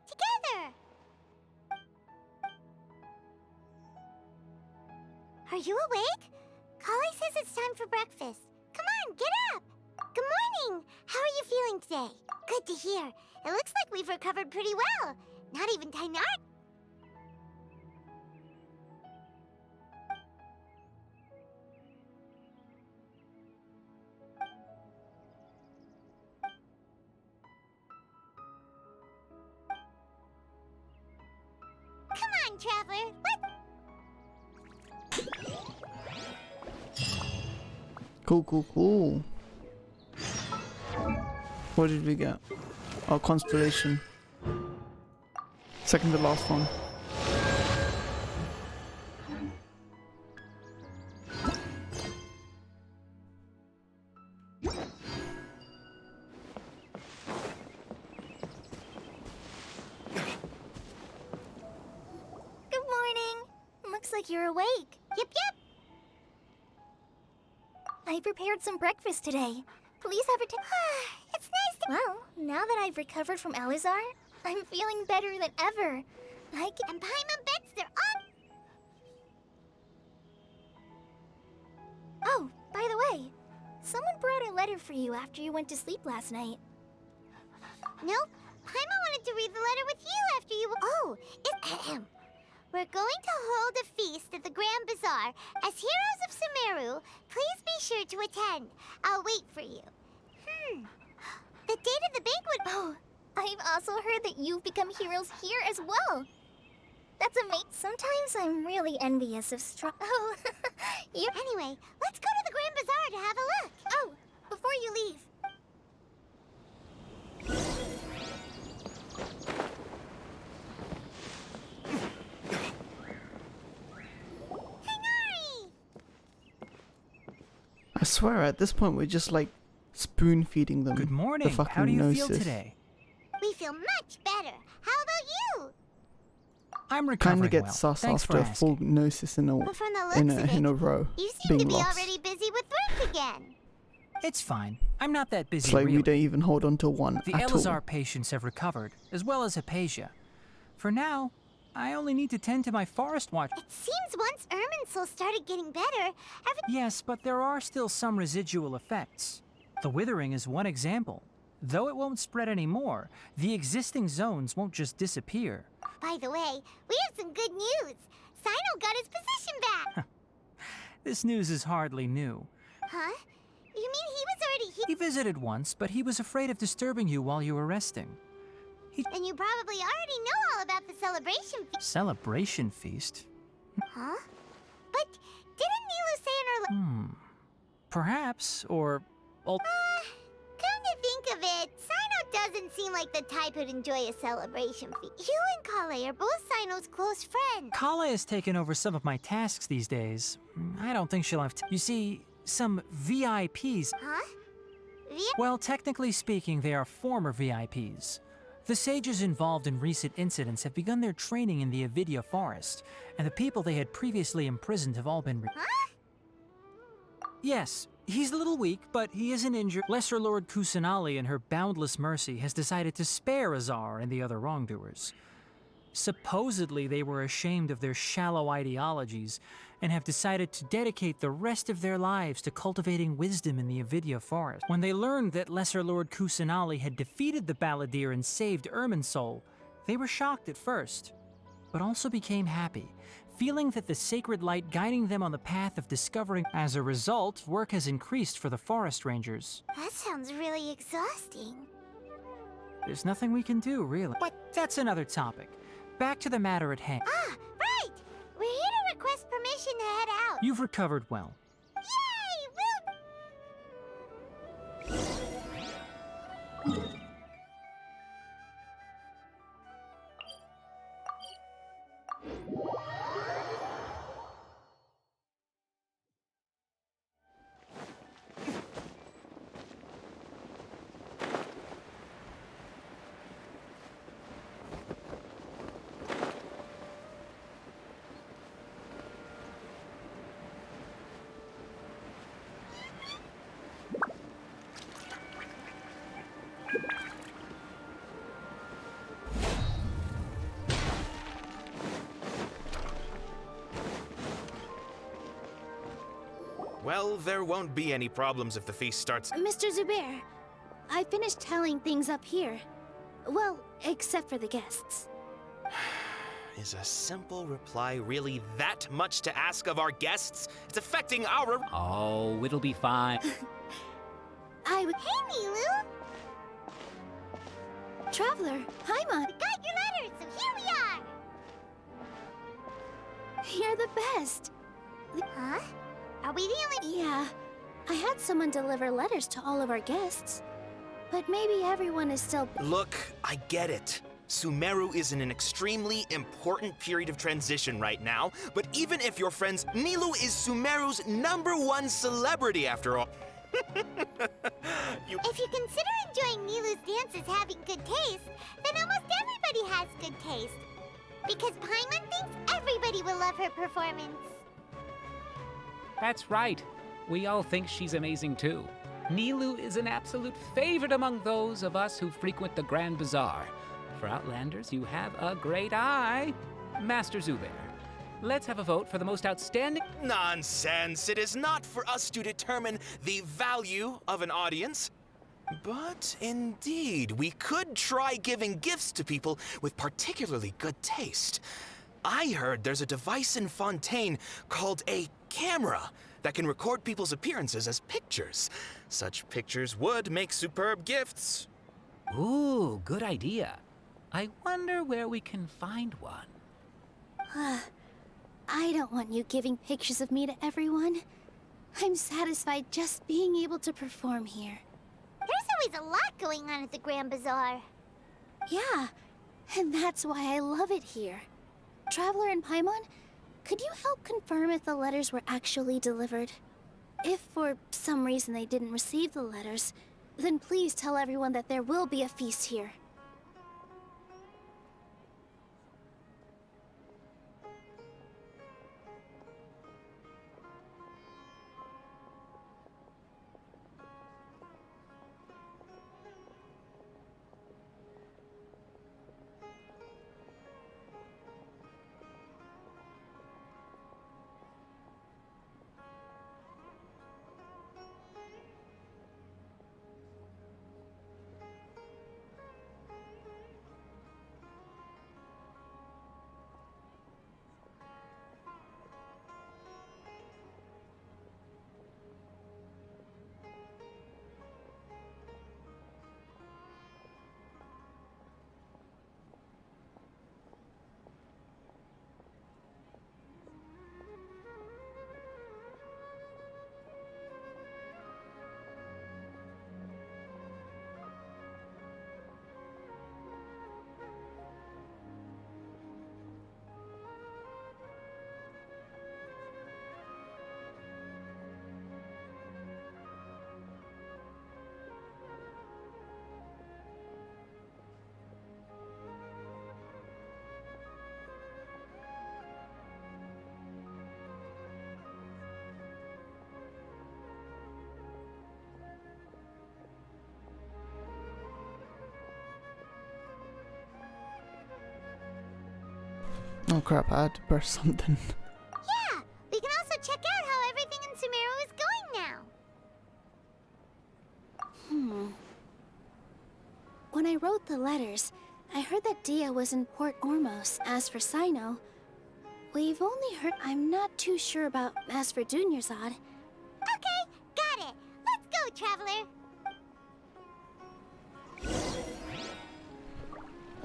Together! Are you awake? Kali says it's time for breakfast. Come on, get up! Good morning! How are you feeling today? Good to hear. It looks like we've recovered pretty well. Not even Tainar. Come on, Traveler. Cool. What did we get? Oh, Constellation. Second to last one. Good morning. Looks like you're awake. Yep. I prepared some breakfast today. Please have a It's nice to— Well, now that I've recovered from Alizar, I'm feeling better than ever. And Paimon bets they're on— Oh, by the way, someone brought a letter for you after you went to sleep last night. Nope. Paimon wanted to read the letter with you after you— Oh, it's— We're going to hold a feast at the Grand Bazaar. As heroes of Sumeru, please be sure to attend. I'll wait for you. The date of the banquet— Oh, I've also heard that you've become heroes here as well. That's amazing. Sometimes I'm really envious of Oh, you— Anyway, let's go to the Grand Bazaar to have a look. Oh, before you leave. I swear, at this point, we're just like spoon feeding them. Good morning. The fucking How do you feel gnosis. today? We feel much better. How about you? I'm recovering Kind of get well. sus Thanks after for a full gnosis in a But from the looks in of it, a row. You seem being to be lost. already busy with work again. It's fine. I'm not that busy, It's like really. we don't even hold on to one The at all. Elazar patients have recovered, as well as Hypatia. For now, I only need to tend to my forest watch. It seems once Irminsul started getting better, Yes, but there are still some residual effects. The withering is one example. Though it won't spread anymore, the existing zones won't just disappear. By the way, we have some good news. Sino got his position back. This news is hardly new. Huh? You mean he was already here? He visited once, but he was afraid of disturbing you while you were resting. And you probably already know all about the celebration feast. Celebration feast? Huh? But didn't Nilu say in her... Perhaps, or... Come to think of it, Sino doesn't seem like the type who'd enjoy a celebration feast. You and Kale are both Sino's close friends. Kala has taken over some of my tasks these days. I don't think she'll have You see, some VIPs... Huh? Well, technically speaking, they are former VIPs. The sages involved in recent incidents have begun their training in the Avidya forest, and the people they had previously imprisoned have all been Huh? Yes, he's a little weak, but he isn't injured. Lesser Lord Kusanali, in her boundless mercy, has decided to spare Azar and the other wrongdoers. Supposedly, they were ashamed of their shallow ideologies and have decided to dedicate the rest of their lives to cultivating wisdom in the Avidya forest. When they learned that Lesser Lord Kusanali had defeated the Balladeer and saved Irminsul, they were shocked at first, but also became happy, feeling that the sacred light guiding them on the path of discovering. As a result, work has increased for the forest rangers. That sounds really exhausting. There's nothing we can do, really. But that's another topic. Back to the matter at hand. Ah, right! We're here to request permission to head out. You've recovered well. Yay! Woo! Well, there won't be any problems if the feast starts. Mr. Zubair, I finished telling things up here. Well, except for the guests. Is a simple reply really that much to ask of our guests? It's affecting our... Oh, it'll be fine. Hey, Nilu! Traveler, Paimon. We got your letters, so here we are! You're the best. Huh? Are we the only... Yeah. I had someone deliver letters to all of our guests. But maybe everyone is still... Look, I get it. Sumeru is in an extremely important period of transition right now, but even if you're friends, Nilu is Sumeru's #1 celebrity after all. If you consider enjoying Nilu's dances having good taste, then almost everybody has good taste. Because Paimon thinks everybody will love her performance. That's right. We all think she's amazing too. Nilu is an absolute favorite among those of us who frequent the Grand Bazaar. For Outlanders, you have a great eye. Master Zubair, let's have a vote for the most outstanding... Nonsense! It is not for us to determine the value of an audience. But indeed, we could try giving gifts to people with particularly good taste. I heard there's a device in Fontaine called a camera that can record people's appearances as pictures. Such pictures would make superb gifts. Ooh, good idea. I wonder where we can find one. I don't want you giving pictures of me to everyone. I'm satisfied just being able to perform here. There's always a lot going on at the Grand Bazaar. Yeah, and that's why I love it here. Traveler and Paimon, could you help confirm if the letters were actually delivered? If for some reason they didn't receive the letters, then please tell everyone that there will be a feast here. Oh crap, I had to press something. Yeah, we can also check out how everything in Sumeru is going now. When I wrote the letters, I heard that Dia was in Port Ormos. As for Sino, we've only heard... I'm not too sure about as for Dunyarzad. Okay, got it. Let's go, Traveler.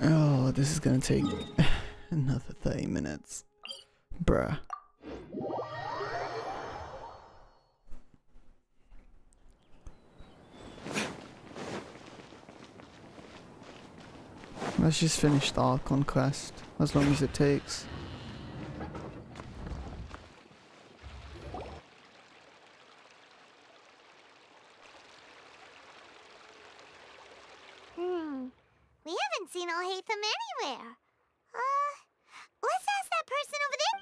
Oh, this is gonna take another 30 minutes. Bruh. Let's just finish the Archon quest, as long as it takes. We haven't seen Alhaitham anywhere. Let's ask that person over there.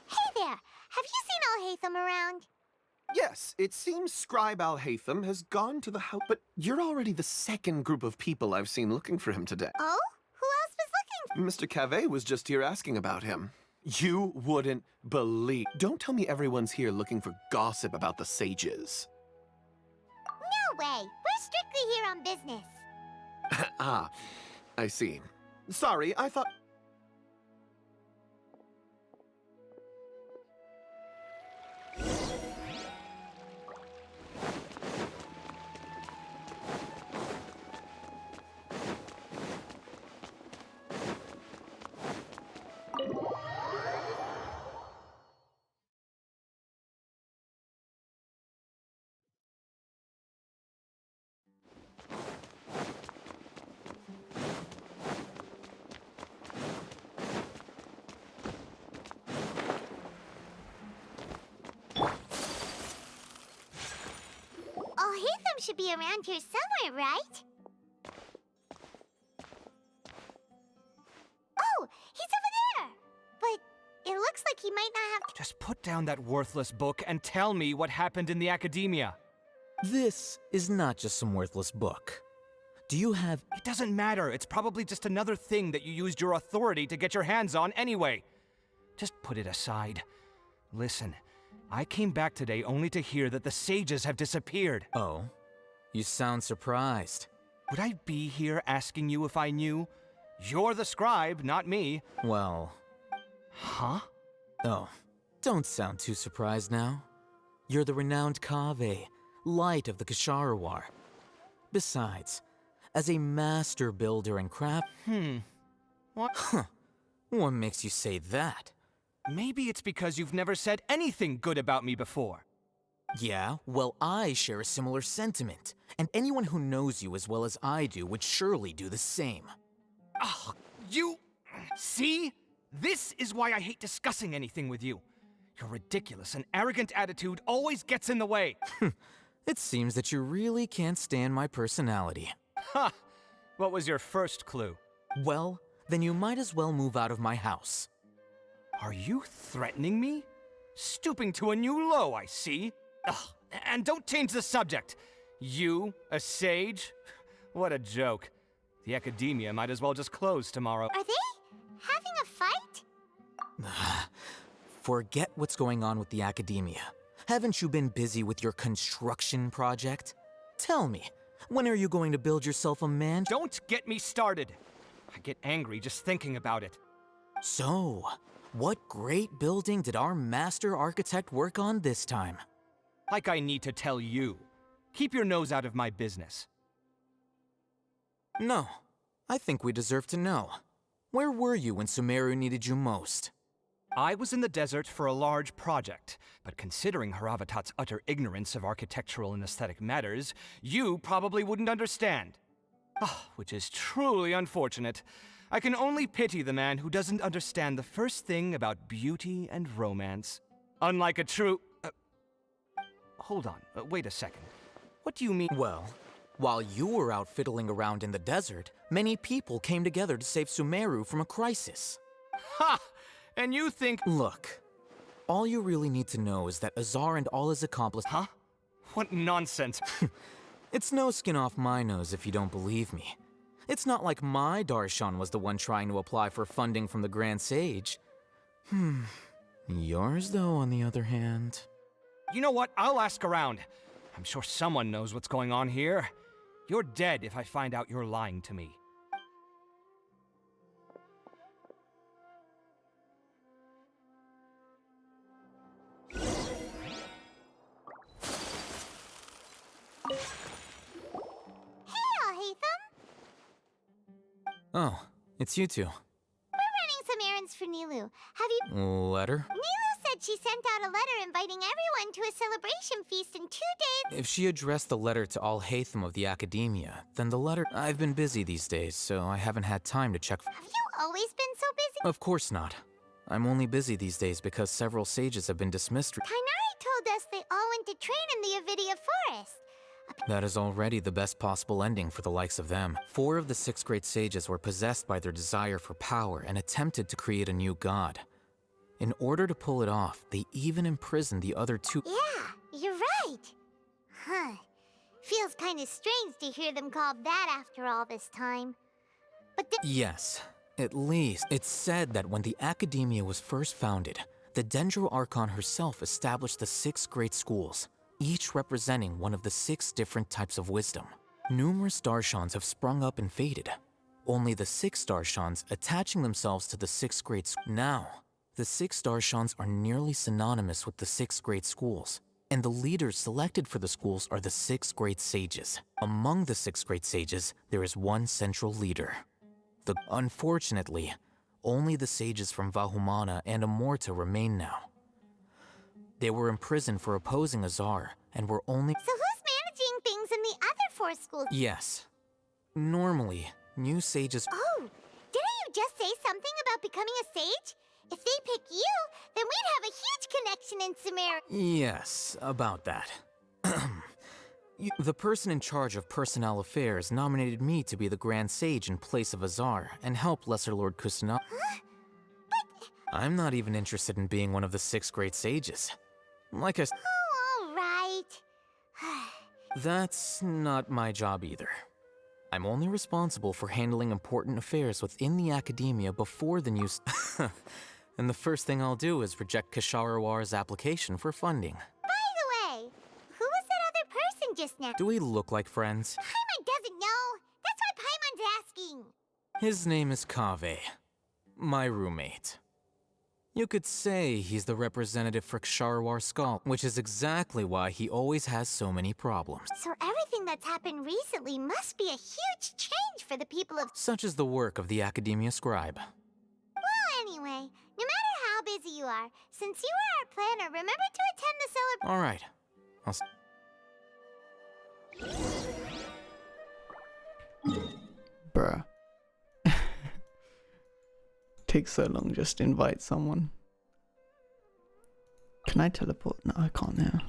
Hey there, have you seen Alhaitham around? Yes, it seems Scribe Alhaitham has gone to the house, but you're already the second group of people I've seen looking for him today. Oh? Who else was looking? Mr. Cave was just here asking about him. You wouldn't believe. Don't tell me everyone's here looking for gossip about the sages. No way! We're strictly here on business. Ah, I see. Sorry, I thought... Oh, Hatham should be around here somewhere, right? Oh, he's over there! But it looks like he might not have... Just put down that worthless book and tell me what happened in the academia. This is not just some worthless book. Do you have... It doesn't matter. It's probably just another thing that you used your authority to get your hands on anyway. Just put it aside. Listen, I came back today only to hear that the sages have disappeared. Oh, you sound surprised. Would I be here asking you if I knew? You're the scribe, not me. Well... Huh? Oh, don't sound too surprised now. You're the renowned Kaveh, light of the Ksharawar. Besides, as a master builder and craft... What? Huh. What makes you say that? Maybe it's because you've never said anything good about me before. Yeah, well, I share a similar sentiment, and anyone who knows you as well as I do would surely do the same. Oh, you... See? This is why I hate discussing anything with you. Your ridiculous and arrogant attitude always gets in the way. It seems that you really can't stand my personality. Ha! What was your first clue? Well, then you might as well move out of my house. Are you threatening me? Stooping to a new low, I see. Ugh, and don't change the subject. You, a sage? What a joke. The academia might as well just close tomorrow. Are they having a fight? Forget what's going on with the academia. Haven't you been busy with your construction project? Tell me, when are you going to build yourself a mansion? Don't get me started. I get angry just thinking about it. So, what great building did our master architect work on this time? Like I need to tell you. Keep your nose out of my business. No, I think we deserve to know. Where were you when Sumeru needed you most? I was in the desert for a large project, but considering Haravatat's utter ignorance of architectural and aesthetic matters, you probably wouldn't understand. Which is truly unfortunate. I can only pity the man who doesn't understand the first thing about beauty and romance. Unlike a true... hold on, wait a second. What do you mean? Well, while you were out fiddling around in the desert, many people came together to save Sumeru from a crisis. Ha! And you think... Look, all you really need to know is that Azar and all his accomplices... Huh? What nonsense. It's no skin off my nose if you don't believe me. It's not like my Darshan was the one trying to apply for funding from the Grand Sage. Yours, though, on the other hand... You know what? I'll ask around. I'm sure someone knows what's going on here. You're dead if I find out you're lying to me. Oh, it's you two. We're running some errands for Nilu. Have you... Letter? Nilu said she sent out a letter inviting everyone to a celebration feast in 2 days. If she addressed the letter to all Hatham of the Academia, then the letter... I've been busy these days, so I haven't had time to check... Have you always been so busy? Of course not. I'm only busy these days because several sages have been dismissed. Tainari told us they all went to train in the Avidia Forest. That is already the best possible ending for the likes of them. 4 of the 6 great sages were possessed by their desire for power and attempted to create a new god. In order to pull it off, they even imprisoned the other 2. Yeah, you're right. Huh. Feels kind of strange to hear them called that after all this time. But Yes, At least, it's said that when the Academia was first founded, the Dendro Archon herself established the 6 great schools, each representing one of the 6 different types of wisdom. Numerous Darshans have sprung up and faded, only the 6 Darshans attaching themselves to the 6 great schools. Now, the 6 Darshans are nearly synonymous with the 6 great schools, and the leaders selected for the schools are the 6 great sages. Among the 6 great sages, there is one central leader. Unfortunately, only the sages from Vahumana and Amorta remain now. They were imprisoned for opposing Azar and were only— So who's managing things in the other 4 schools? Yes. Normally, new sages— Oh, didn't you just say something about becoming a sage? If they pick you, then we'd have a huge connection in Sumeru. Yes, about that. The person in charge of personnel affairs nominated me to be the Grand Sage in place of Azar and help Lesser Lord Kusanagi. Huh? I'm not even interested in being one of the 6 great sages. Like I— Oh, all right. That's not my job either. I'm only responsible for handling important affairs within the Academia before the new— And the first thing I'll do is reject Kasharawar's application for funding. By the way, who was that other person just now? Do we look like friends? Paimon doesn't know. That's why Paimon's asking. His name is Kaveh, my roommate. You could say he's the representative for Ksharawar Skull, which is exactly why he always has so many problems. So everything that's happened recently must be a huge change for the people of— Such is the work of the Academia Scribe. Well, anyway, no matter how busy you are, since you are our planner, remember to attend the celebration. All right. Bruh. Takes so long just to invite someone. Can I teleport? No, I can't now.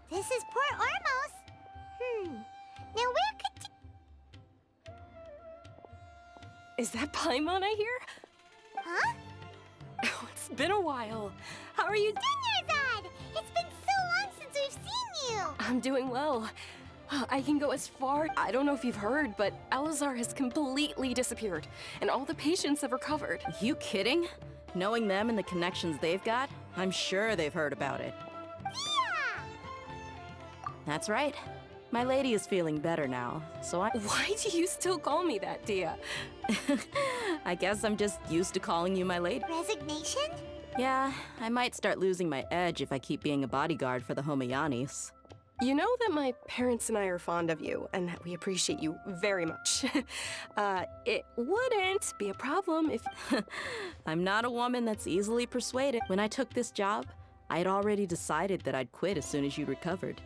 This is Port Ormos. Now where could— Is that Paimon I hear? Huh? Oh, it's been a while. How are you? Dinyarzad! It's been so long since we've seen you! I'm doing well. I can go as far— I don't know if you've heard, but Alazar has completely disappeared, and all the patients have recovered. You kidding? Knowing them and the connections they've got, I'm sure they've heard about it. That's right. My lady is feeling better now, so Why do you still call me that, Dia? I guess I'm just used to calling you my lady. Resignation? Yeah, I might start losing my edge if I keep being a bodyguard for the Homayanis. You know that my parents and I are fond of you, and that we appreciate you very much. It wouldn't be a problem if— I'm not a woman that's easily persuaded. When I took this job, I had already decided that I'd quit as soon as you recovered.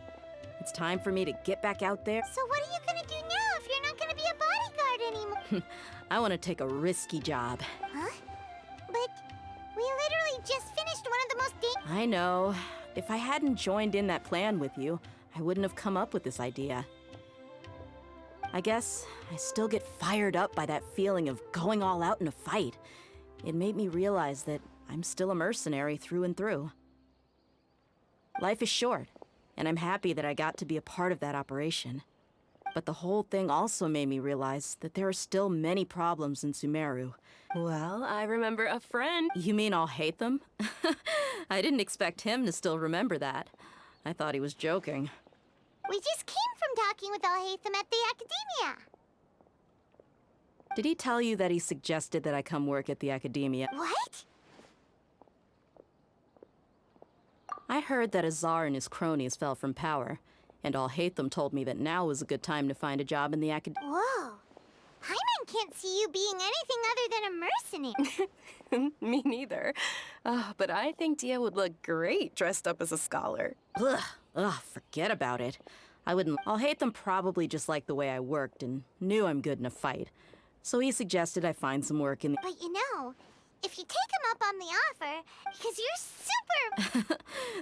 It's time for me to get back out there. So what are you gonna do now if you're not gonna be a bodyguard anymore? I want to take a risky job. Huh? But we literally just finished one of the most dangerous— I know. If I hadn't joined in that plan with you, I wouldn't have come up with this idea. I guess I still get fired up by that feeling of going all out in a fight. It made me realize that I'm still a mercenary through and through. Life is short, and I'm happy that I got to be a part of that operation. But the whole thing also made me realize that there are still many problems in Sumeru. Well, I remember a friend— You mean I'll hate them? I didn't expect him to still remember that. I thought he was joking. We just came from talking with Alhaitham at the Academia. Did he tell you that he suggested that I come work at the Academia? What? I heard that Azar and his cronies fell from power, and Alhaitham told me that now was a good time to find a job in the Academia. Whoa. Paimon can't see you being anything other than a mercenary. Me neither. Oh, but I think Dia would look great dressed up as a scholar. Ugh, forget about it. I wouldn't. I'll hate them probably just like the way I worked and knew I'm good in a fight. So he suggested I find some work in the. But you know, if you take him up on the offer, because you're super...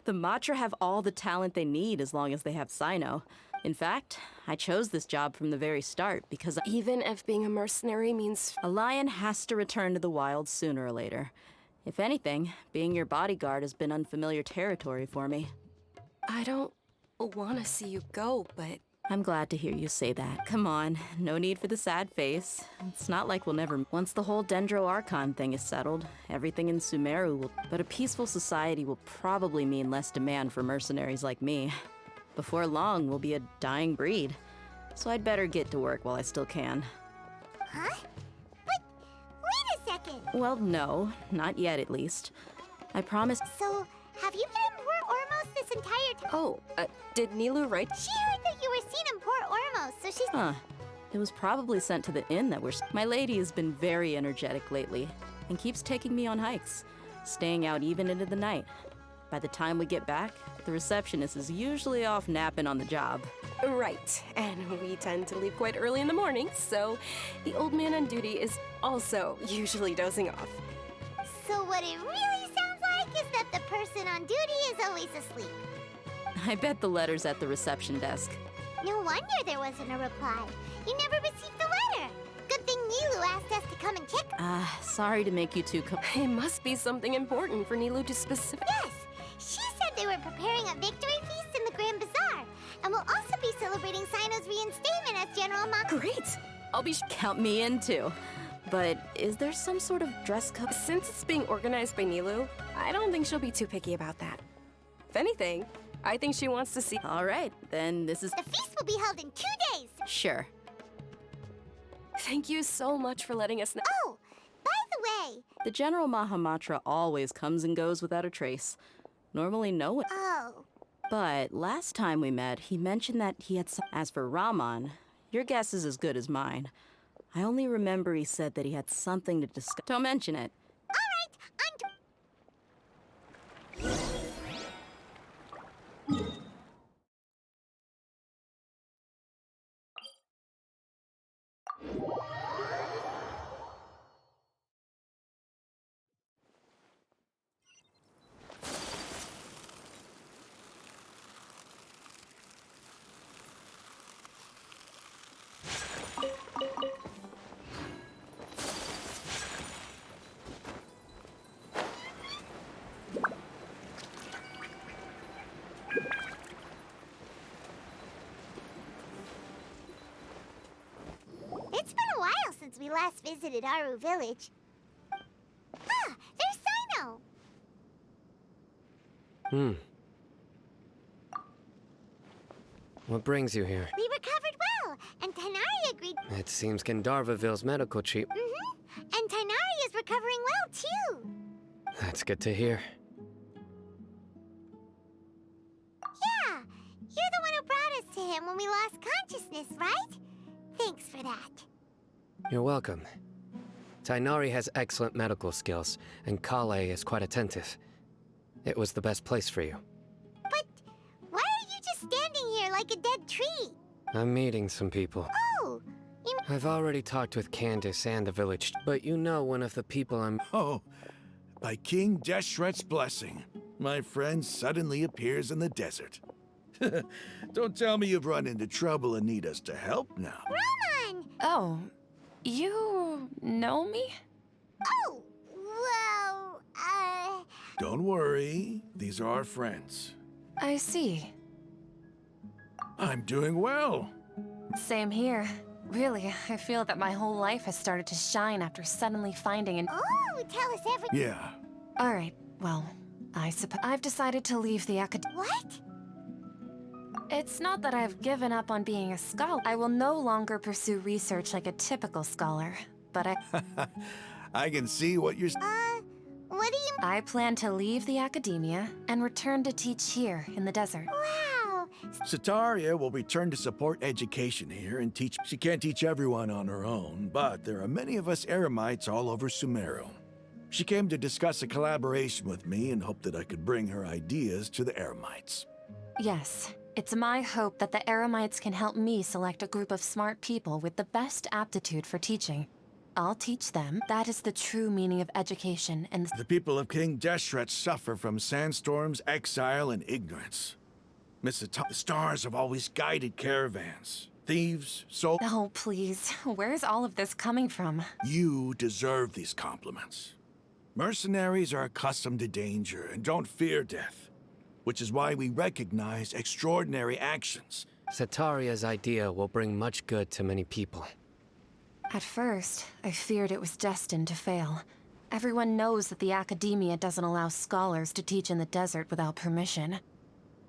The Matra have all the talent they need as long as they have Sino. In fact, I chose this job from the very start because even if being a mercenary means a lion has to return to the wild sooner or later. If anything, being your bodyguard has been unfamiliar territory for me. I don't want to see you go, but... I'm glad to hear you say that. Come on, no need for the sad face. It's not like we'll never... Once the whole Dendro Archon thing is settled, everything in Sumeru will... But a peaceful society will probably mean less demand for mercenaries like me. Before long, we'll be a dying breed. So I'd better get to work while I still can. Huh? But wait a second. Well, no, not yet at least. I promise... So, have you been in Port Ormos this entire time? Oh, did Nilou write? She heard that you were seen in Port Ormos, so she's... Huh. It was probably sent to the inn that we're... My lady has been very energetic lately, and keeps taking me on hikes, staying out even into the night. By the time we get back, the receptionist is usually off napping on the job. Right, and we tend to leave quite early in the morning, so the old man on duty is also usually dozing off. So what it really sounds like is that the person on duty is always asleep. I bet the letter's at the reception desk. No wonder there wasn't a reply. You never received the letter. Good thing Nilou asked us to come and check. Sorry to make you two It must be something important for Nilou to specify. Yes! She said they were preparing a victory feast in the Grand Bazaar, and will also be celebrating Sino's reinstatement as General Ma. Great! I'll be Count me in too. But is there some sort of dress code? Since it's being organized by Nilou, I don't think she'll be too picky about that. If anything, I think she wants to see... All right, then this is... The feast will be held in 2 days. Sure. Thank you so much for letting us know. Oh, by the way... The General Mahamatra always comes and goes without a trace. Normally no one... Oh. But last time we met, he mentioned that he had some... As for Raman, your guess is as good as mine. I only remember he said that he had something to discuss. Don't mention it. All right, It's been a while since we last visited Aru Village. Ah, there's Sino! What brings you here? We recovered well, and Tainari agreed... It seems Gandharvaville's medical chief. And Tainari is recovering well, too. That's good to hear. Yeah, you're the one who brought us to him when we lost consciousness, right? Thanks for that. You're welcome. Tainari has excellent medical skills, and Kale is quite attentive. It was the best place for you. But why are you just standing here like a dead tree? I'm meeting some people. Oh, I've already talked with Candace and the village, but you know one of the people I'm... Oh, by King Deshret's blessing, my friend suddenly appears in the desert. Don't tell me you've run into trouble and need us to help now. Raman! Oh, you know me? Oh, well, Don't worry, these are our friends. I see. I'm doing well. Same here. Really, I feel that my whole life has started to shine after suddenly finding an... Oh, tell us everything. Yeah. All right, well, I suppose I've decided to leave the academy. What? It's not that I've given up on being a scholar. I will no longer pursue research like a typical scholar, but I can see what you're... What do you... I plan to leave the academia and return to teach here in the desert. Wow! Sataria will return to support education here and teach. She can't teach everyone on her own, but there are many of us Eremites all over Sumeru. She came to discuss a collaboration with me and hoped that I could bring her ideas to the Eremites. Yes, it's my hope that the Eremites can help me select a group of smart people with the best aptitude for teaching. I'll teach them. That is the true meaning of education, and The people of King Deshret suffer from sandstorms, exile, and ignorance. The stars have always guided caravans. Thieves, Oh, please. Where's all of this coming from? You deserve these compliments. Mercenaries are accustomed to danger and don't fear death, which is why we recognize extraordinary actions. Setaria's idea will bring much good to many people. At first, I feared it was destined to fail. Everyone knows that the Academia doesn't allow scholars to teach in the desert without permission.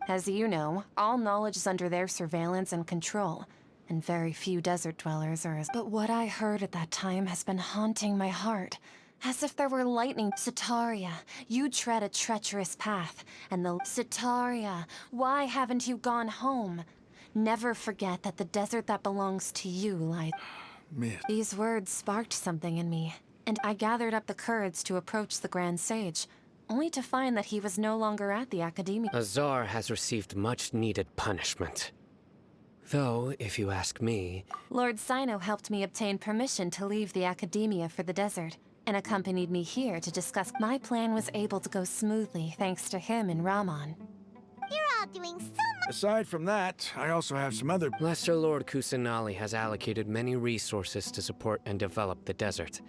As you know, all knowledge is under their surveillance and control, and very few desert dwellers are as— But what I heard at that time has been haunting my heart. As if there were lightning. Setaria, you tread a treacherous path, and the— Setaria, why haven't you gone home? Never forget that the desert that belongs to you lies— Miss. These words sparked something in me, and I gathered up the courage to approach the Grand Sage, only to find that he was no longer at the Academia. Azar has received much-needed punishment. Though, if you ask me... Lord Sino helped me obtain permission to leave the Academia for the desert, and accompanied me here to discuss— My plan was able to go smoothly thanks to him and Rahman. You're all doing so much. Aside from that, I also have some other... Lesser Lord Kusanali has allocated many resources to support and develop the desert.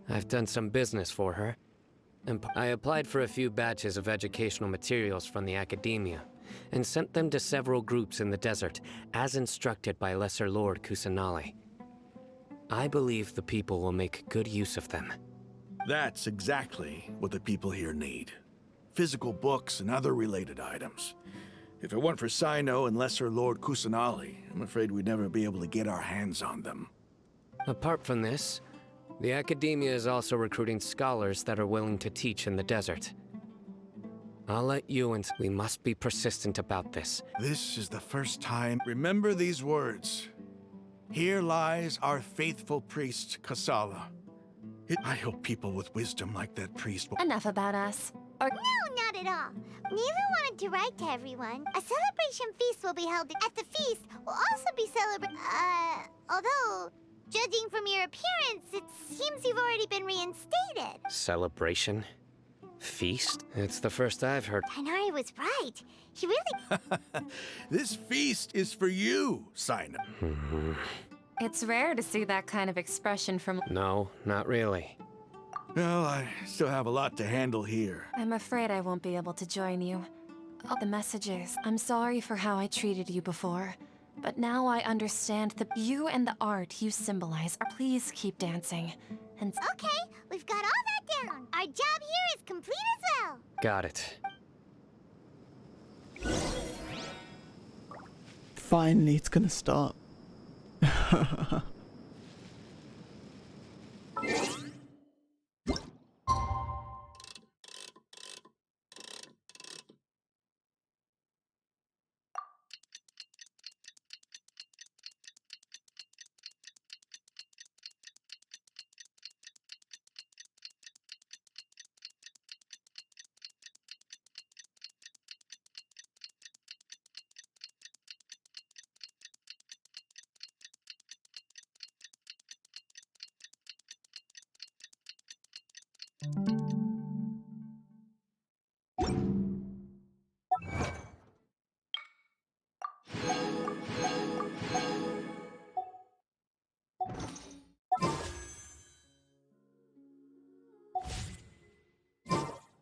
I've done some business for her, and I applied for a few batches of educational materials from the Academia, and sent them to several groups in the desert, as instructed by Lesser Lord Kusanali. I believe the people will make good use of them. That's exactly what the people here need. Physical books and other related items. If it weren't for Sino and Lesser Lord Kusanali, I'm afraid we'd never be able to get our hands on them. Apart from this, the Academia is also recruiting scholars that are willing to teach in the desert. I'll let you and— We must be persistent about this. This is the first time. Remember these words. Here lies our faithful priest, Kasala. I hope people with wisdom like that priest will— Enough about us. No, not at all. Neva wanted to write to everyone. A celebration feast will be held. At the feast, we'll also be celebrating. Although, judging from your appearance, it seems you've already been reinstated. Celebration? Feast? It's the first I've heard. Tainari was right. He really— This feast is for you, Sino. It's rare to see that kind of expression from— No, not really. Well, I still have a lot to handle here. I'm afraid I won't be able to join you. Oh, the messages. I'm sorry for how I treated you before, but now I understand that you and the art you symbolize. Please keep dancing. And— Okay, we've got all that down. Our job here is complete as well. Got it. Finally, it's gonna stop.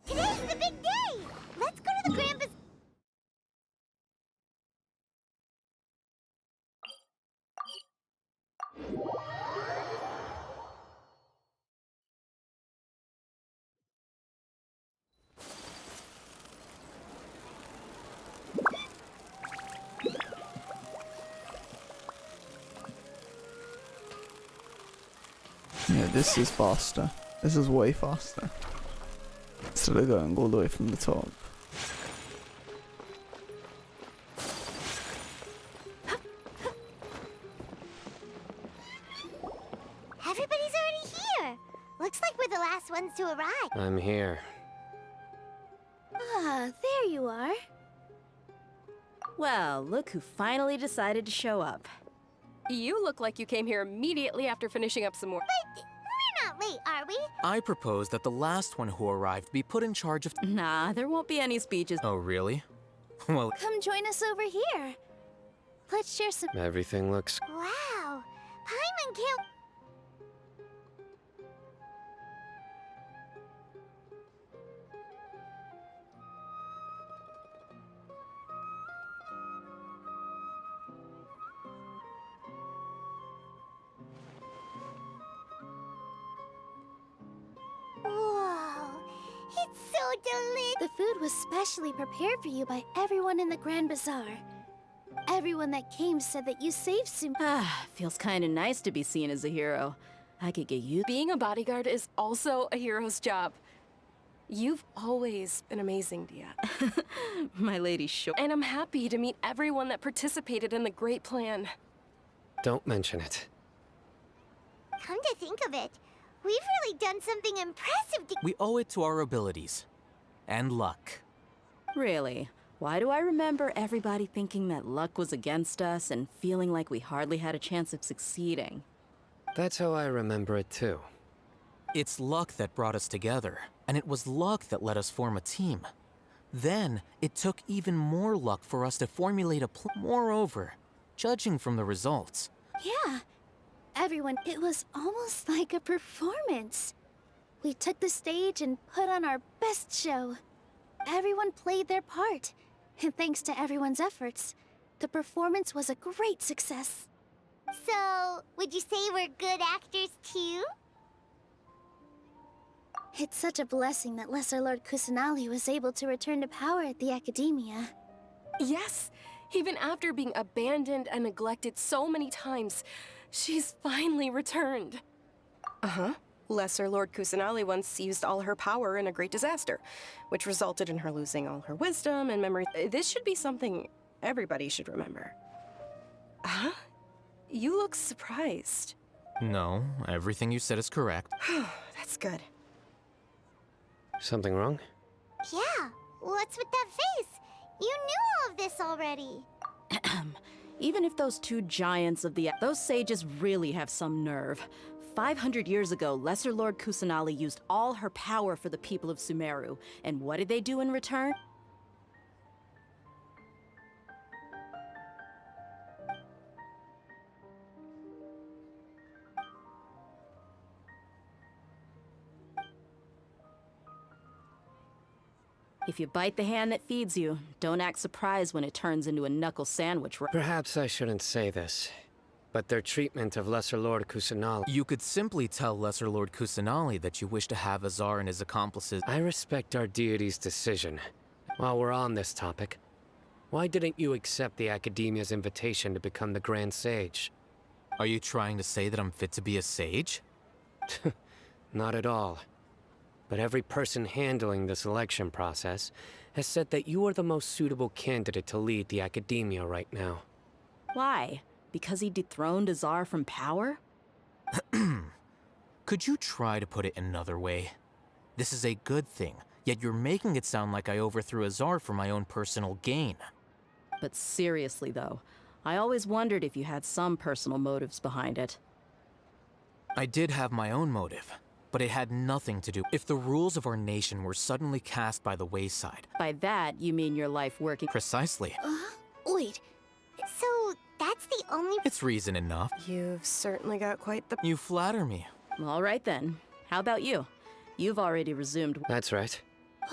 Today's the big day. Let's go to the Grand Bazaar. Yeah, this is faster. This is way faster. Instead of going all the way from the top. Everybody's already here. Looks like we're the last ones to arrive. there you are. Well, look who finally decided to show up. You look like you came here immediately after finishing up some more. But we're not late, are we? I propose that the last one who arrived be put in charge of... Nah, there won't be any speeches. Oh, really? Well... Come join us over here. Let's share some... Everything looks... Wow. Paimon can't... Whoa. It's so delicious. The food was specially prepared for you by everyone in the Grand Bazaar. Everyone that came said that you saved Sum. Feels kinda nice to be seen as a hero. I could get you... Being a bodyguard is also a hero's job. You've always been amazing, Dia. My lady sure. And I'm happy to meet everyone that participated in the great plan. Don't mention it. Come to think of it, we've really done something impressive to... We owe it to our abilities. And luck. Really? Why do I remember everybody thinking that luck was against us and feeling like we hardly had a chance of succeeding? That's how I remember it too. It's luck that brought us together, and it was luck that let us form a team. Then, it took even more luck for us to formulate a plan. Moreover, judging from the results... Yeah. Everyone, it was almost like a performance. We took the stage and put on our best show. Everyone played their part. And thanks to everyone's efforts, the performance was a great success. So, would you say we're good actors too? It's such a blessing that Lesser Lord Kusanali was able to return to power at the Academia. Yes! Even after being abandoned and neglected so many times, she's finally returned. Uh-huh. Lesser Lord Kusanali once used all her power in a great disaster, which resulted in her losing all her wisdom and memory. This should be something everybody should remember. Huh? You look surprised. No, everything you said is correct. That's good. Something wrong? Yeah, what's with that face? You knew all of this already. Even if those two giants of the... Those sages really have some nerve. 500 years ago, Lesser Lord Kusanali used all her power for the people of Sumeru. And what did they do in return? If you bite the hand that feeds you, don't act surprised when it turns into a knuckle sandwich. Perhaps I shouldn't say this, but their treatment of Lesser Lord Kusanali... You could simply tell Lesser Lord Kusanali that you wish to have Azar and his accomplices... I respect our deity's decision. While we're on this topic, why didn't you accept the Academia's invitation to become the Grand Sage? Are you trying to say that I'm fit to be a sage? Not at all. But every person handling the selection process has said that you are the most suitable candidate to lead the Academia right now. Why? Because he dethroned Azar from power? Could you try to put it another way? This is a good thing, yet you're making it sound like I overthrew Azar for my own personal gain. But seriously though, I always wondered if you had some personal motives behind it. I did have my own motive, but it had nothing to do... If the rules of our nation were suddenly cast by the wayside... By that, you mean your life working... Precisely. Wait. So, that's the only... It's reason enough. You've certainly got quite the... You flatter me. All right then. How about you? You've already resumed... That's right.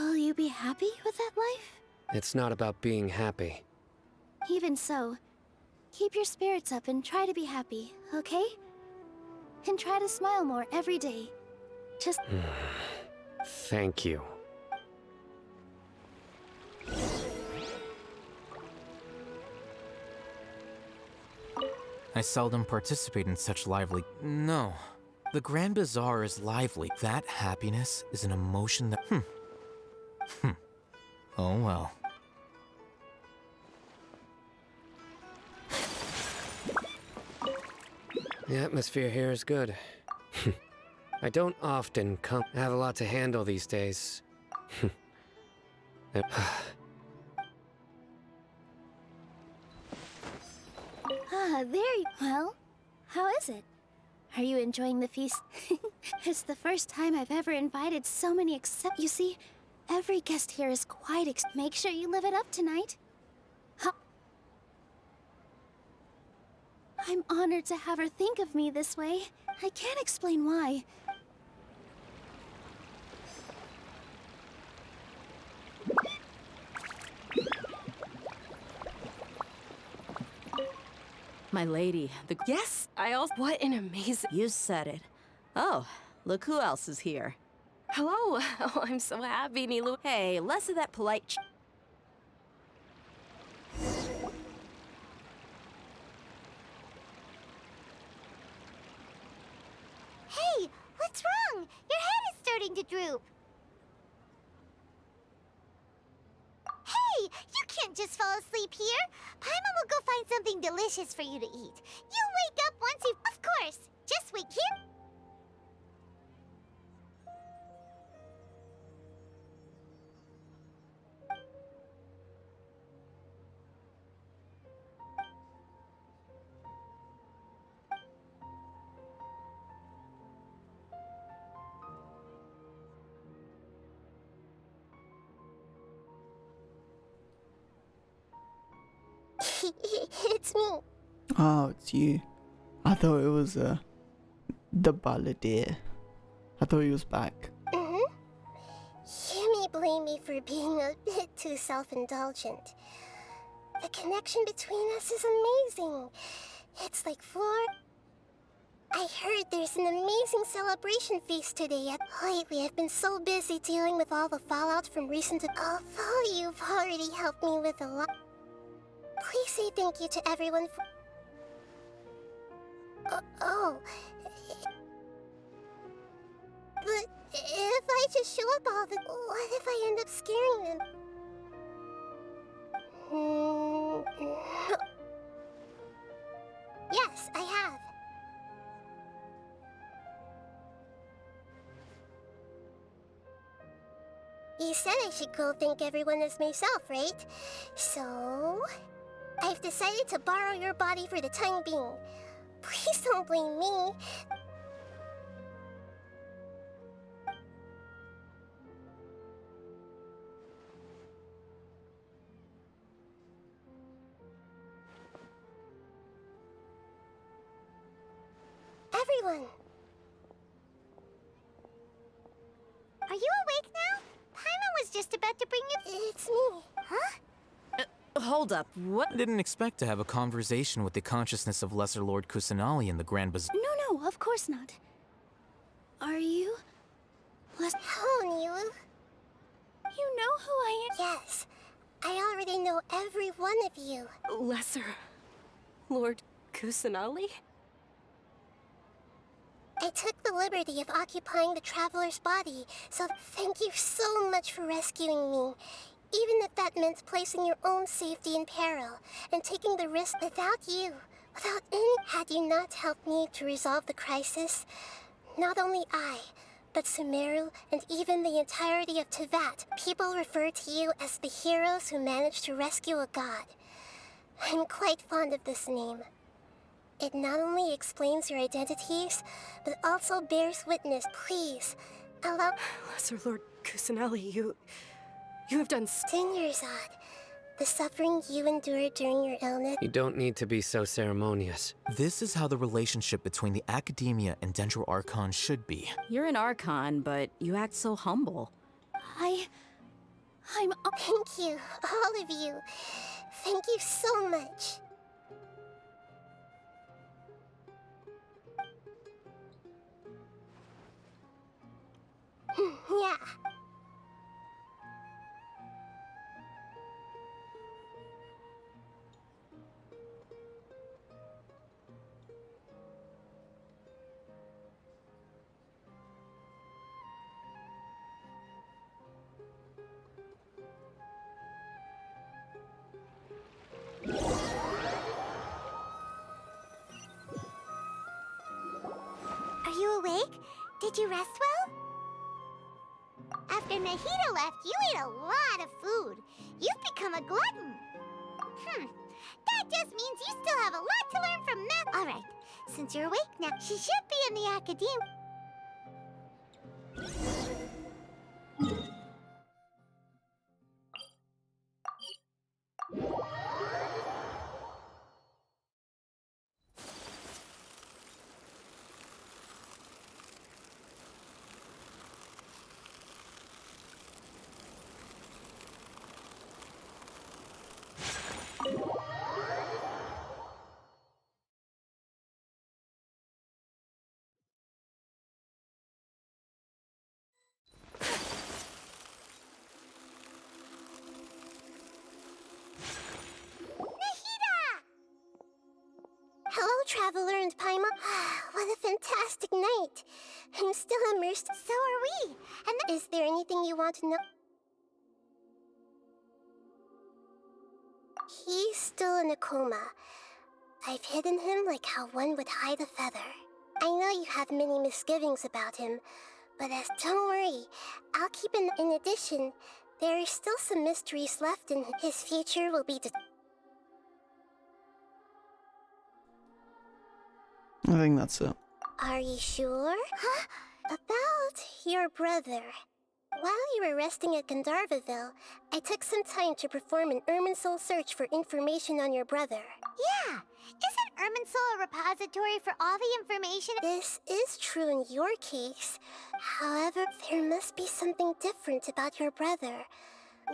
Will you be happy with that life? It's not about being happy. Even so, keep your spirits up and try to be happy, okay? And try to smile more every day. Just... Thank you. I seldom participate in such lively... No. The Grand Bazaar is lively. That happiness is an emotion that... Oh well. The atmosphere here is good. I don't often have a lot to handle these days. Well, how is it? Are you enjoying the feast? It's the first time I've ever invited so many except... You see, every guest here is quite Make sure you live it up tonight. I'm honored to have her think of me this way. I can't explain why. My lady, Yes, I also... What an amazing... You said it. Oh, look who else is here. Hello. Oh, I'm so happy, Nilou. Hey, less of that polite Hey, what's wrong? Your head is starting to droop. Hey, you can't just fall asleep here. Paimon will go find something delicious for you to eat. You'll wake up once you... Of course. Just wait here. It's me. Oh, it's you. I thought it was the balladeer. I thought he was back. You may blame me for being a bit too self-indulgent. The connection between us is amazing. It's like I heard there's an amazing celebration feast today. Lately, I've been so busy dealing with all the fallout from recent... Although you've already helped me with a lot... Please say thank you to everyone for... But if I just show up all the... What if I end up scaring them? Yes, I have. You said I should go thank everyone as myself, right? So... I've decided to borrow your body for the time being. Please don't blame me. Everyone! Are you awake now? Paimon was just about to bring you... It's me. Huh? Hold up, what? I didn't expect to have a conversation with the consciousness of Lesser Lord Kusanali in the Grand Bazaar. No, of course not. Are you... Hello, Nilou. You know who I am? Yes. I already know every one of you. Lesser Lord Kusanali? I took the liberty of occupying the Traveler's body, so thank you so much for rescuing me. Even if that meant placing your own safety in peril, and taking the risk without you, without any... Had you not helped me to resolve the crisis, not only I, but Sumeru and even the entirety of Tevat, people refer to you as the heroes who managed to rescue a god. I'm quite fond of this name. It not only explains your identities, but also bears witness. Please, allow... Lesser Lord Kusanali, you have done... Dinyarzad, the suffering you endured during your illness... You don't need to be so ceremonious. This is how the relationship between the Academia and Dendro Archon should be. You're an Archon, but you act so humble. I'm... Thank you, all of you. Thank you so much. Yeah. Are you awake? Did you rest well? After Nahida left, you ate a lot of food. You've become a glutton. That just means you still have a lot to learn from since you're awake now. She should be in the academe. Hello, Traveler and Paima. What a fantastic night. I'm still immersed. So are we. And is there anything you want to know? He's still in a coma. I've hidden him like how one would hide a feather. I know you have many misgivings about him, but don't worry. I'll keep in addition, there are still some mysteries left and his future will be I think that's it. Are you sure? Huh? About your brother. While you were resting at Gandharvaville, I took some time to perform an Irminsul search for information on your brother. yeah, isn't Irminsul a repository for all the information? This is true in your case. However, there must be something different about your brother.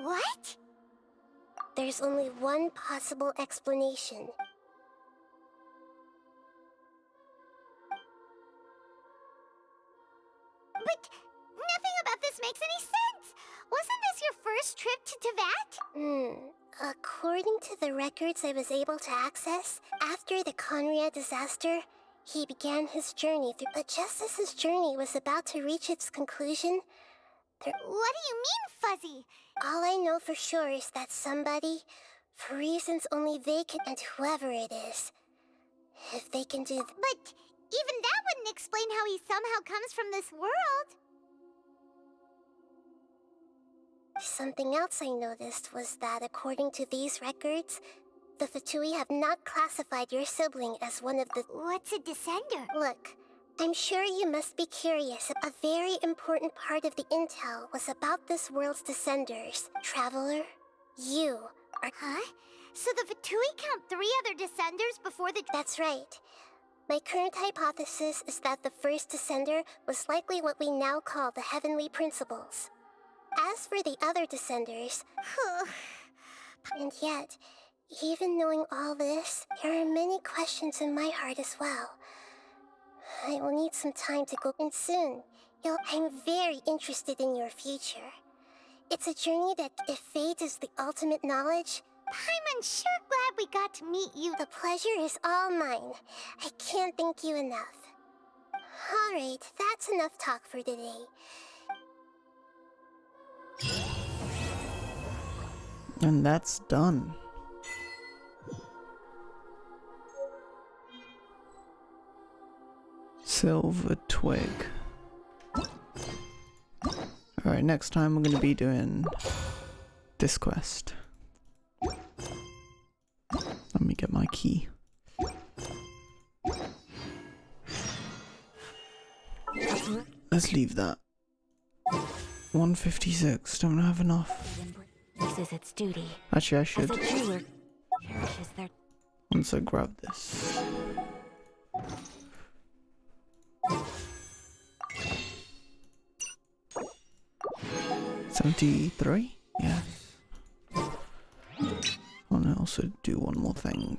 What? There's only one possible explanation. But nothing about this makes any sense. Wasn't this your first trip to Teyvat? According to the records I was able to access, after the Conria disaster, he began his journey through. But just as his journey was about to reach its conclusion, What do you mean, Fuzzy? all I know for sure is that somebody, for reasons only they can, and whoever it is, if they can do But even that wouldn't explain how he somehow comes from this world. Something else I noticed was that according to these records, the Fatui have not classified your sibling as one of the... What's a descender? Look, I'm sure you must be curious. A very important part of the intel was about this world's descenders. Traveler, you are... Huh? So the Fatui count 3 other descenders before the... That's right. My current hypothesis is that the first descender was likely what we now call the Heavenly Principles. As for the other descenders... and yet, even knowing all this, there are many questions in my heart as well. I will need some time to go, and soon, I'm very interested in your future. It's a journey that, if fate is the ultimate knowledge... I'm sure glad we got to meet you. The pleasure is all mine. I can't thank you enough. Alright, that's enough talk for today. And that's done. Silver twig. Alright, next time we're going to be doing this quest. Let me get my key. Let's leave that. 156, don't have enough. This is its duty. Actually, I should. As a jeweler cherishes their... Once I grab this. $73? Yes. I want to also do one more thing.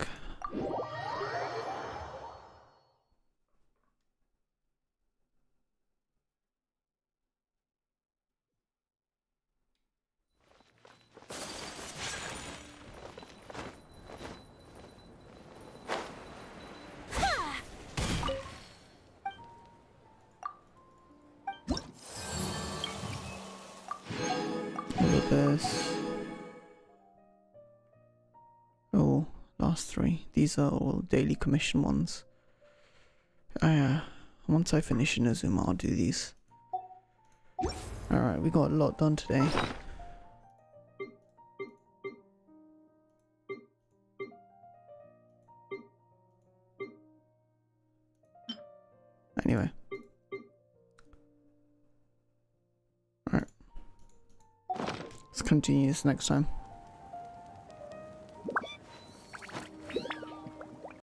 This. Oh, last 3. These are all daily commission ones. Once I finish Inazuma, I'll do these. Alright, we got a lot done today. Anyway. Alright. Let's continue this next time.